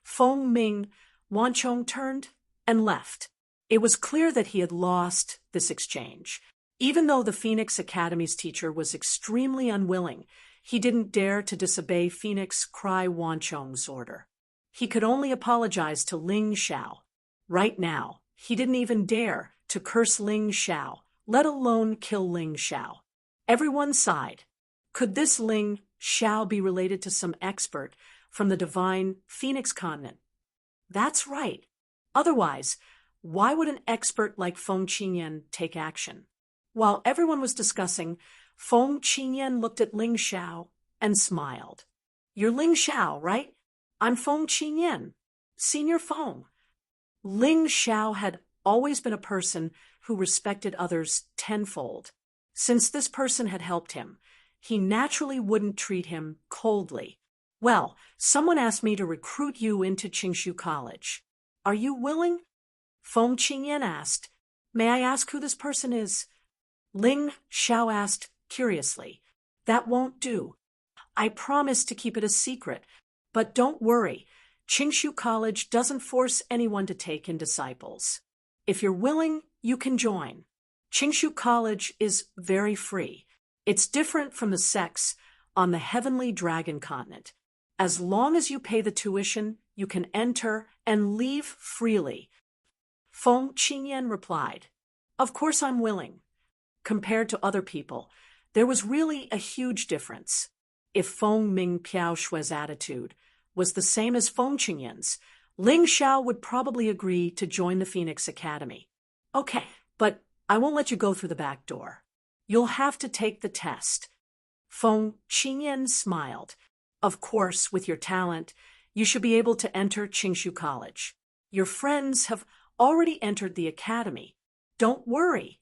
Feng Ming Wanchong turned and left. It was clear that he had lost this exchange. Even though the Phoenix Academy's teacher was extremely unwilling, he didn't dare to disobey Phoenix Cry Wanchong's order. He could only apologize to Ling Xiao. Right now, he didn't even dare to curse Ling Xiao, let alone kill Ling Xiao. Everyone sighed. Could this Ling Xiao be related to some expert from the Divine Phoenix continent? That's right. Otherwise, Why would an expert like Feng Qinyan take action? While everyone was discussing, Feng Qinyan looked at Ling Xiao and smiled. You're Ling Xiao, right? I'm Feng Qinyan, Senior Feng. Ling Xiao had always been a person who respected others tenfold. Since this person had helped him, he naturally wouldn't treat him coldly. Well, someone asked me to recruit you into Qingshu College. Are you willing? Feng Qinyan asked. May I ask who this person is? Ling Xiao asked curiously. That won't do. I promise to keep it a secret, but don't worry. Qingshu College doesn't force anyone to take in disciples. If you're willing, you can join. Qingshu College is very free. It's different from the sects on the Heavenly Dragon continent. As long as you pay the tuition, you can enter and leave freely. Feng Qinyan replied, Of course I'm willing. Compared to other people, there was really a huge difference. If Feng Mingpiao Shui's attitude was the same as Feng Qinyan's, Ling Xiao would probably agree to join the Phoenix Academy. Okay, but I won't let you go through the back door. You'll have to take the test. Feng Qinyan smiled. Of course, with your talent, you should be able to enter Qingshu College. Your friends have already entered the academy. Don't worry.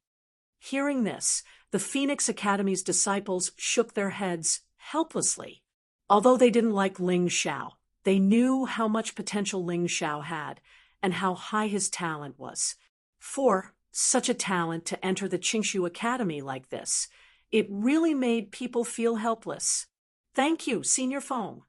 Hearing this, the Phoenix Academy's disciples shook their heads helplessly. Although they didn't like Ling Xiao, they knew how much potential Ling Xiao had and how high his talent was. For such a talent to enter the Qingshu Academy like this, it really made people feel helpless. Thank you, Senior Feng.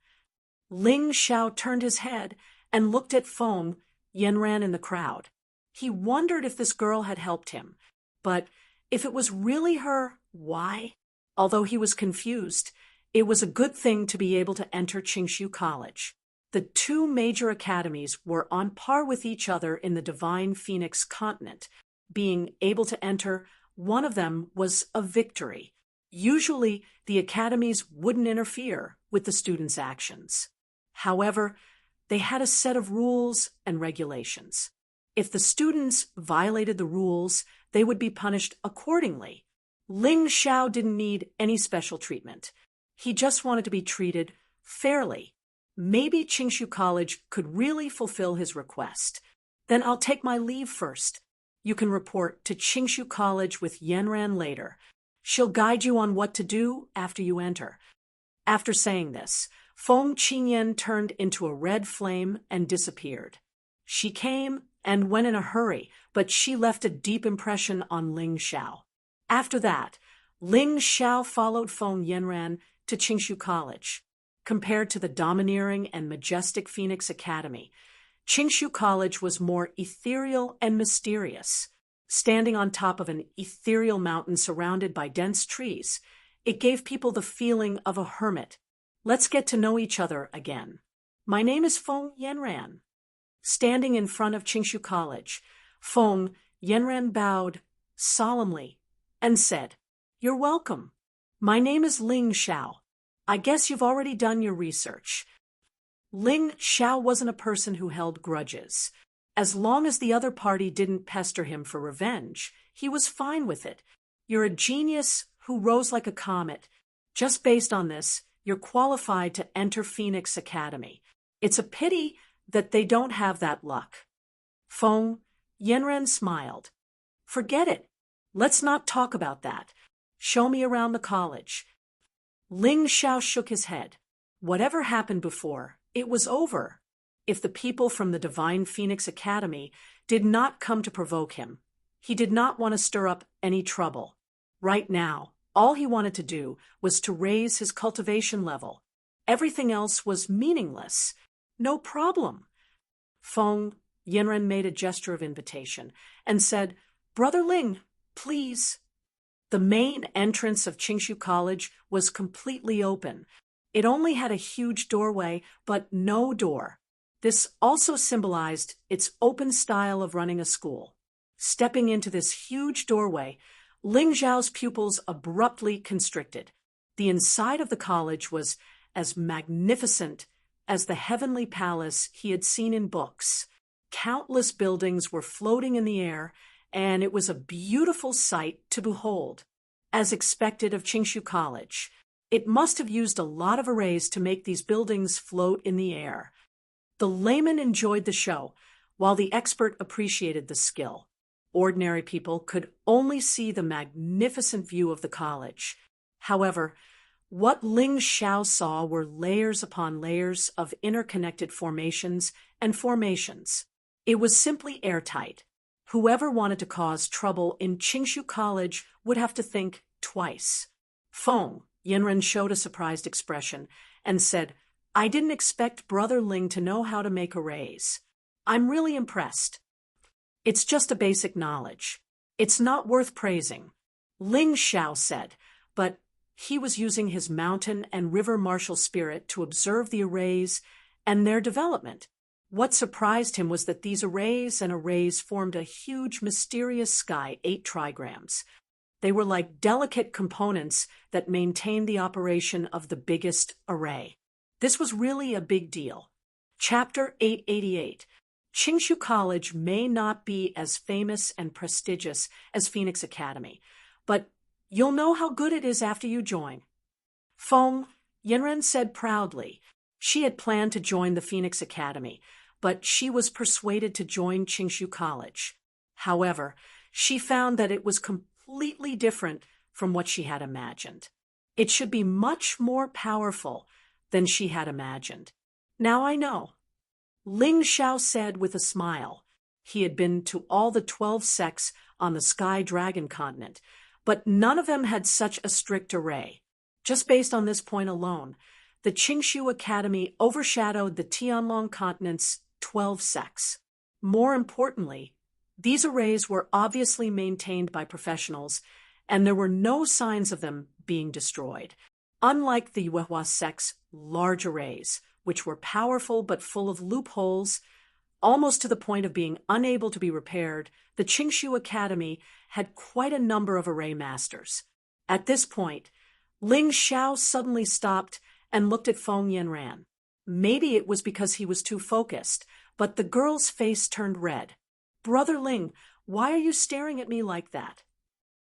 Ling Xiao turned his head and looked at Feng Yanran in the crowd. He wondered if this girl had helped him, but if it was really her, why? Although he was confused, it was a good thing to be able to enter Qingshu College. The two major academies were on par with each other in the Divine Phoenix continent. Being able to enter one of them was a victory. Usually, the academies wouldn't interfere with the students' actions. However, they had a set of rules and regulations. If the students violated the rules, they would be punished accordingly. Ling Xiao didn't need any special treatment. He just wanted to be treated fairly. Maybe Qingshu College could really fulfill his request. Then I'll take my leave first. You can report to Qingshu College with Yanran later. She'll guide you on what to do after you enter. After saying this, Feng Qinyan turned into a red flame and disappeared. She came and went in a hurry, but she left a deep impression on Ling Xiao. After that, Ling Xiao followed Feng Yanran to Qingshu College. Compared to the domineering and majestic Phoenix Academy, Qingshu College was more ethereal and mysterious. Standing on top of an ethereal mountain surrounded by dense trees, it gave people the feeling of a hermit. Let's get to know each other again. My name is Feng Yanran. Standing in front of Qingshu College, Feng Yanran bowed solemnly and said, You're welcome. My name is Ling Xiao. I guess you've already done your research. Ling Xiao wasn't a person who held grudges. As long as the other party didn't pester him for revenge, he was fine with it. You're a genius who rose like a comet. Just based on this, you're qualified to enter Phoenix Academy. It's a pity that they don't have that luck. Feng Yanran smiled. Forget it. Let's not talk about that. Show me around the college. Ling Xiao shook his head. Whatever happened before, it was over. If the people from the Divine Phoenix Academy did not come to provoke him, he did not want to stir up any trouble. Right now, all he wanted to do was to raise his cultivation level. Everything else was meaningless. No problem. Feng Yanran made a gesture of invitation and said, Brother Ling, please. The main entrance of Qingshu College was completely open. It only had a huge doorway, but no door. This also symbolized its open style of running a school. Stepping into this huge doorway, Ling Xiao's pupils abruptly constricted. The inside of the college was as magnificent as the heavenly palace he had seen in books. Countless buildings were floating in the air, and it was a beautiful sight to behold. As expected of Qingshu College, it must have used a lot of arrays to make these buildings float in the air. The layman enjoyed the show, while the expert appreciated the skill. Ordinary people could only see the magnificent view of the college. However, what Ling Xiao saw were layers upon layers of interconnected formations and formations. It was simply airtight. Whoever wanted to cause trouble in Qingshu College would have to think twice. Feng Yinren showed a surprised expression and said, "I didn't expect Brother Ling to know how to make arrays. I'm really impressed. It's just a basic knowledge. It's not worth praising," Ling Xiao said, but he was using his mountain and river martial spirit to observe the arrays and their development. What surprised him was that these arrays formed a huge, mysterious sky, 8 trigrams. They were like delicate components that maintained the operation of the biggest array. This was really a big deal. Chapter 888. Qingshu College may not be as famous and prestigious as Phoenix Academy, but you'll know how good it is after you join. Feng Yinren said proudly. She had planned to join the Phoenix Academy, but she was persuaded to join Qingshu College. However, she found that it was completely different from what she had imagined. It should be much more powerful than she had imagined. Now I know, Ling Xiao said with a smile. He had been to all the 12 sects on the Sky Dragon continent, but none of them had such a strict array. Just based on this point alone, the Qingshu Academy overshadowed the Tianlong continent's 12 sects. More importantly, these arrays were obviously maintained by professionals, and there were no signs of them being destroyed. Unlike the Yuehua sect's large arrays, which were powerful but full of loopholes, almost to the point of being unable to be repaired, the Qingshu Academy had quite a number of array masters. At this point, Ling Xiao suddenly stopped and looked at Feng Yinren. Maybe it was because he was too focused, but the girl's face turned red. "Brother Ling, why are you staring at me like that?"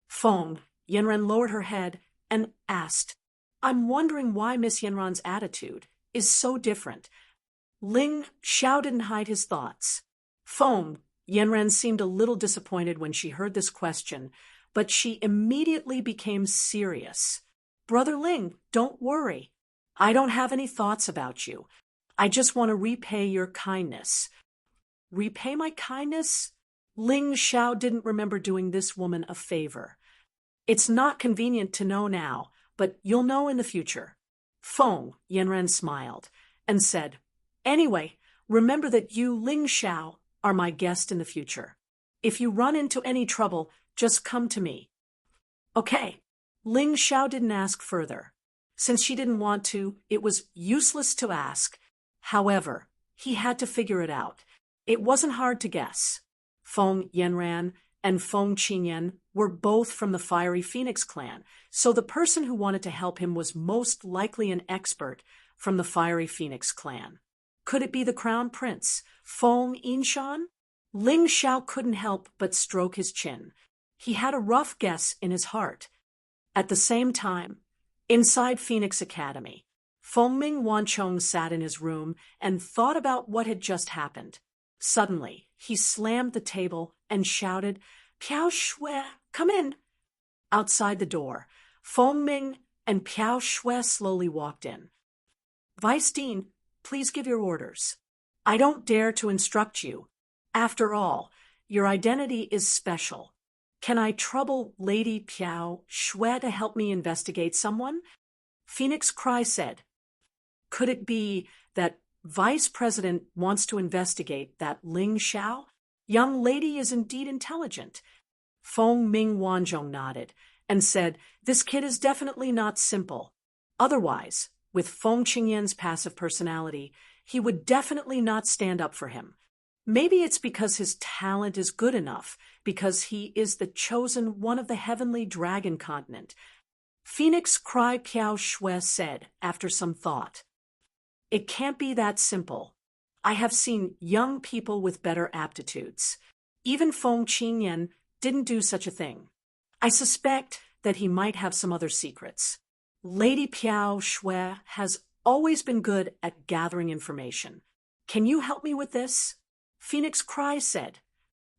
Feng Yinren lowered her head and asked, "I'm wondering why Miss Yinren's attitude is so different." Ling Xiao didn't hide his thoughts. Feng Yinren seemed a little disappointed when she heard this question, but she immediately became serious. "Brother Ling, don't worry. I don't have any thoughts about you. I just want to repay your kindness." Repay my kindness? Ling Xiao didn't remember doing this woman a favor. "It's not convenient to know now, but you'll know in the future." Feng Yinren smiled and said, "Anyway, remember that you, Ling Xiao, are my guest in the future. If you run into any trouble, just come to me." Okay, Ling Xiao didn't ask further. Since she didn't want to, it was useless to ask. However, he had to figure it out. It wasn't hard to guess. Feng Yinren and Feng Qingyan were both from the Fiery Phoenix clan, so the person who wanted to help him was most likely an expert from the Fiery Phoenix clan. Could it be the Crown Prince, Feng Yinshan? Ling Xiao couldn't help but stroke his chin. He had a rough guess in his heart. At the same time, inside Phoenix Academy, Fengming Wanchong sat in his room and thought about what had just happened. Suddenly, he slammed the table and shouted, "Piao Shui, come in!" Outside the door, Fengming and Piao Shui slowly walked in. "Vice Dean, please give your orders. I don't dare to instruct you. After all, your identity is special. Can I trouble Lady Piao Shui to help me investigate someone?" Phoenix Cry said. "Could it be that Vice President wants to investigate that Ling Xiao? Young lady is indeed intelligent." Feng Ming Wanzhong nodded and said, "This kid is definitely not simple. Otherwise, with Feng Qingyan's passive personality, he would definitely not stand up for him. Maybe it's because his talent is good enough, because he is the chosen one of the heavenly dragon continent." Phoenix Cry Piao Shui said after some thought. "It can't be that simple. I have seen young people with better aptitudes. Even Feng Qingyan didn't do such a thing. I suspect that he might have some other secrets. Lady Piao Shui has always been good at gathering information. Can you help me with this? Phoenix Cry said.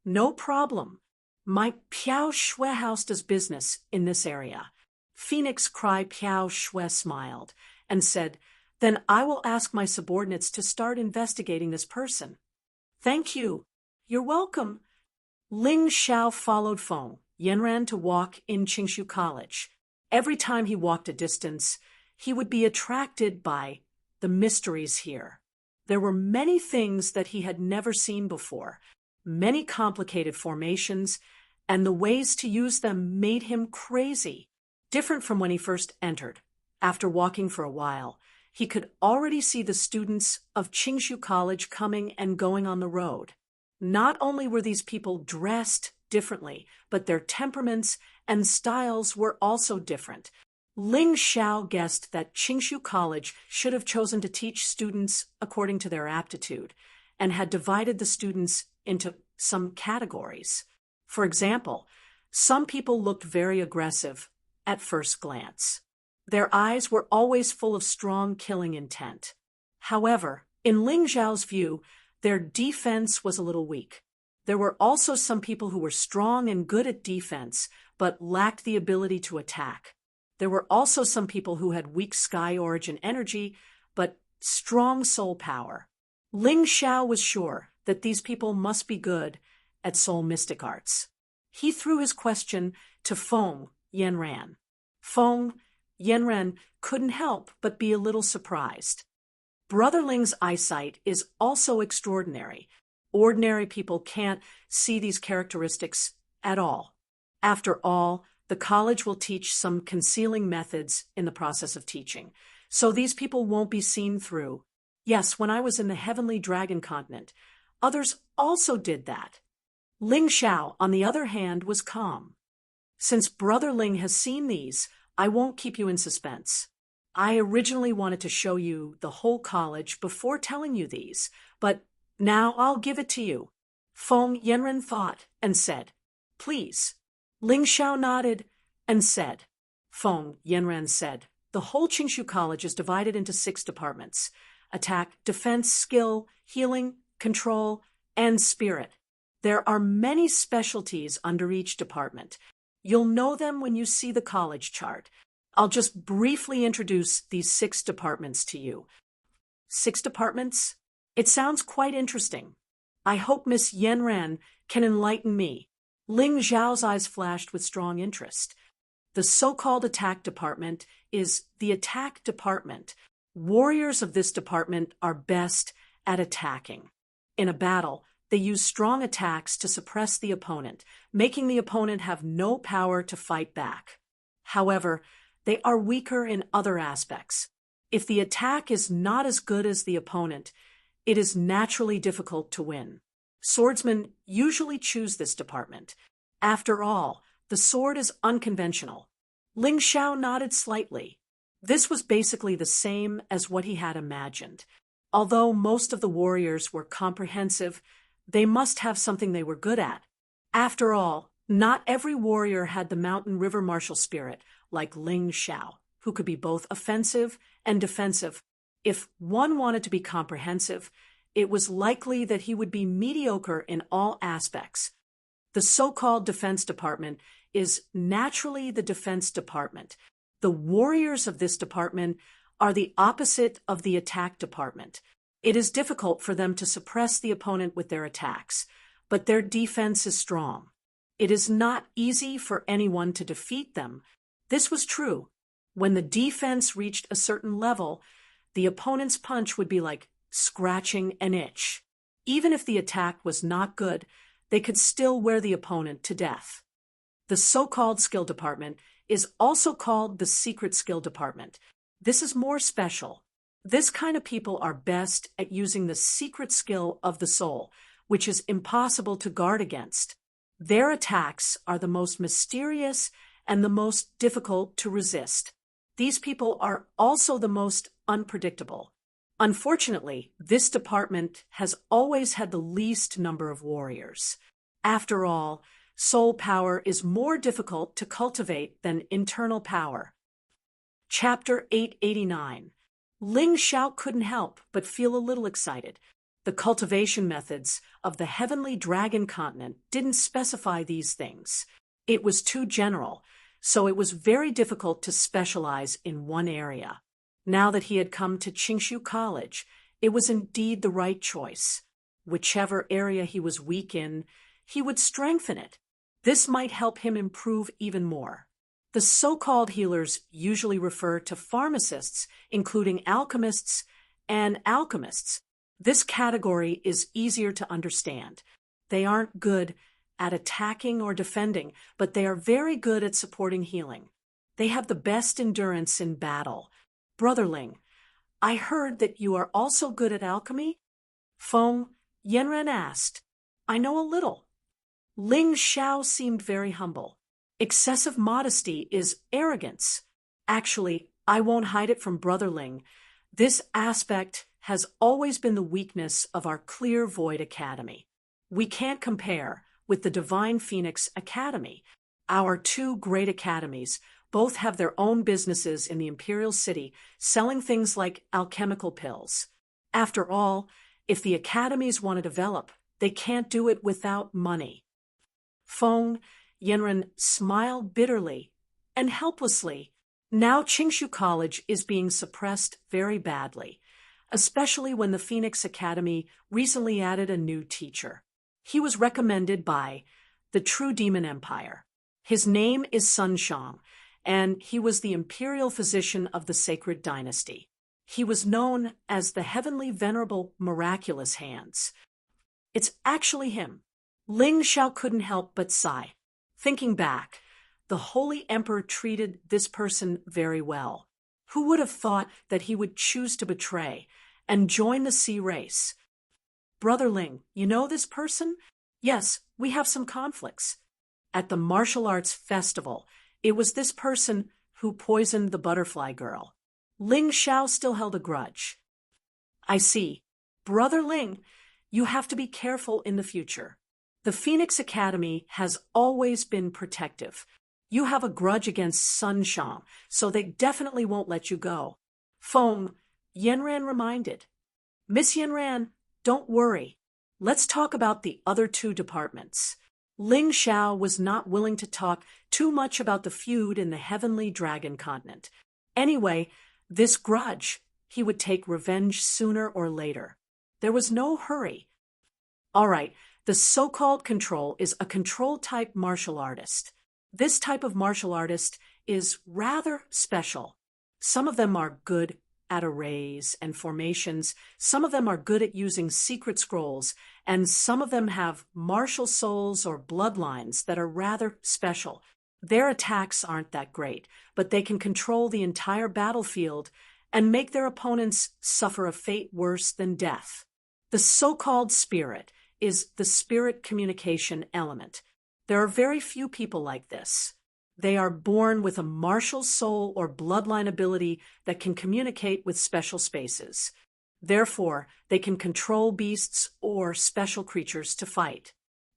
No problem. My Piao Shui house does business in this area. Phoenix Cry Piao Shui smiled and said, then I will ask my subordinates to start investigating this person. Thank you. You're welcome. Ling Xiao followed Feng Yanran to walk in Qingshu College. Every time he walked a distance, he would be attracted by the mysteries here. There were many things that he had never seen before, many complicated formations, and the ways to use them made him crazy, different from when he first entered. After walking for a while, he could already see the students of Qingshu College coming and going on the road. Not only were these people dressed differently, but their temperaments and styles were also different. Ling Xiao guessed that Qingshu College should have chosen to teach students according to their aptitude, and had divided the students into some categories. For example, some people looked very aggressive at first glance. Their eyes were always full of strong killing intent. However, in Ling Xiao's view, their defense was a little weak. There were also some people who were strong and good at defense, but lacked the ability to attack. There were also some people who had weak sky origin energy, but strong soul power. Ling Xiao was sure that these people must be good at soul mystic arts. He threw his question to Feng Yanran. Feng Yanran couldn't help but be a little surprised. Brother Ling's eyesight is also extraordinary. Ordinary people can't see these characteristics at all. After all, the college will teach some concealing methods in the process of teaching, so these people won't be seen through. Yes, when I was in the Heavenly Dragon Continent, others also did that. Ling Xiao, on the other hand, was calm. Since Brother Ling has seen these, I won't keep you in suspense. I originally wanted to show you the whole college before telling you these, but now I'll give it to you. Feng Yanran thought and said, please. Ling Xiao nodded and said. Feng Yanran said, the whole Qingshu College is divided into 6 departments: attack, defense, skill, healing, control, and spirit. There are many specialties under each department. You'll know them when you see the college chart. I'll just briefly introduce these 6 departments to you. 6 departments? It sounds quite interesting. I hope Miss Yanran can enlighten me. Ling Xiao's eyes flashed with strong interest. The so-called attack department is the attack department. Warriors of this department are best at attacking. In a battle, they use strong attacks to suppress the opponent, making the opponent have no power to fight back. However, they are weaker in other aspects. If the attack is not as good as the opponent, it is naturally difficult to win. Swordsmen usually choose this department. After all, the sword is unconventional. Ling Xiao nodded slightly. This was basically the same as what he had imagined. Although most of the warriors were comprehensive, they must have something they were good at. After all, not every warrior had the mountain river martial spirit like Ling Xiao, who could be both offensive and defensive. If one wanted to be comprehensive, it was likely that he would be mediocre in all aspects. The so-called defense department is naturally the defense department. The warriors of this department are the opposite of the attack department. It is difficult for them to suppress the opponent with their attacks, but their defense is strong. It is not easy for anyone to defeat them. This was true. When the defense reached a certain level, the opponent's punch would be like scratching an itch. Even if the attack was not good, they could still wear the opponent to death. The so-called skill department is also called the secret skill department. This is more special. This kind of people are best at using the secret skill of the soul, which is impossible to guard against. Their attacks are the most mysterious and the most difficult to resist. These people are also the most unpredictable. Unfortunately, this department has always had the least number of warriors. After all, soul power is more difficult to cultivate than internal power. Chapter 889. Ling Xiao couldn't help but feel a little excited. The cultivation methods of the heavenly dragon continent didn't specify these things. It was too general, so it was very difficult to specialize in one area. Now that he had come to Qingshu College, it was indeed the right choice. Whichever area he was weak in, he would strengthen it. This might help him improve even more. The so-called healers usually refer to pharmacists, including alchemists and alchemists. This category is easier to understand. They aren't good at attacking or defending, but they are very good at supporting healing. They have the best endurance in battle. Brother Ling, I heard that you are also good at alchemy? Feng Yanren asked. I know a little. Ling Xiao seemed very humble. Excessive modesty is arrogance. Actually, I won't hide it from Brother Ling. This aspect has always been the weakness of our Clear Void Academy. We can't compare with the Divine Phoenix Academy. Our two great academies both have their own businesses in the Imperial City, selling things like alchemical pills. After all, if the academies want to develop, they can't do it without money. Feng Yanren smiled bitterly and helplessly. Now Qingshu College is being suppressed very badly, especially when the Phoenix Academy recently added a new teacher. He was recommended by the True Demon Empire. His name is Sun Shang, and he was the imperial physician of the Sacred Dynasty. He was known as the Heavenly Venerable Miraculous Hands. It's actually him. Ling Xiao couldn't help but sigh. Thinking back, the Holy Emperor treated this person very well. Who would have thought that he would choose to betray and join the sea race? Brother Ling, you know this person? Yes, we have some conflicts. At the martial arts festival, it was this person who poisoned the butterfly girl. Ling Xiao still held a grudge. I see. Brother Ling, you have to be careful in the future. The Phoenix Academy has always been protective. You have a grudge against Sun Shang, so they definitely won't let you go. Feng Yanran reminded. Miss Yanran, don't worry. Let's talk about the other two departments. Ling Xiao was not willing to talk too much about the feud in the Heavenly Dragon Continent. Anyway, this grudge, he would take revenge sooner or later. There was no hurry. All right, the so-called control is a control-type martial artist. This type of martial artist is rather special. Some of them are good at arrays and formations, some of them are good at using secret scrolls, and some of them have martial souls or bloodlines that are rather special. Their attacks aren't that great, but they can control the entire battlefield and make their opponents suffer a fate worse than death. The so-called spirit is the spirit communication element. There are very few people like this. They are born with a martial soul or bloodline ability that can communicate with special spaces. Therefore, they can control beasts or special creatures to fight.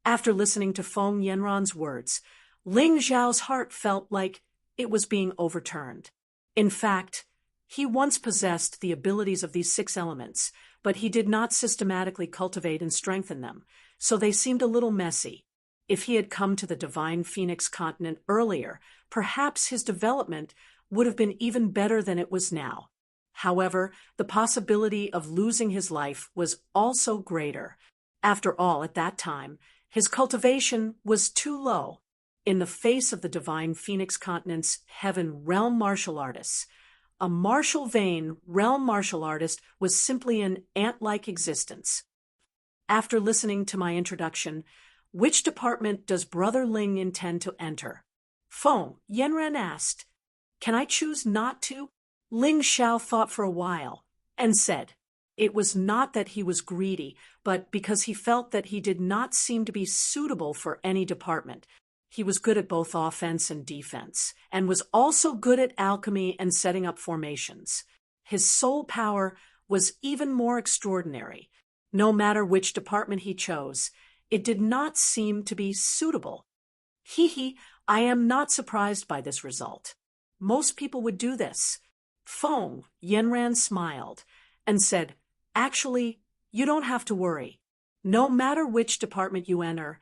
After listening to Feng Yanran's words, Ling Xiao's heart felt like it was being overturned. In fact, he once possessed the abilities of these 6 elements, but he did not systematically cultivate and strengthen them, so they seemed a little messy. If he had come to the Divine Phoenix continent earlier, perhaps his development would have been even better than it was now. However, the possibility of losing his life was also greater. After all, at that time, his cultivation was too low. In the face of the Divine Phoenix continent's heaven realm martial artists, a martial vein realm martial artist was simply an ant-like existence. After listening to my introduction, which department does Brother Ling intend to enter? Feng Yanren asked. Can I choose not to? Ling Xiao thought for a while and said, it was not that he was greedy, but because he felt that he did not seem to be suitable for any department. He was good at both offense and defense, and was also good at alchemy and setting up formations. His soul power was even more extraordinary. No matter which department he chose, it did not seem to be suitable. Hee, I am not surprised by this result. Most people would do this. Feng Yanran smiled and said, actually, you don't have to worry. No matter which department you enter,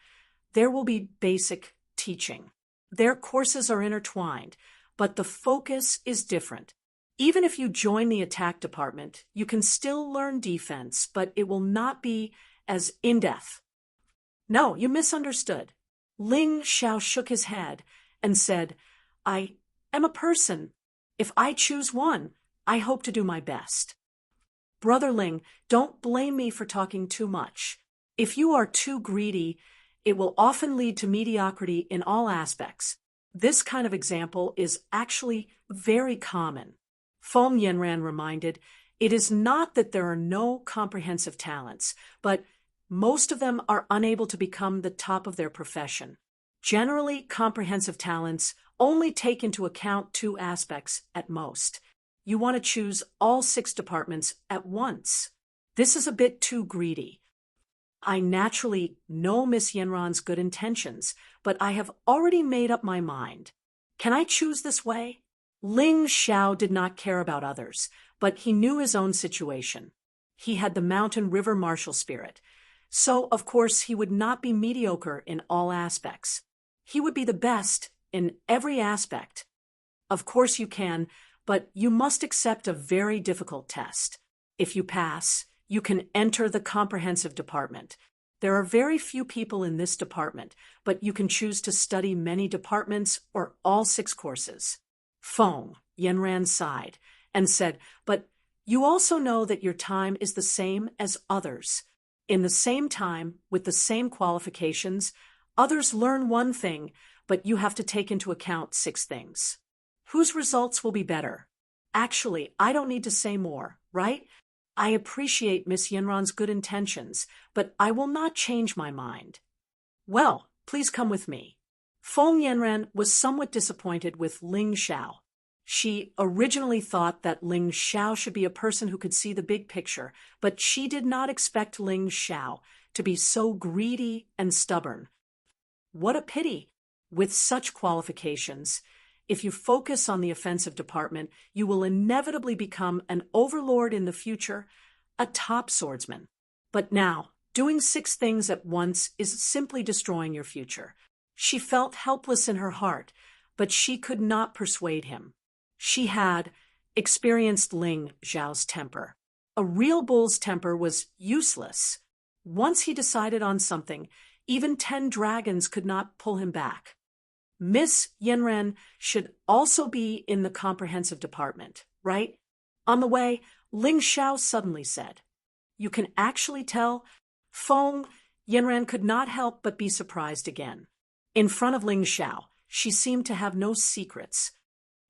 there will be basic teaching. Their courses are intertwined, but the focus is different. Even if you join the attack department, you can still learn defense, but it will not be as in-depth. No, you misunderstood. Ling Xiao shook his head and said, I am a person. If I choose one, I hope to do my best. Brother Ling, don't blame me for talking too much. If you are too greedy, it will often lead to mediocrity in all aspects. This kind of example is actually very common. Feng Yanran reminded, it is not that there are no comprehensive talents, but most of them are unable to become the top of their profession. Generally, comprehensive talents only take into account 2 aspects at most. You want to choose all 6 departments at once. This is a bit too greedy. I naturally know Miss Yanran's good intentions, but I have already made up my mind. Can I choose this way? Ling Xiao did not care about others, but he knew his own situation. He had the mountain river martial spirit, so of course he would not be mediocre in all aspects. He would be the best in every aspect. Of course you can, but you must accept a very difficult test. If you pass, you can enter the comprehensive department. There are very few people in this department, but you can choose to study many departments or all 6 courses. Feng Yanran sighed and said, but you also know that your time is the same as others. In the same time, with the same qualifications, others learn one thing, but you have to take into account 6 things. Whose results will be better? Actually, I don't need to say more, right? I appreciate Miss Yanran's good intentions, but I will not change my mind. Well, please come with me. Feng Yanran was somewhat disappointed with Ling Xiao. She originally thought that Ling Xiao should be a person who could see the big picture, but she did not expect Ling Xiao to be so greedy and stubborn. What a pity! With such qualifications, if you focus on the offensive department, you will inevitably become an overlord in the future, a top swordsman. But now, doing 6 things at once is simply destroying your future. She felt helpless in her heart, but she could not persuade him. She had experienced Ling Xiao's temper. A real bull's temper was useless. Once he decided on something, even 10 dragons could not pull him back. Miss Yanran should also be in the comprehensive department, right? On the way, Ling Xiao suddenly said, you can actually tell? Feng Yanran could not help but be surprised again. In front of Ling Xiao, she seemed to have no secrets.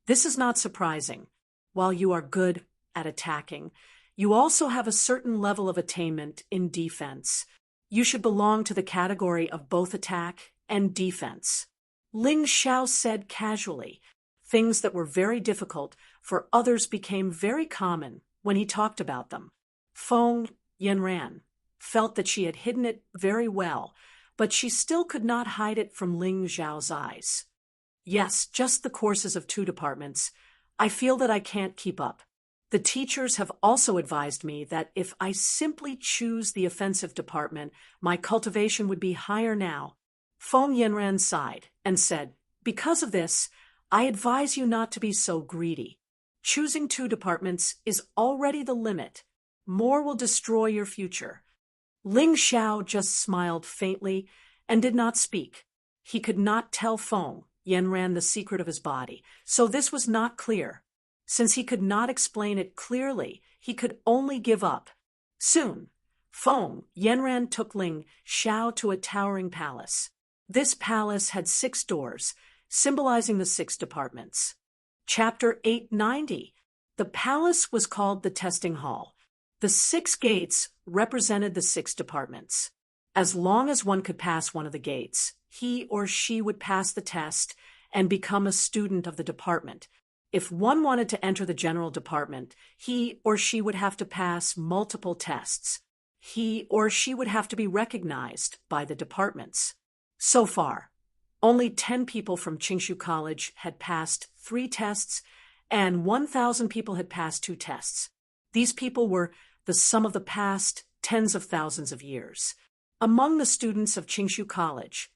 This is not surprising. While you are good at attacking, you also have a certain level of attainment in defense. You should belong to the category of both attack and defense. Ling Xiao said casually. Things that were very difficult for others became very common when he talked about them. Feng Yanran felt that she had hidden it very well, but she still could not hide it from Ling Xiao's eyes. Yes, just the courses of 2 departments. I feel that I can't keep up. The teachers have also advised me that if I simply choose the offensive department, my cultivation would be higher now. Feng Yanran sighed and said, because of this, I advise you not to be so greedy. Choosing 2 departments is already the limit. More will destroy your future. Ling Xiao just smiled faintly and did not speak. He could not tell Feng Yanran the secret of his body, so this was not clear. Since he could not explain it clearly, he could only give up. Soon, Feng Yanran took Ling Xiao to a towering palace. This palace had 6 doors, symbolizing the 6 departments. Chapter 890. The palace was called the Testing Hall. The 6 gates represented the 6 departments. As long as one could pass one of the gates, he or she would pass the test and become a student of the department. If one wanted to enter the general department, he or she would have to pass multiple tests. He or she would have to be recognized by the departments. So far, only 10 people from Qingshu College had passed 3 tests, and 1,000 people had passed 2 tests. These people were the sum of the past tens of thousands of years. Among the students of Qingshu College,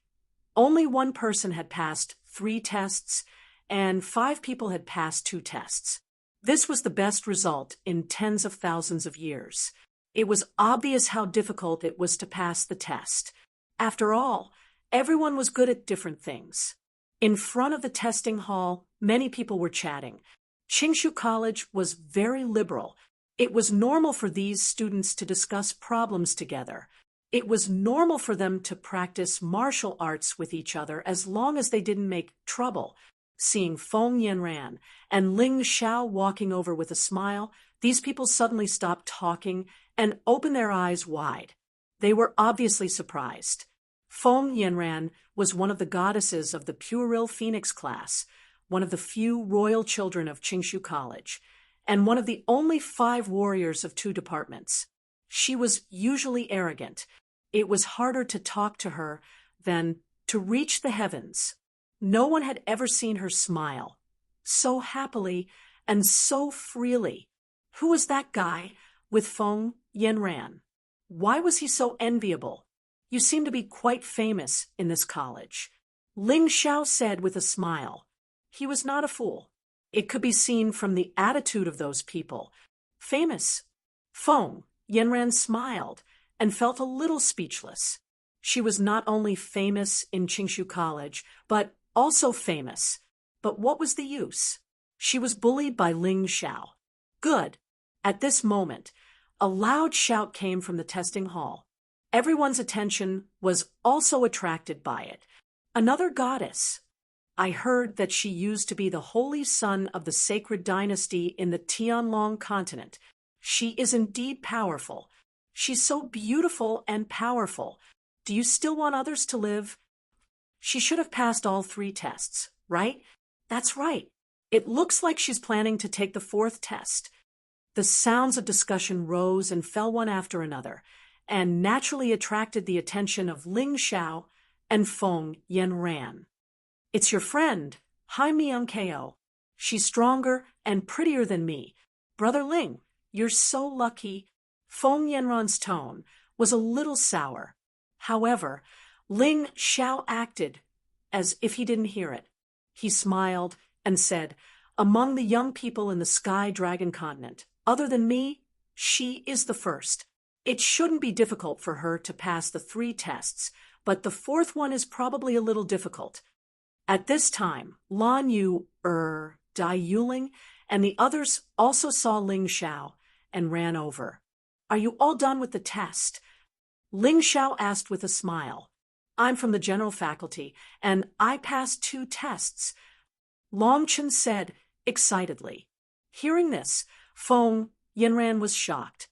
only 1 person had passed 3 tests, and 5 people had passed 2 tests. This was the best result in tens of thousands of years. It was obvious how difficult it was to pass the test. After all, everyone was good at different things. In front of the testing hall, many people were chatting. Qingshu College was very liberal. It was normal for these students to discuss problems together. It was normal for them to practice martial arts with each other as long as they didn't make trouble. Seeing Feng Yanran and Ling Xiao walking over with a smile, these people suddenly stopped talking and opened their eyes wide. They were obviously surprised. Feng Yanran was one of the goddesses of the puerile phoenix class, one of the few royal children of Qingshu College, and one of the only 5 warriors of 2 departments. She was usually arrogant. It was harder to talk to her than to reach the heavens. No one had ever seen her smile so happily and so freely. Who was that guy with Feng Yanran? Why was he so enviable? You seem to be quite famous in this college. Ling Xiao said with a smile. He was not a fool. It could be seen from the attitude of those people. Famous. Feng Yanran smiled and felt a little speechless. She was not only famous in Qingshu College, but also famous. But what was the use? She was bullied by Ling Xiao. Good. At this moment, a loud shout came from the testing hall. Everyone's attention was also attracted by it. Another goddess. I heard that she used to be the holy son of the sacred dynasty in the Tianlong continent. She is indeed powerful. She's so beautiful and powerful. Do you still want others to live? She should have passed all 3 tests, right? That's right. It looks like she's planning to take the 4th test. The sounds of discussion rose and fell one after another, and naturally attracted the attention of Ling Xiao and Feng Yanran. It's your friend, Hai Myung-ko. She's stronger and prettier than me. Brother Ling, you're so lucky. Feng Yanran's tone was a little sour. However, Ling Xiao acted as if he didn't hear it. He smiled and said, among the young people in the Sky Dragon continent, other than me, she is the first. It shouldn't be difficult for her to pass the 3 tests, but the 4th one is probably a little difficult. At this time, Lan Yu, Dai Yuling, and the others also saw Ling Xiao and ran over. Are you all done with the test? Ling Xiao asked with a smile. I'm from the general faculty, and I passed 2 tests. Long Chen said excitedly. Hearing this, Feng Yanran was shocked.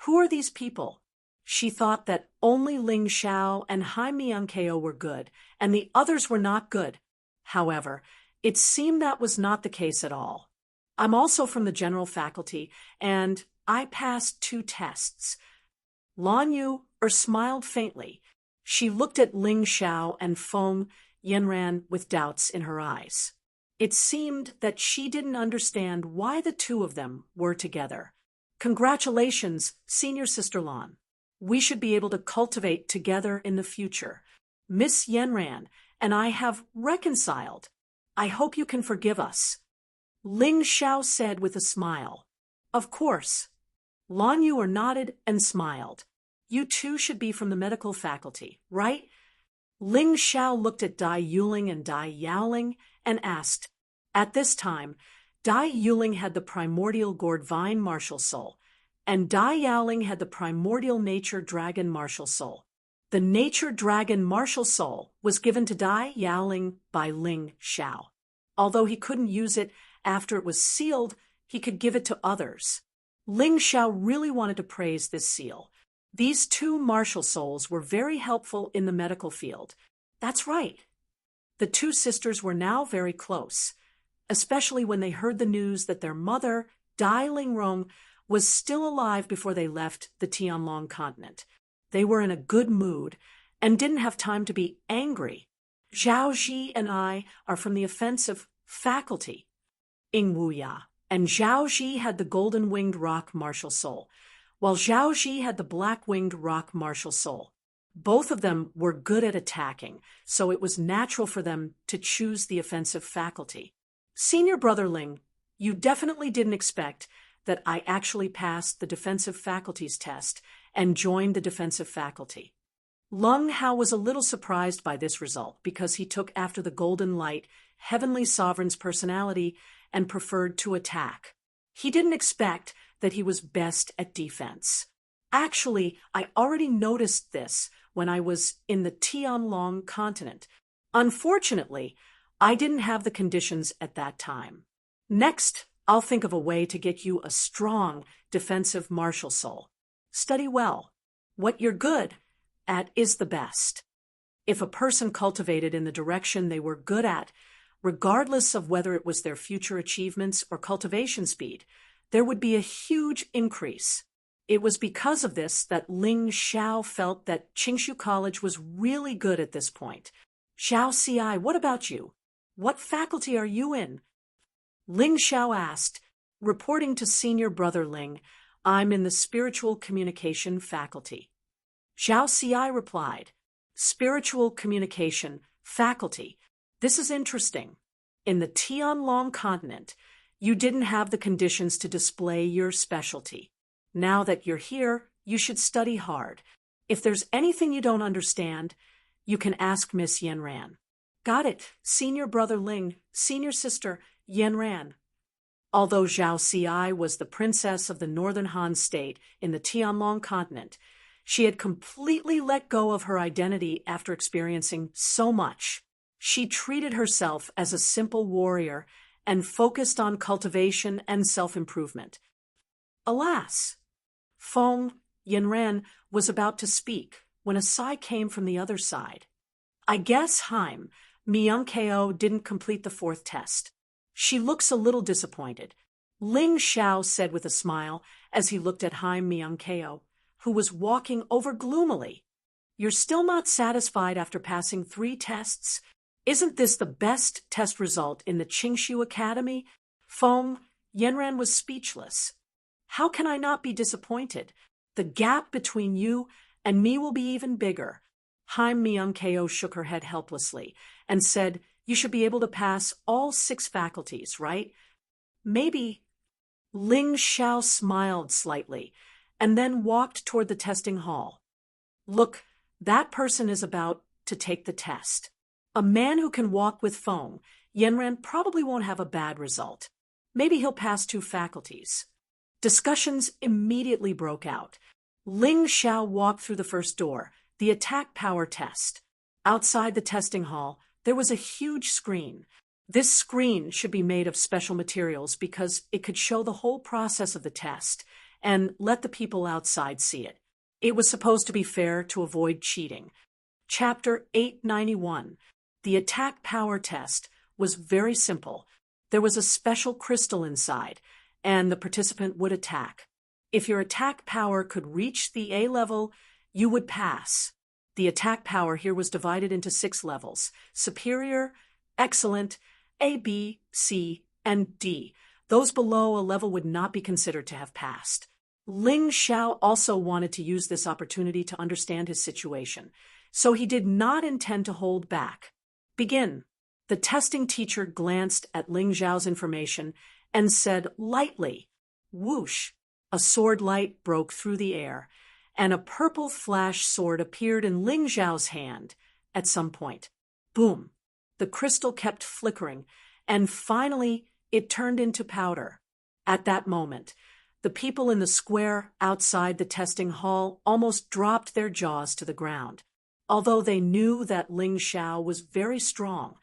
Who are these people? She thought that only Ling Xiao and Hai Myung-ko were good, and the others were not good. However, it seemed that was not the case at all. I'm also from the general faculty, and I passed 2 tests. Lan Yu smiled faintly. She looked at Ling Xiao and Feng Yanran with doubts in her eyes. It seemed that she didn't understand why the 2 of them were together. Congratulations, Senior Sister Lan. We should be able to cultivate together in the future. Miss Yanran and I have reconciled. I hope you can forgive us. Ling Xiao said with a smile. Of course. Lan Yu nodded and smiled. You 2 should be from the medical faculty, right? Ling Xiao looked at Dai Yuling and Dai Yaoling and asked. At this time, Dai Yuling had the primordial gourd vine martial soul, and Dai Yaoling had the primordial nature dragon martial soul. The nature dragon martial soul was given to Dai Yaoling by Ling Xiao. Although he couldn't use it after it was sealed, he could give it to others. Ling Xiao really wanted to praise this seal. These 2 martial souls were very helpful in the medical field. That's right. The 2 sisters were now very close. especially when they heard the news that their mother, Dai Lingrong, was still alive before they left the Tianlong continent. They were in a good mood and didn't have time to be angry. Zhao Ji and I are from the offensive faculty, Ing Wu Ya, and Zhao Ji had the golden-winged rock martial soul, while Zhao Ji had the black-winged rock martial soul. Both of them were good at attacking, so it was natural for them to choose the offensive faculty. Senior Brother Ling, you definitely didn't expect that I actually passed the defensive faculties test and joined the defensive faculty. Lung Hao was a little surprised by this result because he took after the Golden Light, Heavenly Sovereign's personality and preferred to attack. He didn't expect that he was best at defense. Actually, I already noticed this when I was in the Tianlong continent. Unfortunately, I didn't have the conditions at that time. Next, I'll think of a way to get you a strong defensive martial soul. Study well. What you're good at is the best. If a person cultivated in the direction they were good at, regardless of whether it was their future achievements or cultivation speed, there would be a huge increase. It was because of this that Ling Xiao felt that Qingshu College was really good at this point. Xiao Ci, what about you? What faculty are you in? Ling Xiao asked, reporting to Senior Brother Ling, I'm in the Spiritual Communication faculty. Xiao Ci replied, Spiritual Communication faculty. This is interesting. In the Tianlong continent, you didn't have the conditions to display your specialty. Now that you're here, you should study hard. If there's anything you don't understand, you can ask Miss Yanran. Got it, Senior Brother Ling, Senior Sister Yanran. Although Zhao Ci was the princess of the northern Han state in the Tianlong continent, she had completely let go of her identity after experiencing so much. She treated herself as a simple warrior and focused on cultivation and self-improvement. Alas! Feng Yanran was about to speak when a sigh came from the other side. I guess Haim Myung-ko didn't complete the fourth test. She looks a little disappointed, Ling Xiao said with a smile as he looked at Haim Myung-ko, who was walking over gloomily. You're still not satisfied after passing 3 tests? Isn't this the best test result in the Qingshu Academy? Feng Yanran was speechless. How can I not be disappointed? The gap between you and me will be even bigger. Haim Myung-ko shook her head helplessly and said, you should be able to pass all 6 faculties, right? Maybe. Ling Xiao smiled slightly and then walked toward the testing hall. Look, that person is about to take the test. A man who can walk with Feng Yanran probably won't have a bad result. Maybe he'll pass 2 faculties. Discussions immediately broke out. Ling Xiao walked through the first door, the attack power test. Outside the testing hall, there was a huge screen. This screen should be made of special materials because it could show the whole process of the test and let the people outside see it. It was supposed to be fair to avoid cheating. Chapter 891. The attack power test was very simple. There was a special crystal inside, and the participant would attack. If your attack power could reach the A level, you would pass. The attack power here was divided into 6 levels: superior, excellent, A, B, C, and D. Those below a level would not be considered to have passed. Ling Xiao also wanted to use this opportunity to understand his situation, so he did not intend to hold back. Begin. The testing teacher glanced at Ling Xiao's information and said lightly, whoosh. A sword light broke through the air, and a purple flash sword appeared in Ling Xiao's hand at some point. Boom. The crystal kept flickering, and finally it turned into powder. At that moment, the people in the square outside the testing hall almost dropped their jaws to the ground. Although they knew that Ling Xiao was very strong,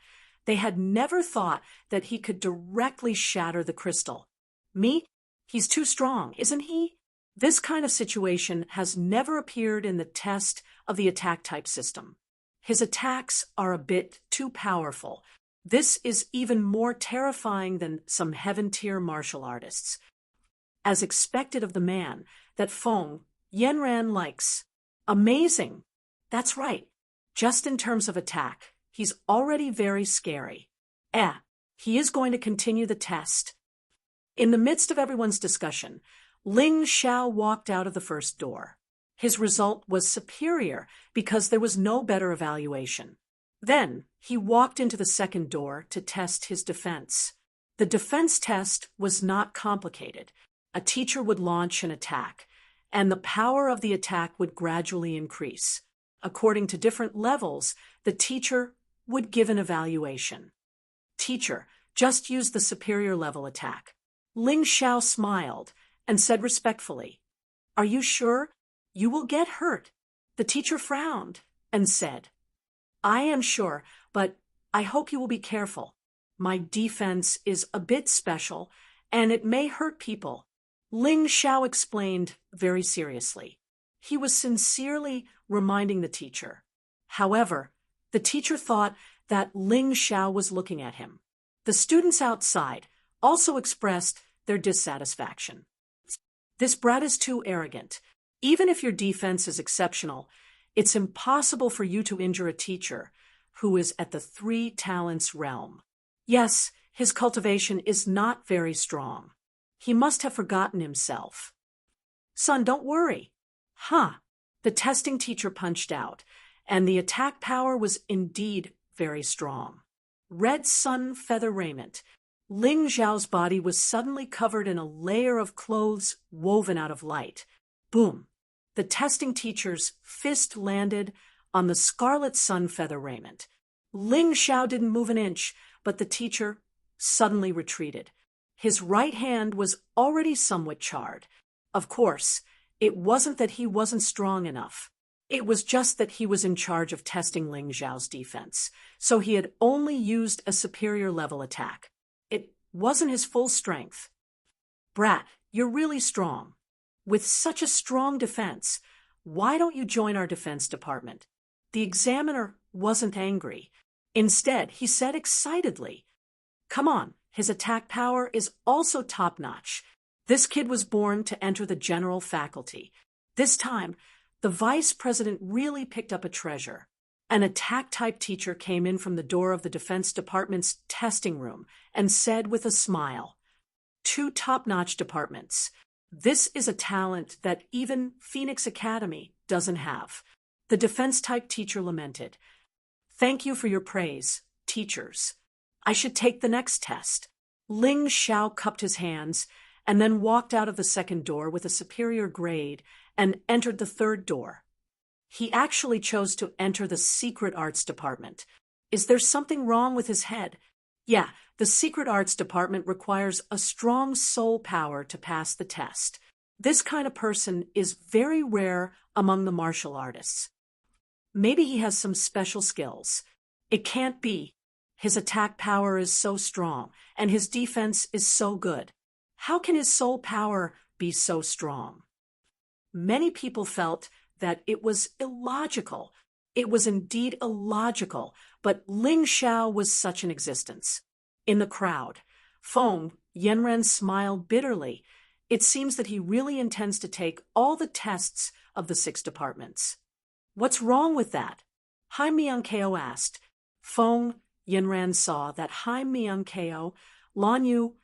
they had never thought that he could directly shatter the crystal. Me? He's too strong, isn't he? This kind of situation has never appeared in the test of the attack type system. His attacks are a bit too powerful, This is even more terrifying than some heaven-tier martial artists. As expected of the man that Feng Yanran likes. Amazing. That's right. Just in terms of attack, he's already very scary. He is going to continue the test. In the midst of everyone's discussion, Ling Xiao walked out of the first door. His result was superior because there was no better evaluation. Then he walked into the second door to test his defense. The defense test was not complicated. A teacher would launch an attack, and the power of the attack would gradually increase. According to different levels, the teacher would give an evaluation. Teacher, just use the superior level attack. Ling Xiao smiled and said respectfully, Are you sure? You will get hurt. The teacher frowned and said, I am sure, but I hope you will be careful. My defense is a bit special, and it may hurt people. Ling Xiao explained very seriously. He was sincerely reminding the teacher. However, the teacher thought that Ling Xiao was looking at him. The students outside also expressed their dissatisfaction. This brat is too arrogant. Even if your defense is exceptional, it's impossible for you to injure a teacher who is at the 3 talents realm. Yes, his cultivation is not very strong. He must have forgotten himself. Son, don't worry. The testing teacher punched out, and the attack power was indeed very strong. Red sun feather raiment. Ling Xiao's body was suddenly covered in a layer of clothes woven out of light. Boom! The testing teacher's fist landed on the scarlet sun feather raiment. Ling Xiao didn't move an inch, but the teacher suddenly retreated. His right hand was already somewhat charred. Of course, it wasn't that he wasn't strong enough. It was just that he was in charge of testing Ling Xiao's defense, so he had only used a superior level attack. It wasn't his full strength. Brat, you're really strong. With such a strong defense, why don't you join our defense department? The examiner wasn't angry. Instead, he said excitedly, Come on, his attack power is also top-notch. This kid was born to enter the general faculty. This time, the vice president really picked up a treasure. An attack-type teacher came in from the door of the defense department's testing room and said with a smile, 2 top-notch departments. This is a talent that even Phoenix Academy doesn't have. The defense-type teacher lamented, Thank you for your praise, teachers. I should take the next test. Ling Xiao cupped his hands and then walked out of the second door with a superior grade and entered the third door. He actually chose to enter the secret arts department. Is there something wrong with his head? Yeah, the secret arts department requires a strong soul power to pass the test. This kind of person is very rare among the martial artists. Maybe he has some special skills. It can't be. His attack power is so strong, and his defense is so good. How can his soul power be so strong? Many people felt that it was illogical. It was indeed illogical, but Ling Xiao was such an existence. In the crowd, Feng Yanran smiled bitterly. It seems that he really intends to take all the tests of the 6 departments. What's wrong with that? Hai Miankeo asked. Feng Yanran saw that Hai Miankeo, Lan Yu,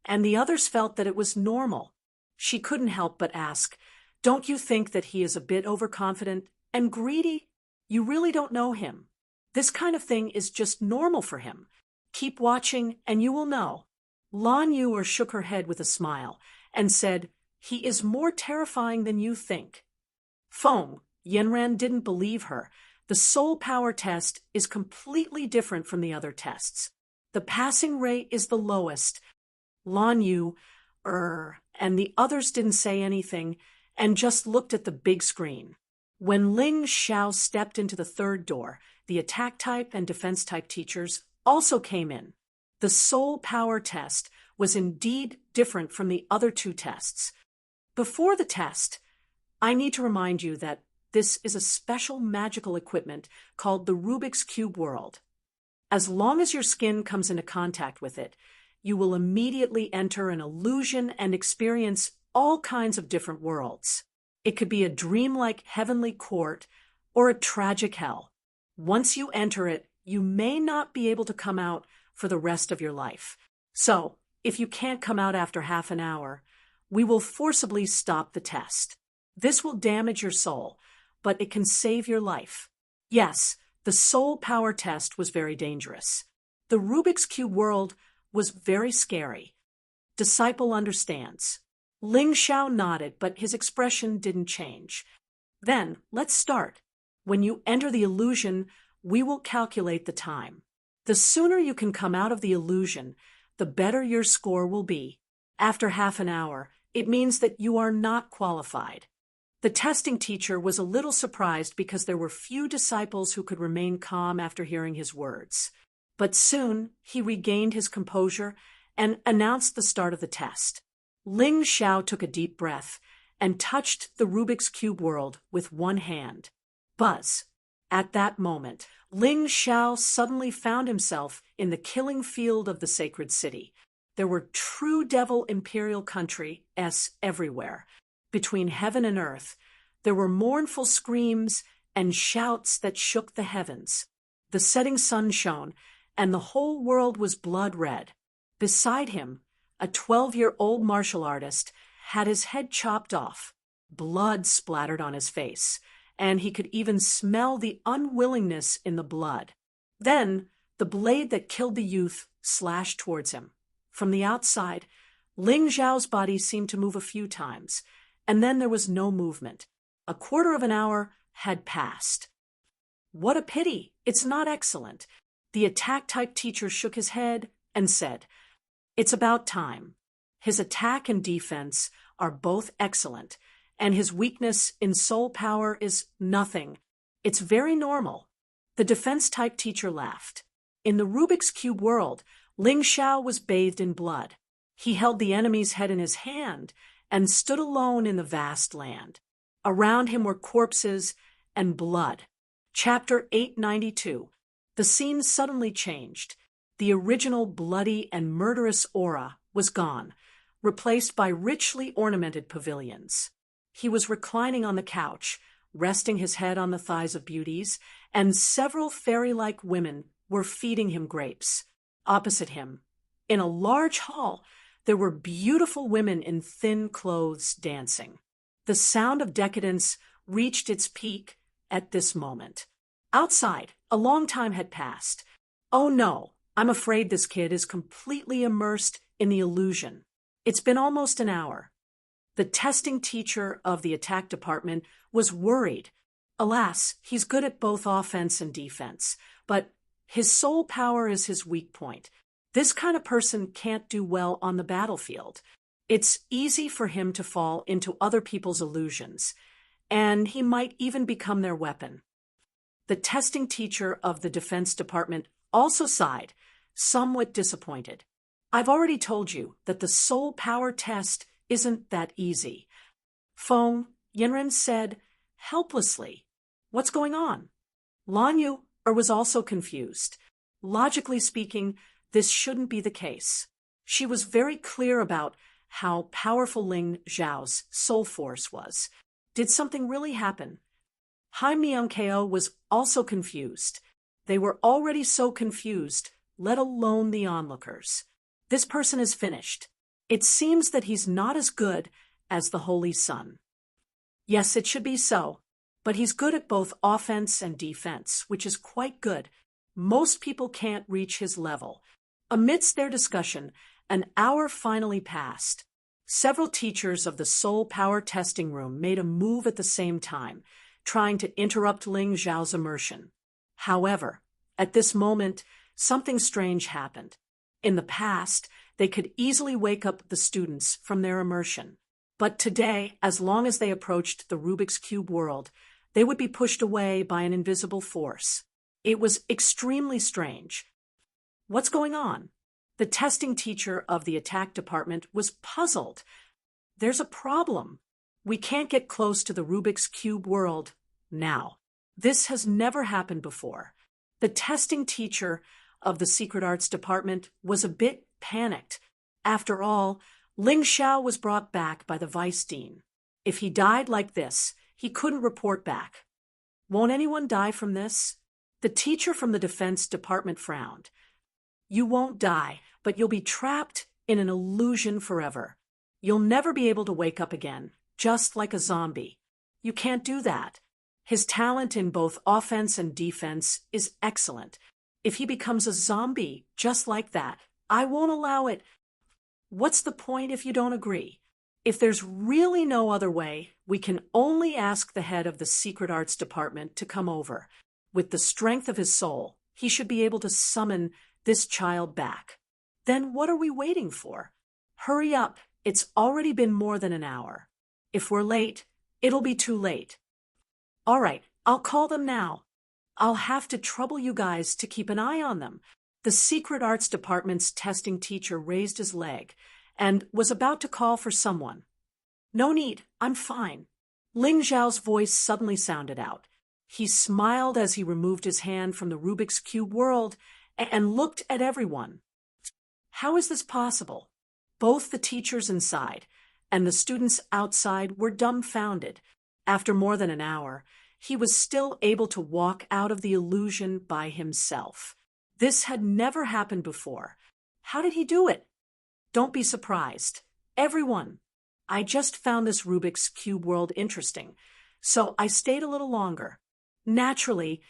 and the others felt that it was normal. She couldn't help but ask, Don't you think that he is a bit overconfident and greedy? You really don't know him. This kind of thing is just normal for him. Keep watching and you will know. Lan Yu shook her head with a smile and said, He is more terrifying than you think. Feng Yanran didn't believe her. The soul power test is completely different from the other tests. The passing rate is the lowest. Lan Yu, and the others didn't say anything and just looked at the big screen. When Ling Xiao stepped into the third door, the attack type and defense type teachers also came in. The soul power test was indeed different from the other 2 tests. Before the test, I need to remind you that this is a special magical equipment called the Rubik's Cube World. As long as your skin comes into contact with it, you will immediately enter an illusion and experience all kinds of different worlds. It could be a dreamlike heavenly court or a tragic hell. Once you enter it, you may not be able to come out for the rest of your life. So, if you can't come out after half an hour, we will forcibly stop the test. This will damage your soul, but it can save your life. Yes, the soul power test was very dangerous. The Rubik's Cube world was very scary. Disciple understands. Ling Xiao nodded, but his expression didn't change. Then, let's start. When you enter the illusion, we will calculate the time. The sooner you can come out of the illusion, the better your score will be. After half an hour, it means that you are not qualified. The testing teacher was a little surprised because there were few disciples who could remain calm after hearing his words. But soon he regained his composure and announced the start of the test. Ling Xiao took a deep breath and touched the Rubik's Cube world with one hand. Buzz. At that moment, Ling Xiao suddenly found himself in the killing field of the sacred city. There were true devil imperial countries everywhere. Between heaven and earth, there were mournful screams and shouts that shook the heavens. The setting sun shone, and the whole world was blood red. Beside him, a 12-year-old martial artist had his head chopped off. Blood splattered on his face, and he could even smell the unwillingness in the blood. Then, the blade that killed the youth slashed towards him. From the outside, Ling Xiao's body seemed to move a few times, and then there was no movement. A quarter of an hour had passed. What a pity! It's not excellent. The attack-type teacher shook his head and said, "It's about time. His attack and defense are both excellent, and his weakness in soul power is nothing. It's very normal." The defense-type teacher laughed. In the Rubik's Cube world, Ling Xiao was bathed in blood. He held the enemy's head in his hand and stood alone in the vast land. Around him were corpses and blood. Chapter 892. The scene suddenly changed. The original bloody and murderous aura was gone, replaced by richly ornamented pavilions. He was reclining on the couch, resting his head on the thighs of beauties, and several fairy-like women were feeding him grapes. Opposite him, in a large hall, there were beautiful women in thin clothes dancing. The sound of decadence reached its peak at this moment. Outside, a long time had passed. Oh no, I'm afraid this kid is completely immersed in the illusion. It's been almost an hour. The testing teacher of the attack department was worried. Alas, he's good at both offense and defense, but his soul power is his weak point. This kind of person can't do well on the battlefield. It's easy for him to fall into other people's illusions, and he might even become their weapon. The testing teacher of the defense department also sighed, somewhat disappointed. I've already told you that the soul power test isn't that easy. Feng, Yinren said, helplessly. What's going on? Lan Yu was also confused. Logically speaking, this shouldn't be the case. She was very clear about how powerful Ling Xiao's soul force was. Did something really happen? Hai Myung-ko was also confused. They were already so confused, let alone the onlookers. This person is finished. It seems that he's not as good as the Holy Sun. Yes, it should be so, but he's good at both offense and defense, which is quite good. Most people can't reach his level. Amidst their discussion, an hour finally passed. Several teachers of the soul power testing room made a move at the same time, trying to interrupt Ling Xiao's immersion. However, at this moment, something strange happened. In the past, they could easily wake up the students from their immersion. But today, as long as they approached the Rubik's Cube world, they would be pushed away by an invisible force. It was extremely strange. What's going on? The testing teacher of the attack department was puzzled. There's a problem. We can't get close to the Rubik's Cube world now. This has never happened before. The testing teacher of the Secret Arts Department was a bit panicked. After all, Ling Xiao was brought back by the vice dean. If he died like this, he couldn't report back. Won't anyone die from this? The teacher from the Defense Department frowned. You won't die, but you'll be trapped in an illusion forever. You'll never be able to wake up again, just like a zombie. You can't do that. His talent in both offense and defense is excellent. If he becomes a zombie just like that, I won't allow it. What's the point if you don't agree? If there's really no other way, we can only ask the head of the Secret Arts Department to come over. With the strength of his soul, he should be able to summon this child back. Then what are we waiting for? Hurry up, it's already been more than an hour. If we're late, it'll be too late. All right, I'll call them now. I'll have to trouble you guys to keep an eye on them. The Secret Arts Department's testing teacher raised his leg and was about to call for someone. No need, I'm fine. Ling Xiao's voice suddenly sounded out. He smiled as he removed his hand from the Rubik's Cube world and looked at everyone. How is this possible? Both the teachers inside and the students outside were dumbfounded. After more than an hour, he was still able to walk out of the illusion by himself. This had never happened before. How did he do it? Don't be surprised. Everyone. I just found this Rubik's Cube world interesting, so I stayed a little longer. Naturally,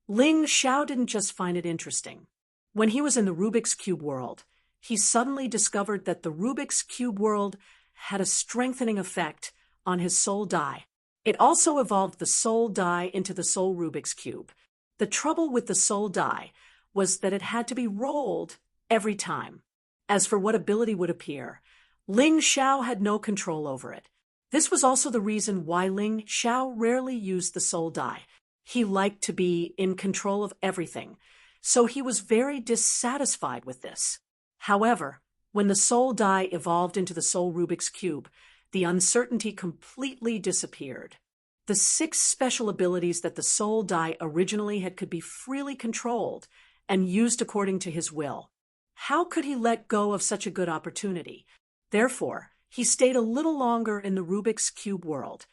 Ling Xiao didn't just find it interesting. When he was in the Rubik's Cube world, he suddenly discovered that the Rubik's Cube world had a strengthening effect on his soul die. It also evolved the soul die into the soul Rubik's Cube. The trouble with the soul die was that it had to be rolled every time. As for what ability would appear, Ling Xiao had no control over it. This was also the reason why Ling Xiao rarely used the soul die. He liked to be in control of everything, so he was very dissatisfied with this. However, when the soul die evolved into the soul Rubik's Cube, the uncertainty completely disappeared. The 6 special abilities that the soul die originally had could be freely controlled and used according to his will. How could he let go of such a good opportunity? Therefore, he stayed a little longer in the Rubik's Cube world.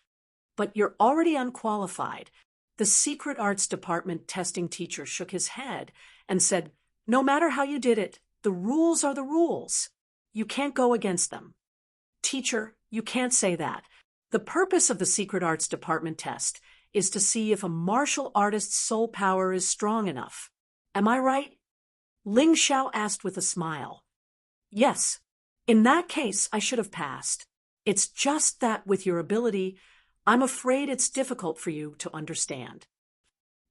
But you're already unqualified. The Secret Arts Department testing teacher shook his head and said, no matter how you did it, the rules are the rules. You can't go against them. Teacher, you can't say that. The purpose of the Secret Arts Department test is to see if a martial artist's soul power is strong enough. Am I right? Ling Xiao asked with a smile. Yes. In that case, I should have passed. It's just that with your ability, I'm afraid it's difficult for you to understand.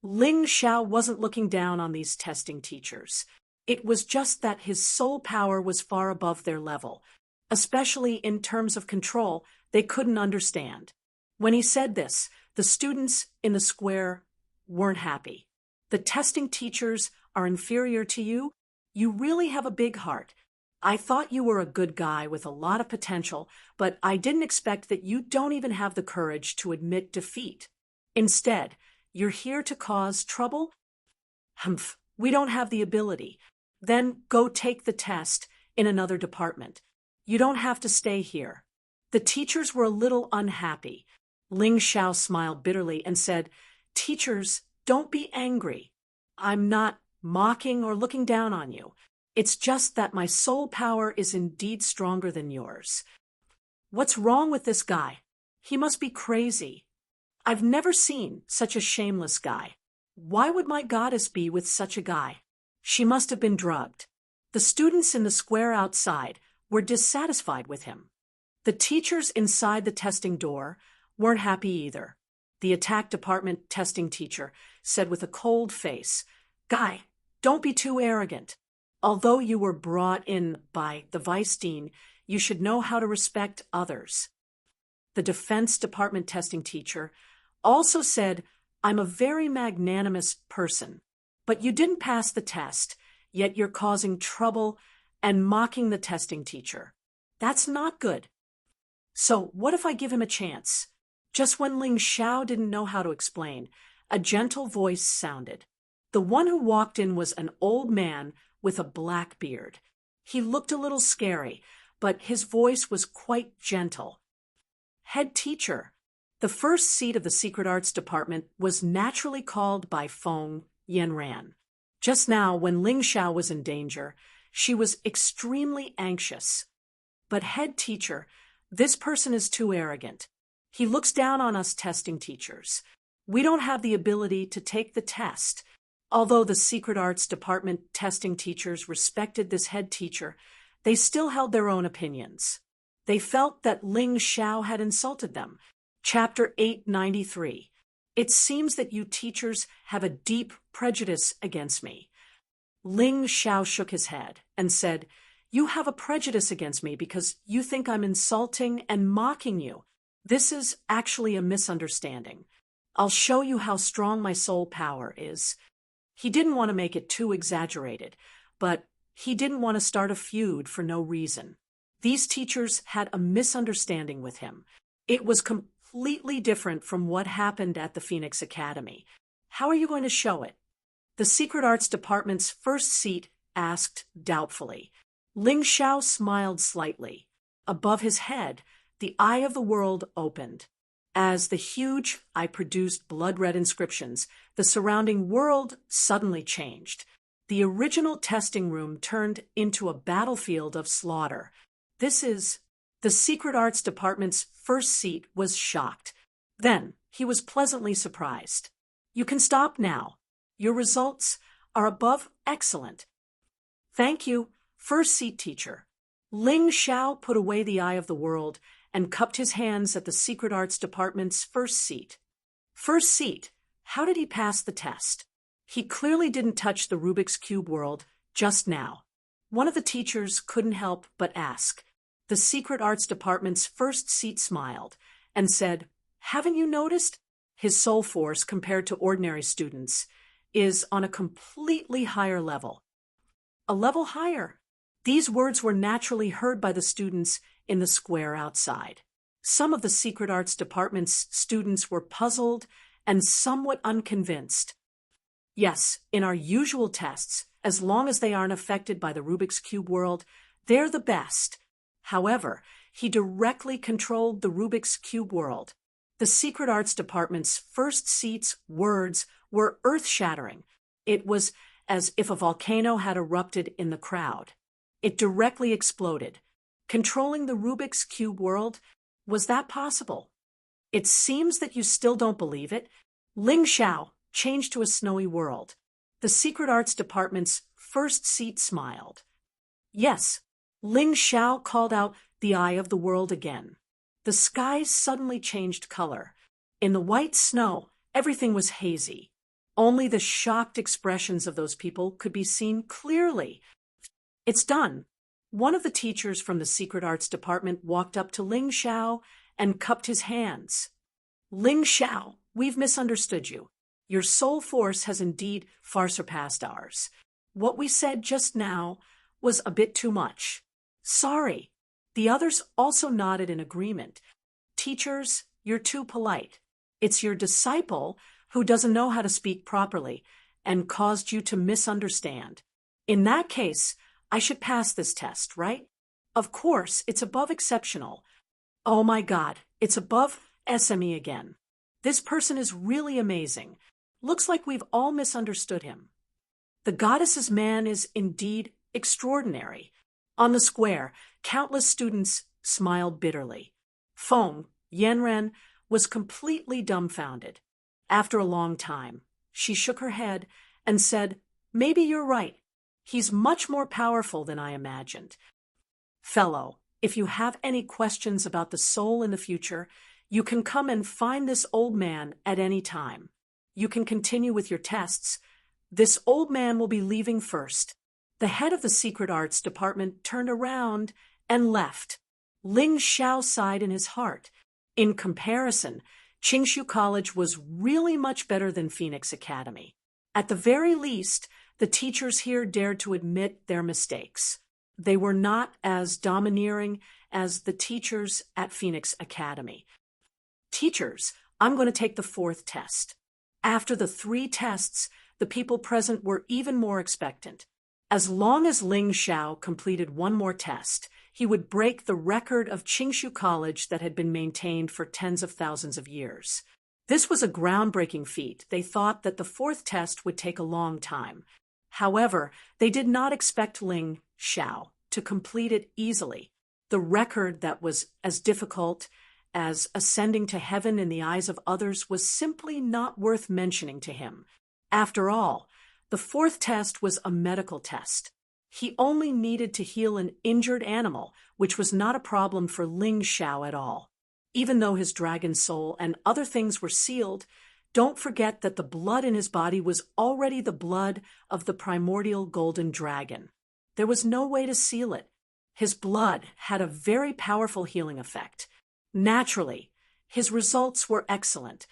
Ling Xiao wasn't looking down on these testing teachers. It was just that his soul power was far above their level. Especially in terms of control, they couldn't understand. When he said this, the students in the square weren't happy. The testing teachers are inferior to you? You really have a big heart. I thought you were a good guy with a lot of potential, but I didn't expect that you don't even have the courage to admit defeat. Instead, you're here to cause trouble? Humph, we don't have the ability. Then go take the test in another department. You don't have to stay here. The teachers were a little unhappy. Ling Xiao smiled bitterly and said, Teachers, don't be angry. I'm not mocking or looking down on you. It's just that my soul power is indeed stronger than yours. What's wrong with this guy? He must be crazy. I've never seen such a shameless guy. Why would my goddess be with such a guy? She must have been drugged. The students in the square outside were dissatisfied with him. The teachers inside the testing door weren't happy either. The attack department testing teacher said with a cold face, Guy, don't be too arrogant. Although you were brought in by the vice dean, you should know how to respect others. The Defense Department testing teacher also said, I'm a very magnanimous person, but you didn't pass the test, yet you're causing trouble and mocking the testing teacher. That's not good. So what if I give him a chance? Just when Ling Xiao didn't know how to explain, a gentle voice sounded. The one who walked in was an old man with a black beard. He looked a little scary, but his voice was quite gentle. Head teacher. The first seat of the Secret Arts Department was naturally called by Feng Yanran. Just now, when Ling Xiao was in danger, she was extremely anxious. But head teacher, this person is too arrogant. He looks down on us testing teachers. We don't have the ability to take the test. Although the Secret Arts Department testing teachers respected this head teacher, they still held their own opinions. They felt that Ling Xiao had insulted them. Chapter 893. It seems that you teachers have a deep prejudice against me. Ling Xiao shook his head and said, "You have a prejudice against me because you think I'm insulting and mocking you. This is actually a misunderstanding. I'll show you how strong my soul power is." He didn't want to make it too exaggerated, but he didn't want to start a feud for no reason. These teachers had a misunderstanding with him. It was completely different from what happened at the Phoenix Academy. How are you going to show it? The Secret Arts Department's first seat asked doubtfully. Ling Xiao smiled slightly. Above his head, the eye of the world opened. As the huge eye produced blood-red inscriptions, the surrounding world suddenly changed. The original testing room turned into a battlefield of slaughter. The Secret Arts Department's first seat was shocked. Then he was pleasantly surprised. "You can stop now. Your results are above excellent." "Thank you, first seat teacher." Ling Xiao put away the eye of the world and cupped his hands at the Secret Arts Department's first seat. First seat, how did he pass the test? He clearly didn't touch the Rubik's Cube world just now. One of the teachers couldn't help but ask. The Secret Arts Department's first seat smiled and said, "Haven't you noticed? His soul force, compared to ordinary students, is on a completely higher level." A level higher. These words were naturally heard by the students in the square outside. Some of the Secret Arts Department's students were puzzled and somewhat unconvinced. Yes, in our usual tests, as long as they aren't affected by the Rubik's Cube world, they're the best. However, he directly controlled the Rubik's Cube world. The Secret Arts Department's first seat's words were earth-shattering. It was as if a volcano had erupted in the crowd. It directly exploded. Controlling the Rubik's Cube world, was that possible? It seems that you still don't believe it. Ling Xiao changed to a snowy world. The Secret Arts Department's first seat smiled. Yes, Ling Xiao called out the eye of the world again. The skies suddenly changed color. In the white snow, everything was hazy. Only the shocked expressions of those people could be seen clearly. "It's done." One of the teachers from the Secret Arts Department walked up to Ling Xiao and cupped his hands. "Ling Xiao, we've misunderstood you. Your soul force has indeed far surpassed ours. What we said just now was a bit too much. Sorry." The others also nodded in agreement. "Teachers, you're too polite. It's your disciple who doesn't know how to speak properly and caused you to misunderstand. In that case, I should pass this test, right? Of course, it's above exceptional. Oh my God, it's above SME again. This person is really amazing. Looks like we've all misunderstood him. The goddess's man is indeed extraordinary." On the square, countless students smiled bitterly. Feng Yanran was completely dumbfounded. After a long time, she shook her head and said, "Maybe you're right. He's much more powerful than I imagined." Fellow, if you have any questions about the soul in the future, you can come and find this old man at any time. You can continue with your tests. This old man will be leaving first. The head of the Secret Arts Department turned around and left. Ling Xiao sighed in his heart. In comparison, Qingshu College was really much better than Phoenix Academy. At the very least, the teachers here dared to admit their mistakes. They were not as domineering as the teachers at Phoenix Academy. "Teachers, I'm going to take the fourth test." After the 3 tests, the people present were even more expectant. As long as Ling Xiao completed one more test, he would break the record of Qingshu College that had been maintained for tens of thousands of years. This was a groundbreaking feat. They thought that the fourth test would take a long time. However, they did not expect Ling Xiao to complete it easily. The record that was as difficult as ascending to heaven in the eyes of others was simply not worth mentioning to him. After all, the fourth test was a medical test. He only needed to heal an injured animal, which was not a problem for Ling Xiao at all. Even though his dragon soul and other things were sealed, don't forget that the blood in his body was already the blood of the primordial golden dragon. There was no way to seal it. His blood had a very powerful healing effect. Naturally, his results were excellent.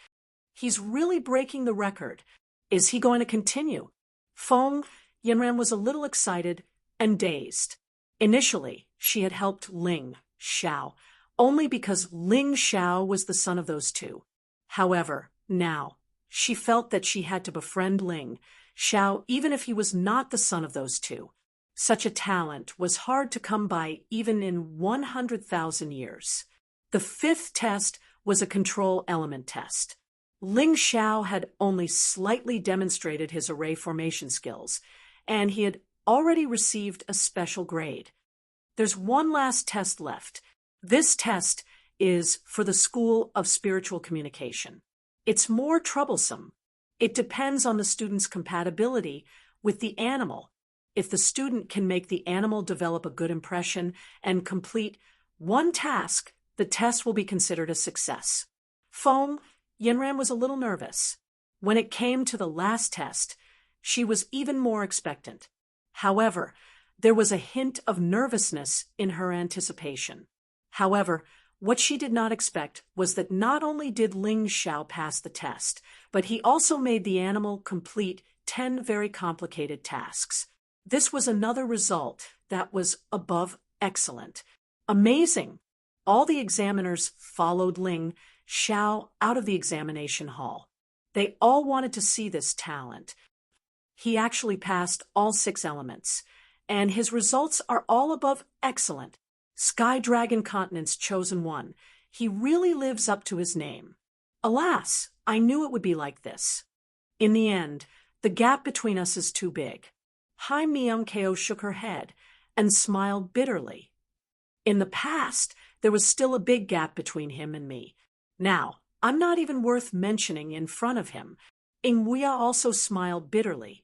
He's really breaking the record. Is he going to continue? Feng Yanran was a little excited and dazed. Initially, she had helped Ling Xiao, only because Ling Xiao was the son of those two. However, now, she felt that she had to befriend Ling Xiao even if he was not the son of those two. Such a talent was hard to come by even in 100,000 years. The fifth test was a control element test. Ling Xiao had only slightly demonstrated his array formation skills, and he had already received a special grade. There's one last test left. This test is for the School of Spiritual Communication. It's more troublesome. It depends on the student's compatibility with the animal. If the student can make the animal develop a good impression and complete one task, the test will be considered a success. Feng Yanran was a little nervous. When it came to the last test, she was even more expectant. However, there was a hint of nervousness in her anticipation. However, what she did not expect was that not only did Ling Xiao pass the test, but he also made the animal complete 10 very complicated tasks. This was another result that was above excellent. Amazing! All the examiners followed Ling Xiao out of the examination hall. They all wanted to see this talent. He actually passed all 6 elements, and his results are all above excellent. Sky Dragon Continent's chosen one. He really lives up to his name. Alas, I knew it would be like this. In the end, the gap between us is too big. Hai Myung-keo shook her head and smiled bitterly. In the past, there was still a big gap between him and me. Now, I'm not even worth mentioning in front of him. Ingwea also smiled bitterly.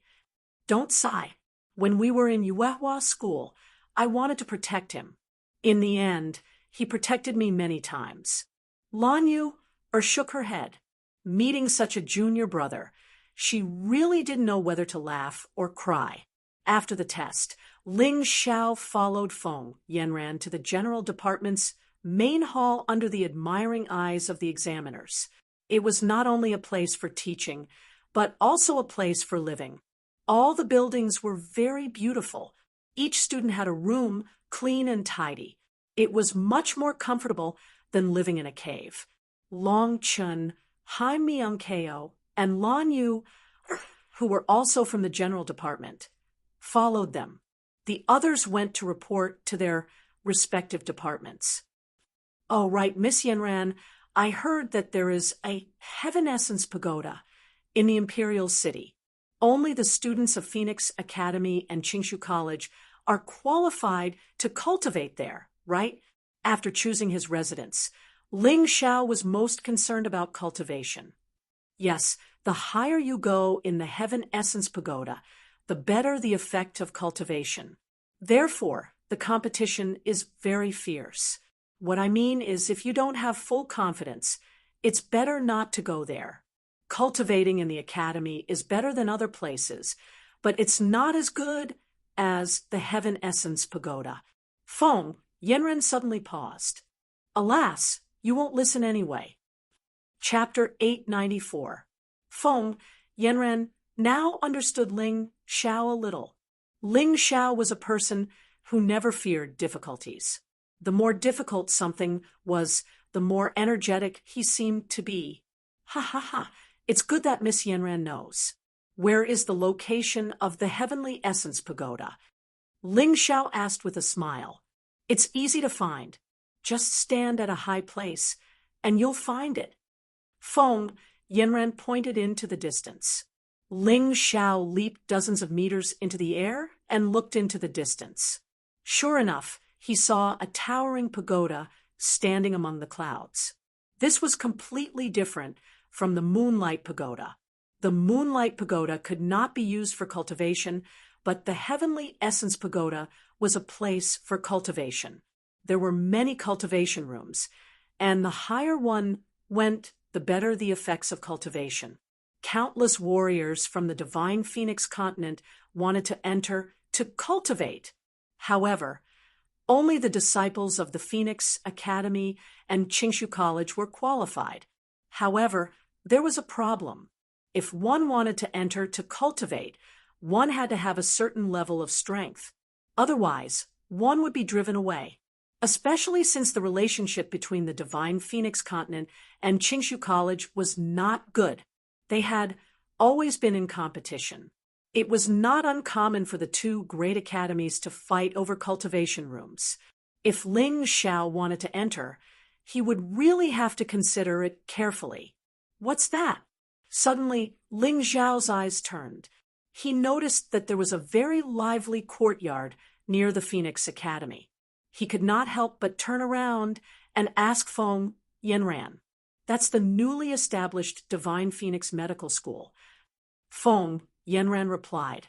Don't sigh. When we were in Yuehua school, I wanted to protect him. In the end, he protected me many times. Lan Yu shook her head. Meeting such a junior brother, she really didn't know whether to laugh or cry. After the test, Ling Xiao followed Feng Yanran to the general department's main hall under the admiring eyes of the examiners. It was not only a place for teaching, but also a place for living. All the buildings were very beautiful. Each student had a room clean and tidy. It was much more comfortable than living in a cave. Long Chun, Hai Myung-keo, and Lan Yu, who were also from the general department, followed them. The others went to report to their respective departments. Oh, right, Miss Yanran, I heard that there is a Heaven Essence Pagoda in the Imperial City. Only the students of Phoenix Academy and Qingshu College are qualified to cultivate there, right? After choosing his residence, Ling Xiao was most concerned about cultivation. Yes, the higher you go in the Heaven Essence Pagoda, the better the effect of cultivation. Therefore, the competition is very fierce. What I mean is, if you don't have full confidence, it's better not to go there. Cultivating in the academy is better than other places, but it's not as good as the Heaven Essence Pagoda. Feng Yanran suddenly paused. Alas, you won't listen anyway. Chapter 894. Feng Yanran now understood Ling Xiao a little. Ling Xiao was a person who never feared difficulties. The more difficult something was, the more energetic he seemed to be. Ha ha ha, it's good that Miss Yanran knows. Where is the location of the Heavenly Essence Pagoda? Ling Xiao asked with a smile. It's easy to find. Just stand at a high place, and you'll find it. Feng Yanran pointed into the distance. Ling Xiao leaped dozens of meters into the air and looked into the distance. Sure enough, he saw a towering pagoda standing among the clouds. This was completely different from the Moonlight Pagoda. The Moonlight Pagoda could not be used for cultivation, but the Heavenly Essence Pagoda was a place for cultivation. There were many cultivation rooms, and the higher one went, the better the effects of cultivation. Countless warriors from the Divine Phoenix continent wanted to enter to cultivate. However, only the disciples of the Phoenix Academy and Qingshu College were qualified. However, there was a problem. If one wanted to enter to cultivate, one had to have a certain level of strength. Otherwise, one would be driven away. Especially since the relationship between the Divine Phoenix continent and Qingshu College was not good. They had always been in competition. It was not uncommon for the two great academies to fight over cultivation rooms. If Ling Xiao wanted to enter, he would really have to consider it carefully. What's that? Suddenly, Ling Xiao's eyes turned. He noticed that there was a very lively courtyard near the Phoenix Academy. He could not help but turn around and ask Feng Yanran. That's the newly established Divine Phoenix Medical School. Feng Yanran replied,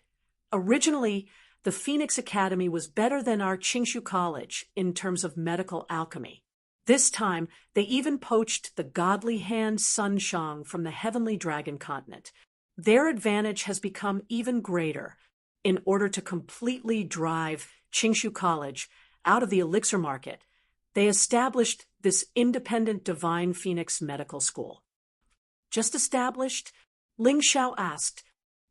originally, the Phoenix Academy was better than our Qingshu College in terms of medical alchemy. This time, they even poached the godly hand Sun Shang from the Heavenly Dragon continent. Their advantage has become even greater. In order to completely drive Qingshu College out of the elixir market, they established this independent Divine Phoenix Medical School. Just established? Ling Xiao asked.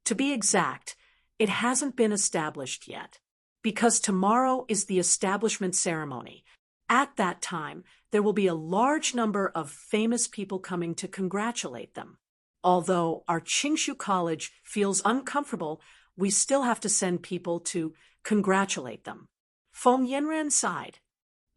To be exact, it hasn't been established yet, because tomorrow is the establishment ceremony. At that time, there will be a large number of famous people coming to congratulate them. Although our Qingshu College feels uncomfortable, we still have to send people to congratulate them. Feng Yanran sighed.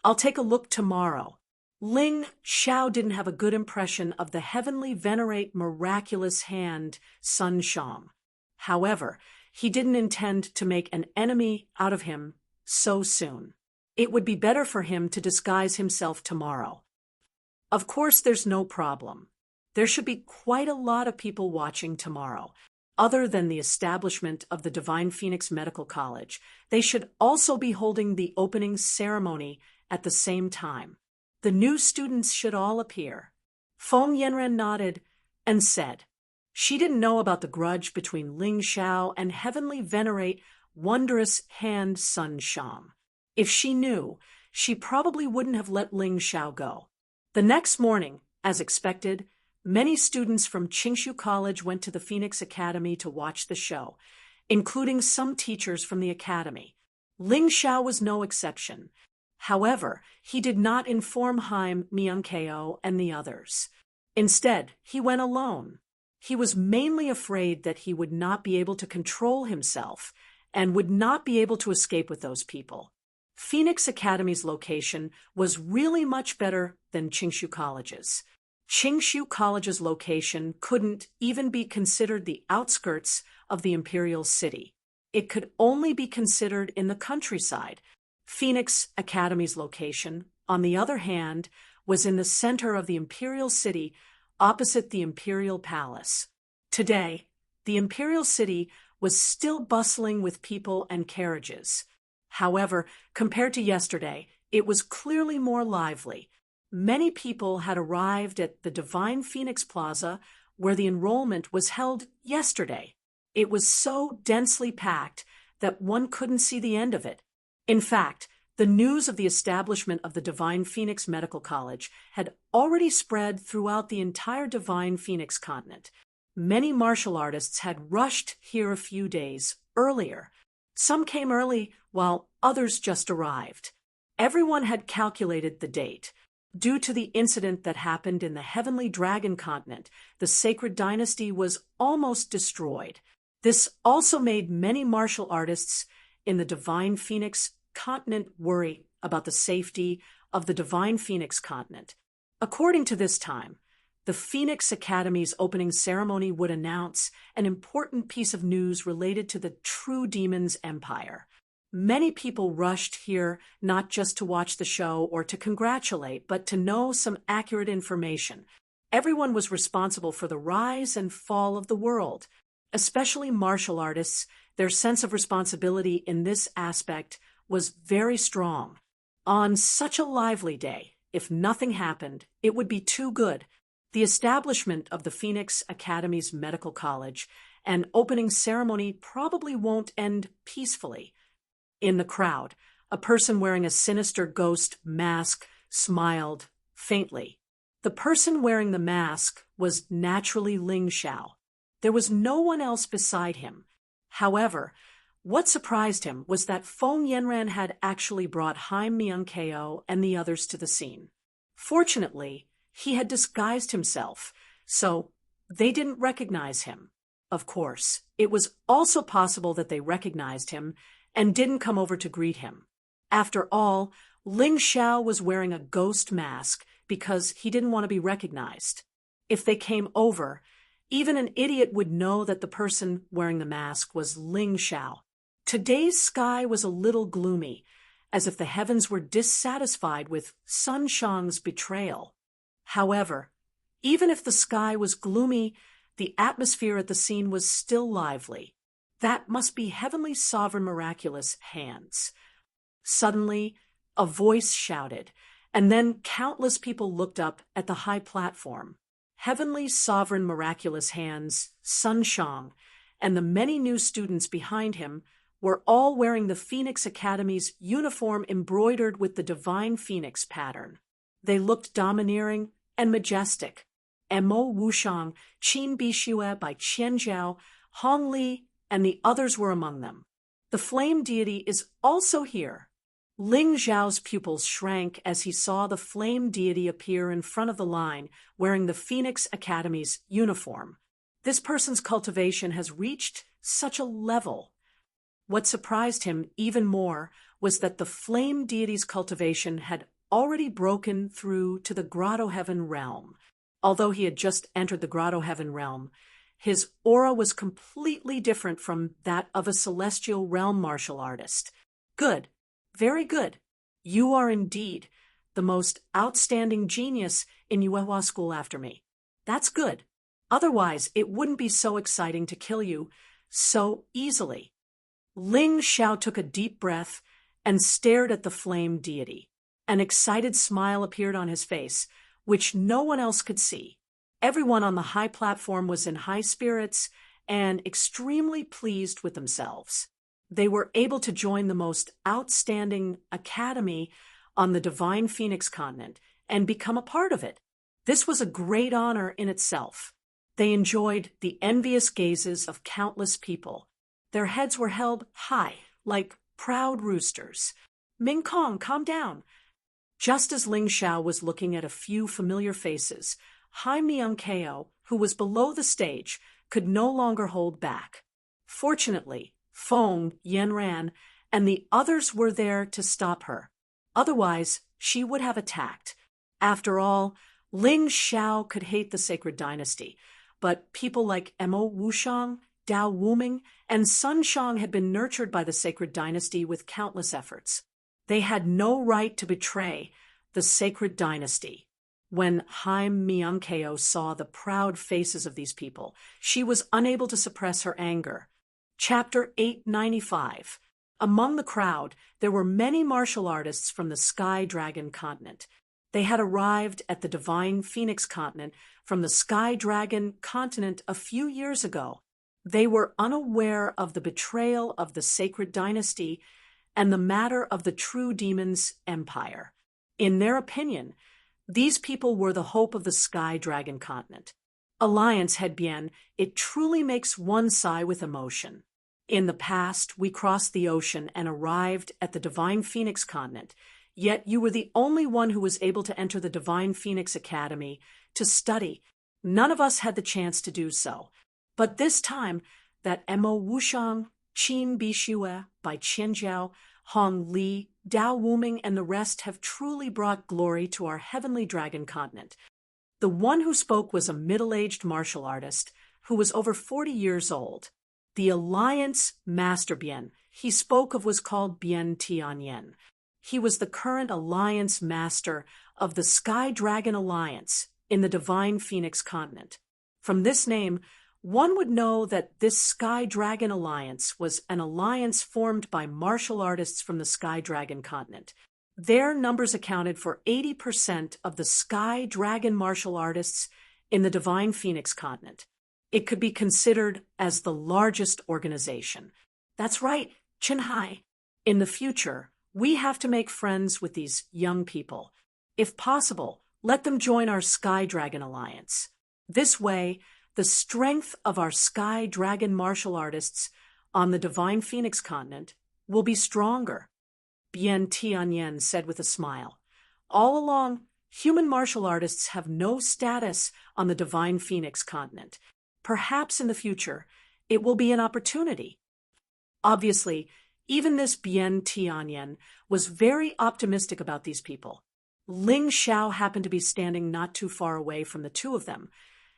I'll take a look tomorrow. Ling Xiao didn't have a good impression of the heavenly venerate miraculous hand Sun Shang. However, he didn't intend to make an enemy out of him so soon. It would be better for him to disguise himself tomorrow. Of course, there's no problem. There should be quite a lot of people watching tomorrow. Other than the establishment of the Divine Phoenix Medical College, they should also be holding the opening ceremony at the same time. The new students should all appear. Feng Yanran nodded and said, she didn't know about the grudge between Ling Xiao and heavenly venerate wondrous hand Sun Shang. If she knew, she probably wouldn't have let Ling Xiao go. The next morning, as expected, many students from Qingshu College went to the Phoenix Academy to watch the show, including some teachers from the academy. Ling Xiao was no exception. However, he did not inform Haim, Myung-keo, and the others. Instead, he went alone. He was mainly afraid that he would not be able to control himself and would not be able to escape with those people. Phoenix Academy's location was really much better than Qingshu College's. Qingshu College's location couldn't even be considered the outskirts of the imperial city. It could only be considered in the countryside. Phoenix Academy's location, on the other hand, was in the center of the imperial city, opposite the imperial palace. Today, the imperial city was still bustling with people and carriages. However, compared to yesterday, it was clearly more lively. Many people had arrived at the Divine Phoenix Plaza, where the enrollment was held yesterday. It was so densely packed that one couldn't see the end of it. In fact, the news of the establishment of the Divine Phoenix Medical College had already spread throughout the entire Divine Phoenix continent. Many martial artists had rushed here a few days earlier. Some came early, while others just arrived. Everyone had calculated the date. Due to the incident that happened in the Heavenly Dragon continent, the sacred dynasty was almost destroyed. This also made many martial artists in the Divine Phoenix continent worry about the safety of the Divine Phoenix continent. According to this time, the Phoenix Academy's opening ceremony would announce an important piece of news related to the True Demons Empire. Many people rushed here not just to watch the show or to congratulate, but to know some accurate information. Everyone was responsible for the rise and fall of the world. Especially martial artists, their sense of responsibility in this aspect was very strong. On such a lively day, if nothing happened, it would be too good. The establishment of the Phoenix Academy's medical college and opening ceremony probably won't end peacefully. In the crowd, a person wearing a sinister ghost mask smiled faintly. The person wearing the mask was naturally Ling Xiao. There was no one else beside him. However, what surprised him was that Feng Yanran had actually brought Haim Myung-keo and the others to the scene. Fortunately, he had disguised himself, so they didn't recognize him. Of course, it was also possible that they recognized him and didn't come over to greet him. After all, Ling Xiao was wearing a ghost mask because he didn't want to be recognized. If they came over, even an idiot would know that the person wearing the mask was Ling Xiao. Today's sky was a little gloomy, as if the heavens were dissatisfied with Sun Shang's betrayal. However, even if the sky was gloomy, the atmosphere at the scene was still lively. That must be Heavenly Sovereign Miraculous hands. Suddenly, a voice shouted, and then countless people looked up at the high platform. Heavenly Sovereign Miraculous Hands, Sun Shang, and the many new students behind him were all wearing the Phoenix Academy's uniform embroidered with the Divine Phoenix pattern. They looked domineering and majestic. Mo Wushang, Qin Bixue by Qian Zhao, Hong Li, and the others were among them. The flame deity is also here. Ling Zhao's pupils shrank as he saw the flame deity appear in front of the line, wearing the Phoenix Academy's uniform. This person's cultivation has reached such a level. What surprised him even more was that the flame deity's cultivation had already broken through to the Grotto Heaven realm. Although he had just entered the Grotto Heaven realm, his aura was completely different from that of a celestial realm martial artist. Good. Very good. You are indeed the most outstanding genius in Yuehua school after me. That's good. Otherwise, it wouldn't be so exciting to kill you so easily. Ling Xiao took a deep breath and stared at the flame deity. An excited smile appeared on his face, which no one else could see. Everyone on the high platform was in high spirits and extremely pleased with themselves. They were able to join the most outstanding academy on the Divine Phoenix continent and become a part of it. This was a great honor in itself. They enjoyed the envious gazes of countless people. Their heads were held high, like proud roosters. Ming Kong, calm down. Just as Ling Xiao was looking at a few familiar faces, Haim Myung-keo, who was below the stage, could no longer hold back. Fortunately, Feng Yanran and the others were there to stop her. Otherwise, she would have attacked. After all, Ling Xiao could hate the sacred dynasty, but people like Mo Wushang, Dao Wuming, and Sun Shang had been nurtured by the sacred dynasty with countless efforts. They had no right to betray the sacred dynasty. When Haim Myung-keo saw the proud faces of these people, she was unable to suppress her anger. Chapter 895. Among the crowd, there were many martial artists from the Sky Dragon continent. They had arrived at the Divine Phoenix continent from the Sky Dragon continent a few years ago. They were unaware of the betrayal of the sacred dynasty and the matter of the True Demons Empire. In their opinion, these people were the hope of the Sky Dragon continent. Alliance Hedbian, it truly makes one sigh with emotion. In the past, we crossed the ocean and arrived at the Divine Phoenix continent, yet you were the only one who was able to enter the Divine Phoenix Academy to study. None of us had the chance to do so. But this time, that Mo Wushang, Qin Bishue by Qianjiao, Hong Li, Dao Wuming, and the rest have truly brought glory to our heavenly dragon continent. The one who spoke was a middle-aged martial artist who was over 40 years old. The Alliance Master Bien he spoke of was called Bien Tianyan. He was the current Alliance Master of the Sky Dragon Alliance in the Divine Phoenix continent. From this name, one would know that this Sky Dragon Alliance was an alliance formed by martial artists from the Sky Dragon continent. Their numbers accounted for 80% of the Sky Dragon martial artists in the Divine Phoenix continent. It could be considered as the largest organization. That's right, Chenhai. In the future, we have to make friends with these young people. If possible, let them join our Sky Dragon Alliance. This way, the strength of our Sky Dragon martial artists on the Divine Phoenix continent will be stronger. Bien Tianyan said with a smile. All along, human martial artists have no status on the Divine Phoenix continent. Perhaps in the future, it will be an opportunity. Obviously, even this Bien Tianyan was very optimistic about these people. Ling Xiao happened to be standing not too far away from the two of them,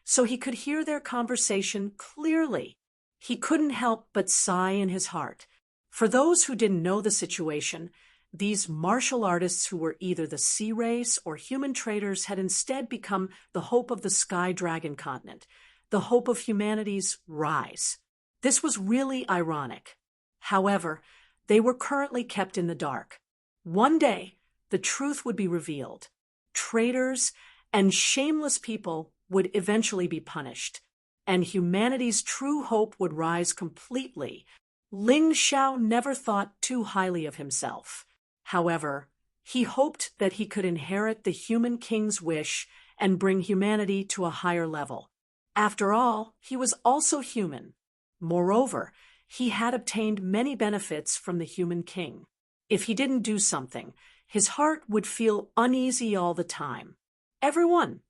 so he could hear their conversation clearly. He couldn't help but sigh in his heart. For those who didn't know the situation, these martial artists who were either the sea race or human traders had instead become the hope of the Sky Dragon continent, the hope of humanity's rise. This was really ironic. However, they were currently kept in the dark. One day, the truth would be revealed. Traitors and shameless people would eventually be punished, and humanity's true hope would rise completely. Ling Xiao never thought too highly of himself. However, he hoped that he could inherit the human king's wish and bring humanity to a higher level. After all, he was also human. Moreover, he had obtained many benefits from the human king. If he didn't do something, his heart would feel uneasy all the time. Everyone,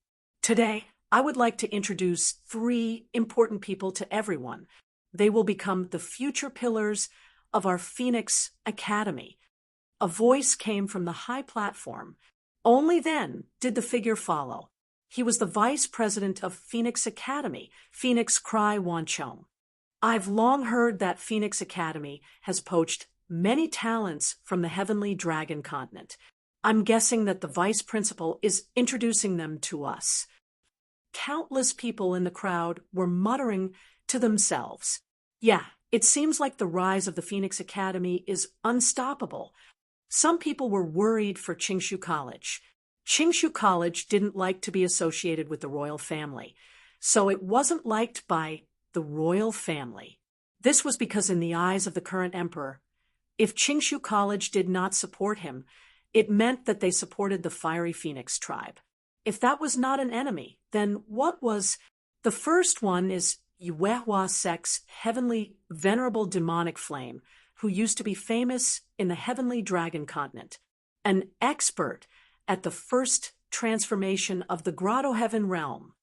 today, I would like to introduce 3 important people to everyone. They will become the future pillars of our Phoenix Academy. A voice came from the high platform. Only then did the figure follow. He was the vice president of Phoenix Academy, Phoenix Cry Wanchong. I've long heard that Phoenix Academy has poached many talents from the Heavenly Dragon continent. I'm guessing that the vice principal is introducing them to us. Countless people in the crowd were muttering to themselves. Yeah, it seems like the rise of the Phoenix Academy is unstoppable. Some people were worried for Qingshu College. Qingshu College didn't like to be associated with the royal family, so it wasn't liked by the royal family. This was because in the eyes of the current emperor, if Qingshu College did not support him, it meant that they supported the Fiery Phoenix tribe. If that was not an enemy, then what was? The first one is Yuehua Sek's heavenly venerable demonic flame, who used to be famous in the heavenly dragon continent, an expert at the first transformation of the Grotto Heaven realm.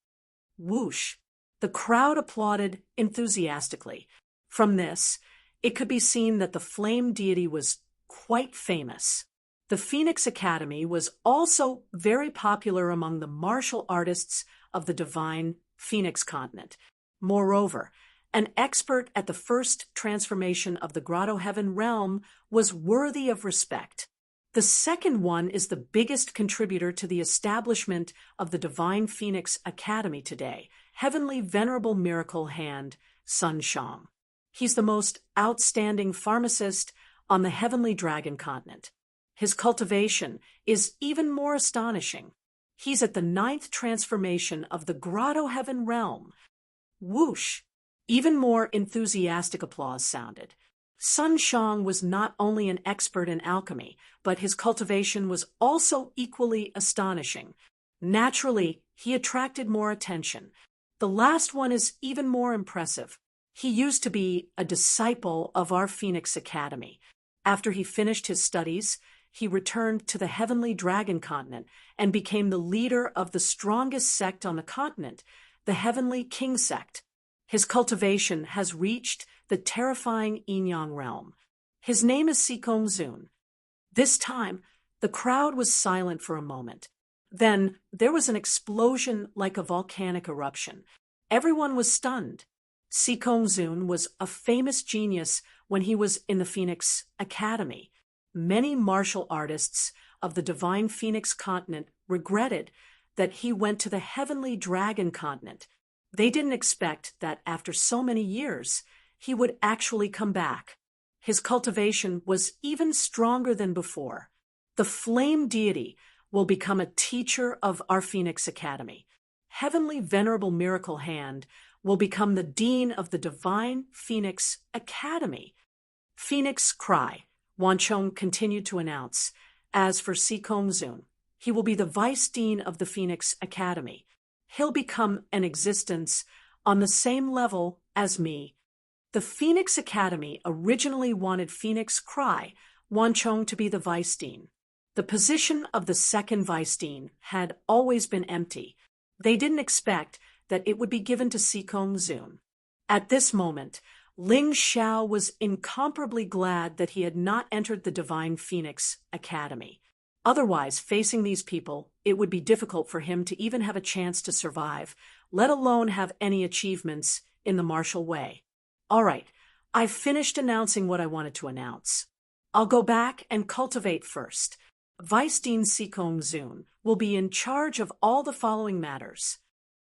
Whoosh! The crowd applauded enthusiastically. From this, it could be seen that the flame deity was quite famous. The Phoenix Academy was also very popular among the martial artists of the Divine Phoenix continent. Moreover, an expert at the first transformation of the Grotto Heaven realm was worthy of respect. The second one is the biggest contributor to the establishment of the Divine Phoenix Academy today, Heavenly Venerable Miracle Hand, Sun Shang. He's the most outstanding pharmacist on the Heavenly Dragon continent. His cultivation is even more astonishing. He's at the 9th transformation of the Grotto Heaven realm. Whoosh! Even more enthusiastic applause sounded. Sun Shang was not only an expert in alchemy, but his cultivation was also equally astonishing. Naturally, he attracted more attention. The last one is even more impressive. He used to be a disciple of our Phoenix Academy. After he finished his studies, he returned to the Heavenly Dragon continent and became the leader of the strongest sect on the continent, the Heavenly King sect. His cultivation has reached the terrifying Inyang realm. His name is Sikong Zun. This time, the crowd was silent for a moment. Then there was an explosion like a volcanic eruption. Everyone was stunned. Sikong Zun was a famous genius when he was in the Phoenix Academy. Many martial artists of the Divine Phoenix continent regretted that he went to the Heavenly Dragon continent. They didn't expect that after so many years, he would actually come back. His cultivation was even stronger than before. The flame deity will become a teacher of our Phoenix Academy. Heavenly Venerable Miracle Hand will become the dean of the Divine Phoenix Academy. Phoenix Cry, Wanchong continued to announce. As for Sikong Zun, he will be the vice dean of the Phoenix Academy. He'll become an existence on the same level as me. The Phoenix Academy originally wanted Phoenix Cry, Wanchong, to be the vice dean. The position of the second vice dean had always been empty. They didn't expect that it would be given to Sikong Zun. At this moment, Ling Xiao was incomparably glad that he had not entered the Divine Phoenix Academy. Otherwise, facing these people, it would be difficult for him to even have a chance to survive, let alone have any achievements in the martial way. All right, I've finished announcing what I wanted to announce. I'll go back and cultivate first. Vice Dean Sikong Zun will be in charge of all the following matters.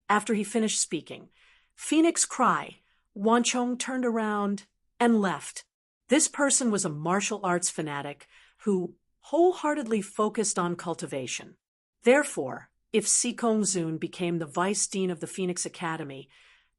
After he finished speaking, Phoenix Cry, Wanchong, turned around and left. This person was a martial arts fanatic who wholeheartedly focused on cultivation. Therefore, if Sikong Zun became the vice dean of the Phoenix Academy,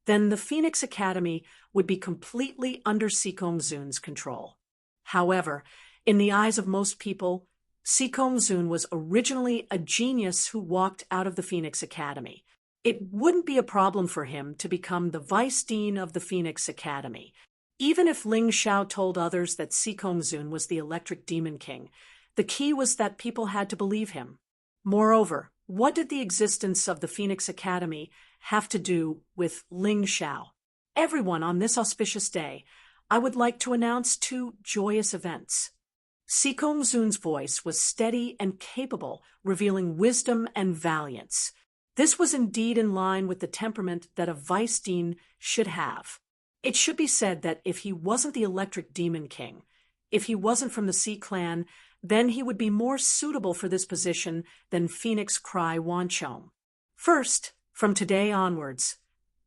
then the Phoenix Academy would be completely under Sikong Zun's control. However, in the eyes of most people, Sikong Zun was originally a genius who walked out of the Phoenix Academy. It wouldn't be a problem for him to become the vice dean of the Phoenix Academy. Even if Ling Xiao told others that Sikong Zun was the Electric Demon King, the key was that people had to believe him. Moreover, what did the existence of the Phoenix Academy have to do with Ling Xiao? Everyone, on this auspicious day, I would like to announce two joyous events. Sikong Zun's voice was steady and capable, revealing wisdom and valiance. This was indeed in line with the temperament that a vice dean should have. It should be said that if he wasn't the Electric Demon King, if he wasn't from the Sea Clan, then he would be more suitable for this position than Phoenix Cry Wanchong. First, from today onwards,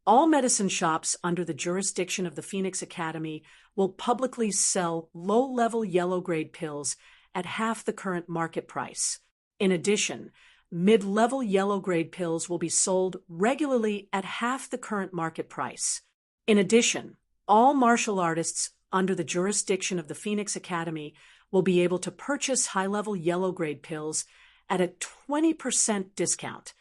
all medicine shops under the jurisdiction of the Phoenix Academy will publicly sell low-level yellow-grade pills at half the current market price. In addition, mid-level yellow-grade pills will be sold regularly at half the current market price. In addition, all martial artists under the jurisdiction of the Phoenix Academy will be able to purchase high-level yellow-grade pills at a 20% discount.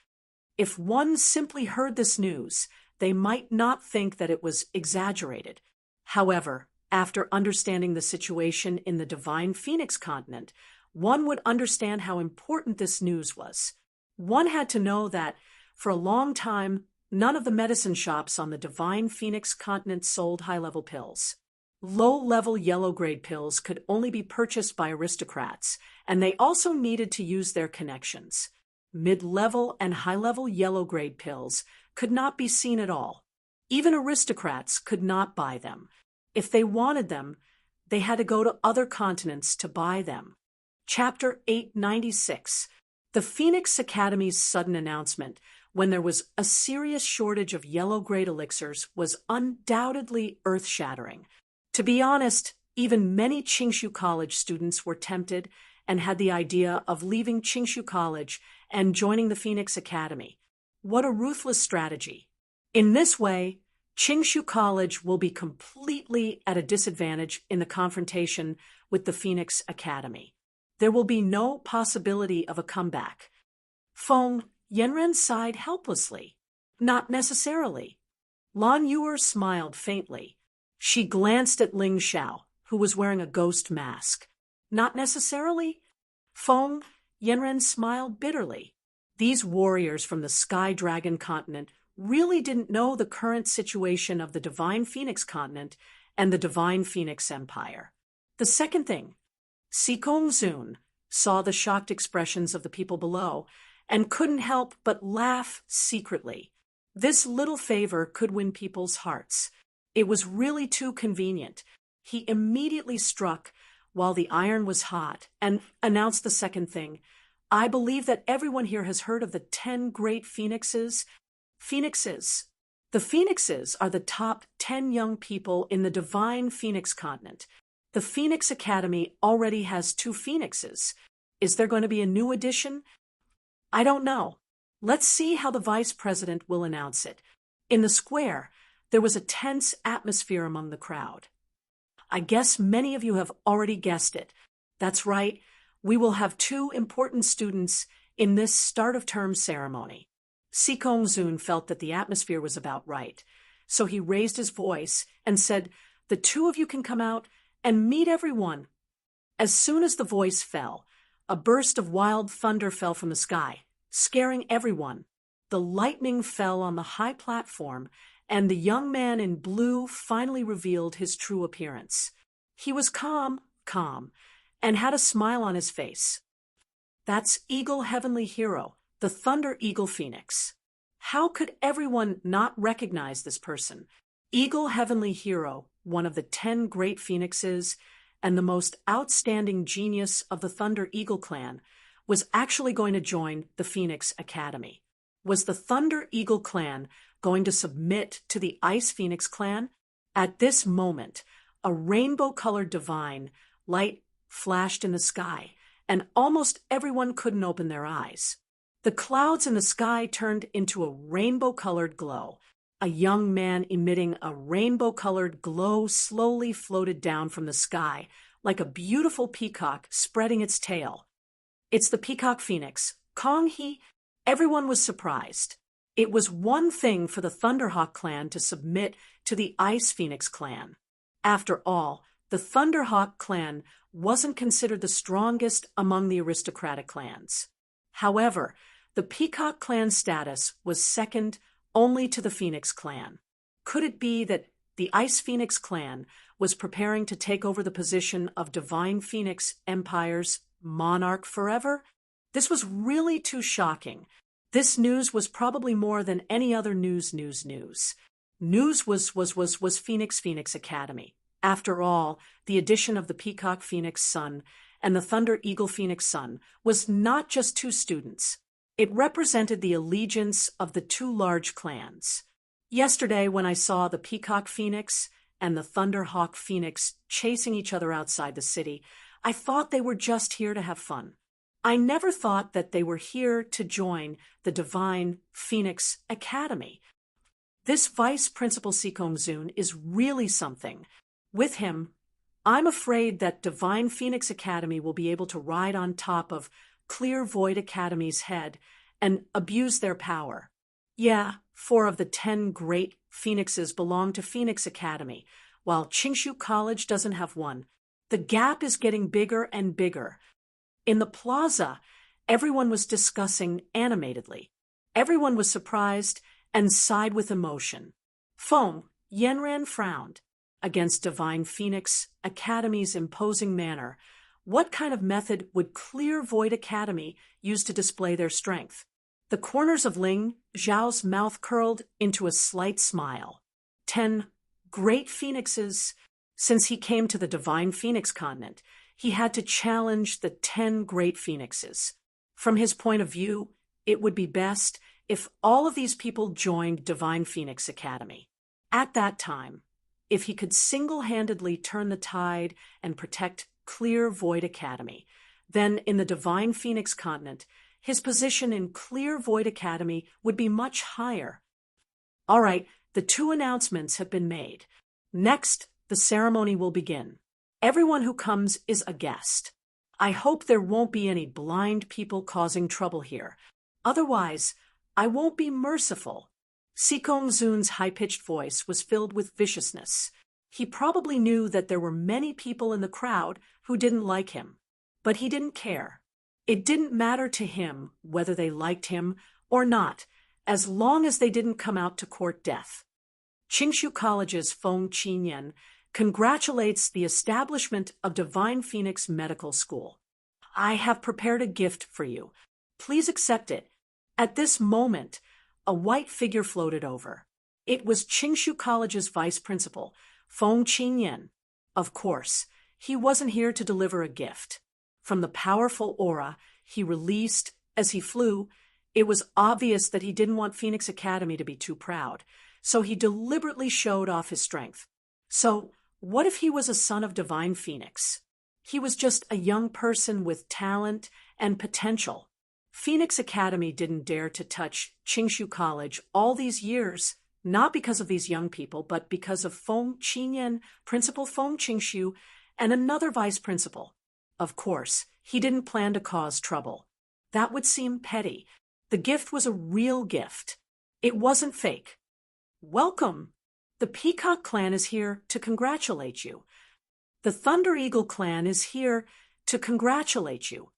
If one simply heard this news, they might not think that it was exaggerated. However, after understanding the situation in the Divine Phoenix continent, one would understand how important this news was. One had to know that, for a long time, none of the medicine shops on the Divine Phoenix continent sold high-level pills. Low-level yellow-grade pills could only be purchased by aristocrats, and they also needed to use their connections. Mid-level and high-level yellow-grade pills could not be seen at all. Even aristocrats could not buy them. If they wanted them, they had to go to other continents to buy them. Chapter 896. The Phoenix Academy's sudden announcement when there was a serious shortage of yellow-grade elixirs was undoubtedly earth-shattering. To be honest, even many Qingshu College students were tempted and had the idea of leaving Qingshu College and joining the Phoenix Academy. What a ruthless strategy. In this way, Qingshu College will be completely at a disadvantage in the confrontation with the Phoenix Academy. There will be no possibility of a comeback. Feng Yanren sighed helplessly. Not necessarily. Lan Yuer smiled faintly. She glanced at Ling Xiao, who was wearing a ghost mask. Not necessarily? Feng Yanren smiled bitterly. These warriors from the Sky Dragon continent really didn't know the current situation of the Divine Phoenix continent and the Divine Phoenix Empire. The second thing, Sikong-zun saw the shocked expressions of the people below and couldn't help but laugh secretly. This little favor could win people's hearts. It was really too convenient. He immediately struck while the iron was hot and announced the second thing. I believe that everyone here has heard of the 10 great phoenixes. Phoenixes. The phoenixes are the top 10 young people in the Divine Phoenix continent. The Phoenix Academy already has 2 phoenixes. Is there going to be a new addition? I don't know. Let's see how the vice president will announce it. In the square, there was a tense atmosphere among the crowd. I guess many of you have already guessed it. That's right. We will have 2 important students in this start-of-term ceremony. Sikong-zun felt that the atmosphere was about right, so he raised his voice and said, "The 2 of you can come out and meet everyone." As soon as the voice fell, a burst of wild thunder fell from the sky, scaring everyone. The lightning fell on the high platform, and the young man in blue finally revealed his true appearance. He was calm, and had a smile on his face. That's Eagle Heavenly Hero, the Thunder Eagle Phoenix. How could everyone not recognize this person? Eagle Heavenly Hero, one of the 10 great phoenixes and the most outstanding genius of the Thunder Eagle clan, was actually going to join the Phoenix Academy. Was the Thunder Eagle clan going to submit to the Ice Phoenix clan? At this moment, a rainbow-colored divine light flashed in the sky, and almost everyone couldn't open their eyes. The clouds in the sky turned into a rainbow-colored glow. A young man emitting a rainbow-colored glow slowly floated down from the sky, like a beautiful peacock spreading its tail. It's the Peacock Phoenix. Kong-hee. Everyone was surprised. It was one thing for the Thunderhawk clan to submit to the Ice Phoenix clan. After all, the Thunderhawk clan wasn't considered the strongest among the aristocratic clans. However, the Peacock clan's status was second only to the Phoenix clan. Could it be that the Ice Phoenix clan was preparing to take over the position of Divine Phoenix Empire's monarch forever? This was really too shocking. This news was probably more than any other news. News was Phoenix Academy. After all, the addition of the Peacock Phoenix Sun and the Thunder Eagle Phoenix Sun was not just 2 students. It represented the allegiance of the 2 large clans. Yesterday, when I saw the Peacock Phoenix and the Thunderhawk Phoenix chasing each other outside the city, I thought they were just here to have fun. I never thought that they were here to join the Divine Phoenix Academy. This Vice Principal Sikong-zun is really something. With him, I'm afraid that Divine Phoenix Academy will be able to ride on top of Clear Void Academy's head and abuse their power. Yeah, 4 of the 10 great phoenixes belong to Phoenix Academy, while Qingshu College doesn't have one. The gap is getting bigger and bigger. In the plaza, everyone was discussing animatedly. Everyone was surprised and sighed with emotion. Feng Yanran frowned. Against Divine Phoenix Academy's imposing manner, what kind of method would Clear Void Academy use to display their strength? The corners of Ling Zhao's mouth curled into a slight smile. 10 great phoenixes. Since he came to the Divine Phoenix continent, he had to challenge the 10 great phoenixes. From his point of view, it would be best if all of these people joined Divine Phoenix Academy. At that time, if he could single-handedly turn the tide and protect Clear Void Academy, then in the Divine Phoenix continent, his position in Clear Void Academy would be much higher. All right, the 2 announcements have been made. Next, the ceremony will begin. Everyone who comes is a guest. I hope there won't be any blind people causing trouble here. Otherwise, I won't be merciful. Sikong-zun's high-pitched voice was filled with viciousness. He probably knew that there were many people in the crowd who didn't like him, but he didn't care. It didn't matter to him whether they liked him or not, as long as they didn't come out to court death. Qingshu College's Feng Qinyan congratulates the establishment of Divine Phoenix Medical School. I have prepared a gift for you. Please accept it. At this moment, a white figure floated over. It was Qingshu College's vice principal, Feng Qinyan. Of course, he wasn't here to deliver a gift. From the powerful aura he released as he flew, it was obvious that he didn't want Phoenix Academy to be too proud, so he deliberately showed off his strength. So, what if he was a son of Divine Phoenix? He was just a young person with talent and potential. Phoenix Academy didn't dare to touch Qingshu College all these years, not because of these young people, but because of Feng Qinyan, Principal Feng Qingshu, and another vice principal. Of course, he didn't plan to cause trouble. That would seem petty. The gift was a real gift. It wasn't fake. Welcome. The Peacock Clan is here to congratulate you. The Thunder Eagle Clan is here to congratulate you.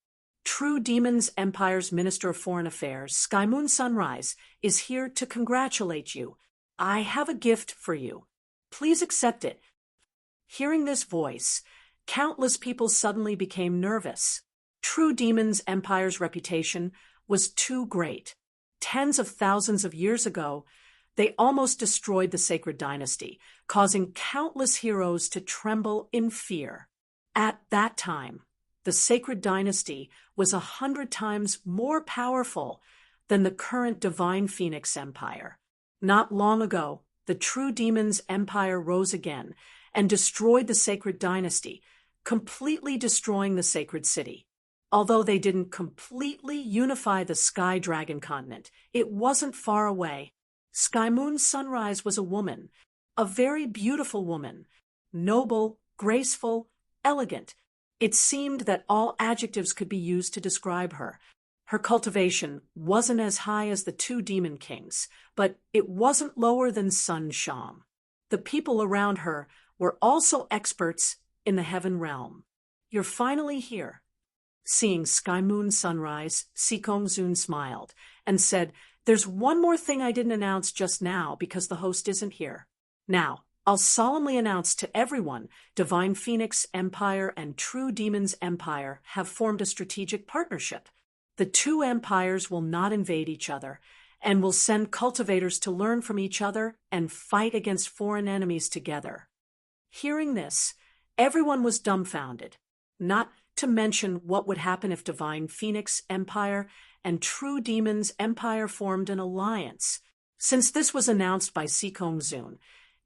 True Demons Empire's Minister of Foreign Affairs, Sky Moon Sunrise, is here to congratulate you. I have a gift for you. Please accept it. Hearing this voice, countless people suddenly became nervous. True Demons Empire's reputation was too great. Tens of thousands of years ago, they almost destroyed the sacred dynasty, causing countless heroes to tremble in fear. At that time, the sacred dynasty was 100 times more powerful than the current Divine Phoenix Empire. Not long ago, the True Demons Empire rose again and destroyed the sacred dynasty, completely destroying the sacred city. Although they didn't completely unify the Sky Dragon continent, it wasn't far away. Sky Moon Sunrise was a woman, a very beautiful woman, noble, graceful, elegant. It seemed that all adjectives could be used to describe her. Her cultivation wasn't as high as the two demon kings, but it wasn't lower than Sun Sham. The people around her were also experts in the heaven realm. You're finally here. Seeing Sky Moon Sunrise, Sikong Zun smiled and said, "There's one more thing I didn't announce just now because the host isn't here. Now, I'll solemnly announce to everyone, Divine Phoenix Empire and True Demons Empire have formed a strategic partnership. The two empires will not invade each other and will send cultivators to learn from each other and fight against foreign enemies together." Hearing this, everyone was dumbfounded, not to mention what would happen if Divine Phoenix Empire and True Demons Empire formed an alliance. Since this was announced by Sikong Zun,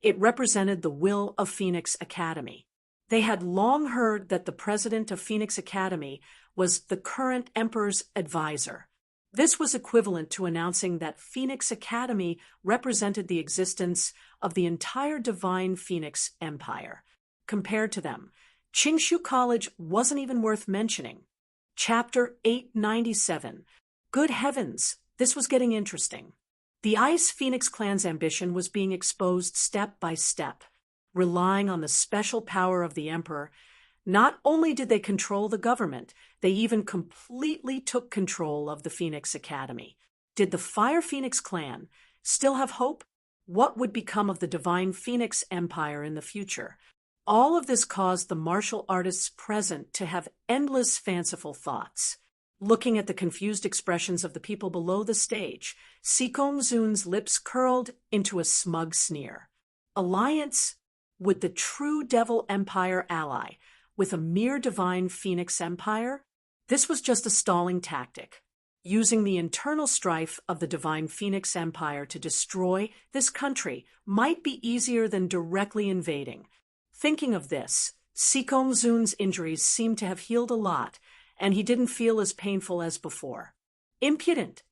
it represented the will of Phoenix Academy. They had long heard that the president of Phoenix Academy was the current emperor's advisor. This was equivalent to announcing that Phoenix Academy represented the existence of the entire Divine Phoenix Empire. Compared to them, Qingshu College wasn't even worth mentioning. Chapter 897. Good heavens, this was getting interesting. The Ice Phoenix Clan's ambition was being exposed step by step. Relying on the special power of the Emperor, not only did they control the government, they even completely took control of the Phoenix Academy. Did the Fire Phoenix Clan still have hope? What would become of the Divine Phoenix Empire in the future? All of this caused the martial artists present to have endless fanciful thoughts. Looking at the confused expressions of the people below the stage, Sikong Zun's lips curled into a smug sneer. Alliance? Would the true Devil Empire ally with a mere Divine Phoenix Empire? This was just a stalling tactic, using the internal strife of the Divine Phoenix Empire to destroy this country might be easier than directly invading. Thinking of this, Sikong Zun's injuries seemed to have healed a lot, and he didn't feel as painful as before. Impudent!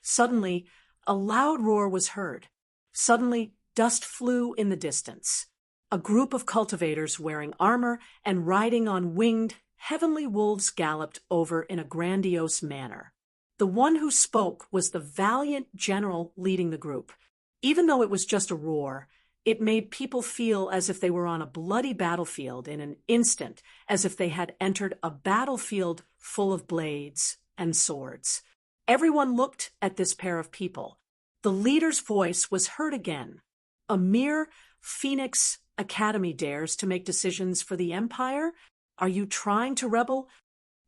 Suddenly, a loud roar was heard. Suddenly, dust flew in the distance. A group of cultivators wearing armor and riding on winged, heavenly wolves galloped over in a grandiose manner. The one who spoke was the valiant general leading the group. Even though it was just a roar, it made people feel as if they were on a bloody battlefield in an instant, as if they had entered a battlefield full of blades and swords. Everyone looked at this pair of people. The leader's voice was heard again. A mere Phoenix Academy dares to make decisions for the Empire? Are you trying to rebel?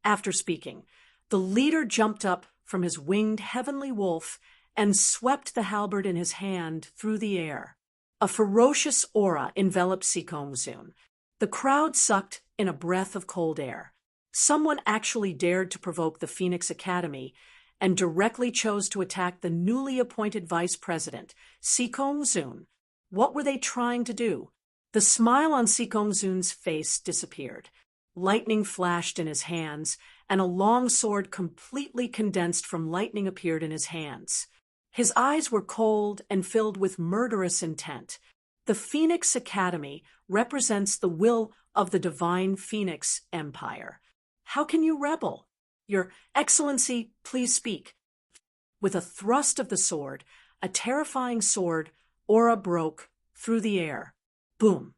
After speaking, the leader jumped up from his winged heavenly wolf and swept the halberd in his hand through the air. A ferocious aura enveloped Sikongzun. The crowd sucked in a breath of cold air. Someone actually dared to provoke the Phoenix Academy and directly chose to attack the newly appointed vice president, Sikongzun. What were they trying to do? The smile on Sikongzun's face disappeared. Lightning flashed in his hands, and a long sword completely condensed from lightning appeared in his hands. His eyes were cold and filled with murderous intent. The Phoenix Academy represents the will of the divine Phoenix Empire. How can you rebel? Your Excellency, please speak. With a thrust of the sword, a terrifying sword, aura broke through the air. Boom!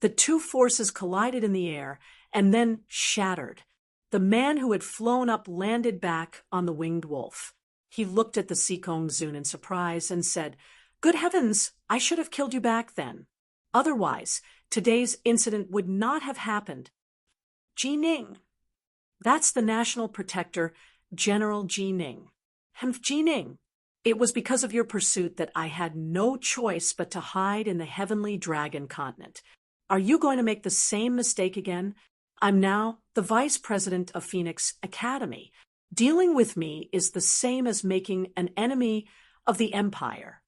The two forces collided in the air and then shattered. The man who had flown up landed back on the winged wolf. He looked at the Sikongzun in surprise and said, "Good heavens, I should have killed you back then. Otherwise, today's incident would not have happened." Ji Ning. That's the National Protector, General Ji Ning. Ji Ning. It was because of your pursuit that I had no choice but to hide in the heavenly dragon continent. Are you going to make the same mistake again? I'm now the vice president of Phoenix Academy. Dealing with me is the same as making an enemy of the Empire.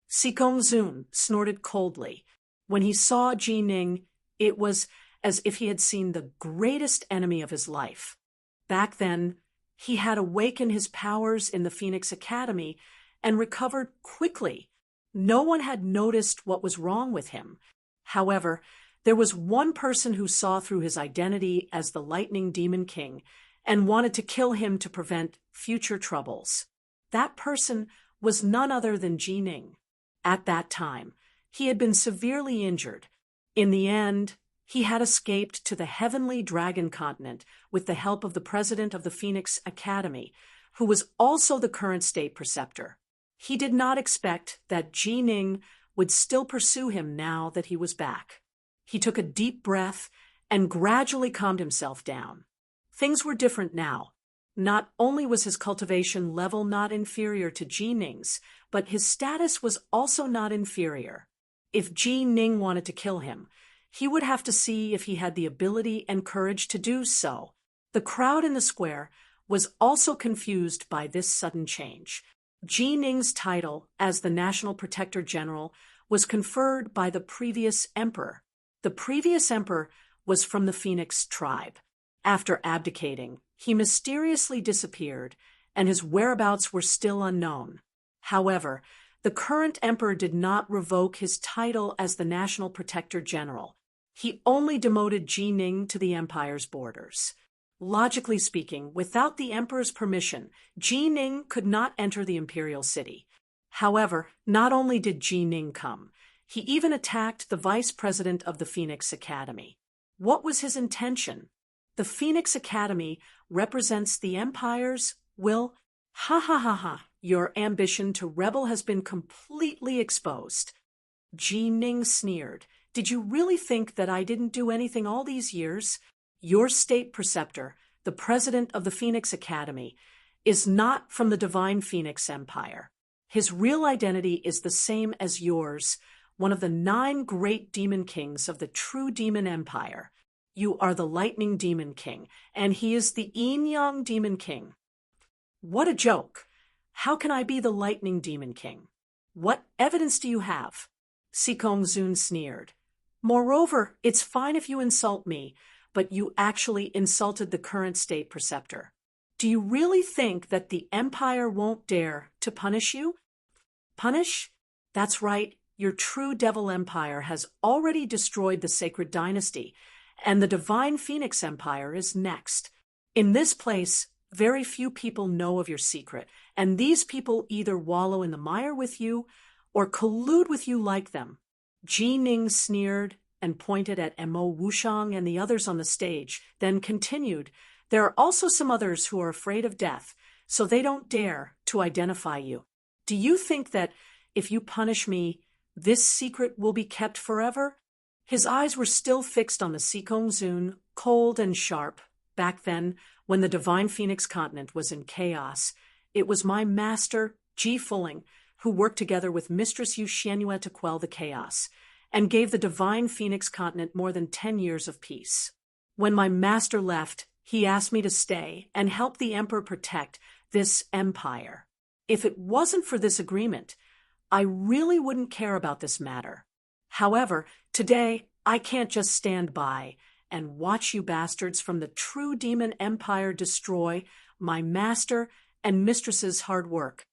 Sikongzun snorted coldly. When he saw Ji Ning, it was as if he had seen the greatest enemy of his life. Back then, he had awakened his powers in the Phoenix Academy and recovered quickly. No one had noticed what was wrong with him. However, there was one person who saw through his identity as the Lightning Demon King and wanted to kill him to prevent future troubles. That person was none other than Ji Ning. At that time, he had been severely injured. In the end, he had escaped to the heavenly dragon continent with the help of the president of the Phoenix Academy, who was also the current state preceptor. He did not expect that Ji Ning would still pursue him now that he was back. He took a deep breath and gradually calmed himself down. Things were different now. Not only was his cultivation level not inferior to Ji Ning's, but his status was also not inferior. If Ji Ning wanted to kill him, he would have to see if he had the ability and courage to do so. The crowd in the square was also confused by this sudden change. Ji Ning's title as the National Protector General was conferred by the previous emperor. The previous emperor was from the Phoenix tribe. After abdicating, he mysteriously disappeared, and his whereabouts were still unknown. However, the current emperor did not revoke his title as the National Protector General. He only demoted Ji Ning to the empire's borders. Logically speaking, without the emperor's permission, Ji Ning could not enter the imperial city. However, not only did Ji Ning come, he even attacked the vice president of the Phoenix Academy. What was his intention? The Phoenix Academy represents the Empire's will. Ha ha ha ha, your ambition to rebel has been completely exposed. Ji Ning sneered. Did you really think that I didn't do anything all these years? Your state preceptor, the president of the Phoenix Academy, is not from the divine Phoenix Empire. His real identity is the same as yours, one of the 9 great demon kings of the true demon empire. You are the Lightning Demon King, and he is the Yin-Yang Demon King. What a joke! How can I be the Lightning Demon King? What evidence do you have? Sikongzun sneered. Moreover, it's fine if you insult me, but you actually insulted the current state preceptor. Do you really think that the Empire won't dare to punish you? Punish? That's right, your true Devil Empire has already destroyed the Sacred Dynasty, and the Divine Phoenix Empire is next. In this place, very few people know of your secret, and these people either wallow in the mire with you or collude with you like them. Ji Ning sneered and pointed at Mo Wushang and the others on the stage, then continued, there are also some others who are afraid of death, so they don't dare to identify you. Do you think that if you punish me, this secret will be kept forever? His eyes were still fixed on the Sikong Zun, cold and sharp. Back then, when the divine Phoenix continent was in chaos, it was my master, Ji Fulling, who worked together with Mistress Yu Xianhua to quell the chaos, and gave the divine Phoenix continent more than 10 years of peace. When my master left, he asked me to stay and help the emperor protect this empire. If it wasn't for this agreement, I really wouldn't care about this matter. However, today, I can't just stand by and watch you bastards from the true demon empire destroy my master and mistress's hard work.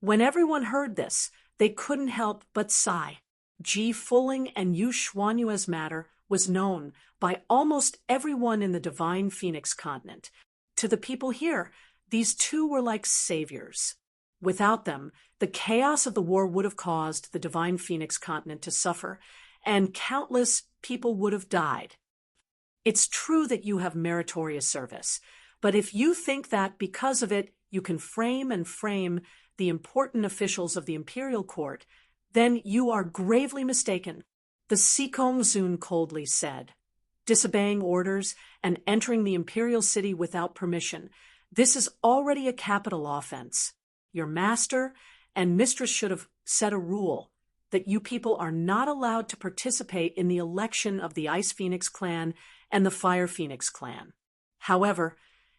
When everyone heard this, they couldn't help but sigh. Ji Fulling and Yu Xuanyue's matter was known by almost everyone in the divine Phoenix continent. To the people here, these two were like saviors. Without them, the chaos of the war would have caused the divine Phoenix continent to suffer, and countless people would have died. It's true that you have meritorious service, but if you think that because of it you can frame the important officials of the imperial court, then you are gravely mistaken. The Sikong Zun coldly said, disobeying orders and entering the imperial city without permission, this is already a capital offense. Your master and mistress should have set a rule that you people are not allowed to participate in the election of the Ice Phoenix clan and the Fire Phoenix clan. However,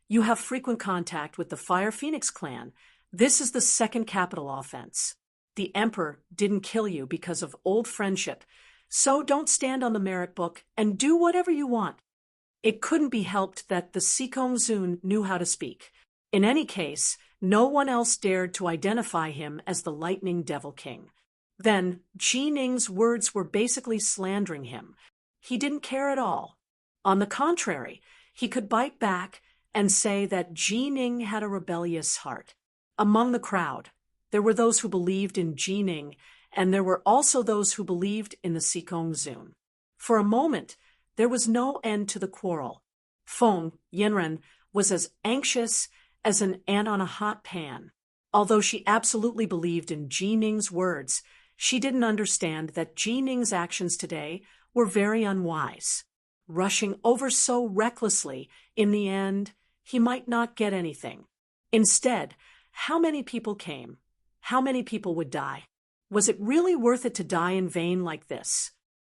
you have frequent contact with the Fire Phoenix clan. This is the second capital offense. The emperor didn't kill you because of old friendship, so don't stand on the merit book and do whatever you want. It couldn't be helped that the Sikong Zun knew how to speak. In any case, no one else dared to identify him as the Lightning Devil King. Then, Ji Ning's words were basically slandering him. He didn't care at all. On the contrary, he could bite back and say that Ji Ning had a rebellious heart. Among the crowd, there were those who believed in Ji Ning, and there were also those who believed in the Sikong Zun. For a moment, there was no end to the quarrel. Feng Yanren was as anxious as an ant on a hot pan. Although she absolutely believed in Ji Ning's words, she didn't understand that Ji Ning's actions today were very unwise. Rushing over so recklessly, in the end, he might not get anything. Instead, how many people came? How many people would die? Was it really worth it to die in vain like this?